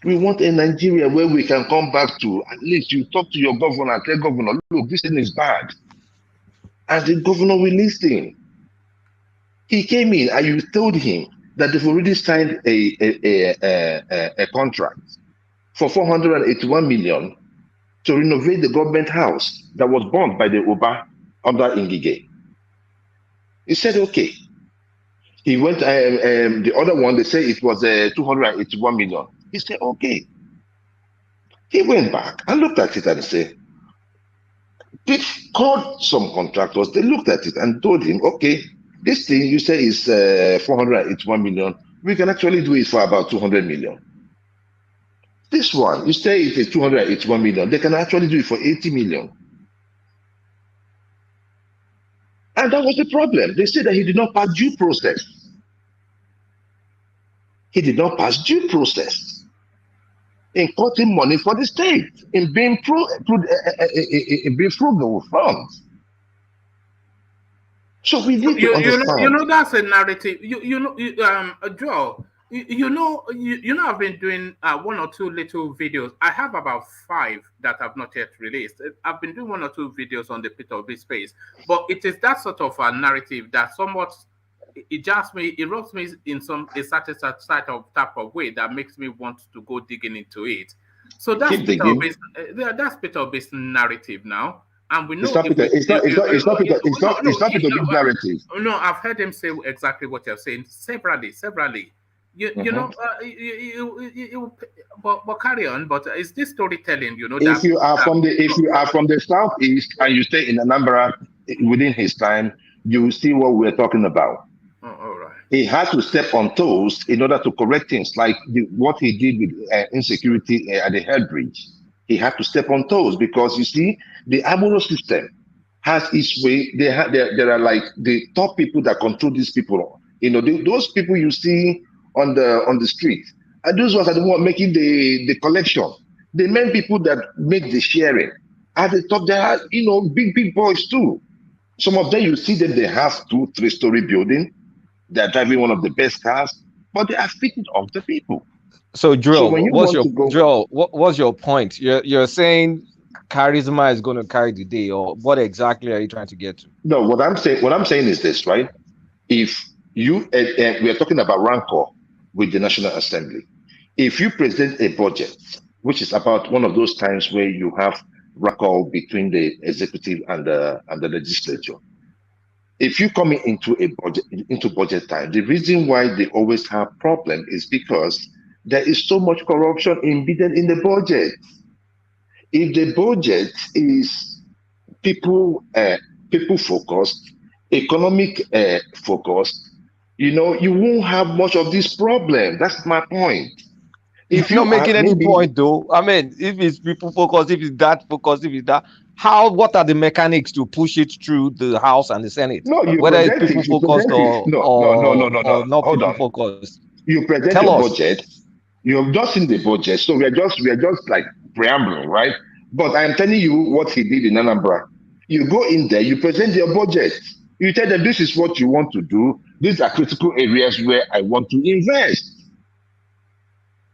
We want a Nigeria where we can come back to, at least you talk to your governor and tell governor, look, this thing is bad. And the governor will listen. He came in and you told him that they've already signed a contract for 481 million to renovate the government house that was burned by the Oba under Ngige. He said, okay. He went, the other one, they say it was 281 million. He said, okay. He went back and looked at it and said, they called some contractors, they looked at it and told him, okay, this thing you say is 481 million, we can actually do it for about 200 million. This one, you say it's 281 million, they can actually do it for 80 million. And that was the problem. They said that he did not pass due process. He did not pass due process in cutting money for the state, in being frugal with funds. So we need to understand. You know that's a narrative. Joel. I've been doing one or two little videos. I have about 5 that I've not yet released. I've been doing 1 or 2 videos on the Peter Obi space, but it is that sort of a narrative that somewhat it rubs me in a certain type of way that makes me want to go digging into it. So that's Peter Obi's narrative now. And we know it's not Peter Obi's narrative. No, I've heard him say exactly what you're saying severally. But carry on. But is this storytelling? If you are from the southeast and you stay in Anambra within his time, you will see what we're talking about. Oh, all right. He had to step on toes in order to correct things, like what he did with insecurity at the head bridge. He had to step on toes because you see, the Aboro system has its way. There are like the top people that control these people. Those people you see on the street, and those ones are the ones making the collection. The main people that make the sharing at the top, there are big boys too. Some of them you see them, they have 2-3-story building. They're driving one of the best cars, but they are feeding off the people. So, Drill, what's your point? You're saying charisma is going to carry the day, or what exactly are you trying to get to? No, what I'm saying is this, right? If you we are talking about rancor with the National Assembly, if you present a budget, which is about one of those times where you have rancor between the executive and the legislature. If you come into budget time, the reason why they always have problem is because there is so much corruption embedded in the budget. If the budget is people focused, economic focused, you won't have much of this problem. That's my point. If You're you not are making any maybe point though. I mean, if it's people focus, if it's that focus, if it's that, what are the mechanics to push it through the House and the Senate? no, you Whether it's present people it, you focused present it. No. or not Hold people on. focused. You present Tell your us. budget. You have just seen the budget, so we are just like preambling, right? But I am telling you what he did in Anambra. You go in there, you present your budget. You tell them this is what you want to do. These are critical areas where I want to invest.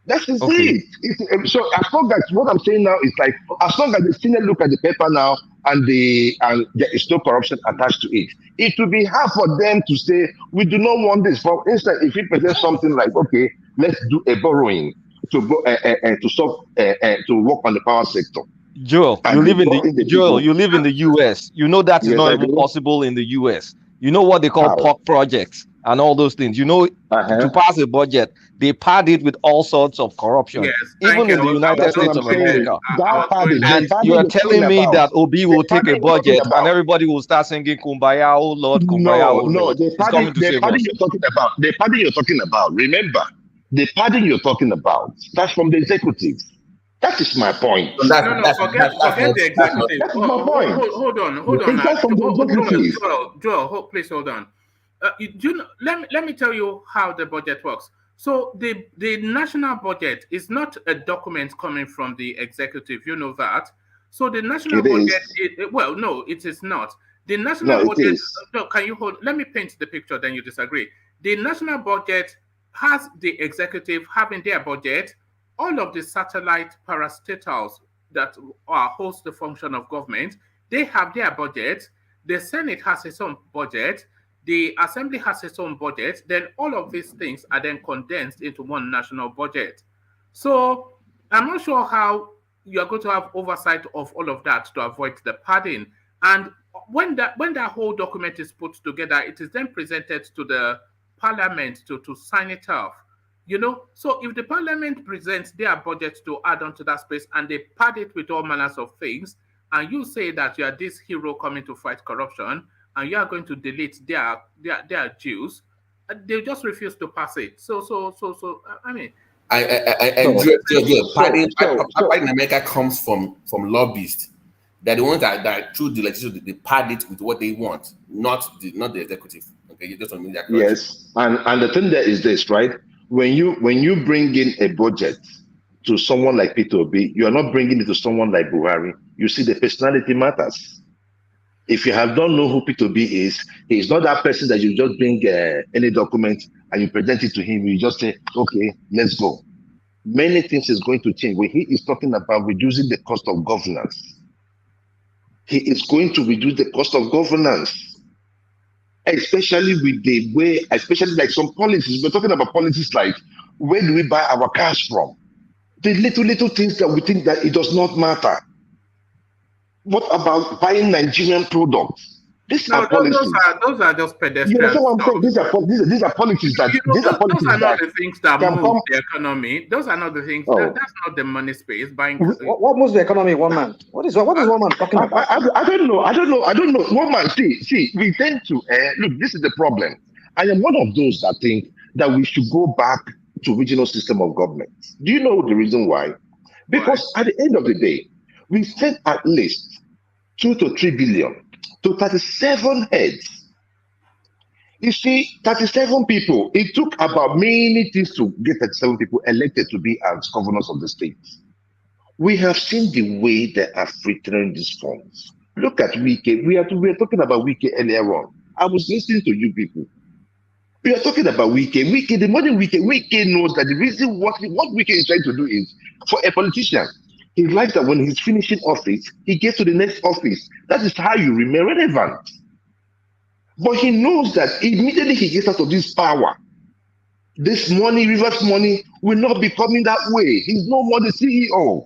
That is Okay. it. So as long as what I'm saying now is like, as long as the Senate look at the paper now and there is no corruption attached to it, it will be hard for them to say we do not want this. For instance, if we present something like, okay, let's do a borrowing to go to stop to work on the power sector, Joel, and they brought in the people. You live in the US. You know that is Yes, not I even do. possible in the US. You know what they call How? POC projects and all those things. You know, to pass a budget, they pad it with all sorts of corruption, Yes, thank even you. in the United That's what States I'm of saying. America. I That was going padding, there. the And you padding are you're talking telling me about, that Obi the will take a padding you're talking budget and about. everybody will start singing Kumbaya, oh Lord, Kumbaya, oh No, Lord. It's coming to the save padding us. you're talking about, remember, the padding you're talking about, that's from the executive. That is my point. So that's No, that's forget that's that's forget not the that's not executive. That is my point. Hold on. It's just from the executive. Please hold on. Let me tell you how the budget works. So the national budget is not a document coming from the executive. You know that. So the national It budget, is. well, no, it is not. The No, national it budget. is. No, can you hold? Let me paint the picture. Then you disagree. The national budget has the executive having their budget, all of the satellite parastatals that host the function of government, they have their budget. The Senate has its own budget. The Assembly has its own budget. Then all of these things are then condensed into one national budget. So I'm not sure how you are going to have oversight of all of that to avoid the padding. And when that whole document is put together, it is then presented to the parliament to sign it off. So if the parliament presents their budget to add on to that space and they pad it with all manners of things, and you say that you are this hero coming to fight corruption and you are going to delete their dues, they just refuse to pass it. I mean, and padding in America comes from lobbyists. They're the ones that through the legislature they pad it with what they want, not the executive. Okay, you just want me that correction. Yes, and the thing there is this, right? When you bring in a budget to someone like Peter Obi, you are not bringing it to someone like Buhari. You see, the personality matters. If you don't know who Peter Obi is, he's not that person that you just bring any document and you present it to him. You just say, okay, let's go. Many things is going to change. When he is talking about reducing the cost of governance, he is going to reduce the cost of governance, especially with the way, especially like some policies. We're talking about policies like, where do we buy our cars from? The little things that we think that it does not matter. What about buying Nigerian products? These are policies. Those are just pedestrian. You understand what I'm saying? These are policies that those are not the things that move come. the economy. Those are not the things. Oh. That's not the money space. Buying. What moves the economy? One man. What is one man talking about? I don't know. One man. See. We tend to look. This is the problem. I am one of those that think that we should go back to regional system of government. Do you know the reason why? Because at the end of the day, we spent at least 2 to 3 billion to 37 heads. You see, 37 people. It took about many things to get 37 people elected to be as governors of the state. We have seen the way they are frittering these funds. Look at Wike. We are talking about Wike earlier on. I was listening to you people. We are talking about Wike. The money Wike knows that the reason what Wike is trying to do is for a politician. He likes that when he's finishing office, he gets to the next office. That is how you remain relevant. But he knows that immediately he gets out of this power, this money, reverse money, will not be coming that way. He's no more the CEO.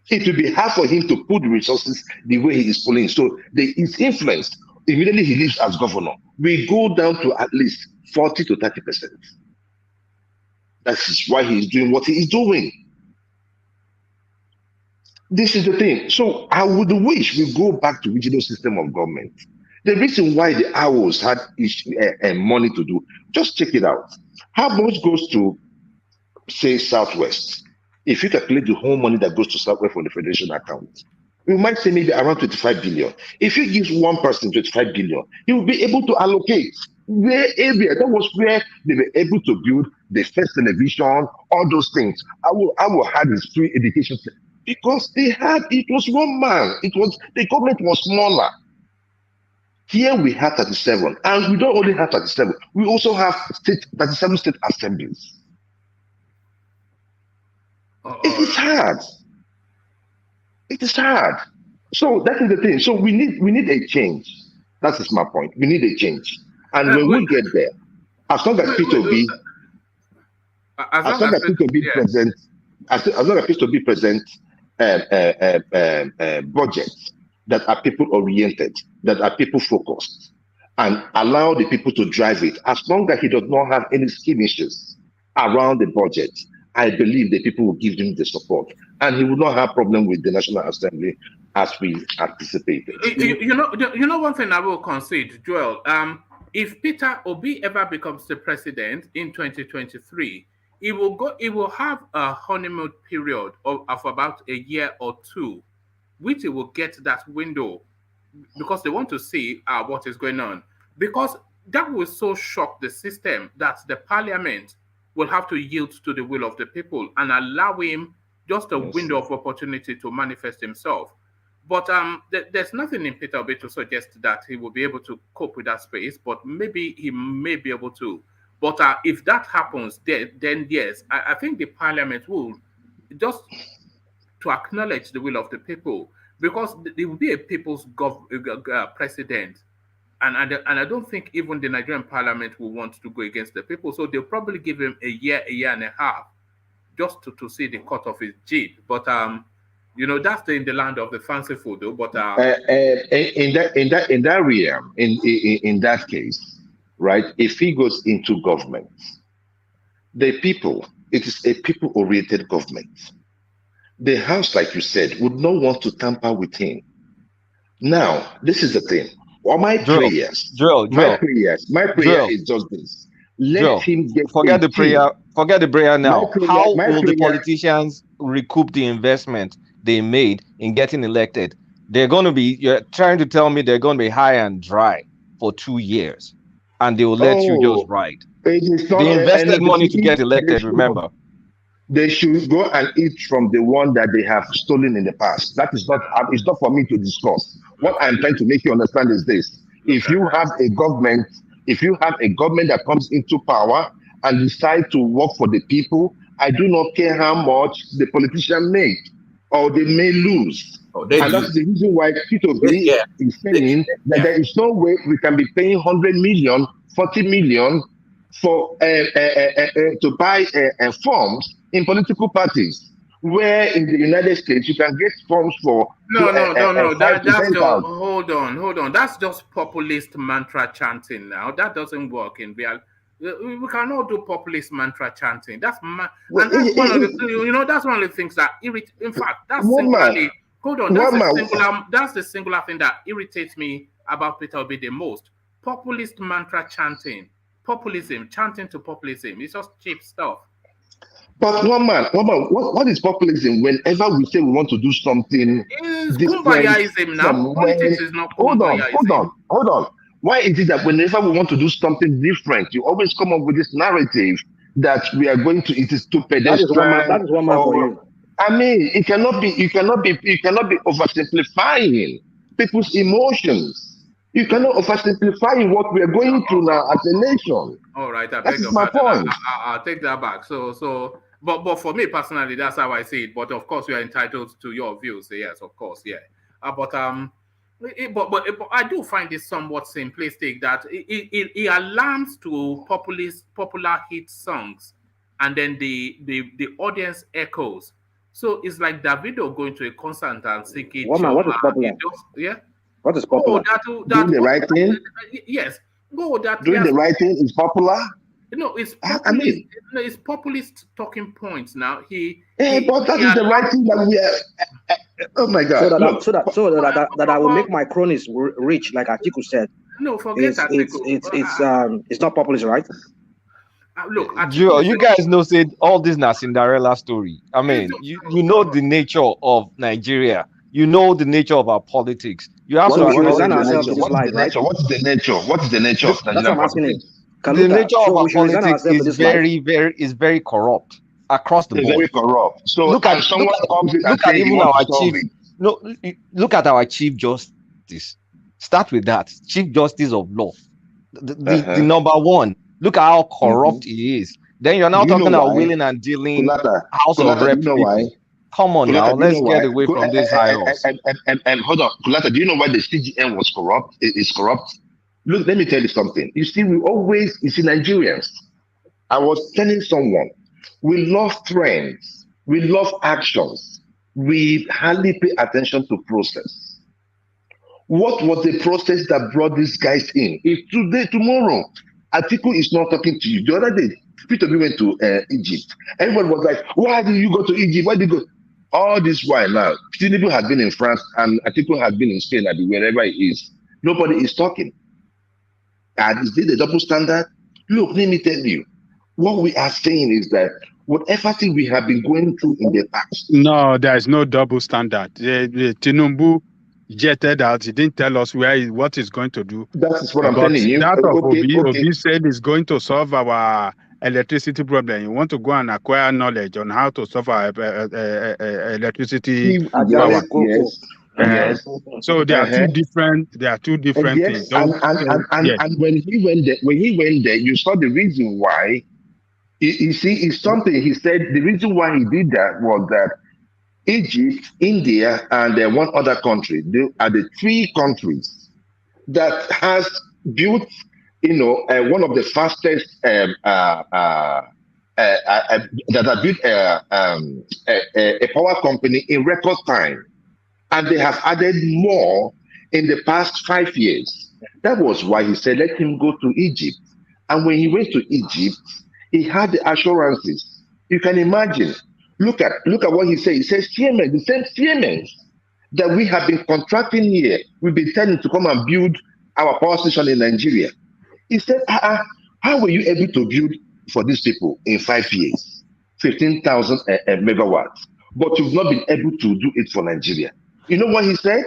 It will be hard for him to put the resources the way he is pulling. So his influence, immediately he leaves as governor, will go down to at least 40 to 30%. That is why he is doing what he is doing. This is the thing. So I would wish we go back to regional system of government. The reason why the owls had money to do, just check it out. How much goes to, say, Southwest? If you calculate the whole money that goes to Southwest from the Federation account, we might say maybe around 25 billion. If you give one person 25 billion, he will be able to allocate their area. That was where they were able to build the first television, all those things. I will have this free education because it was one man. The government was smaller. Here we have 37, and we don't only have 37. We also have 37 state assemblies. It is hard. It is hard. So that is the thing. So we need a change. That is my point. We need a change. And when we get there, as long as P2B, as long as P2B present, as long as P2B present budgets that are people oriented, that are people focused, and allow the people to drive it, as long as he does not have any skirmishes around the budget, I believe the people will give him the support, and he will not have problem with the National Assembly as we anticipated. You know one thing I will concede, Joel. If Peter Obi ever becomes the president in 2023, he will have a honeymoon period of about a year or two, which he will get that window because they want to see what is going on. Because that will so shock the system that the parliament will have to yield to the will of the people and allow him just a window of opportunity to manifest himself. But there's nothing in Peter Obi to suggest that he will be able to cope with that space, but maybe he may be able to. But if that happens, then yes, I think the parliament will just to acknowledge the will of the people, because there will be a people's president. And I don't think even the Nigerian parliament will want to go against the people. So they'll probably give him a year and a half just to see the cut of his jib. But that's in the land of the fanciful, though. But in that realm, in that case, right? If he goes into government, the people, it is a people-oriented government. The House, like you said, would not want to tamper with him. Now, this is the thing. All my prayers, my prayer is just this. Let him get. Forget the prayer. Forget the prayer now. How will the politicians recoup the investment they made in getting elected? They're going to be. You're trying to tell me they're going to be high and dry for 2 years, and they will let you just ride. They invested money to get elected. Remember. They should go and eat from the one that they have stolen in the past. That is not. It's not for me to discuss. What I'm trying to make you understand is this: if you have a government that comes into power and decide to work for the people, I do not care how much the politician make or they may lose. And that's the reason why P2B is saying that there is no way we can be paying 100 million, 40 million for to buy forms in political parties, where in the United States you can get forms for no. That's just hold on. That's just populist mantra chanting. Now that doesn't work in real. We cannot do populist mantra chanting. That's one of the that's one of the things that irritate. In fact, that's singularly. Hold on. That's the singular thing that irritates me about Peter Obi the most. Populist mantra chanting. Populism, chanting to populism. It's just cheap stuff. But one man, what is populism? Whenever we say we want to do something, it's kumbayaism now. Politics is not kumbayaism. Hold on. Why is it that whenever we want to do something different, you always come up with this narrative that we are going to? It is too pedestrian. That is one man for you. I mean, you cannot be oversimplifying people's emotions. You cannot oversimplify what we are going through now as a nation. All right, that is my point. I'll take that back. But for me personally, that's how I see it. But of course, you are entitled to your views. Yes, of course, yeah. But I do find this somewhat simplistic that it alarms to popular hit songs, and then the audience echoes. So it's like Davido going to a concert and singing. What is popular? What is popular? Doing the right thing? Yes. Doing the right thing is popular? No, it's populist. I mean, No, it's populist talking points. Now but that is the right thing that we are. Oh my God! So that I will make my cronies rich, like Atiku said. No, forget Atiku. It's not populist, right? Look, Joe, you guys know say all this na Cinderella story. I mean, you know the nature of Nigeria. You know the nature of our politics. You have to resign ourselves to this life, right? What is the nature? What is the nature of Nigerian politics? The nature of our politics is very corrupt across the board. Very corrupt. So look at even our chief. No, look at our Chief Justice. Start with that. Chief Justice of Law, the number one. Look at how corrupt he is. Then you're now talking about willing and dealing House of Rep. You know why? Come on now, let's get away from this high horse. And hold on, Kulata, do you know why the CGN was corrupt? It is corrupt. Look, let me tell you something. You see, Nigerians. I was telling someone, we love trends, we love actions, we hardly pay attention to process. What was the process that brought these guys in? If tomorrow, Atiku is not talking to you. The other day, Peter went to Egypt. Everyone was like, why did you go to Egypt? Why did you go? All this while now, Tinubu had been in France and Atiku had been in Spain, and wherever he is. Nobody is talking. And is this a double standard? Look, let me tell you. What we are saying is that whatever thing we have been going through in the past. No, there is no double standard. Tinubu jetted out. He didn't tell us what he's going to do. That is what I'm telling you. That of Obi said is going to solve our electricity problem. You want to go and acquire knowledge on how to solve our electricity power. Yes. So there are two different. There are two different yes, things. And when he went there, you saw the reason why. You see, it's something he said. The reason why he did that was that Egypt, India, and one other country, they are the three countries that has built, one of the fastest that have built a power company in record time, and they have added more in the past 5 years. That was why he said, let him go to Egypt. And when he went to Egypt, he had the assurances. You can imagine. Look at what he said. He says, Siemens, the same Siemens that we have been contracting here, we've been telling to come and build our power station in Nigeria. He said, how were you able to build for these people in 5 years? 15,000 megawatts. But you've not been able to do it for Nigeria. You know what he said?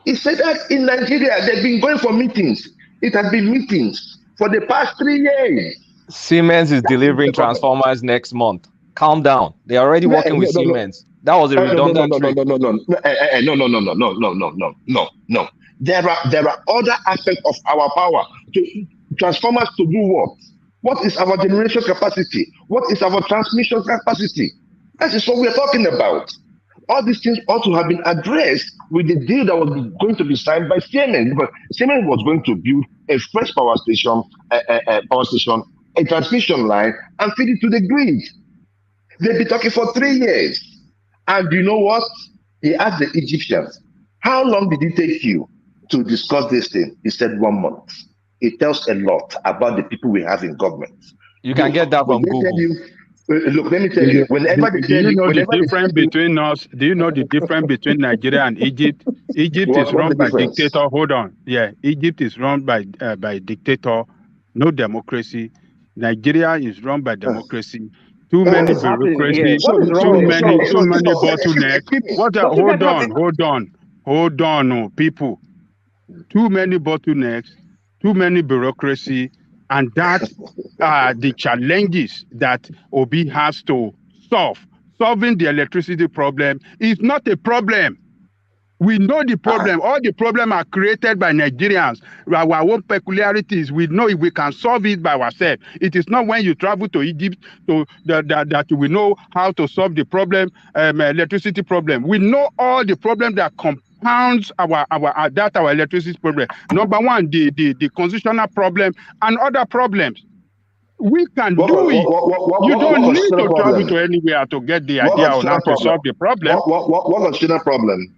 He said that in Nigeria, they've been going for meetings. It has been meetings for the past 3 years. Siemens is delivering transformers next month. Calm down. They're already working with Siemens. That was a redundant trick. No. There are other aspects of our power. Transformers to do what? What is our generation capacity? What is our transmission capacity? That is what we are talking about. All these things ought to have been addressed with the deal that was going to be signed by Siemens, because Siemens was going to build a fresh power station, a transmission line, and feed it to the grid. They've been talking for 3 years. And you know what? He asked the Egyptians, how long did it take you to discuss this thing? He said 1 month. It tells a lot about the people we have in government. You can get that from Google. Look, let me tell you. Whenever they tell you, the difference between us? Do you know the difference between Nigeria and Egypt? Egypt is run by dictator. Hold on. Yeah, Egypt is run by dictator, no democracy. Nigeria is run by democracy. Too many bureaucracy. Too many bottlenecks. Hold on, people. Too many bottlenecks. Too many bureaucracy. And that are the challenges that Obi has to solve. Solving the electricity problem is not a problem. We know the problem. All the problems are created by Nigerians. Our own peculiarities, we know we can solve it by ourselves. It is not when you travel to Egypt that we know how to solve the problem, electricity problem. We know all the problems that compounds our electricity problem. Number one, the constitutional problem and other problems. We can do it. You don't need to travel to anywhere to get the idea on how to solve the problem. What constitutional problem?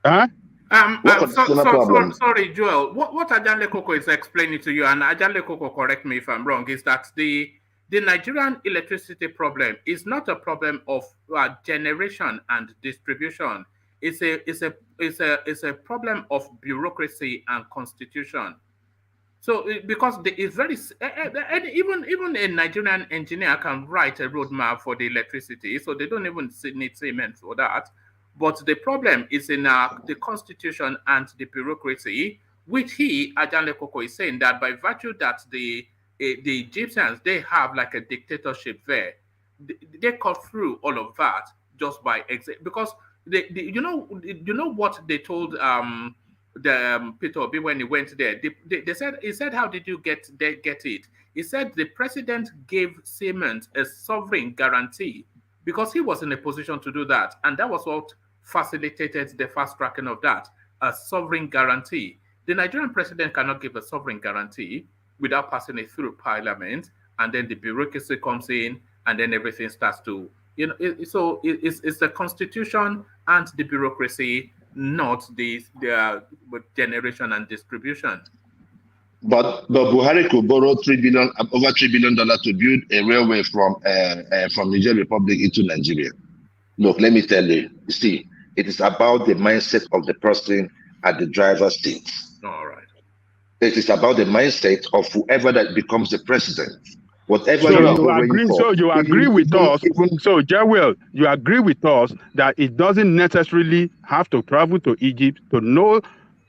Huh? Sorry, Joel. What Ajale Koko is explaining to you, and Ajale Koko, correct me if I'm wrong, is that the Nigerian electricity problem is not a problem of generation and distribution. It's a problem of bureaucracy and constitution. So because it's very even a Nigerian engineer can write a roadmap for the electricity, so they don't even need cement for that. But the problem is in the constitution and the bureaucracy, which Ajan Lekoko, is saying that by virtue that the Egyptians, they have like a dictatorship there, they cut through all of that just by because you know what they told the Peter Obi when he went there. They said, he said, how did you get it? He said the president gave Siemens a sovereign guarantee because he was in a position to do that, and that was what facilitated the fast tracking of that, a sovereign guarantee. The Nigerian president cannot give a sovereign guarantee without passing it through parliament, and then the bureaucracy comes in, and then everything starts to, it's the constitution and the bureaucracy, not the generation and distribution. But Buhari could borrow over $3 billion to build a railway from Niger Republic into Nigeria. Look, let me tell you. See, it is about the mindset of the person at the driver's seat. All right. It is about the mindset of whoever that becomes the president. Whatever so you agree with us. So Jewel, you agree with us that it doesn't necessarily have to travel to Egypt to know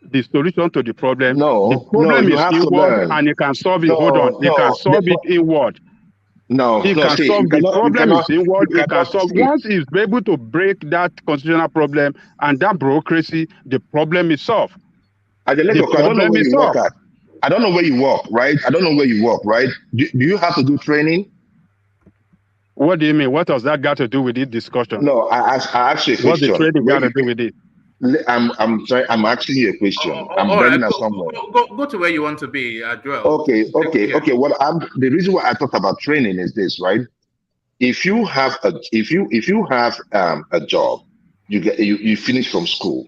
the solution to the problem. No, the problem is inward, and you can solve it. You can solve it inward. The problem is inward. It can solve once he's able to break that constitutional problem and that bureaucracy. The problem is solved. I don't know where you work at. I don't know where you work, right? I don't know where you work, right? Do you have to do training? What do you mean? What does that got to do with this discussion? No, I asked you a question. What the training got to do with it? I'm asking you a question. I'm begging at somewhere. Go to where you want to be, Joel. Okay. The reason why I thought about training is this, right? If you have a job, you finish from school,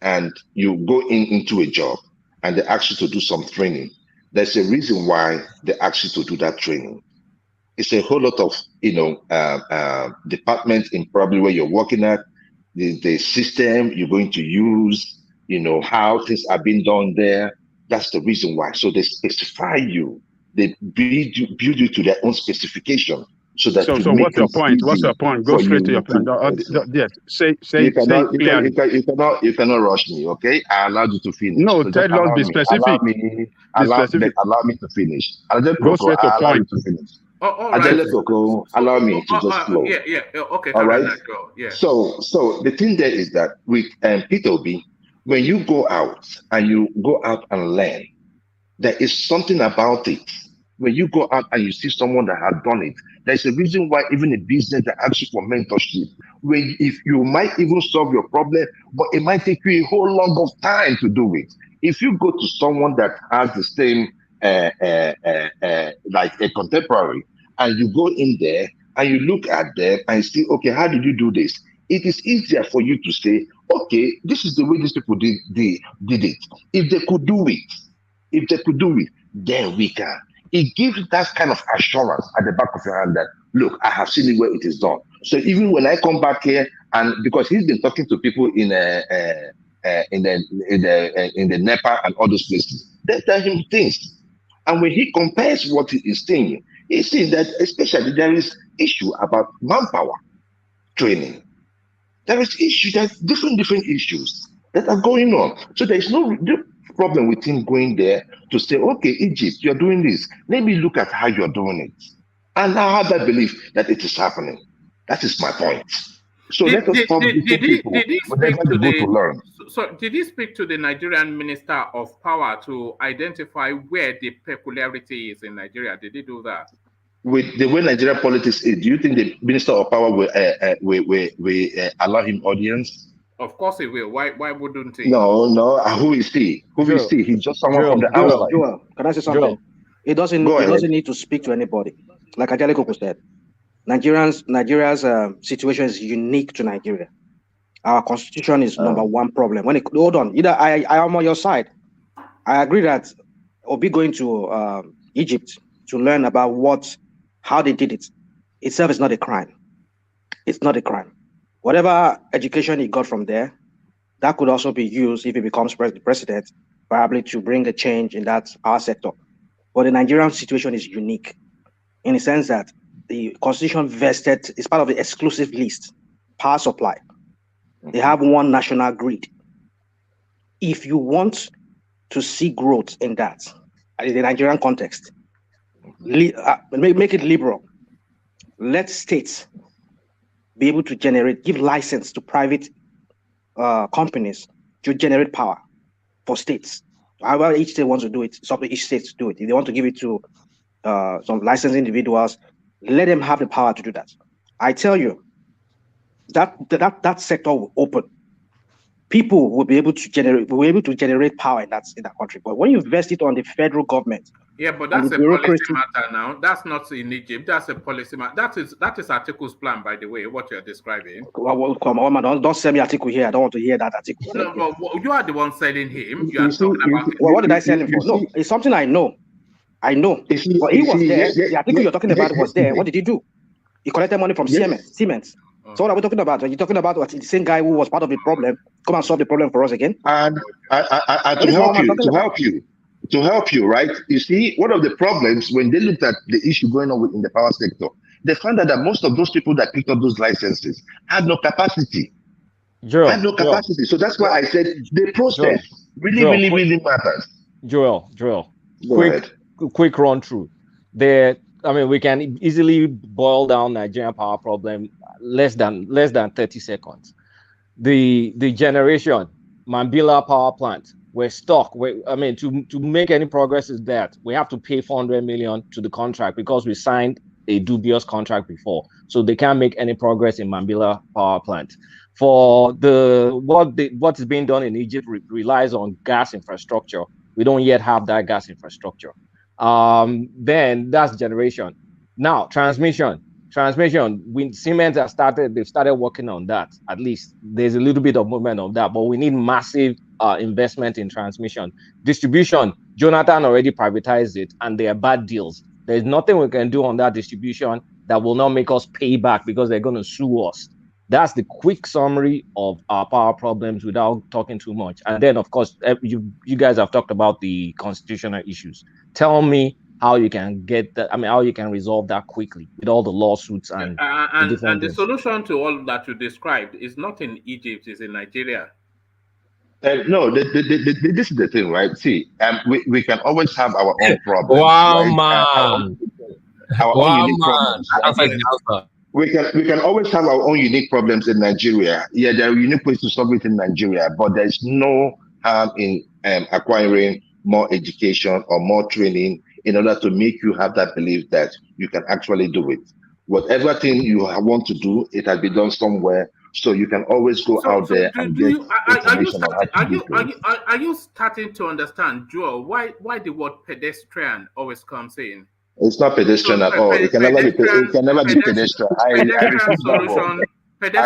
and you go into a job, and they ask you to do some training. There's a reason why they ask you to do that training. It's a whole lot of departments in probably where you're working at, the system you're going to use, how things are being done there. That's the reason why. So they specify you. They build you to their own specification. So what's your point? What's your point? Go straight to your point. Yes, say you cannot rush me, okay? I allowed you to finish. No, tell us, be specific. Allow me to finish. Go straight to point. Allow me to just flow. Okay. All right. Go. Yeah. So the thing there is that with Peter Obi, when you go out and learn, there is something about it. When you go out and you see someone that has done it, there's a reason why even a business that asks you for mentorship, if you might even solve your problem, but it might take you a whole lot of time to do it. If you go to someone that has the same, like a contemporary, and you go in there and you look at them and see, okay, how did you do this? It is easier for you to say, okay, this is the way these people did it. If they could do it, then we can. It gives that kind of assurance at the back of your hand that, look, I have seen it where it is done. So even when I come back here, and because he's been talking to people in the Nepal and all those places, they tell him things. And when he compares what he is saying, he sees that especially there is issue about manpower training. There is issue, there's different issues that are going on. So there is no problem with him going there to say, okay, Egypt, you're doing this. Let me look at how you're doing it. And I have that belief that it is happening. That is my point. So let us talk to people whenever they go to learn. So did he speak to the Nigerian Minister of Power to identify where the peculiarity is in Nigeria? Did he do that? With the way Nigerian politics is, do you think the Minister of Power will allow him audience? Of course he will. Why wouldn't he? No. Who is he? Is he? He's just someone from the outside. Joel, can I say something? He doesn't need to speak to anybody. Like Ajale Koko said, Nigeria's situation is unique to Nigeria. Our constitution is number one problem. Hold on, I am on your side. I agree that Obi going to Egypt to learn about how they did it itself is not a crime. It's not a crime. Whatever education he got from there, that could also be used if he becomes president, probably to bring a change in that power sector. But the Nigerian situation is unique in the sense that the constitution vested is part of the exclusive list, power supply. They have one national grid. If you want to see growth in that, in the Nigerian context, make it liberal. Let states be able to give license to private companies to generate power for states. However, each state wants to do it. It's up to each state to do it. If they want to give it to some licensed individuals, let them have the power to do that. I tell you, that sector will open. People will be able to generate power in that country. But when you invest it on the federal government, yeah, but that's a policy matter now. That's not in Egypt. That's a policy matter. That is Atiku's plan, by the way. What you're describing. Well, come on, man! Don't sell me Atiku here. I don't want to hear that Atiku. No, but you are the one selling him. You are talking about. What did I sell him for? No, it's something I know. But he was there. The Atiku you're talking about was there. What did he do? He collected money from Siemens. So what are we talking about? Are you talking about the same guy who was part of the problem? Come and solve the problem for us again. And to help you, right? You see, one of the problems when they looked at the issue going on in the power sector, they found out that most of those people that picked up those licenses had no capacity. So that's why I said the process really matters. Joel, quick run through. We can easily boil down Nigerian power problem less than 30 seconds. The generation, Mambila power plant, we're stuck. To make any progress is that we have to pay 400 million to the contract because we signed a dubious contract before, so they can't make any progress in Mambila power plant. For what is being done in Egypt relies on gas infrastructure. We don't yet have that gas infrastructure. Then that's generation. Now transmission. When Siemens they've started working on that. At least there's a little bit of movement on that, but we need massive investment in transmission. Distribution, Jonathan already privatized it, and they are bad deals. There's nothing we can do on that distribution that will not make us pay back because they're going to sue us. That's the quick summary of our power problems without talking too much. And then, of course, you guys have talked about the constitutional issues. Tell me how you can get that. How you can resolve that quickly with all the lawsuits and the solution to all that you described is not in Egypt, it's in Nigeria. No, this is the thing, right? See, we can always have our own problems. Wow, right? man. Our own unique problems. Right? We can always have our own unique problems in Nigeria. Yeah, there are unique ways to solve it in Nigeria, but there's no harm in acquiring more education or more training in order to make you have that belief that you can actually do it. Whatever thing you want to do, it has been done somewhere, so you can always go out there and get information on how to do things. Are you starting to understand, Joel, why the word pedestrian always comes in? It's not pedestrian at all. It can never be pedestrian. I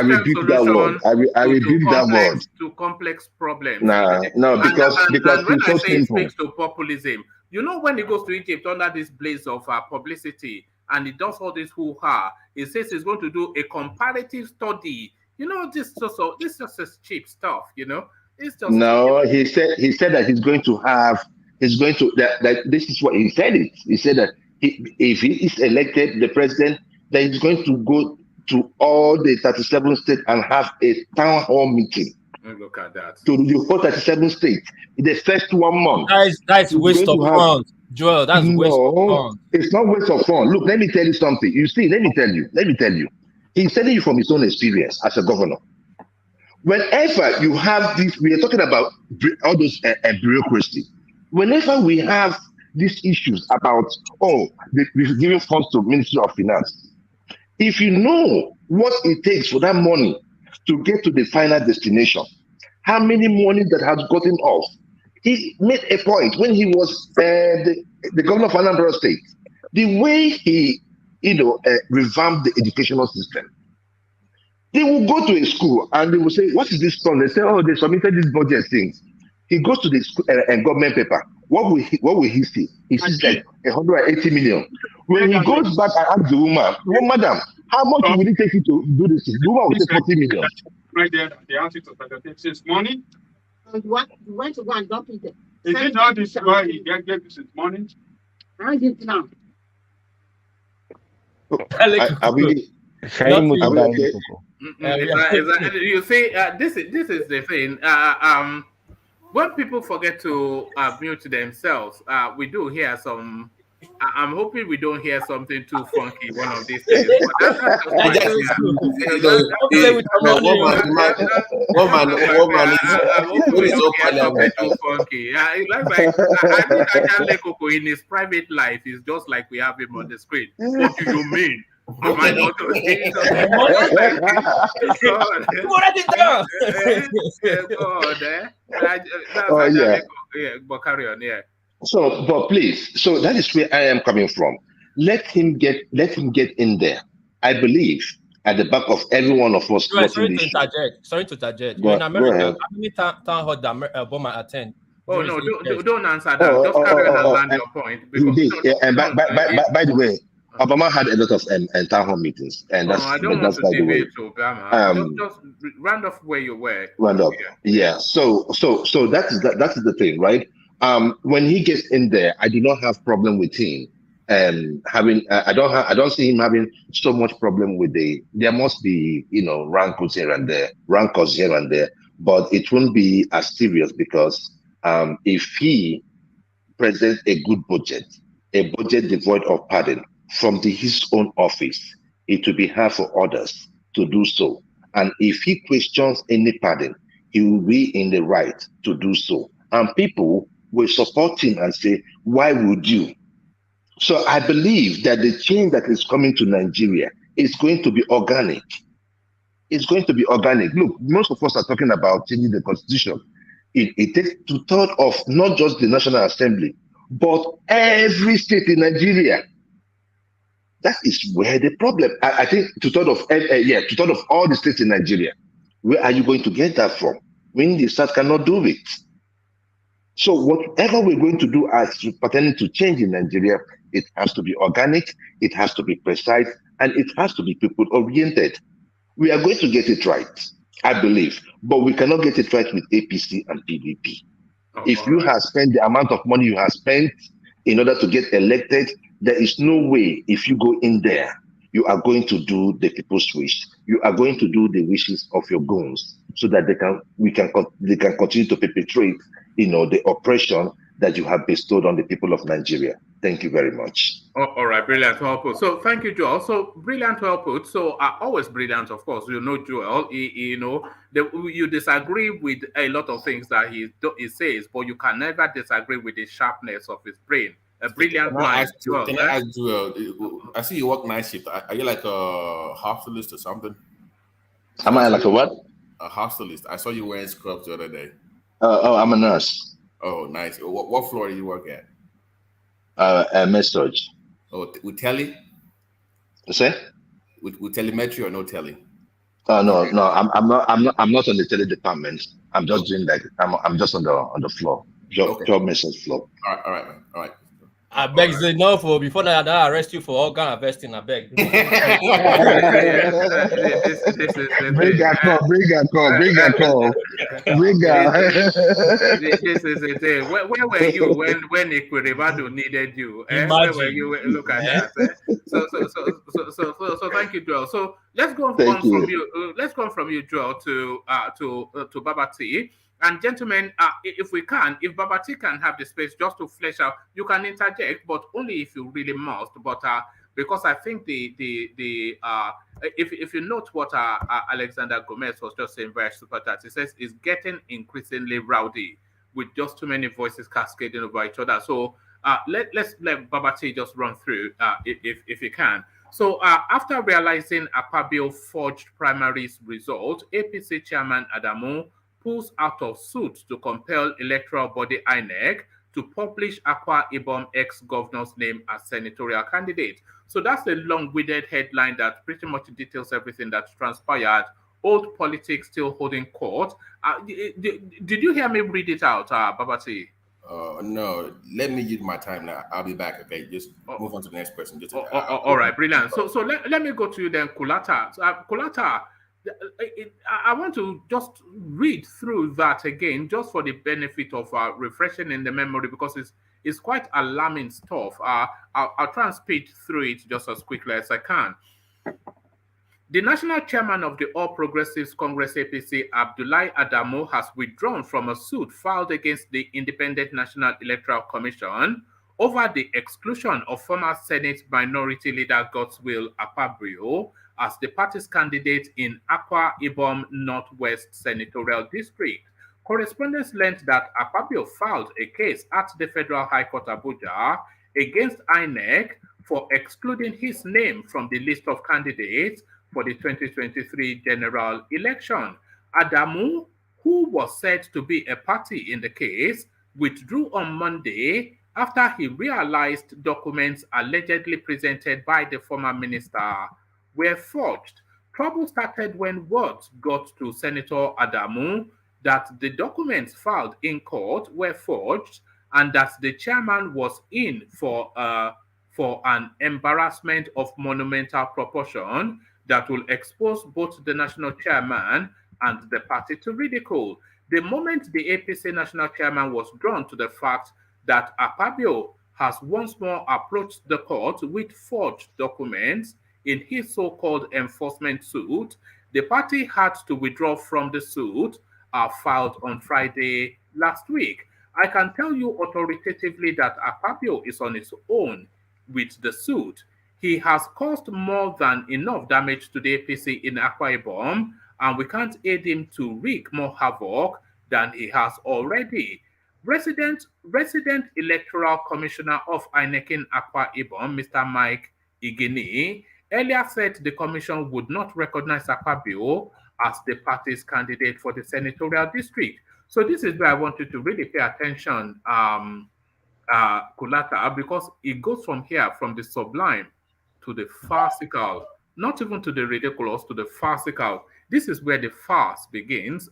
rebuke that word. I rebuke that word. To complex problems. No, because when it's I so say it simple. speaks to populism, when he goes to Egypt under this blaze of publicity and he does all this hoo-ha, he says he's going to do a comparative study. This is just cheap stuff. It's just no. He said that he's going to that this is what he said. He said that if he is elected the president, then he's going to go to all the 37 states and have a town hall meeting. Look at that. To the whole 37 states in the first 1 month. That's waste of funds, Joel. That's waste of funds. It's not waste of funds. Look, let me tell you something. You see, let me tell you. He's telling you from his own experience as a governor. Whenever you have this, we are talking about all those bureaucracy. Whenever we have these issues about, we're giving funds to Ministry of Finance. If you know what it takes for that money to get to the final destination, how many money that has gotten off. He made a point when he was the governor of Anambra State. The way he, revamped the educational system. They will go to a school and they will say, "What is this from?" They say, "Oh, they submitted this budget things." He goes to the school and government paper. What will he see? He sees like 180 million. When he goes back and asks the woman, "Oh, madam, how much will it take you to do this?" The woman will say 40 million. Right there, they asked you to spend since morning. And what you went to go and dump it there. Is it not this why he get this since morning? How is it now? Are we? You see, this is the thing. When people forget to mute themselves, we do hear some. I'm hoping we don't hear something too funky one of these days. In his private life is just like we have him on the screen. What do you mean? Am I not but carry on, yeah. So, but please, so that is where I am coming from. Let him get in there. I believe at the back of every one of us. Sorry to interject. You're in America. How many town hall did Obama attend? Oh no! Don't answer that. Just carry on and land your point. And by the way, Obama had a lot of town hall meetings, and that's I don't want to debate Obama. Just round off where you were. Round up, yeah. So that is the thing, right? When he gets in there, I do not have problem with him. Having I don't see him having so much problem with there must be rancors here and there, but it won't be as serious because if he presents a good budget, a budget devoid of pardon from his own office, it will be hard for others to do so. And if he questions any pardon, he will be in the right to do so. And people will support him and say, "Why would you?" So I believe that the change that is coming to Nigeria is going to be organic. It's going to be organic. Look, most of us are talking about changing the constitution. It takes 2/3 of not just the National Assembly, but every state in Nigeria. That is where the problem. I think 2/3 of all the states in Nigeria. Where are you going to get that from? When the state cannot do it. So whatever we're going to do as pertaining to change in Nigeria, it has to be organic, it has to be precise, and it has to be people-oriented. We are going to get it right, I believe, but we cannot get it right with APC and PDP. If you have spent the amount of money you have spent in order to get elected, there is no way if you go in there, you are going to do the people's wish. You are going to do the wishes of your goons so that they can continue to perpetrate the oppression that you have bestowed on the people of Nigeria. Thank you very much. All right, brilliant, well put. So thank you, Joel. So brilliant, well put. So always brilliant, of course. Joel. You disagree with a lot of things that he says, but you can never disagree with the sharpness of his brain. A brilliant mind. Can I ask Joel? I see you work night shift. Are you like a hostelist or something? Am I like a what? A hostelist. I saw you wearing scrubs the other day. I'm a nurse. Oh, nice. What floor do you work at? Message. Oh, with tele? Say? With telemetry or no tele? No. I'm not on the tele department. I'm just doing I'm just on the floor. Job message floor. All right. I beg the no for before that I arrest you for organ harvesting. I beg. Bring that call. This is the thing. Where were you when Equiribado needed you? Where were you? Look at that. So thank you, Joel. So let's go from you. Let's go from you, Joel, to Baba T. And gentlemen, if Baba T can have the space just to flesh out, you can interject, but only if you really must. But because I think if you note what Alexander Gomez was just saying via super chat, he says it's getting increasingly rowdy with just too many voices cascading over each other. So let's let Baba T just run through if he can. So after realizing Akpabio forged primaries result, APC chairman Adamu pulls out of suit to compel electoral body Inec to publish Akwa Ibom ex-governor's name as senatorial candidate. So that's a long-winded headline that pretty much details everything that transpired old politics still holding court. Did you hear me read it out, Babati? No, let me use my time now. I'll be back. Okay, just move on to the next person. All right, brilliant. So let me go to you then, Kulata. So, Kulata, I want to just read through that again, just for the benefit of refreshing in the memory, because it's quite alarming stuff. I'll try and speed through it just as quickly as I can. The national chairman of the All Progressives Congress APC, Abdullahi Adamu, has withdrawn from a suit filed against the Independent National Electoral Commission over the exclusion of former Senate Minority Leader Godswill Akpabio as the party's candidate in Akwa Ibom Northwest Senatorial District. Correspondents learned that Akpabio filed a case at the Federal High Court Abuja against Inec for excluding his name from the list of candidates for the 2023 general election. Adamu, who was said to be a party in the case, withdrew on Monday after he realized documents allegedly presented by the former minister were forged. Trouble started when words got to Senator Adamu that the documents filed in court were forged and that the chairman was in for an embarrassment of monumental proportion that will expose both the national chairman and the party to ridicule. The moment the APC national chairman was drawn to the fact that Akpabio has once more approached the court with forged documents in his so-called enforcement suit, the party had to withdraw from the suit filed on Friday last week. I can tell you authoritatively that Akpabio is on his own with the suit. He has caused more than enough damage to the APC in Akwa Ibom, and we can't aid him to wreak more havoc than he has already. Resident Electoral Commissioner of Inec in Akwa Ibom, Mr. Mike Igini, earlier said the commission would not recognize Akpabio as the party's candidate for the senatorial district. So this is where I want you to really pay attention, Kulata, because it goes from here, from the sublime to the farcical, not even to the ridiculous, to the farcical. This is where the farce begins.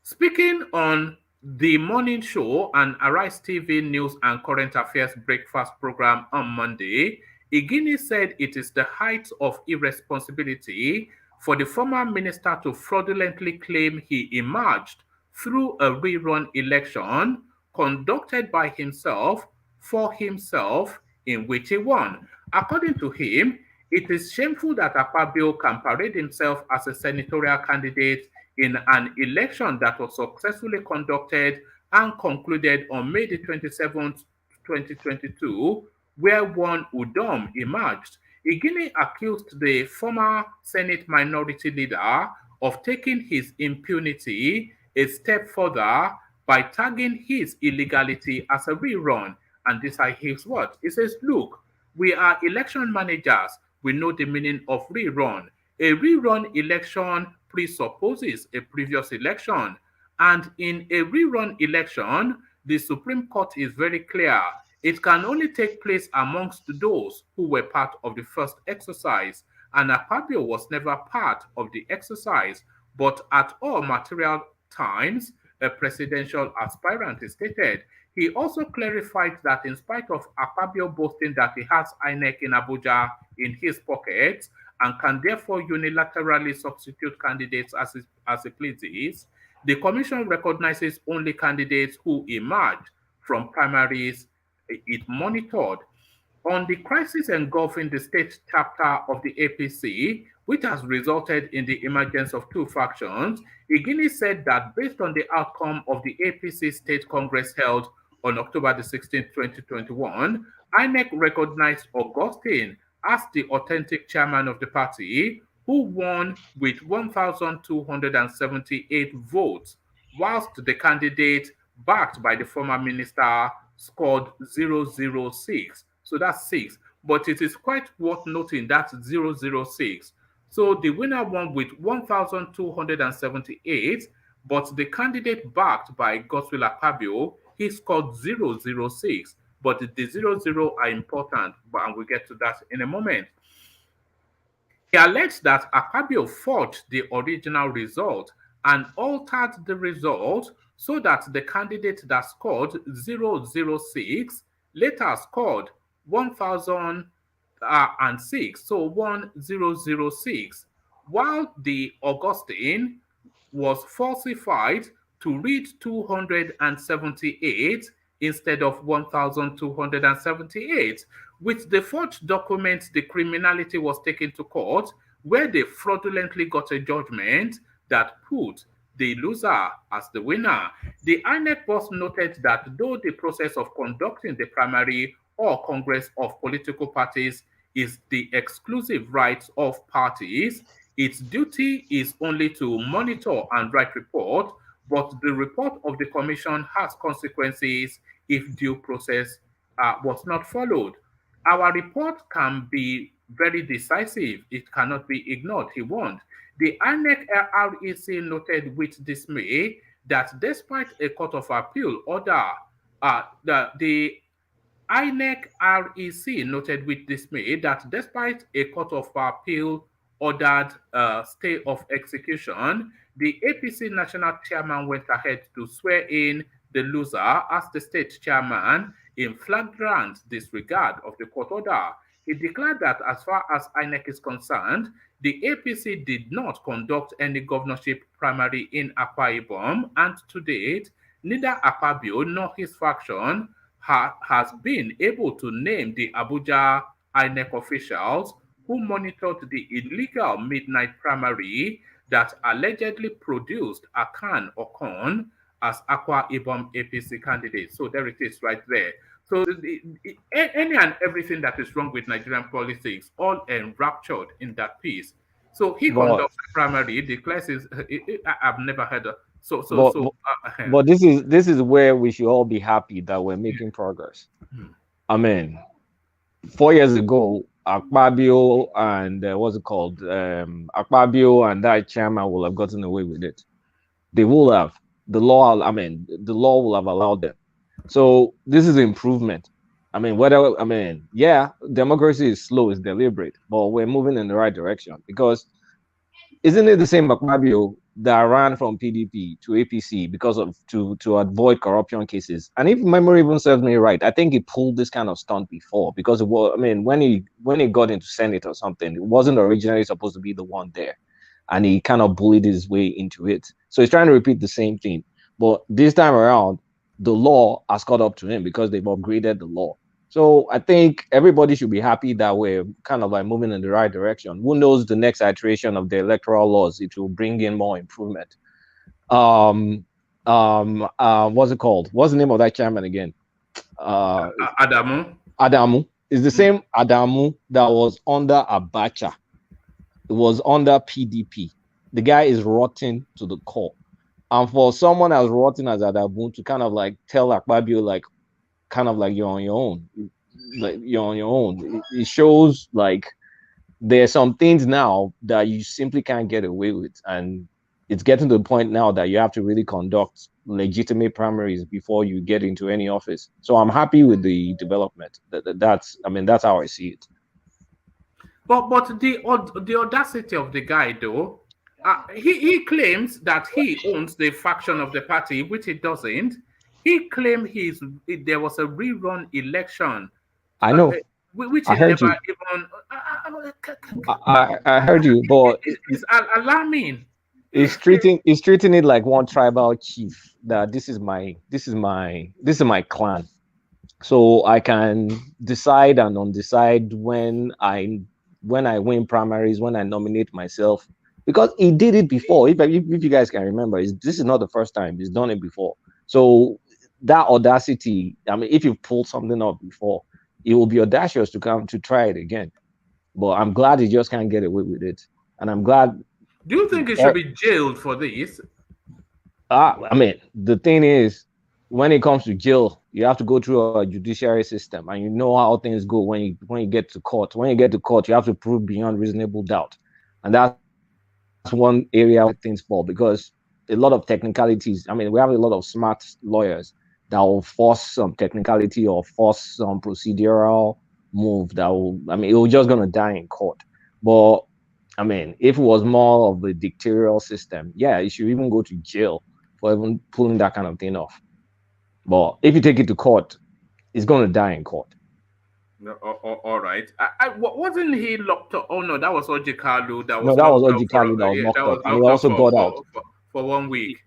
Speaking on the morning show and Arise TV news and current affairs breakfast program on Monday, Igini said it is the height of irresponsibility for the former minister to fraudulently claim he emerged through a rerun election conducted by himself for himself in which he won. According to him, it is shameful that Akpabio can parade himself as a senatorial candidate in an election that was successfully conducted and concluded on May the 27th, 2022, where one Udom emerged. Igini accused the former Senate Minority Leader of taking his impunity a step further by tagging his illegality as a rerun. And these are his words. He says, look, we are election managers. We know the meaning of rerun. A rerun election presupposes a previous election. And in a rerun election, the Supreme Court is very clear. It can only take place amongst those who were part of the first exercise. And Akpabio was never part of the exercise, but at all material times, a presidential aspirant is stated. He also clarified that in spite of Akpabio boasting that he has Inec in Abuja in his pocket and can therefore unilaterally substitute candidates as he pleases, the commission recognizes only candidates who emerge from primaries it monitored. On the crisis engulfing the state chapter of the APC, which has resulted in the emergence of two factions, Igini said that based on the outcome of the APC State Congress held on October the 16th, 2021, INEC recognized Augustine as the authentic chairman of the party, who won with 1,278 votes, whilst the candidate backed by the former minister scored 006. So that's 6. But it is quite worth noting that 006. So the winner won with 1,278, but the candidate backed by Godswill Akpabio, he scored 006. But the 00 are important, and we'll get to that in a moment. He alleged that Akpabio forged the original result and altered the result so that the candidate that scored 006 later scored 1006, so 1006, while the Augustine was falsified to read 278 instead of 1278. With the forged document, the criminality was taken to court, where they fraudulently got a judgment that put the loser as the winner. The Inec boss noted that though the process of conducting the primary or congress of political parties is the exclusive rights of parties, its duty is only to monitor and write report, but the report of the commission has consequences if due process was not followed. Our report can be very decisive. It cannot be ignored, he warned. The INEC REC noted with dismay that despite a Court of Appeal order, the INEC REC noted with dismay that despite a Court of Appeal ordered stay of execution, the APC national chairman went ahead to swear in the loser as the state chairman in flagrant disregard of the court order. He declared that as far as INEC is concerned, the APC did not conduct any governorship primary in Akwa Ibom, and to date, neither Akpabio nor his faction has been able to name the Abuja INEC officials who monitored the illegal midnight primary that allegedly produced Akan Okon as Akwa Ibom APC candidate. So there it is right there. So any and everything that is wrong with Nigerian politics, all enraptured in that piece. So he conducts the primary, declares his. I've never heard of. But this is where we should all be happy that we're making progress. I mean, 4 years ago, Akpabio and what's it called? Akpabio and that chairman will have gotten away with it. They will have. The law will have allowed them. So this is improvement. Democracy is slow, it's deliberate, but we're moving in the right direction, because isn't it the same Akpabio that ran from PDP to APC because of to avoid corruption cases? And if memory even serves me right, I think he pulled this kind of stunt before, because it was, when he got into Senate or something, it wasn't originally supposed to be the one there, and he kind of bullied his way into it. So he's trying to repeat the same thing, but this time around, the law has caught up to him because they've upgraded the law. So I think everybody should be happy that we're kind of like moving in the right direction. Who knows, the next iteration of the electoral laws, it will bring in more improvement. What's it called? What's the name of that chairman again? Adamu. Adamu is the same Adamu that was under Abacha. It was under PDP. The guy is rotten to the core. And for someone as rotten as Adamu to kind of like tell Akpabio, like, kind of like, you're on your own, like you're on your own, it shows like there's some things now that you simply can't get away with, and it's getting to the point now that you have to really conduct legitimate primaries before you get into any office. So I'm happy with the development. That's how I see it. But the audacity of the guy, though, he claims that he owns the faction of the party, which he doesn't. He claimed there was a rerun election. I know. Which I heard never you. even. I heard you, but it's alarming. He's treating it like one tribal chief, that this is my clan, so I can decide and undecide when I win primaries, when I nominate myself, because he did it before. If you guys can remember, this is not the first time he's done it before. So that audacity, if you've pulled something up before, it will be audacious to come to try it again. But I'm glad he just can't get away with it, and I'm glad. Do you think he should be jailed for this? The thing is, when it comes to jail, you have to go through a judiciary system, and you know how things go when you get to court. When you get to court, you have to prove beyond reasonable doubt, and that's one area where things fall, because a lot of technicalities. We have a lot of smart lawyers that will force some technicality or force some procedural move that will. It was just gonna die in court. But I mean, if it was more of a dictatorial system, yeah, you should even go to jail for even pulling that kind of thing off. But if you take it to court, it's going to die in court. No, all right. Wasn't he locked up? Oh no, that was Ojikalu that No, was that was locked up for Ojikalu that was yeah, that locked up, was and he locked up also got out. for 1 week.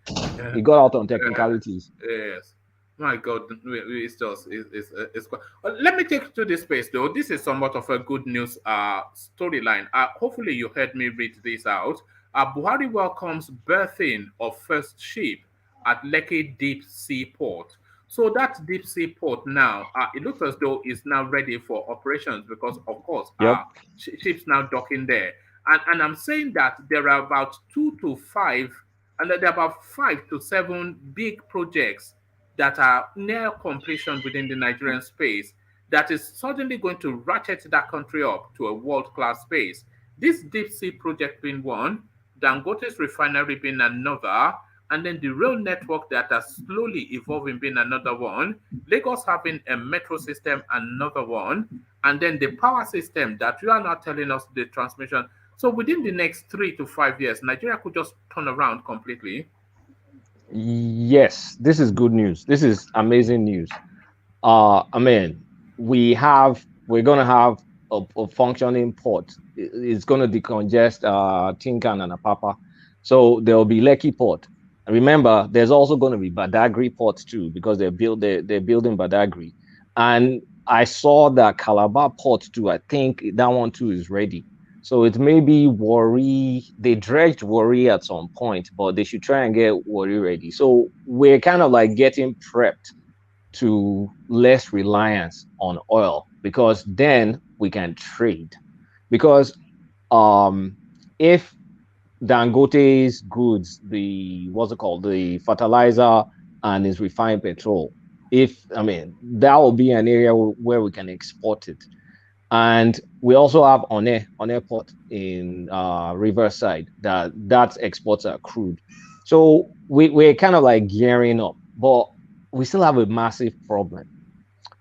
He got out on technicalities. Yes. My God, it's just it's quite. Let me take you to this space though. This is somewhat of a good news storyline. Hopefully you heard me read this out. Buhari welcomes berthing of first ship at Lekki Deep Sea Port. So that deep sea port now, it looks as though it's now ready for operations because, of course, Yep. ships now docking there. And I'm saying that there are about 2 to 5, and there are about 5 to 7 big projects that are near completion within the Nigerian space that is suddenly going to ratchet that country up to a world-class space. This deep sea project being one, Dangote's refinery being another, and then the rail network that are slowly evolving being another one, Lagos having a metro system another one, and then the power system that you are now telling us the transmission. So within the next 3 to 5 years, Nigeria could just turn around completely. Yes, this is good news. This is amazing news. I mean, we're gonna have a functioning port. It's gonna decongest Tinkan and Apapa. So there will be Lekki Port. And remember, there's also going to be Badagry Port too, because they're building Badagry. And I saw that Calabar Port too. I think that one too is ready. So it may be Warri. They dredged Warri at some point, but they should try and get Warri ready. So we're kind of like getting prepped to less reliance on oil, because then we can trade. Because if Dangote's goods, the what's it called, the fertilizer and his refined petrol, that will be an area where we can export it. And we also have One Port in Riverside that exports our crude. So we're kind of like gearing up, but we still have a massive problem.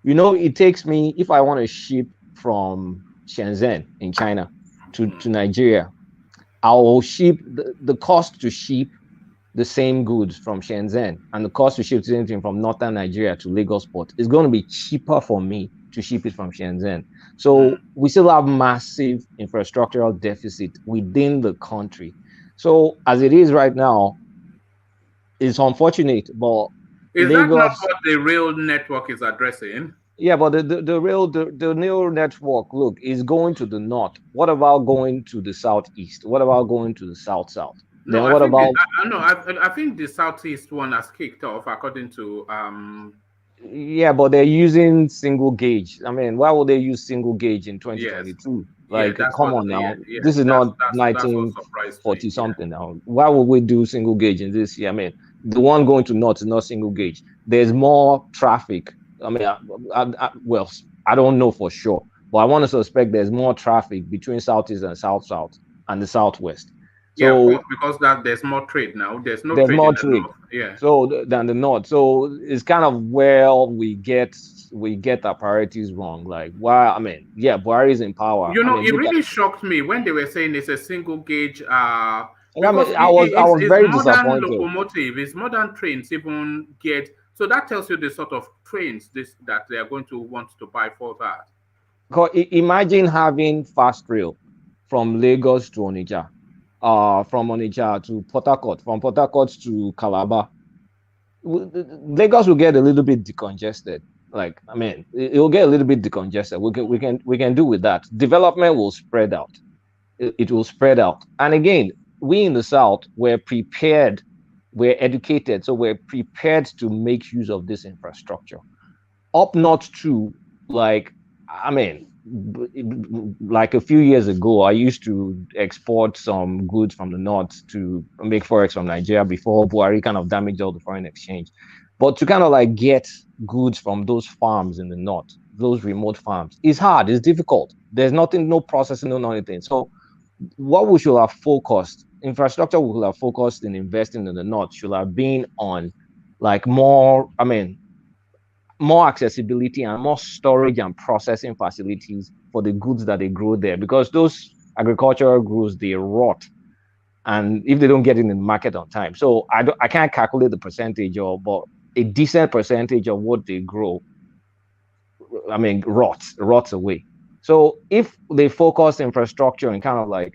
It takes me, if I want to ship from Shenzhen in China to Nigeria, I'll ship the cost to ship the same goods from Shenzhen and the cost to ship the same thing from northern Nigeria to Lagos port is going to be cheaper for me to ship it from Shenzhen. So we still have massive infrastructural deficit within the country. So as it is right now, it's unfortunate, but is Lagos, that not what the rail network is addressing? Yeah, but the neural network, look, is going to the north. What about going to the southeast? What about going to the south? No, Then what about? I think the southeast one has kicked off according to Yeah, but they're using single gauge. I mean, why would they use single gauge in 2022? Yes. Like, Yeah, come on now. Yeah, This is not that's what surprised 1940 me. something now. Why would we do single gauge in this year? I mean, the one going to north is not single gauge. There's more traffic. I mean, well, I don't know for sure, but I want to suspect there's more traffic between southeast and south and the southwest. So, yeah, of course, because there's more trade now. There's more trade in the trade. north. Yeah. So than the north. So it's kind of where we get our priorities wrong. Like, why? I mean, yeah, Buhari is in power. It really shocked me when they were saying it's a single gauge. Because I was very disappointed. Locomotive, it's modern trains even get. So that tells you the sort of trains that they are going to want to buy for that. Because imagine having fast rail from Lagos to Onitsha, from Onitsha to Port Harcourt, from Port Harcourt to Calabar. Lagos will get a little bit decongested. Like, I mean, it will get a little bit decongested. We can do with that. Development will spread out. It will spread out. And again, we in the South, we're prepared, we're educated, so we're prepared to make use of this infrastructure. Up north too, like, I mean, like a few years ago, I used to export some goods from the north to make forex from Nigeria before Buhari kind of damaged all the foreign exchange. But to kind of like get goods from those farms in the north, those remote farms, it's hard, it's difficult. There's nothing, no processing, no anything. So what we should have focused, infrastructure we should have focused in investing in the north should have been on like more accessibility and more storage and processing facilities for the goods that they grow there, because those agricultural goods, they rot, and if they don't get it in the market on time. So I can't calculate the percentage, but a decent percentage of what they grow, I mean, rots away. So if they focus infrastructure and kind of like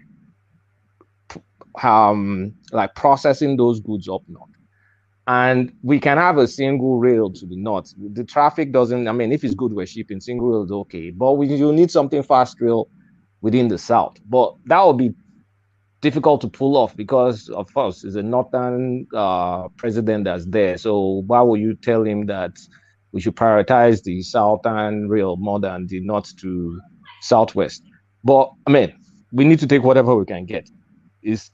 processing those goods up north, and we can have a single rail to the north. The traffic doesn't, I mean, if it's good, we're shipping, single rail is okay, but you need something fast rail within the south. But that would be difficult to pull off because, of course, it's a northern president that's there. So why would you tell him that we should prioritize the southern rail more than the north to southwest? But I mean, we need to take whatever we can get. It's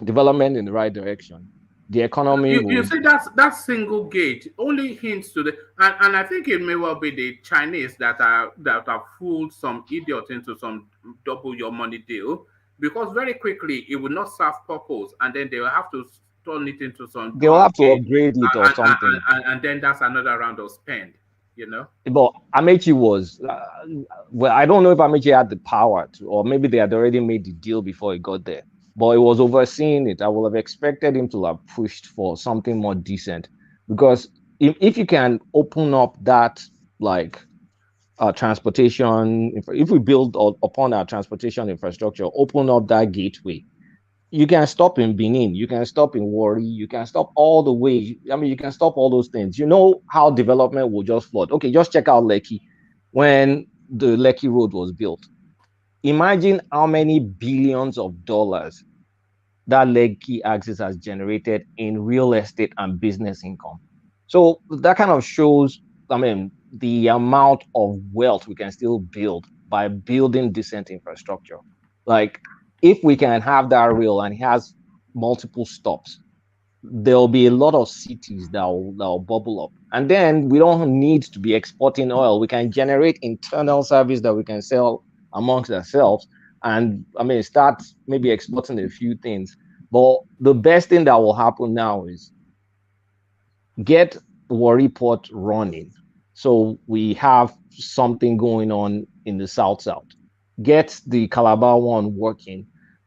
development in the right direction. The economy you see that single gate only hints to the and I think it may well be the Chinese that have fooled some idiot into some double your money deal, because very quickly it will not serve purpose, and then they will have to turn it into some they will have to upgrade it or something, and then that's another round of spend, you know. But Amechi was well, I don't know if Amechi had the power to, or maybe they had already made the deal before he got there, but he was overseeing it. I would have expected him to have pushed for something more decent, because if you can open up that like transportation, if we build upon our transportation infrastructure, open up that gateway, you can stop in Benin, you can stop in Warri, you can stop all the way. I mean, you can stop all those things. You know how development will just flood. Okay, just check out Lekki. When the Lekki Road was built, imagine how many billions of dollars that Lekki axis has generated in real estate and business income. So that kind of shows, I mean, the amount of wealth we can still build by building decent infrastructure. Like, if we can have that rail and it has multiple stops, there'll be a lot of cities that'll bubble up. And then we don't need to be exporting oil. We can generate internal service that we can sell amongst ourselves. And I mean, start maybe exporting a few things. But the best thing that will happen now is get Warri Port running. So we have something going on in the south. Get the Calabar one working,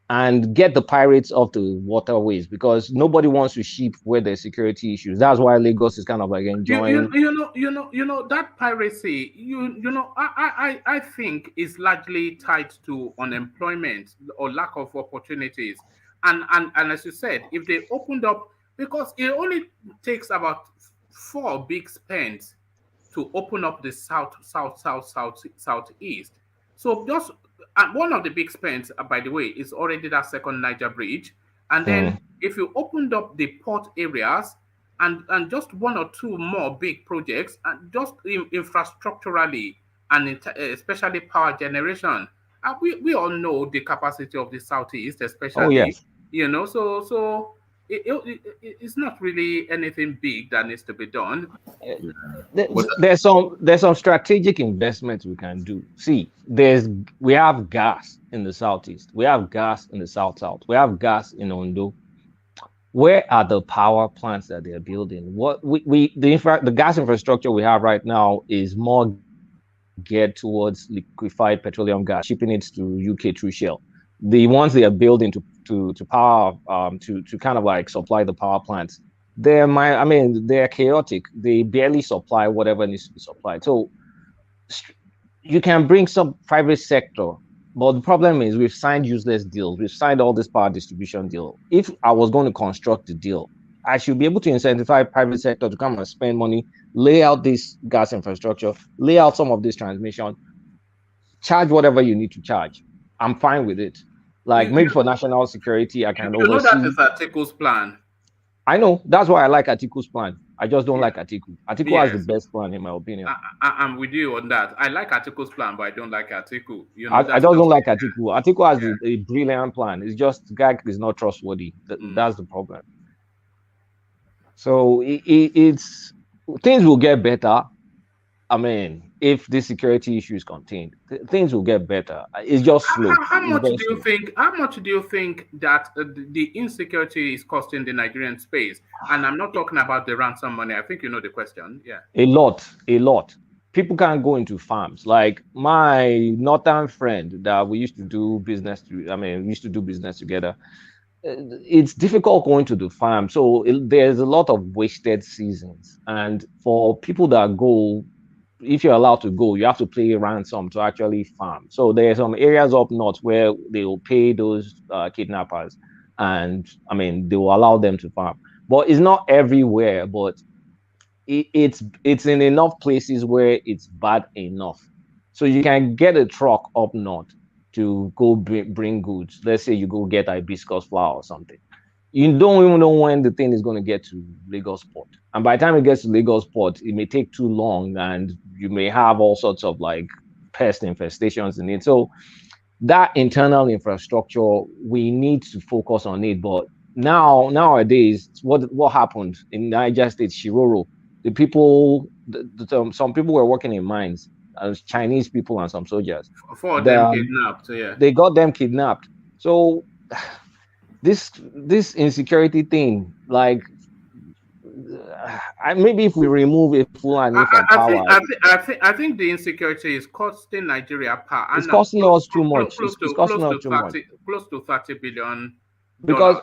and get the pirates off the waterways, because nobody wants to ship where there's security issues. That's why Lagos is kind of like enjoying. You know that piracy. I think is largely tied to unemployment or lack of opportunities, and as you said, if they opened up, because it only takes about 4 big spends to open up the southeast. So just and one of the big spends, by the way, is already that second Niger bridge. And then if you opened up the port areas and just 1 or 2 more big projects, and just infrastructurally and especially power generation, we all know the capacity of the southeast, especially. Oh, yes. You know, so it's not really anything big that needs to be done. There's some strategic investments we can do. See, we have gas in the southeast, we have gas in the south, we have gas in Ondo. Where are the power plants that they're building? What the gas infrastructure we have right now is more geared towards liquefied petroleum gas, shipping it to UK through Shell. The ones they are building to power to kind of like supply the power plants, they're chaotic. They barely supply whatever needs to be supplied. So you can bring some private sector, but the problem is we've signed useless deals. We've signed all this power distribution deal. If I was going to construct the deal, I should be able to incentivize private sector to come and spend money, lay out this gas infrastructure, lay out some of this transmission, charge whatever you need to charge. I'm fine with it. Like, maybe for national security, I can oversee. That is Atiku's plan. I know. That's why I like Atiku's plan. I just don't like Atiku. Atiku has the best plan, in my opinion. I'm with you on that. I like Atiku's plan, but I don't like Atiku. I just don't like Atiku. Atiku has a brilliant plan. It's just the guy is not trustworthy. That's the problem. So it's things will get better. I mean, if this security issue is contained, things will get better. It's just slow. How much do you think that the insecurity is costing the Nigerian space? And I'm not talking about the ransom money. I think you know the question. Yeah. A lot. people can't go into farms. Like my northern friend that we used to do business to, I mean, we used to do business together. It's difficult going to the farm. So there's a lot of wasted seasons. And for people that go, if you're allowed to go, you have to pay ransom to actually farm. So there's some areas up north where they will pay those kidnappers, and I mean they will allow them to farm. But it's not everywhere. But it's in enough places where it's bad enough. So you can get a truck up north to go bring goods. Let's say you go get hibiscus flower or something. You don't even know when the thing is going to get to Lagos port. And by the time it gets to Lagos port, it may take too long and you may have all sorts of like pest infestations in it. So that internal infrastructure, we need to focus on it. But nowadays, what happened in Niger State, Shiroro, the people, some people were working in mines, Chinese people and some soldiers. Four of them kidnapped. Yeah, they got them kidnapped. So this insecurity thing, like, maybe if we remove a Fulani from power, I think the insecurity is costing Nigeria power. It's costing us too much. It's costing us too much. Close to $30 billion. Because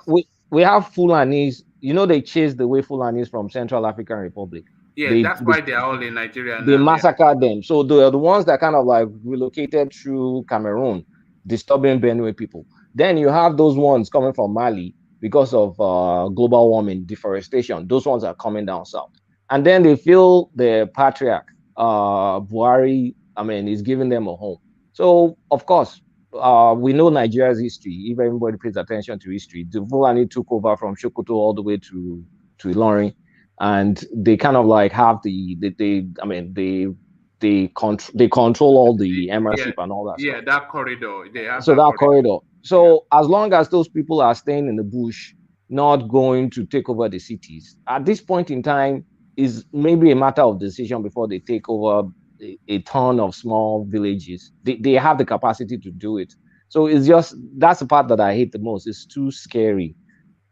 we have Fulanis, they chased away Fulanis from Central African Republic. Yeah, that's why they are all in Nigeria now. They massacred them. So they are the ones that kind of like relocated through Cameroon, disturbing Benue people. Then you have those ones coming from Mali because of global warming, deforestation. Those ones are coming down south. And then they feel the patriarch, Buhari, I mean, is giving them a home. So, of course, we know Nigeria's history. If everybody pays attention to history, the Fulani took over from Sokoto all the way to Ilorin. And they kind of like have they control all the emirship and all that stuff. Yeah, that corridor. They have that corridor. So as long as those people are staying in the bush, not going to take over the cities, at this point in time, is maybe a matter of decision before they take over a ton of small villages. They have the capacity to do it. So it's just, that's the part that I hate the most. It's too scary.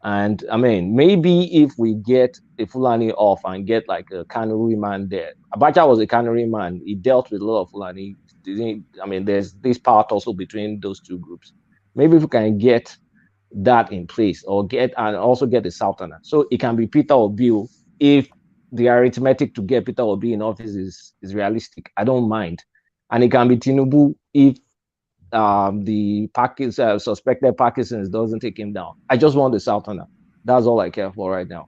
And I mean, maybe if we get a Fulani off and get like a cannery man there. Abacha was a cannery man. He dealt with a lot of Fulani. I mean, there's this part also between those two groups. Maybe if we can get that in place, or also get the Southerner. So it can be Peter Obi. If the arithmetic to get Peter Obi in office is realistic, I don't mind. And it can be Tinubu if the suspected Parkinson's doesn't take him down. I just want the Southerner. That's all I care for right now.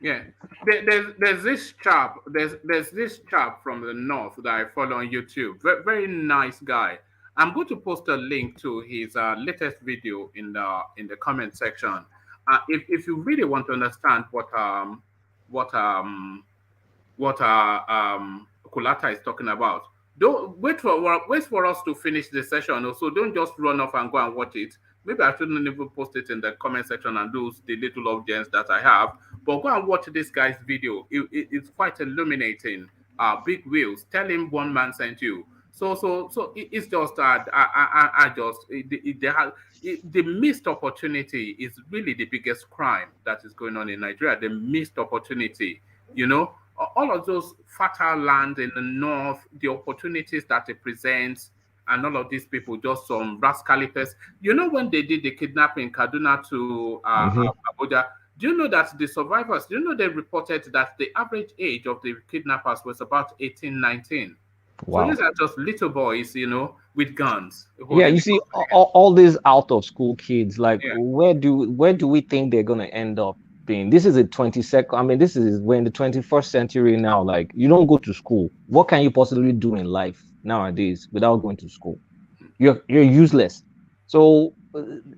Yeah, there's this chap. There's this chap from the north that I follow on YouTube. Very, very nice guy. I'm going to post a link to his latest video in the comment section. If you really want to understand what Kulata is talking about, don't wait for us to finish the session. Also, don't just run off and go and watch it. Maybe I shouldn't even post it in the comment section and lose the little audience that I have. But go and watch this guy's video. It's quite illuminating. Big wheels. Tell him one man sent you. So it's just that the missed opportunity is really the biggest crime that is going on in Nigeria. The missed opportunity, all of those fertile land in the north, the opportunities that it presents, and all of these people, just some rascally pests. When they did the kidnapping Kaduna to Abuja, do you know that the survivors, they reported that the average age of the kidnappers was about 18, 19. Wow. So these are just little boys, with guns. Yeah, you see, all these out of school kids, like, where do we think they're going to end up being? This is a 22nd, I mean, this is we're in the 21st century now. Like, you don't go to school. What can you possibly do in life nowadays without going to school? You're useless. So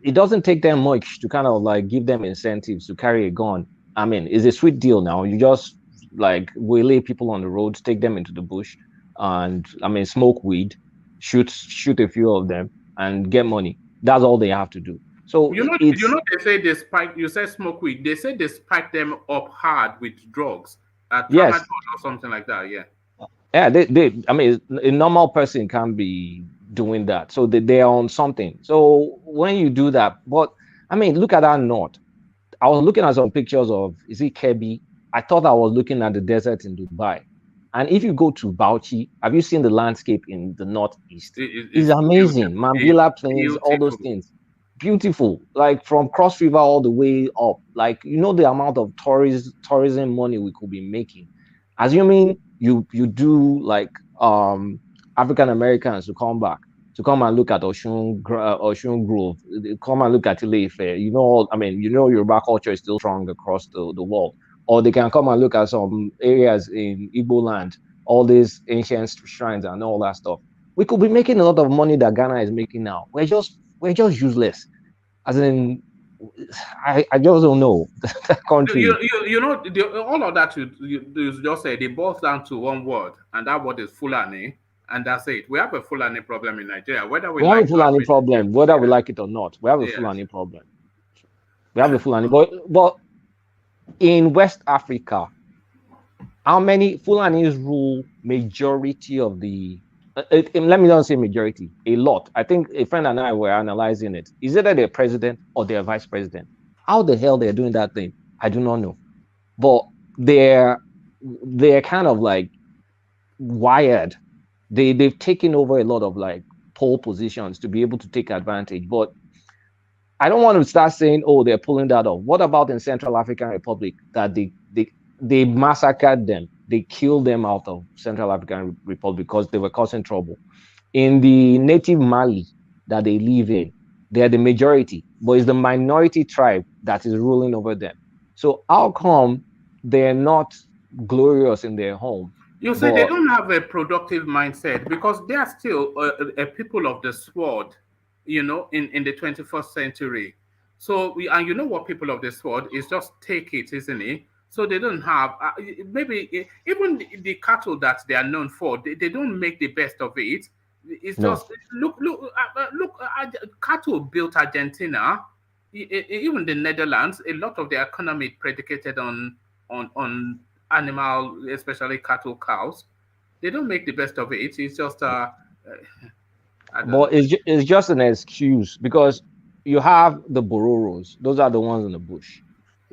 it doesn't take them much to kind of like give them incentives to carry a gun. I mean, it's a sweet deal now. You just like waylay people on the roads, take them into the bush, and I mean, smoke weed, shoot a few of them, and get money. That's all they have to do. So they say they spike. You said smoke weed. They say they spike them up hard with drugs, yes, or something like that. Yeah. Yeah, I mean, a normal person can't be doing that. So they are on something. So when you do that, but I mean, look at that north. I was looking at some pictures of, is it Kebbi? I thought I was looking at the desert in Dubai. And if you go to Bauchi, have you seen the landscape in the northeast? It's It's amazing. Mambila Plains, all those beautiful. things. Beautiful. Like from Cross River all the way up. Like the amount of tourism money we could be making. Assuming you do like African Americans to come back to come and look at Oshun Grove, come and look at Ile-Ife. Yoruba culture is still strong across the world. Or they can come and look at some areas in Igbo land, all these ancient shrines and all that stuff. We could be making a lot of money that Ghana is making now. We're just useless. As in, I just don't know that country. All of that you just said, it boils down to one word, and that word is Fulani, and that's it. We have a Fulani problem in Nigeria, whether we We have a like to Fulani admit it. problem, whether we like it or not. We have a Yes. Fulani problem. We have a Fulani, but in West Africa, how many Fulanis rule majority of the? Let me not say majority, a lot. I think a friend and I were analyzing it. Is either they're president or they're vice president. How the hell they're doing that thing, I do not know. But they're kind of like wired. They've taken over a lot of like pole positions to be able to take advantage. But I don't want to start saying, oh, they're pulling that off. What about in Central African Republic that they massacred them? They killed them out of Central African Republic because they were causing trouble. In the native Mali that they live in, they're the majority, but it's the minority tribe that is ruling over them. So how come they're not glorious in their home? You say they don't have a productive mindset because they are still a people of the sword, in the 21st century. So, and you know what people of the sword is, just take it, isn't it? So they don't have, maybe even the cattle that they are known for, they don't make the best of it. It's No. just, look, cattle built Argentina, even the Netherlands, a lot of their economy is predicated on animal, especially cattle, cows. They don't make the best of it. It's just I don't know. It's just an excuse because you have the Bororos. Those are the ones in the bush.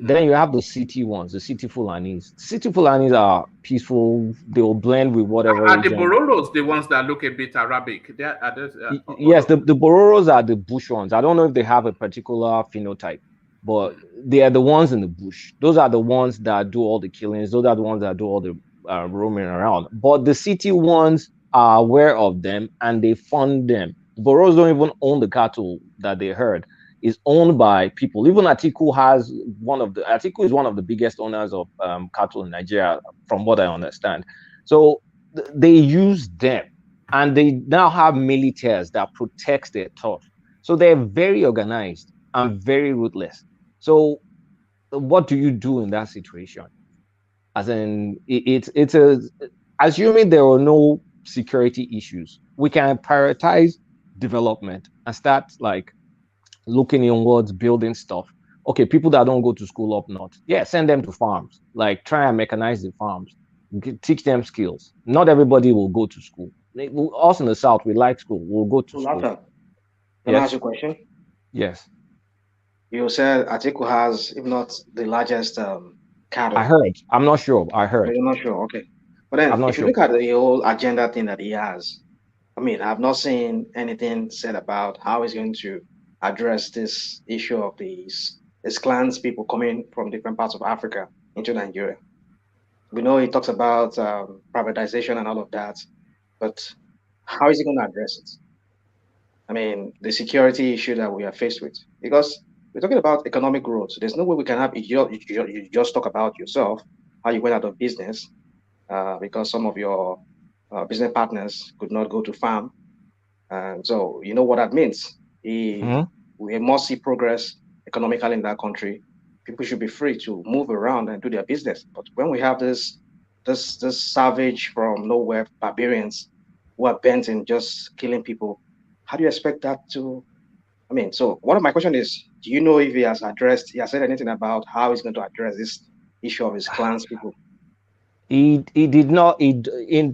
Then you have the city ones, the city Fulanis. City Fulanis are peaceful. They will blend with whatever. Are the Bororos the ones that look a bit Arabic? Yes, the Bororos are the bush ones. I don't know if they have a particular phenotype, but they are the ones in the bush. Those are the ones that do all the killings. Those are the ones that do all the roaming around. But the city ones are aware of them and they fund them. The Bororos don't even own the cattle that they herd. Is owned by people. Even Atiku is one of the biggest owners of cattle in Nigeria, from what I understand. So they use them, and they now have militaries that protects their turf. So they're very organized and very ruthless. So what do you do in that situation? As in, it's assuming there are no security issues, we can prioritize development and start like looking inwards, building stuff. Okay, people that don't go to school up north, send them to farms. Like try and mechanize the farms, teach them skills. Not everybody will go to school. Us in the south, we like school. We'll go to school. Can I ask you a question? Yes. You said Atiku has, if not the largest cattle. I heard. I'm not sure. I heard. You're not sure. Okay. But then, if you look at the whole agenda thing that he has, I mean, I've not seen anything said about how he's going to address this issue of these clans, people coming from different parts of Africa into Nigeria. We know he talks about privatization and all of that, but how is he going to address it? I mean, the security issue that we are faced with, because we're talking about economic growth. There's no way we can have you just talk about yourself, how you went out of business because some of your business partners could not go to farm. And so you know what that means. We must see progress economically in that country. People should be free to move around and do their business. But when we have this savage from nowhere barbarians who are bent in just killing people, how do you expect that to? I mean, so one of my questions is, do you know if he has said anything about how he's going to address this issue of his clans people? He did not. In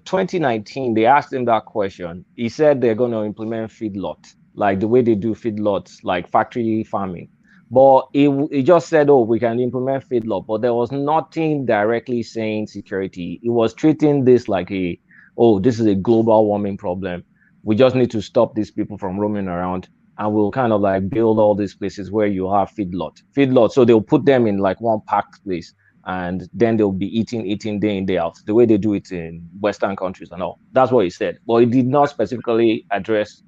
2019, they asked him that question. He said they're going to implement feedlot, like the way they do feedlots, like factory farming. But it just said, oh, we can implement feedlot, but there was nothing directly saying security. It was treating this like this is a global warming problem. We just need to stop these people from roaming around, and we'll kind of like build all these places where you have feedlot. So they'll put them in like one packed place, and then they'll be eating day in, day out, the way they do it in Western countries and all. That's what he said. But it did not specifically address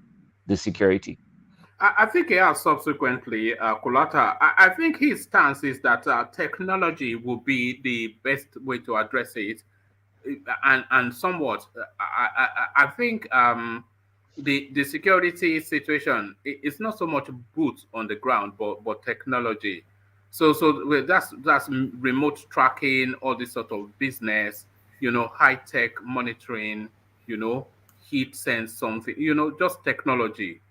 the security. I think he has subsequently, Kulata. I think his stance is that technology will be the best way to address it, and somewhat, I think the security situation is not so much boots on the ground, but technology. So that's remote tracking, all this sort of business, high tech monitoring, heat sense something, just technology.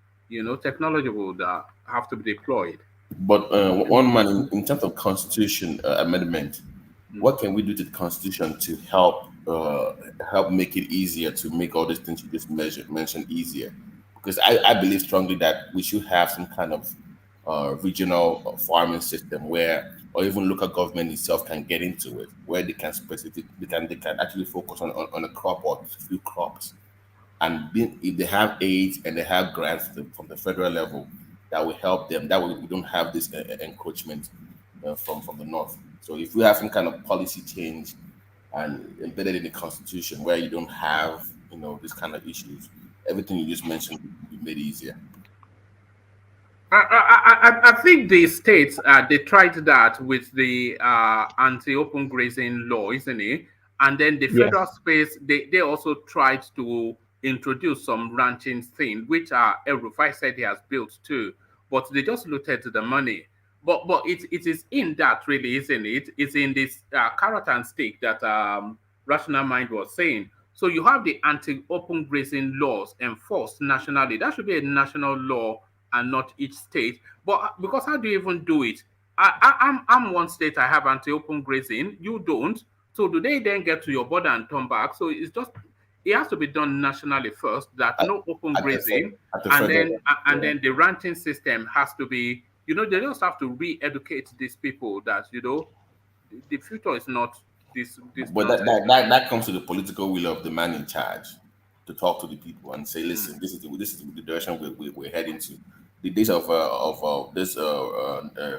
Technology would have to be deployed. But one man, in terms of constitution amendment, what can we do to the constitution to help make it easier to make all these things you just mentioned easier? Because I believe strongly that we should have some kind of regional farming system where, or even local government itself can get into it, where they can they can actually focus on a crop or a few crops, and if they have aids and they have grants from the federal level, that will help them. That way, we don't have this encroachment from the north. So if we have some kind of policy change and embedded in the constitution where you don't have, this kind of issues, everything you just mentioned will be made easier. I think the states they tried that with the anti-open grazing law, isn't it? And then the federal space they also tried to introduce some ranching thing, which El Rufai said he has built too, but they just looted the money. But it is in that really, isn't it? It's in this carrot and stick that Rational Mind was saying. So you have the anti-open grazing laws enforced nationally. That should be a national law and not each state. But because how do you even do it? I'm one state. I have anti-open grazing. You don't. So do they then get to your border and turn back? So it has to be done nationally first. That no open grazing, and then the ranching system has to be. They just have to re-educate these people that the future is not this. But that comes to the political will of the man in charge to talk to the people and say, listen, this is the direction we're heading to. The days of this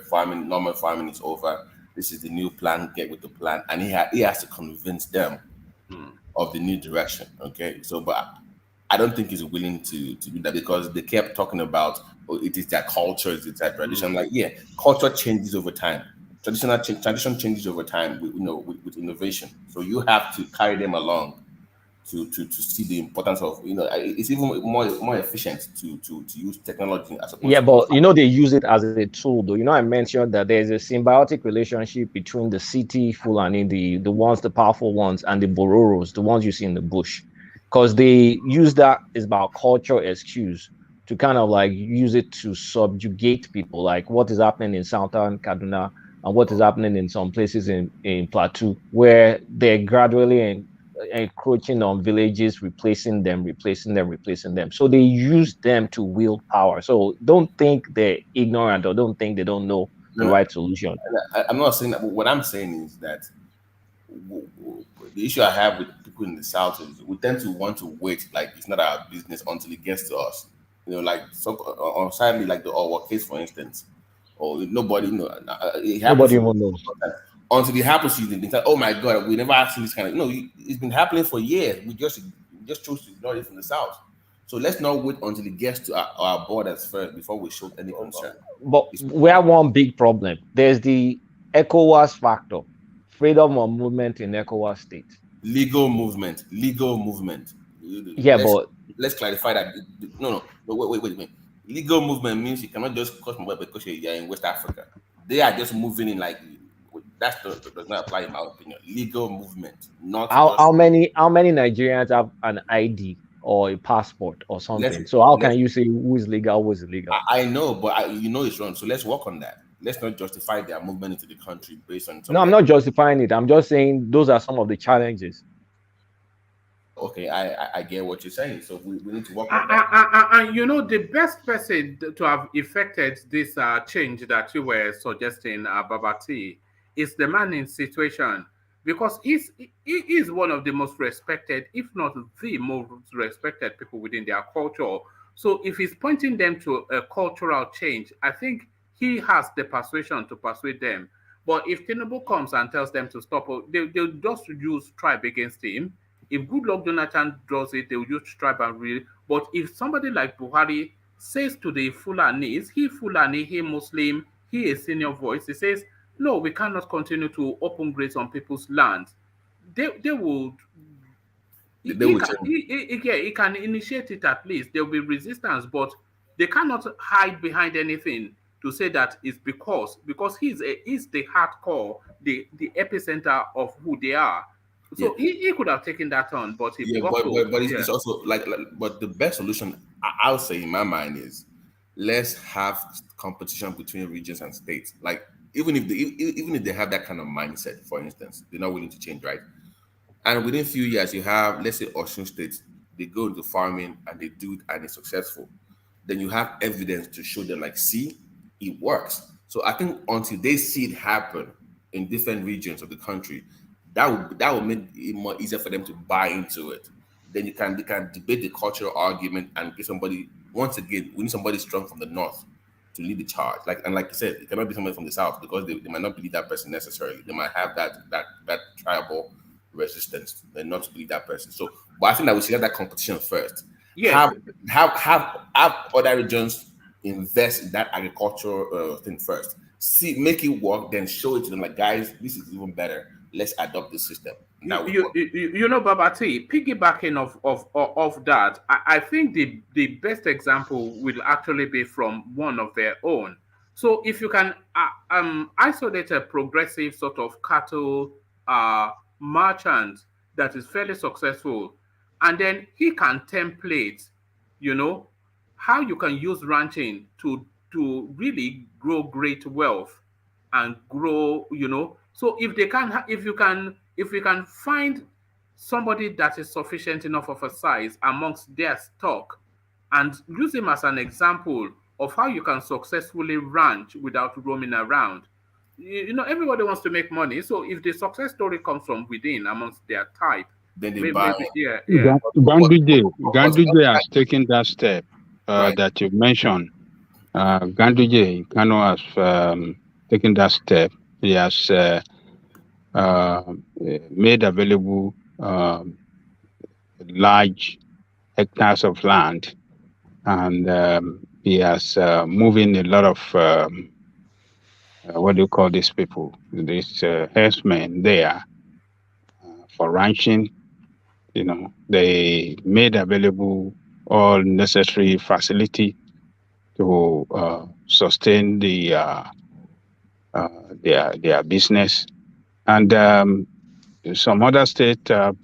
farming, normal farming is over. This is the new plan. Get with the plan, and he has to convince them of the new direction. Okay, so but I don't think he's willing to do that because they kept talking about it is their culture, it's their tradition. Like, yeah, culture changes over time. Tradition changes over time with innovation. So you have to carry them along to see the importance of it's even more efficient to use technology as opposed Yeah, to but they use it as a tool though. I mentioned that there's a symbiotic relationship between the city Fulani, the powerful ones, and the Bororos, the ones you see in the bush. Because they use that as about culture excuse to kind of like use it to subjugate people, like what is happening in Southern Kaduna and what is happening in some places in Plateau, where they're gradually encroaching on villages, replacing them. So they use them to wield power. So don't think they're ignorant or don't think they don't know the right solution. I'm not saying that. But what I'm saying is that the issue I have with people in the South is we tend to want to wait, like it's not our business until it gets to us. Like some on sadly, like the Orwa case, for instance, or nobody, it happens. Nobody even knows. Until it happens to you, they say, "Oh my God, we never asked this kind of." It's been happening for years. We just chose to ignore it from the South. So let's not wait until it gets to our borders first before we show any concern. But we have one big problem. There's the ECOWAS factor, freedom of movement in ECOWAS states. Legal movement. Yeah, but let's clarify that. No, wait. Legal movement means you cannot just cross my way because you're in West Africa. They are just moving in like. That does not apply in my opinion. Legal movement, not how many Nigerians have an ID or a passport or something? So how can you say who is legal, who is illegal? I know, but it's wrong. So let's work on that. Let's not justify their movement into the country based on. No, I'm not justifying it. I'm just saying those are some of the challenges. Okay, I get what you're saying. So we need to work on that. And the best person to have effected this change that you were suggesting, Babati, is the man in situation, because he is one of the most respected, if not the most respected people within their culture. So if he's pointing them to a cultural change, I think he has the persuasion to persuade them. But if Tinubu comes and tells them to stop, they'll just use tribe against him. If Goodluck Jonathan does it, they'll use tribe and real. But if somebody like Buhari says to the Fulanis, he Fulani, he Muslim, he a senior voice, he says, no, we cannot continue to open grace on people's land. They will They will change. he can initiate it at least. There will be resistance, but they cannot hide behind anything to say that it's because he's the hardcore, the epicenter of who they are. So he could have taken that on, but he but it's also but the best solution I'll say in my mind is let's have competition between regions and states. Like even if they have that kind of mindset, for instance, they're not willing to change, right? And within a few years, you have, let's say, Osun State, they go into farming and they do it and it's successful. Then you have evidence to show them, like, see, it works. So I think until they see it happen in different regions of the country, that would make it more easier for them to buy into it. Then they can debate the cultural argument and get somebody. Once again, we need somebody strong from the north to lead the charge. Like you said, it cannot be somebody from the south because they might not believe that person necessarily. They might have that tribal resistance and not to believe that person. So, but I think that we should have that competition first. Yeah. Have other regions invest in that agricultural thing first. See, make it work, then show it to them like, guys, this is even better. Let's adopt this system. Babati, piggybacking of that, I think the best example will actually be from one of their own. So if you can isolate a progressive sort of cattle merchant that is fairly successful, and then he can template, how you can use ranching to really grow great wealth and grow, So if we can find somebody that is sufficient enough of a size amongst their stock and use him as an example of how you can successfully ranch without roaming around. Everybody wants to make money. So if the success story comes from within amongst their type, then they buy. Ganduje has taken that step that you mentioned. Ganduje Kano has taken that step. He has made available large hectares of land, and he has moving a lot of what do you call these people? These herdsmen there for ranching. They made available all necessary facility to sustain their business, and some other states have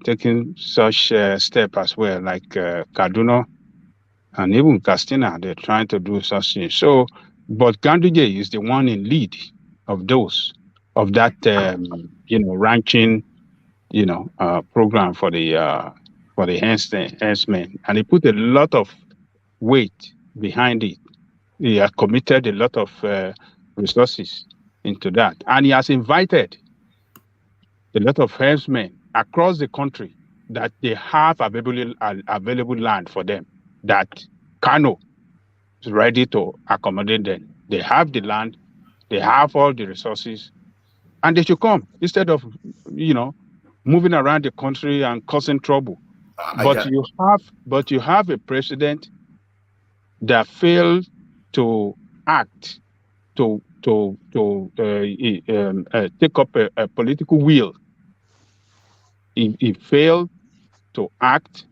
taken such step as well, like Kaduna and even Castina. They're trying to do such things. So, but Ganduje is the one in lead of that ranching program for the herdsmen, and he put a lot of weight behind it. He has committed a lot of resources into that, and he has invited a lot of herdsmen across the country that they have available land for them, that Kano is ready to accommodate them. They have the land, they have all the resources, and they should come instead of moving around the country and causing trouble. But you have a president that failed to act to take up a political will. He failed to act,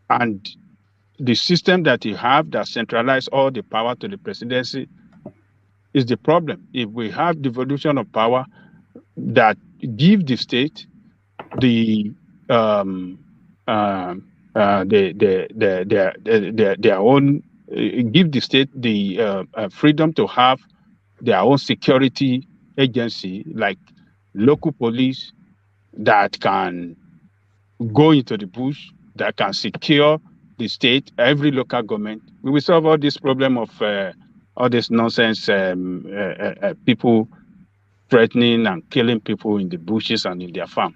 and the system that you have that centralize all the power to the presidency is the problem. If we have devolution of power that give the state their own, give the state the freedom to have their own security agency, like local police, that can go into the bush, that can secure the state, every local government, we will solve all this problem of all this nonsense, people threatening and killing people in the bushes and in their farm.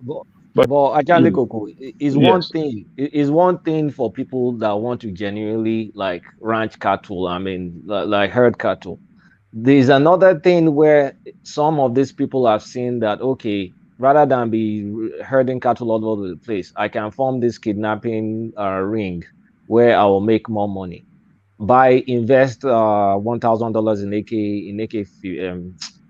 But Ajale Mm, Koko is yes, one thing for people that want to genuinely like ranch cattle. I mean, like herd cattle. There's another thing where some of these people have seen that okay, rather than be herding cattle all over the place, I can form this kidnapping ring where I will make more money. Invest $1,000 in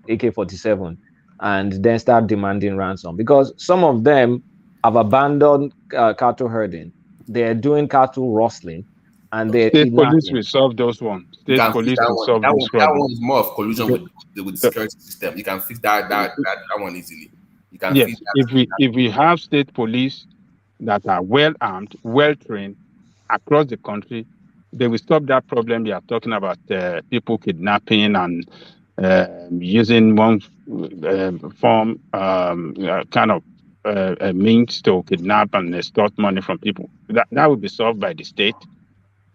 AK-47 and then start demanding ransom because some of them have abandoned cattle herding. They're doing cattle rustling and they're state police kidnapping. will solve those ones. You State can fix police that will one. solve this That problem. one is more of collusion Because, with the security system. You can fix that one easily. You can fix yes, if we have state police that are well armed, well trained across the country, they will stop that problem you are talking about. People kidnapping and using one form kind of means to kidnap and extort money from people. That will be solved by the state.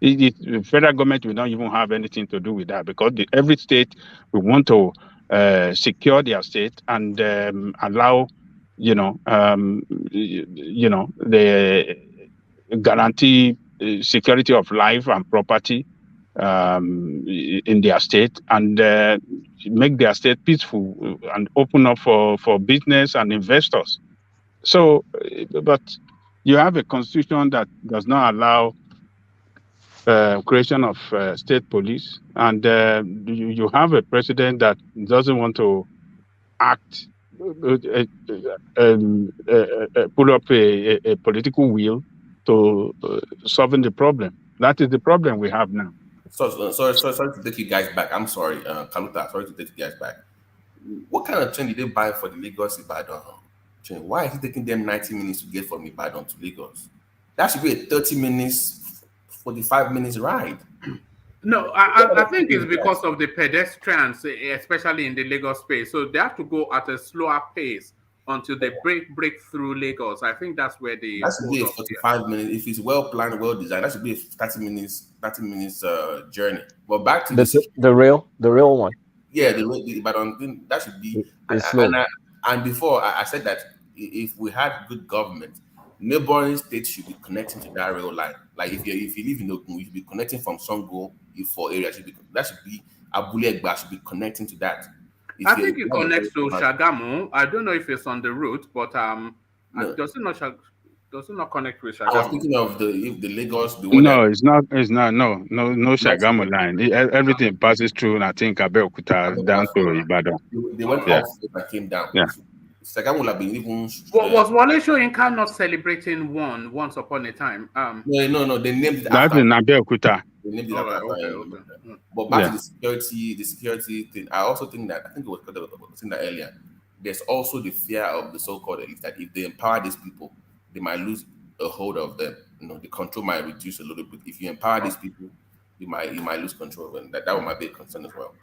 The federal government will not even have anything to do with that because every state will want to secure their state and allow, the guarantee security of life and property in their state and make their state peaceful and open up for business and investors. So, but you have a constitution that does not allow creation of state police, and you have a president that doesn't want to act, put up a political will to solving the problem. That is the problem we have now. Sorry to take you guys back. I'm sorry, Kaluta. Sorry to take you guys back. What kind of train did they buy for the Lagos Ibadan train? Why is it taking them 90 minutes to get from Ibadan to Lagos? That should be a 30 minutes, 45 minutes ride. No, I think it's because of the pedestrians, especially in the Lagos space. So they have to go at a slower pace until they break through Lagos. I think that's where the that should be a 45 minutes. If it's well planned, well designed, that should be a 30 minutes journey. But back to the real one. Yeah, the Ibadan, that should be. And before I said that if we had good government, neighboring states should be connecting to that rail line. Like if you live in Ogun, you should be connecting from Songo for area. That should be Abule Egba should be connecting to that. I think it connects to Shagamu. I don't know if it's on the route, but does it not connect with Shagamu? I was thinking of the Lagos. No, it's not. It's not. No Shagamu line. Everything passes through. And I think Abeokuta down to Ibadan. They went off and came down. Yeah. Shagamu will have been even. Was Wale Soyinka not celebrating one once upon a time? No. They named it. That's in Abeokuta. They named it after. But back to the security thing. I also think it was saying that earlier. There's also the fear of the so-called elite that if they empower these people, they might lose a hold of them. The control might reduce a little bit. If you empower these people, you might lose control, and that might be a concern as well.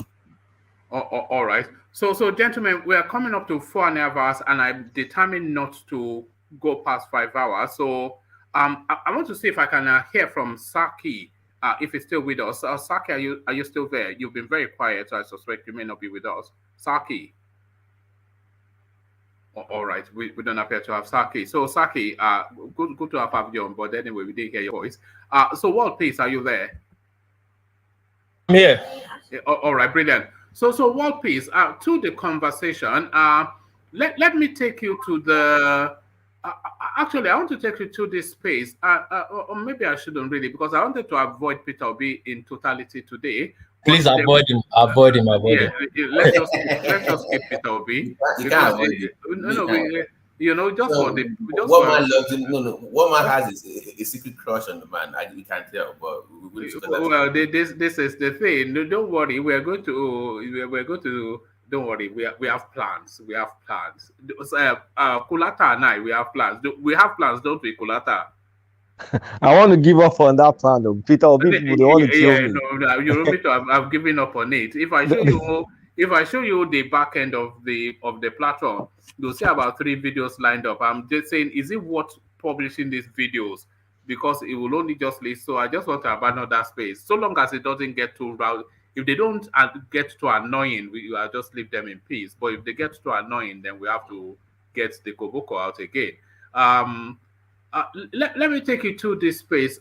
All right. So gentlemen, we are coming up to 4.5 hours, and I'm determined not to go past 5 hours. So I want to see if I can hear from Saki, if he's still with us. Saki, are you still there? You've been very quiet, so I suspect you may not be with us. Saki. All right, we don't appear to have Saki. So Saki, good to have you on board. Anyway, we didn't hear your voice. So Walt, please, are you there? I'm here. All right, brilliant. So Walt, please, to the conversation. Let me take you to the. Actually, I want to take you to this space. Or maybe I shouldn't really, because I wanted to avoid Peter Obi in totality today. Please avoid him. Avoid him. Let's just keep Peter Obi. You can't avoid it. Just for the. What man loves him? No. What man has is a secret crush on the man. We can't tell, but well, this is the thing. No, don't worry. We're going to. Don't worry. We have plans. We have plans. Kulata and I, we have plans. We have plans, don't we, Kulata? I want to give up on that plan, though. Peter Obi people, they want to kill me. No, you want me to? I've given up on it. If I show you, if I show you the back end of the platform, you'll see about 3 videos lined up. I'm just saying, is it worth publishing these videos? Because it will only just list. So I just want to abandon that space. So long as it doesn't get too round. If they don't get too annoying, we just leave them in peace. But if they get too annoying, then we have to get the Koboko out again. Let me take you to this space.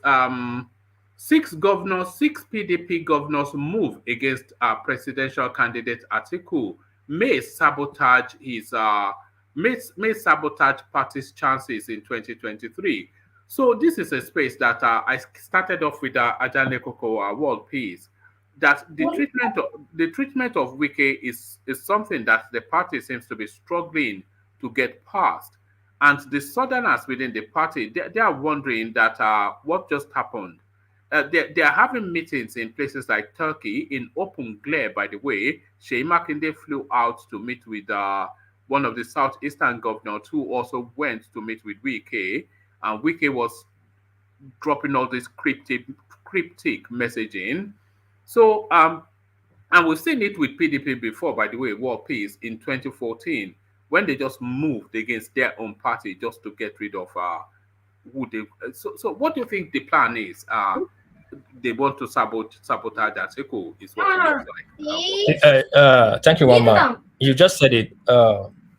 6 PDP governors move against presidential candidate Atiku may sabotage party's chances in 2023. So this is a space that I started off with Ajane Koko World Peace. That the treatment of Wike is something that the party seems to be struggling to get past. And the southerners within the party, they are wondering that what just happened. They are having meetings in places like Turkey in open glare, by the way. Sheyi Makinde flew out to meet with one of the southeastern governors who also went to meet with Wike. And Wike was dropping all this cryptic messaging. So, and we've seen it with PDP before, by the way, War Peace in 2014, when they just moved against their own party just to get rid of who they. So what do you think the plan is? They want to sabotage Atiku, is what it looks like. Thank you, Wamba. You just said it.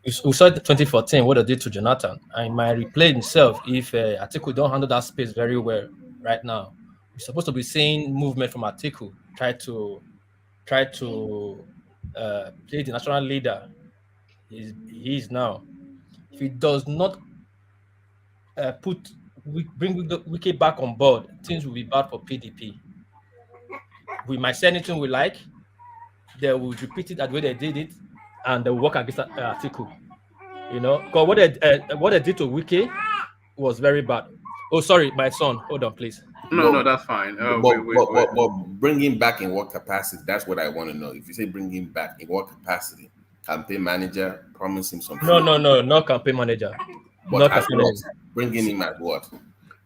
We saw 2014 what they did to Jonathan. I might replay himself if Atiku don't handle that space very well right now. We're supposed to be seeing movement from Atiku, try to play the national leader. He is now. If he does not bring Wike back on board, things will be bad for PDP. We might say anything we like, they will repeat it the way they did it, and they will work against Atiku. You know, because what they did to Wike was very bad. Oh, sorry, my son. Hold on, please. No, that's fine. But bring him back in what capacity? That's what I want to know. If you say bring him back, in what capacity? Campaign manager, promise him something? No, not campaign manager. But not bringing him at what?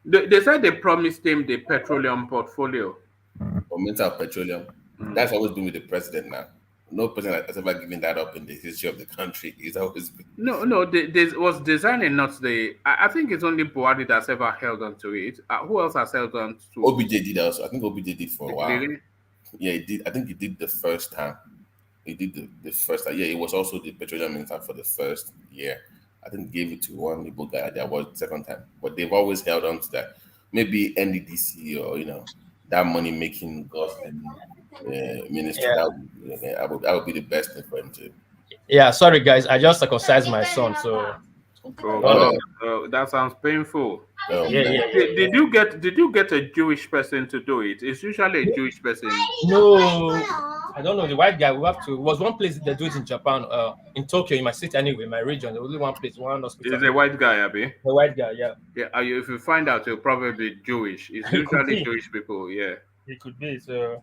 They said they promised him the petroleum portfolio. Or mental petroleum. That's always been with the president now. No president has ever given that up in the history of the country. It's always been. No. This was designing, not the. I think it's only Buhari that's ever held on to it. Who else has held on to? OBJ did also. I think OBJ did for a while. Really? Yeah, he did. I think he did the first time. He did the first time. Yeah, it was also the petroleum minister for the first year. I think gave it to one Igbo guy that was the second time. But they've always held on to that. Maybe NDDC or that money making government ministry. Yeah. That would be the best thing for him to. Yeah, sorry guys, I just circumcised my son, so. That sounds painful. Yeah. Did you get a Jewish person to do it? It's usually a Jewish person. No, I don't know. The white guy. We have to. It was one place they do it in Japan, in Tokyo, in my city anyway, my region. There was only one place, one hospital. It's a white guy, Abi. The white guy, yeah. Yeah. If you find out, he'll probably be Jewish. It's usually Jewish people. Yeah. It could be. So,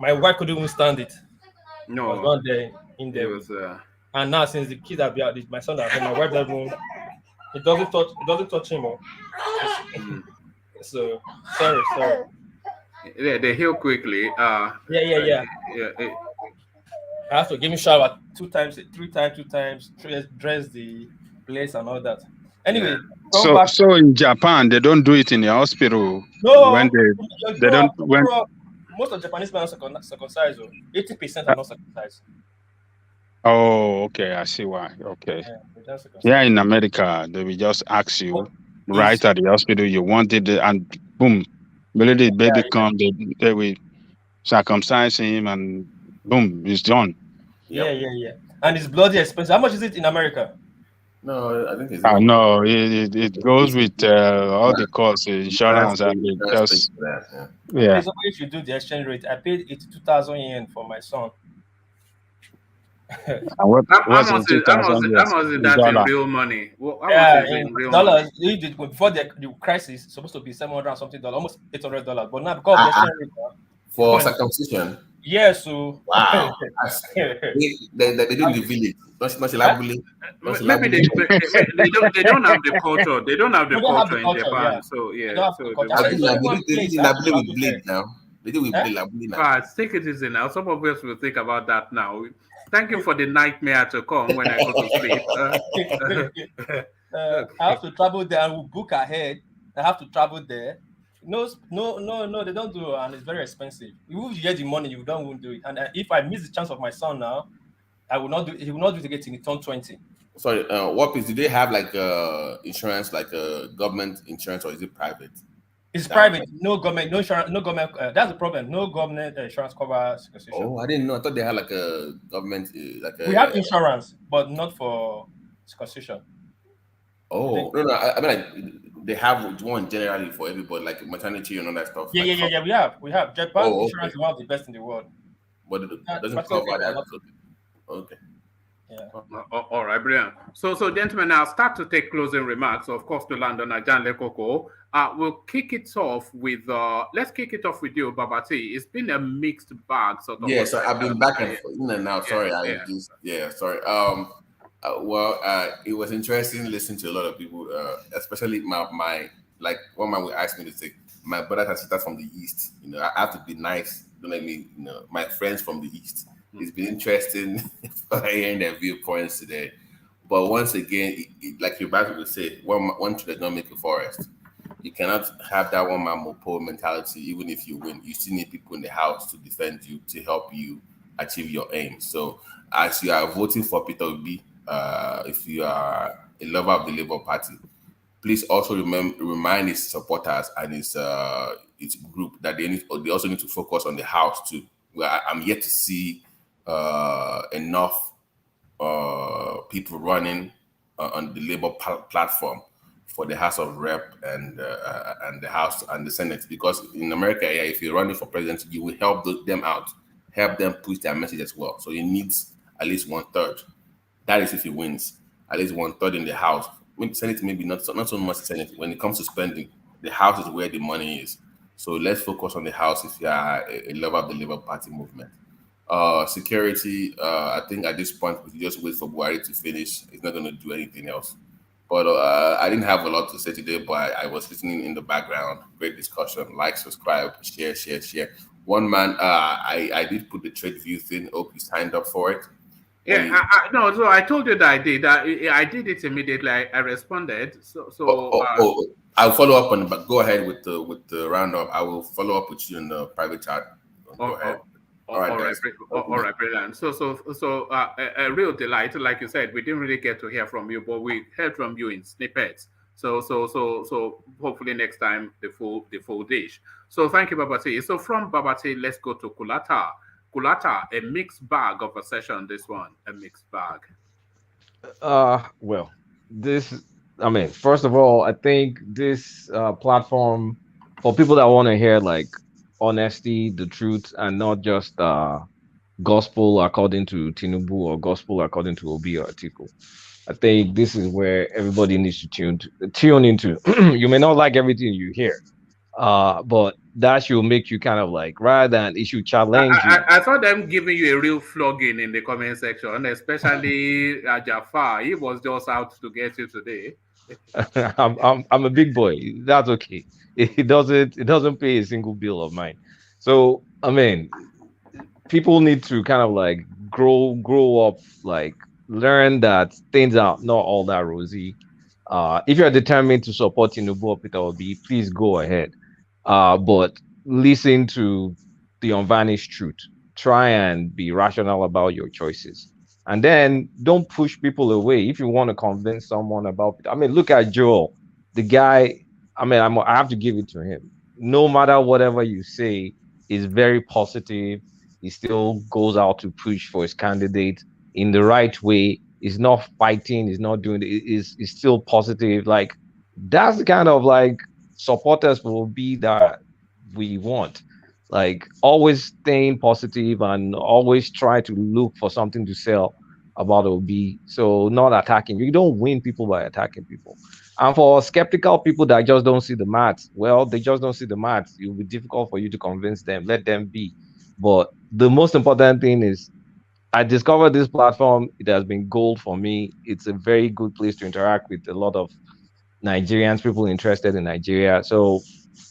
my wife couldn't even stand it. No. I was not there in there. It was. And now since the kids are out, my son at home, my wife doesn't. It doesn't touch him. So sorry. Yeah, they heal quickly. Yeah. I have to give me shower 2 times, 3 times, 2 times, dress the place and all that. Anyway, so in Japan they don't do it in the hospital. No, when they don't. When most of Japanese men are circumcised. 80% are not circumcised. Oh, okay. I see why. Okay. Yeah, in America, they will just ask you right at the hospital you want it, and boom, when the baby come, they will circumcise him, and boom, it's done. Yeah. And it's bloody expensive. How much is it in America? No, I think it's. No, it goes with all the costs, insurance, and it just. Yeah. So if you do the exchange rate, I paid 82,000 yen for my son. How much is that in real money? In dollars, before the crisis, it's supposed to be $700 and something, almost $800. But now because of the exchange rate, for circumcision. Yeah, so wow, they do the village. Maybe they don't have the culture. They don't have the culture in Japan. Yeah. So yeah. They with blade now. They do with Eh? Take it easy now. Some of us will think about that now. Thank you for the nightmare to come when I go to sleep. I have to travel there and we'll book ahead. I have to travel there. No, they don't do it, and it's very expensive. If you get the money, you don't won't do it. And if I miss the chance of my son now, I will not do. He will not do it again till he turn 20. Sorry, what is? Do they have like insurance, like government insurance, or is it private? It's private. No government. No insurance. No government. That's the problem. No government insurance covers circumcision. Oh, I didn't know. I thought they had like a government, We have insurance, but not for circumcision. Oh no, I mean like they have one generally for everybody, like maternity and all that stuff. Yeah. We have. Japan Oh, insurance is one of the best in the world. But it doesn't cover that. Okay. Yeah. All right, brilliant. So, gentlemen, I'll start to take closing remarks. Of course, to land on Ajan Lekoko. We'll kick it off with. Let's kick it off with you, Babati. It's been a mixed bag, sort of. Yeah, so I've been back and forth in and out. Sorry, sorry. It was interesting listening to a lot of people, especially my like one man will ask me to say my brothers and sisters from the east. You know, I have to be nice. Don't let me, my friends from the east. It's been interesting hearing their viewpoints today. But once again, like your Bible would say, one tree does not make a forest. You cannot have that one man mopo mentality. Even if you win, you still need people in the house to defend you, to help you achieve your aim. So as you are voting for Peter Obi, if you are a lover of the Labour Party, please also remind his supporters and his group that they also need to focus on the house too. Where I'm yet to see enough people running on the Labour platform for the House of Rep and the House and the Senate, because in America, if you're running for president, you will help them out, help them push their message as well. So he needs at least 1/3. That is if he wins, at least 1/3 in the House. When Senate, maybe not so much Senate. When it comes to spending, the House is where the money is. So let's focus on the House if you are a lover of the Labour Party movement. Security, I think at this point we just wait for Buhari to finish. He's not going to do anything else. But I didn't have a lot to say today, but I was listening in the background. Great discussion. Like, subscribe, share. One man, I did put the trade view thing. Hope you signed up for it. Yeah, no. So I told you that I did. I did it immediately. I responded. I'll follow up on it. But go ahead with the roundup. I will follow up with you in the private chat. Go ahead. All right, brilliant. So, a real delight. Like you said, we didn't really get to hear from you, but we heard from you in snippets. So hopefully next time the full dish. So thank you, Babati. So from Babati, let's go to Kulata. Kulata, a mixed bag of a session. This one, a mixed bag. Well, first of all, I think this platform for people that want to hear like honesty, the truth, and not just gospel according to Tinubu or gospel according to Obi or Atiku. I think this is where everybody needs to tune into. You may not like everything you hear, but that should make you kind of like, rather than it should challenge you. I saw them giving you a real flogging in the comment section, especially Jafar. He was just out to get you today. I'm a big boy. That's okay. It doesn't pay a single bill of mine. So people need to kind of like grow up, like learn that things are not all that rosy. If you're determined to support Tinubu or Peter Obi, please go ahead. But listen to the unvarnished truth. Try and be rational about your choices. And then don't push people away. If you want to convince someone about it, look at Joel, the guy. I have to give it to him. No matter whatever you say, is very positive. He still goes out to push for his candidate in the right way. He's not fighting. He's not doing it. He's still positive. Like that's the kind of like supporters will be that we want. Like always staying positive and always try to look for something to sell about Obi. So not attacking. You don't win people by attacking people. And for skeptical people that just don't see the maths, well, they just don't see the maths. It will be difficult for you to convince them. Let them be. But the most important thing is I discovered this platform. It has been gold for me. It's a very good place to interact with a lot of Nigerians, people interested in Nigeria. So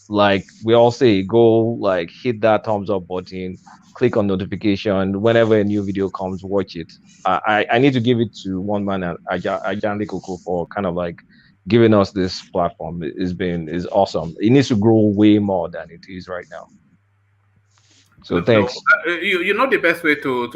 like we all say, go like hit that thumbs up button, click on notification whenever a new video comes, watch it. I need to give it to one man and Ajandi Koko for kind of like giving us this platform. Is awesome. It needs to grow way more than it is right now. So thanks. No, you know the best way to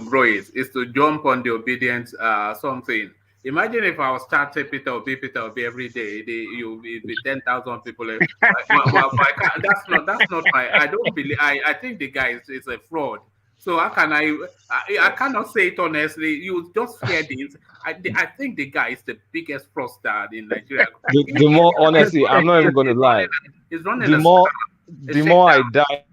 grow it is to jump on the obedience something. Imagine if I was starting Peter Obi every day, you be 10,000 people. That's not my. I don't believe. I think the guy is a fraud. So how can I cannot say it honestly. You just hear this. I think the guy is the biggest fraudster in Nigeria. The more honestly, I'm not even going to lie. He's running The more I dive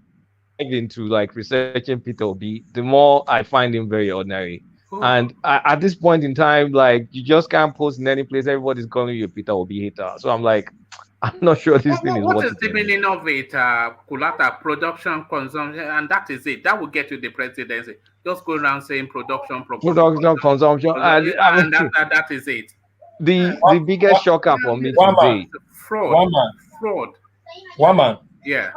into like researching Peter Obi, the more I find him very ordinary. And at this point in time, like you just can't post in any place. Everybody's calling you a Peter Obi hater. So I'm like, I'm not sure this thing is what what is the meaning of it? Kulata, production, consumption, and that is it. That will get you the presidency. Just go around saying production, consumption. And that is it. The biggest shocker for me today. Fraud. One man. Yeah.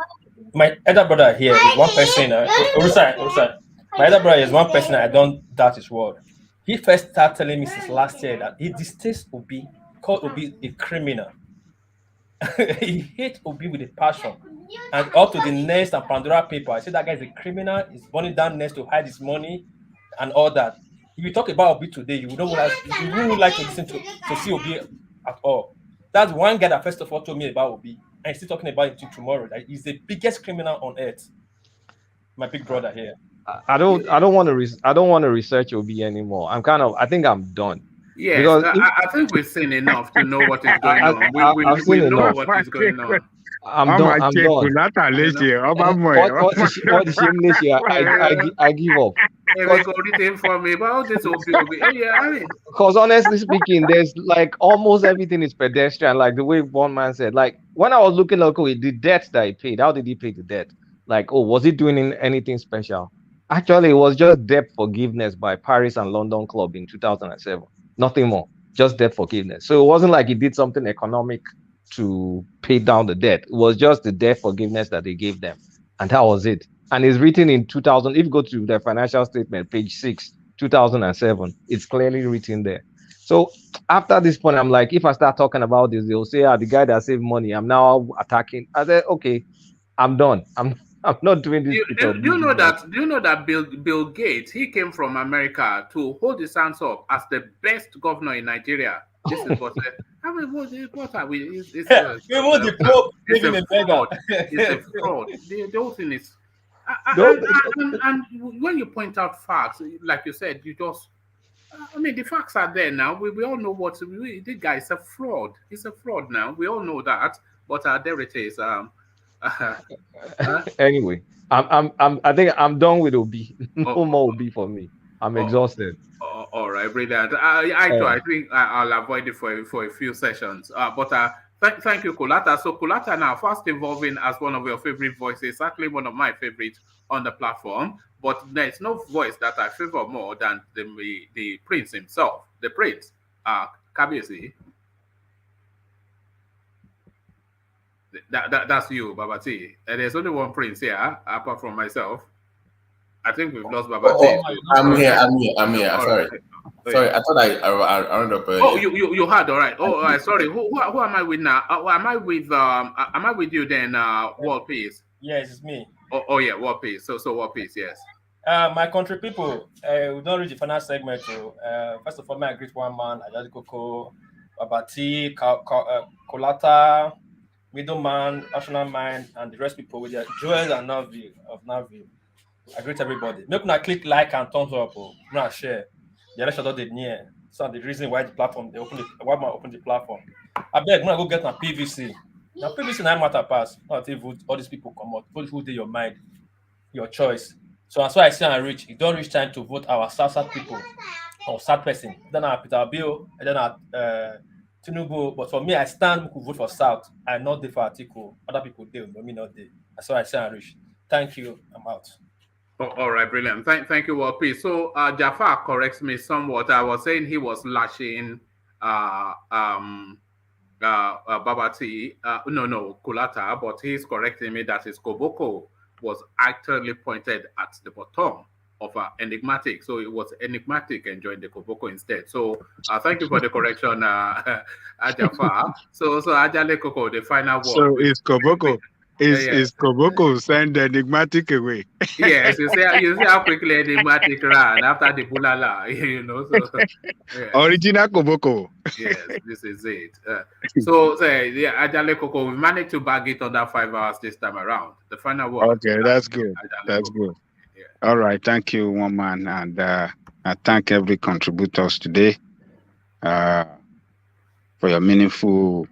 My elder brother here is one person. Urusai. My elder brother is one person I don't doubt his word. He first started telling me since last year that he detests Obi, called Obi a criminal. He hates Obi with a passion. And up to the Nest and Pandora paper, I said that guy is a criminal, he's burning down Nest to hide his money and all that. If you talk about Obi today, you wouldn't like to listen to see Obi at all. That's one guy that first of all told me about Obi, and he's still talking about it tomorrow. That he's the biggest criminal on earth. My big brother here. I don't want to research Obi anymore. I think I'm done. Yes, because I think we've seen enough to know what is going on. We know what is going on. I'm done. I give up. Because honestly speaking, there's like almost everything is pedestrian. Like the way one man said, like when I was looking at the debt that he paid, how did he pay the debt? Like, oh, was he doing anything special? Actually, it was just debt forgiveness by Paris and London Club in 2007. Nothing more, just debt forgiveness. So it wasn't like he did something economic to pay down the debt. It was just the debt forgiveness that they gave them. And that was it. And it's written in 2000. If you go to the financial statement, page 6, 2007, it's clearly written there. So after this point, I'm like, if I start talking about this, they'll say, the guy that saved money, I'm now attacking. I said, okay, I'm done. I'm not doing this. Do you know that Bill Gates, he came from America to hold his hands up as the best governor in Nigeria. This is what what are we? It's a fraud. The whole thing is, and when you point out facts, like you said, you just, the facts are there now. We all know what this guy is a fraud. He's a fraud now. We all know that. But there it is. Anyway, I think I'm done with Obi. No more Obi for me. I'm exhausted. All right, brilliant. I think I'll avoid it for a few sessions. But thank you, Kulata. So Kulata now fast evolving as one of your favorite voices, actually one of my favorites on the platform. But there's no voice that I favor more than the Prince himself. The Prince, Kabiyesi. That's you, Babati. And there's only one Prince here, apart from myself. I think we've lost Babati. I'm here. Sorry, I thought I rounded up. You had, all right. Oh, sorry. Who am I with now? Am I with you then? World Peace. Yes, it's me. Oh yeah, World Peace. So World Peace, yes. My country people, we don't reach the final segment. First of all, I greet one man, Ajadi Koko, Babati, Kolata, Middleman, National Mind, and the rest people with their Joel and Navi of Navi. I greet everybody. Make una click like and thumbs up, not share. The election don't dey near. So the reason why the platform they open the platform. I beg, go get my PVC. Now PVC na matter pass. Not vote all these people come out. Vote who dey your mind, your choice. So that's why I say I reach. It don't reach time to vote our South people or South person. Then I Akpabio, and then I Tinubu. But for me, I stand who vote for South. I not dey for Atiku. Other people dey, but me not dey. That's why I say I reach. Thank you. I'm out. All right, brilliant. Thank you, World Peace. So Jafar corrects me somewhat. I was saying he was lashing Babati, no, Kulata, but he's correcting me that his Koboko was actually pointed at the bottom of enigmatic. So it was enigmatic and joined the Koboko instead. So thank you for the correction, Ajafa. So Ajale Koko, the final word. So is Koboko Yes. is Koboko send the enigmatic away? Yes, you see how quickly enigmatic ran after the bulala, So yeah. Original Koboko. Yes, this is it. So yeah, Ajale Koko, we managed to bag it under 5 hours this time around. The final word. Okay, that's good. That's good. All right, thank you, one man, and I thank every contributors today for your meaningful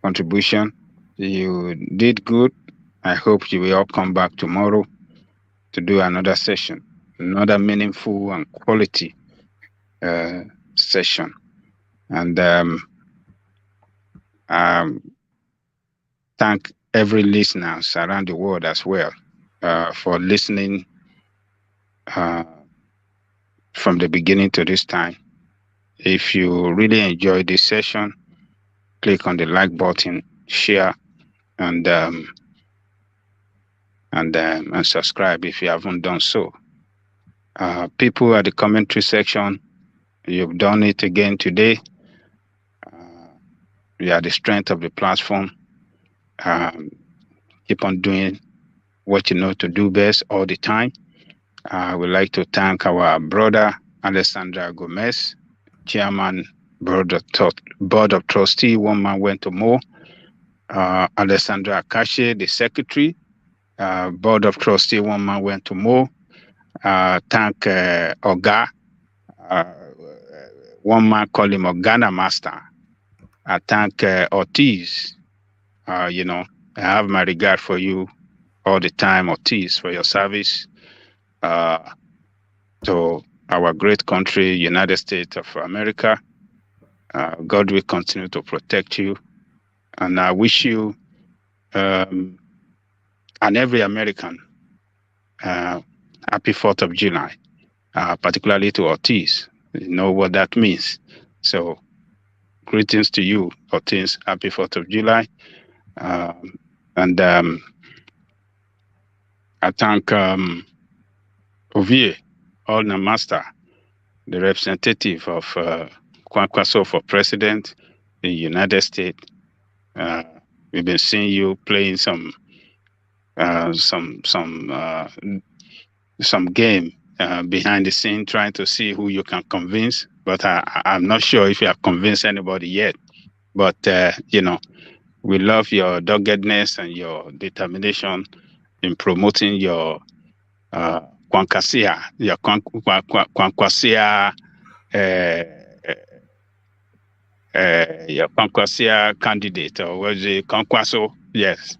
contribution. You did good. I hope you will all come back tomorrow to do another session, another meaningful and quality session. And thank every listeners around the world as well for listening from the beginning to this time. If you really enjoyed this session, click on the like button, share, and subscribe if you haven't done so. People at the commentary section, you've done it again today. You are the strength of the platform. Keep on doing what you know to do best all the time. I would like to thank our brother Alessandra Gomez, Chairman, Board of Trustee. One man went to more. Alessandra Akache, the Secretary, Board of Trustee. One man went to more. Thank Oga. One man call him Ogana Master. I thank Ortiz. I have my regard for you all the time, Ortiz, for your service to our great country, United States of America. God will continue to protect you. And I wish you and every American happy 4th of July, particularly to Ortiz. You know what that means. So greetings to you, Ortiz. Happy 4th of July. And I thank Ovie, Olna Master, the representative of Kwankwaso for president in the United States. We've been seeing you playing some game behind the scene, trying to see who you can convince. But I'm not sure if you have convinced anybody yet. But we love your doggedness and your determination in promoting your Kwankwasia, your Kwankwasia. Your Kwankwasia candidate, or was it Kwankwaso? Yes.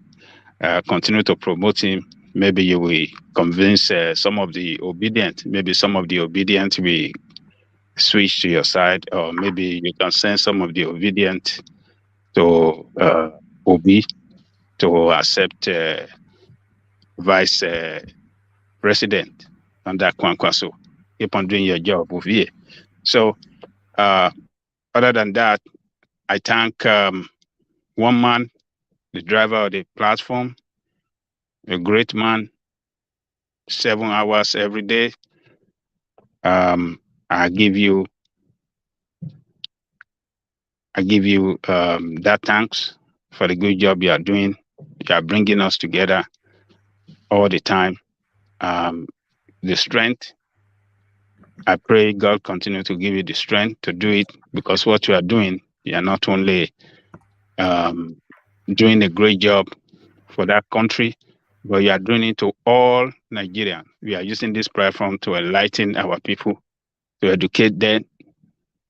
Continue to promote him. Maybe you will convince some of the obedient. Maybe some of the obedient will switch to your side, or maybe you can send some of the obedient to Obi to accept vice president under Kwankwaso. Keep on doing your job, Obi. So, other than that, I thank one man, the driver of the platform, a great man, 7 hours every day. I give you that thanks for the good job you are doing. You are bringing us together all the time. The strength, I pray God continue to give you the strength to do it, because what you are doing, you are not only doing a great job for that country, but you are doing it to all Nigerians. We are using this platform to enlighten our people, to educate them,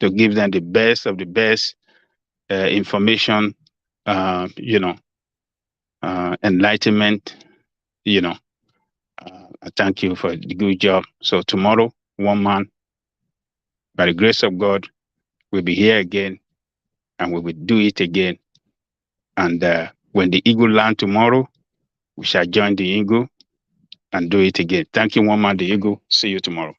to give them the best of the best information, enlightenment. I thank you for the good job. So tomorrow, one man, by the grace of God, will be here again, and we will do it again. And when the eagle land tomorrow, we shall join the eagle and do it again. Thank you, one man, the eagle. See you tomorrow.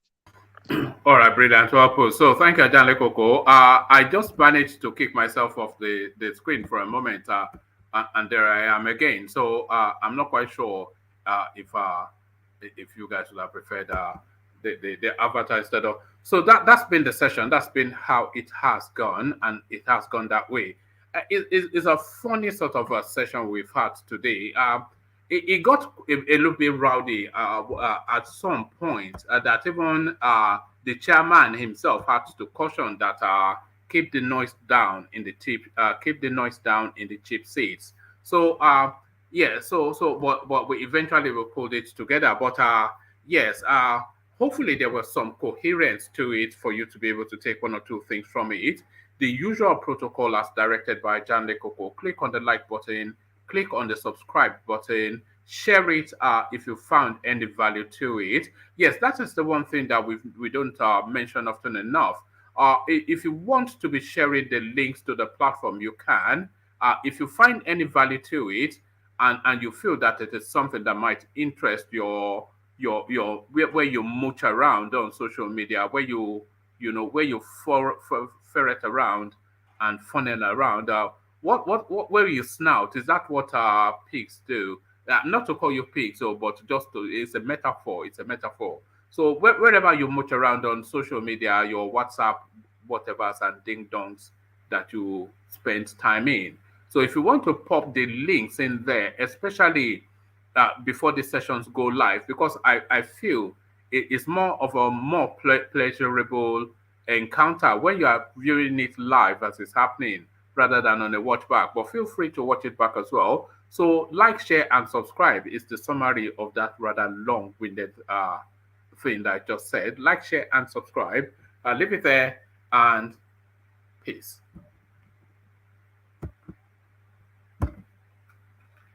All right, brilliant. Well put. So thank you, John Lekoko. I just managed to kick myself off the screen for a moment, and there I am again. So I'm not quite sure if you guys would have preferred the avatar instead of. So that's been the session. That's been how it has gone, and it has gone that way. It's a funny sort of a session we've had today. It got a little bit rowdy at some point that even the chairman himself had to caution that keep the noise down in the keep the noise down in the cheap seats. So yeah, but we eventually we pulled it together. But yes, hopefully there was some coherence to it for you to be able to take one or two things from it. The usual protocol as directed by Jan Lekoko. Click on the like button, click on the subscribe button, share it if you found any value to it. Yes, that is the one thing that we don't mention often enough. If you want to be sharing the links to the platform, you can. If you find any value to it, and you feel that it is something that might interest your where you mooch around on social media, where where you ferret around and funnel around. What where you snout? Is that what pigs do? Not to call you pigs, so but just to, it's a metaphor. It's a metaphor. So wherever you mooch around on social media, your WhatsApp, whatever's and ding dongs that you spend time in. So if you want to pop the links in there, especially before the sessions go live, because I feel it is more of a more pleasurable encounter when you are viewing it live as it's happening rather than on a watch back. But feel free to watch it back as well. So like, share, and subscribe is the summary of that rather long-winded thing that I just said. Like, share, and subscribe. Leave it there, and peace.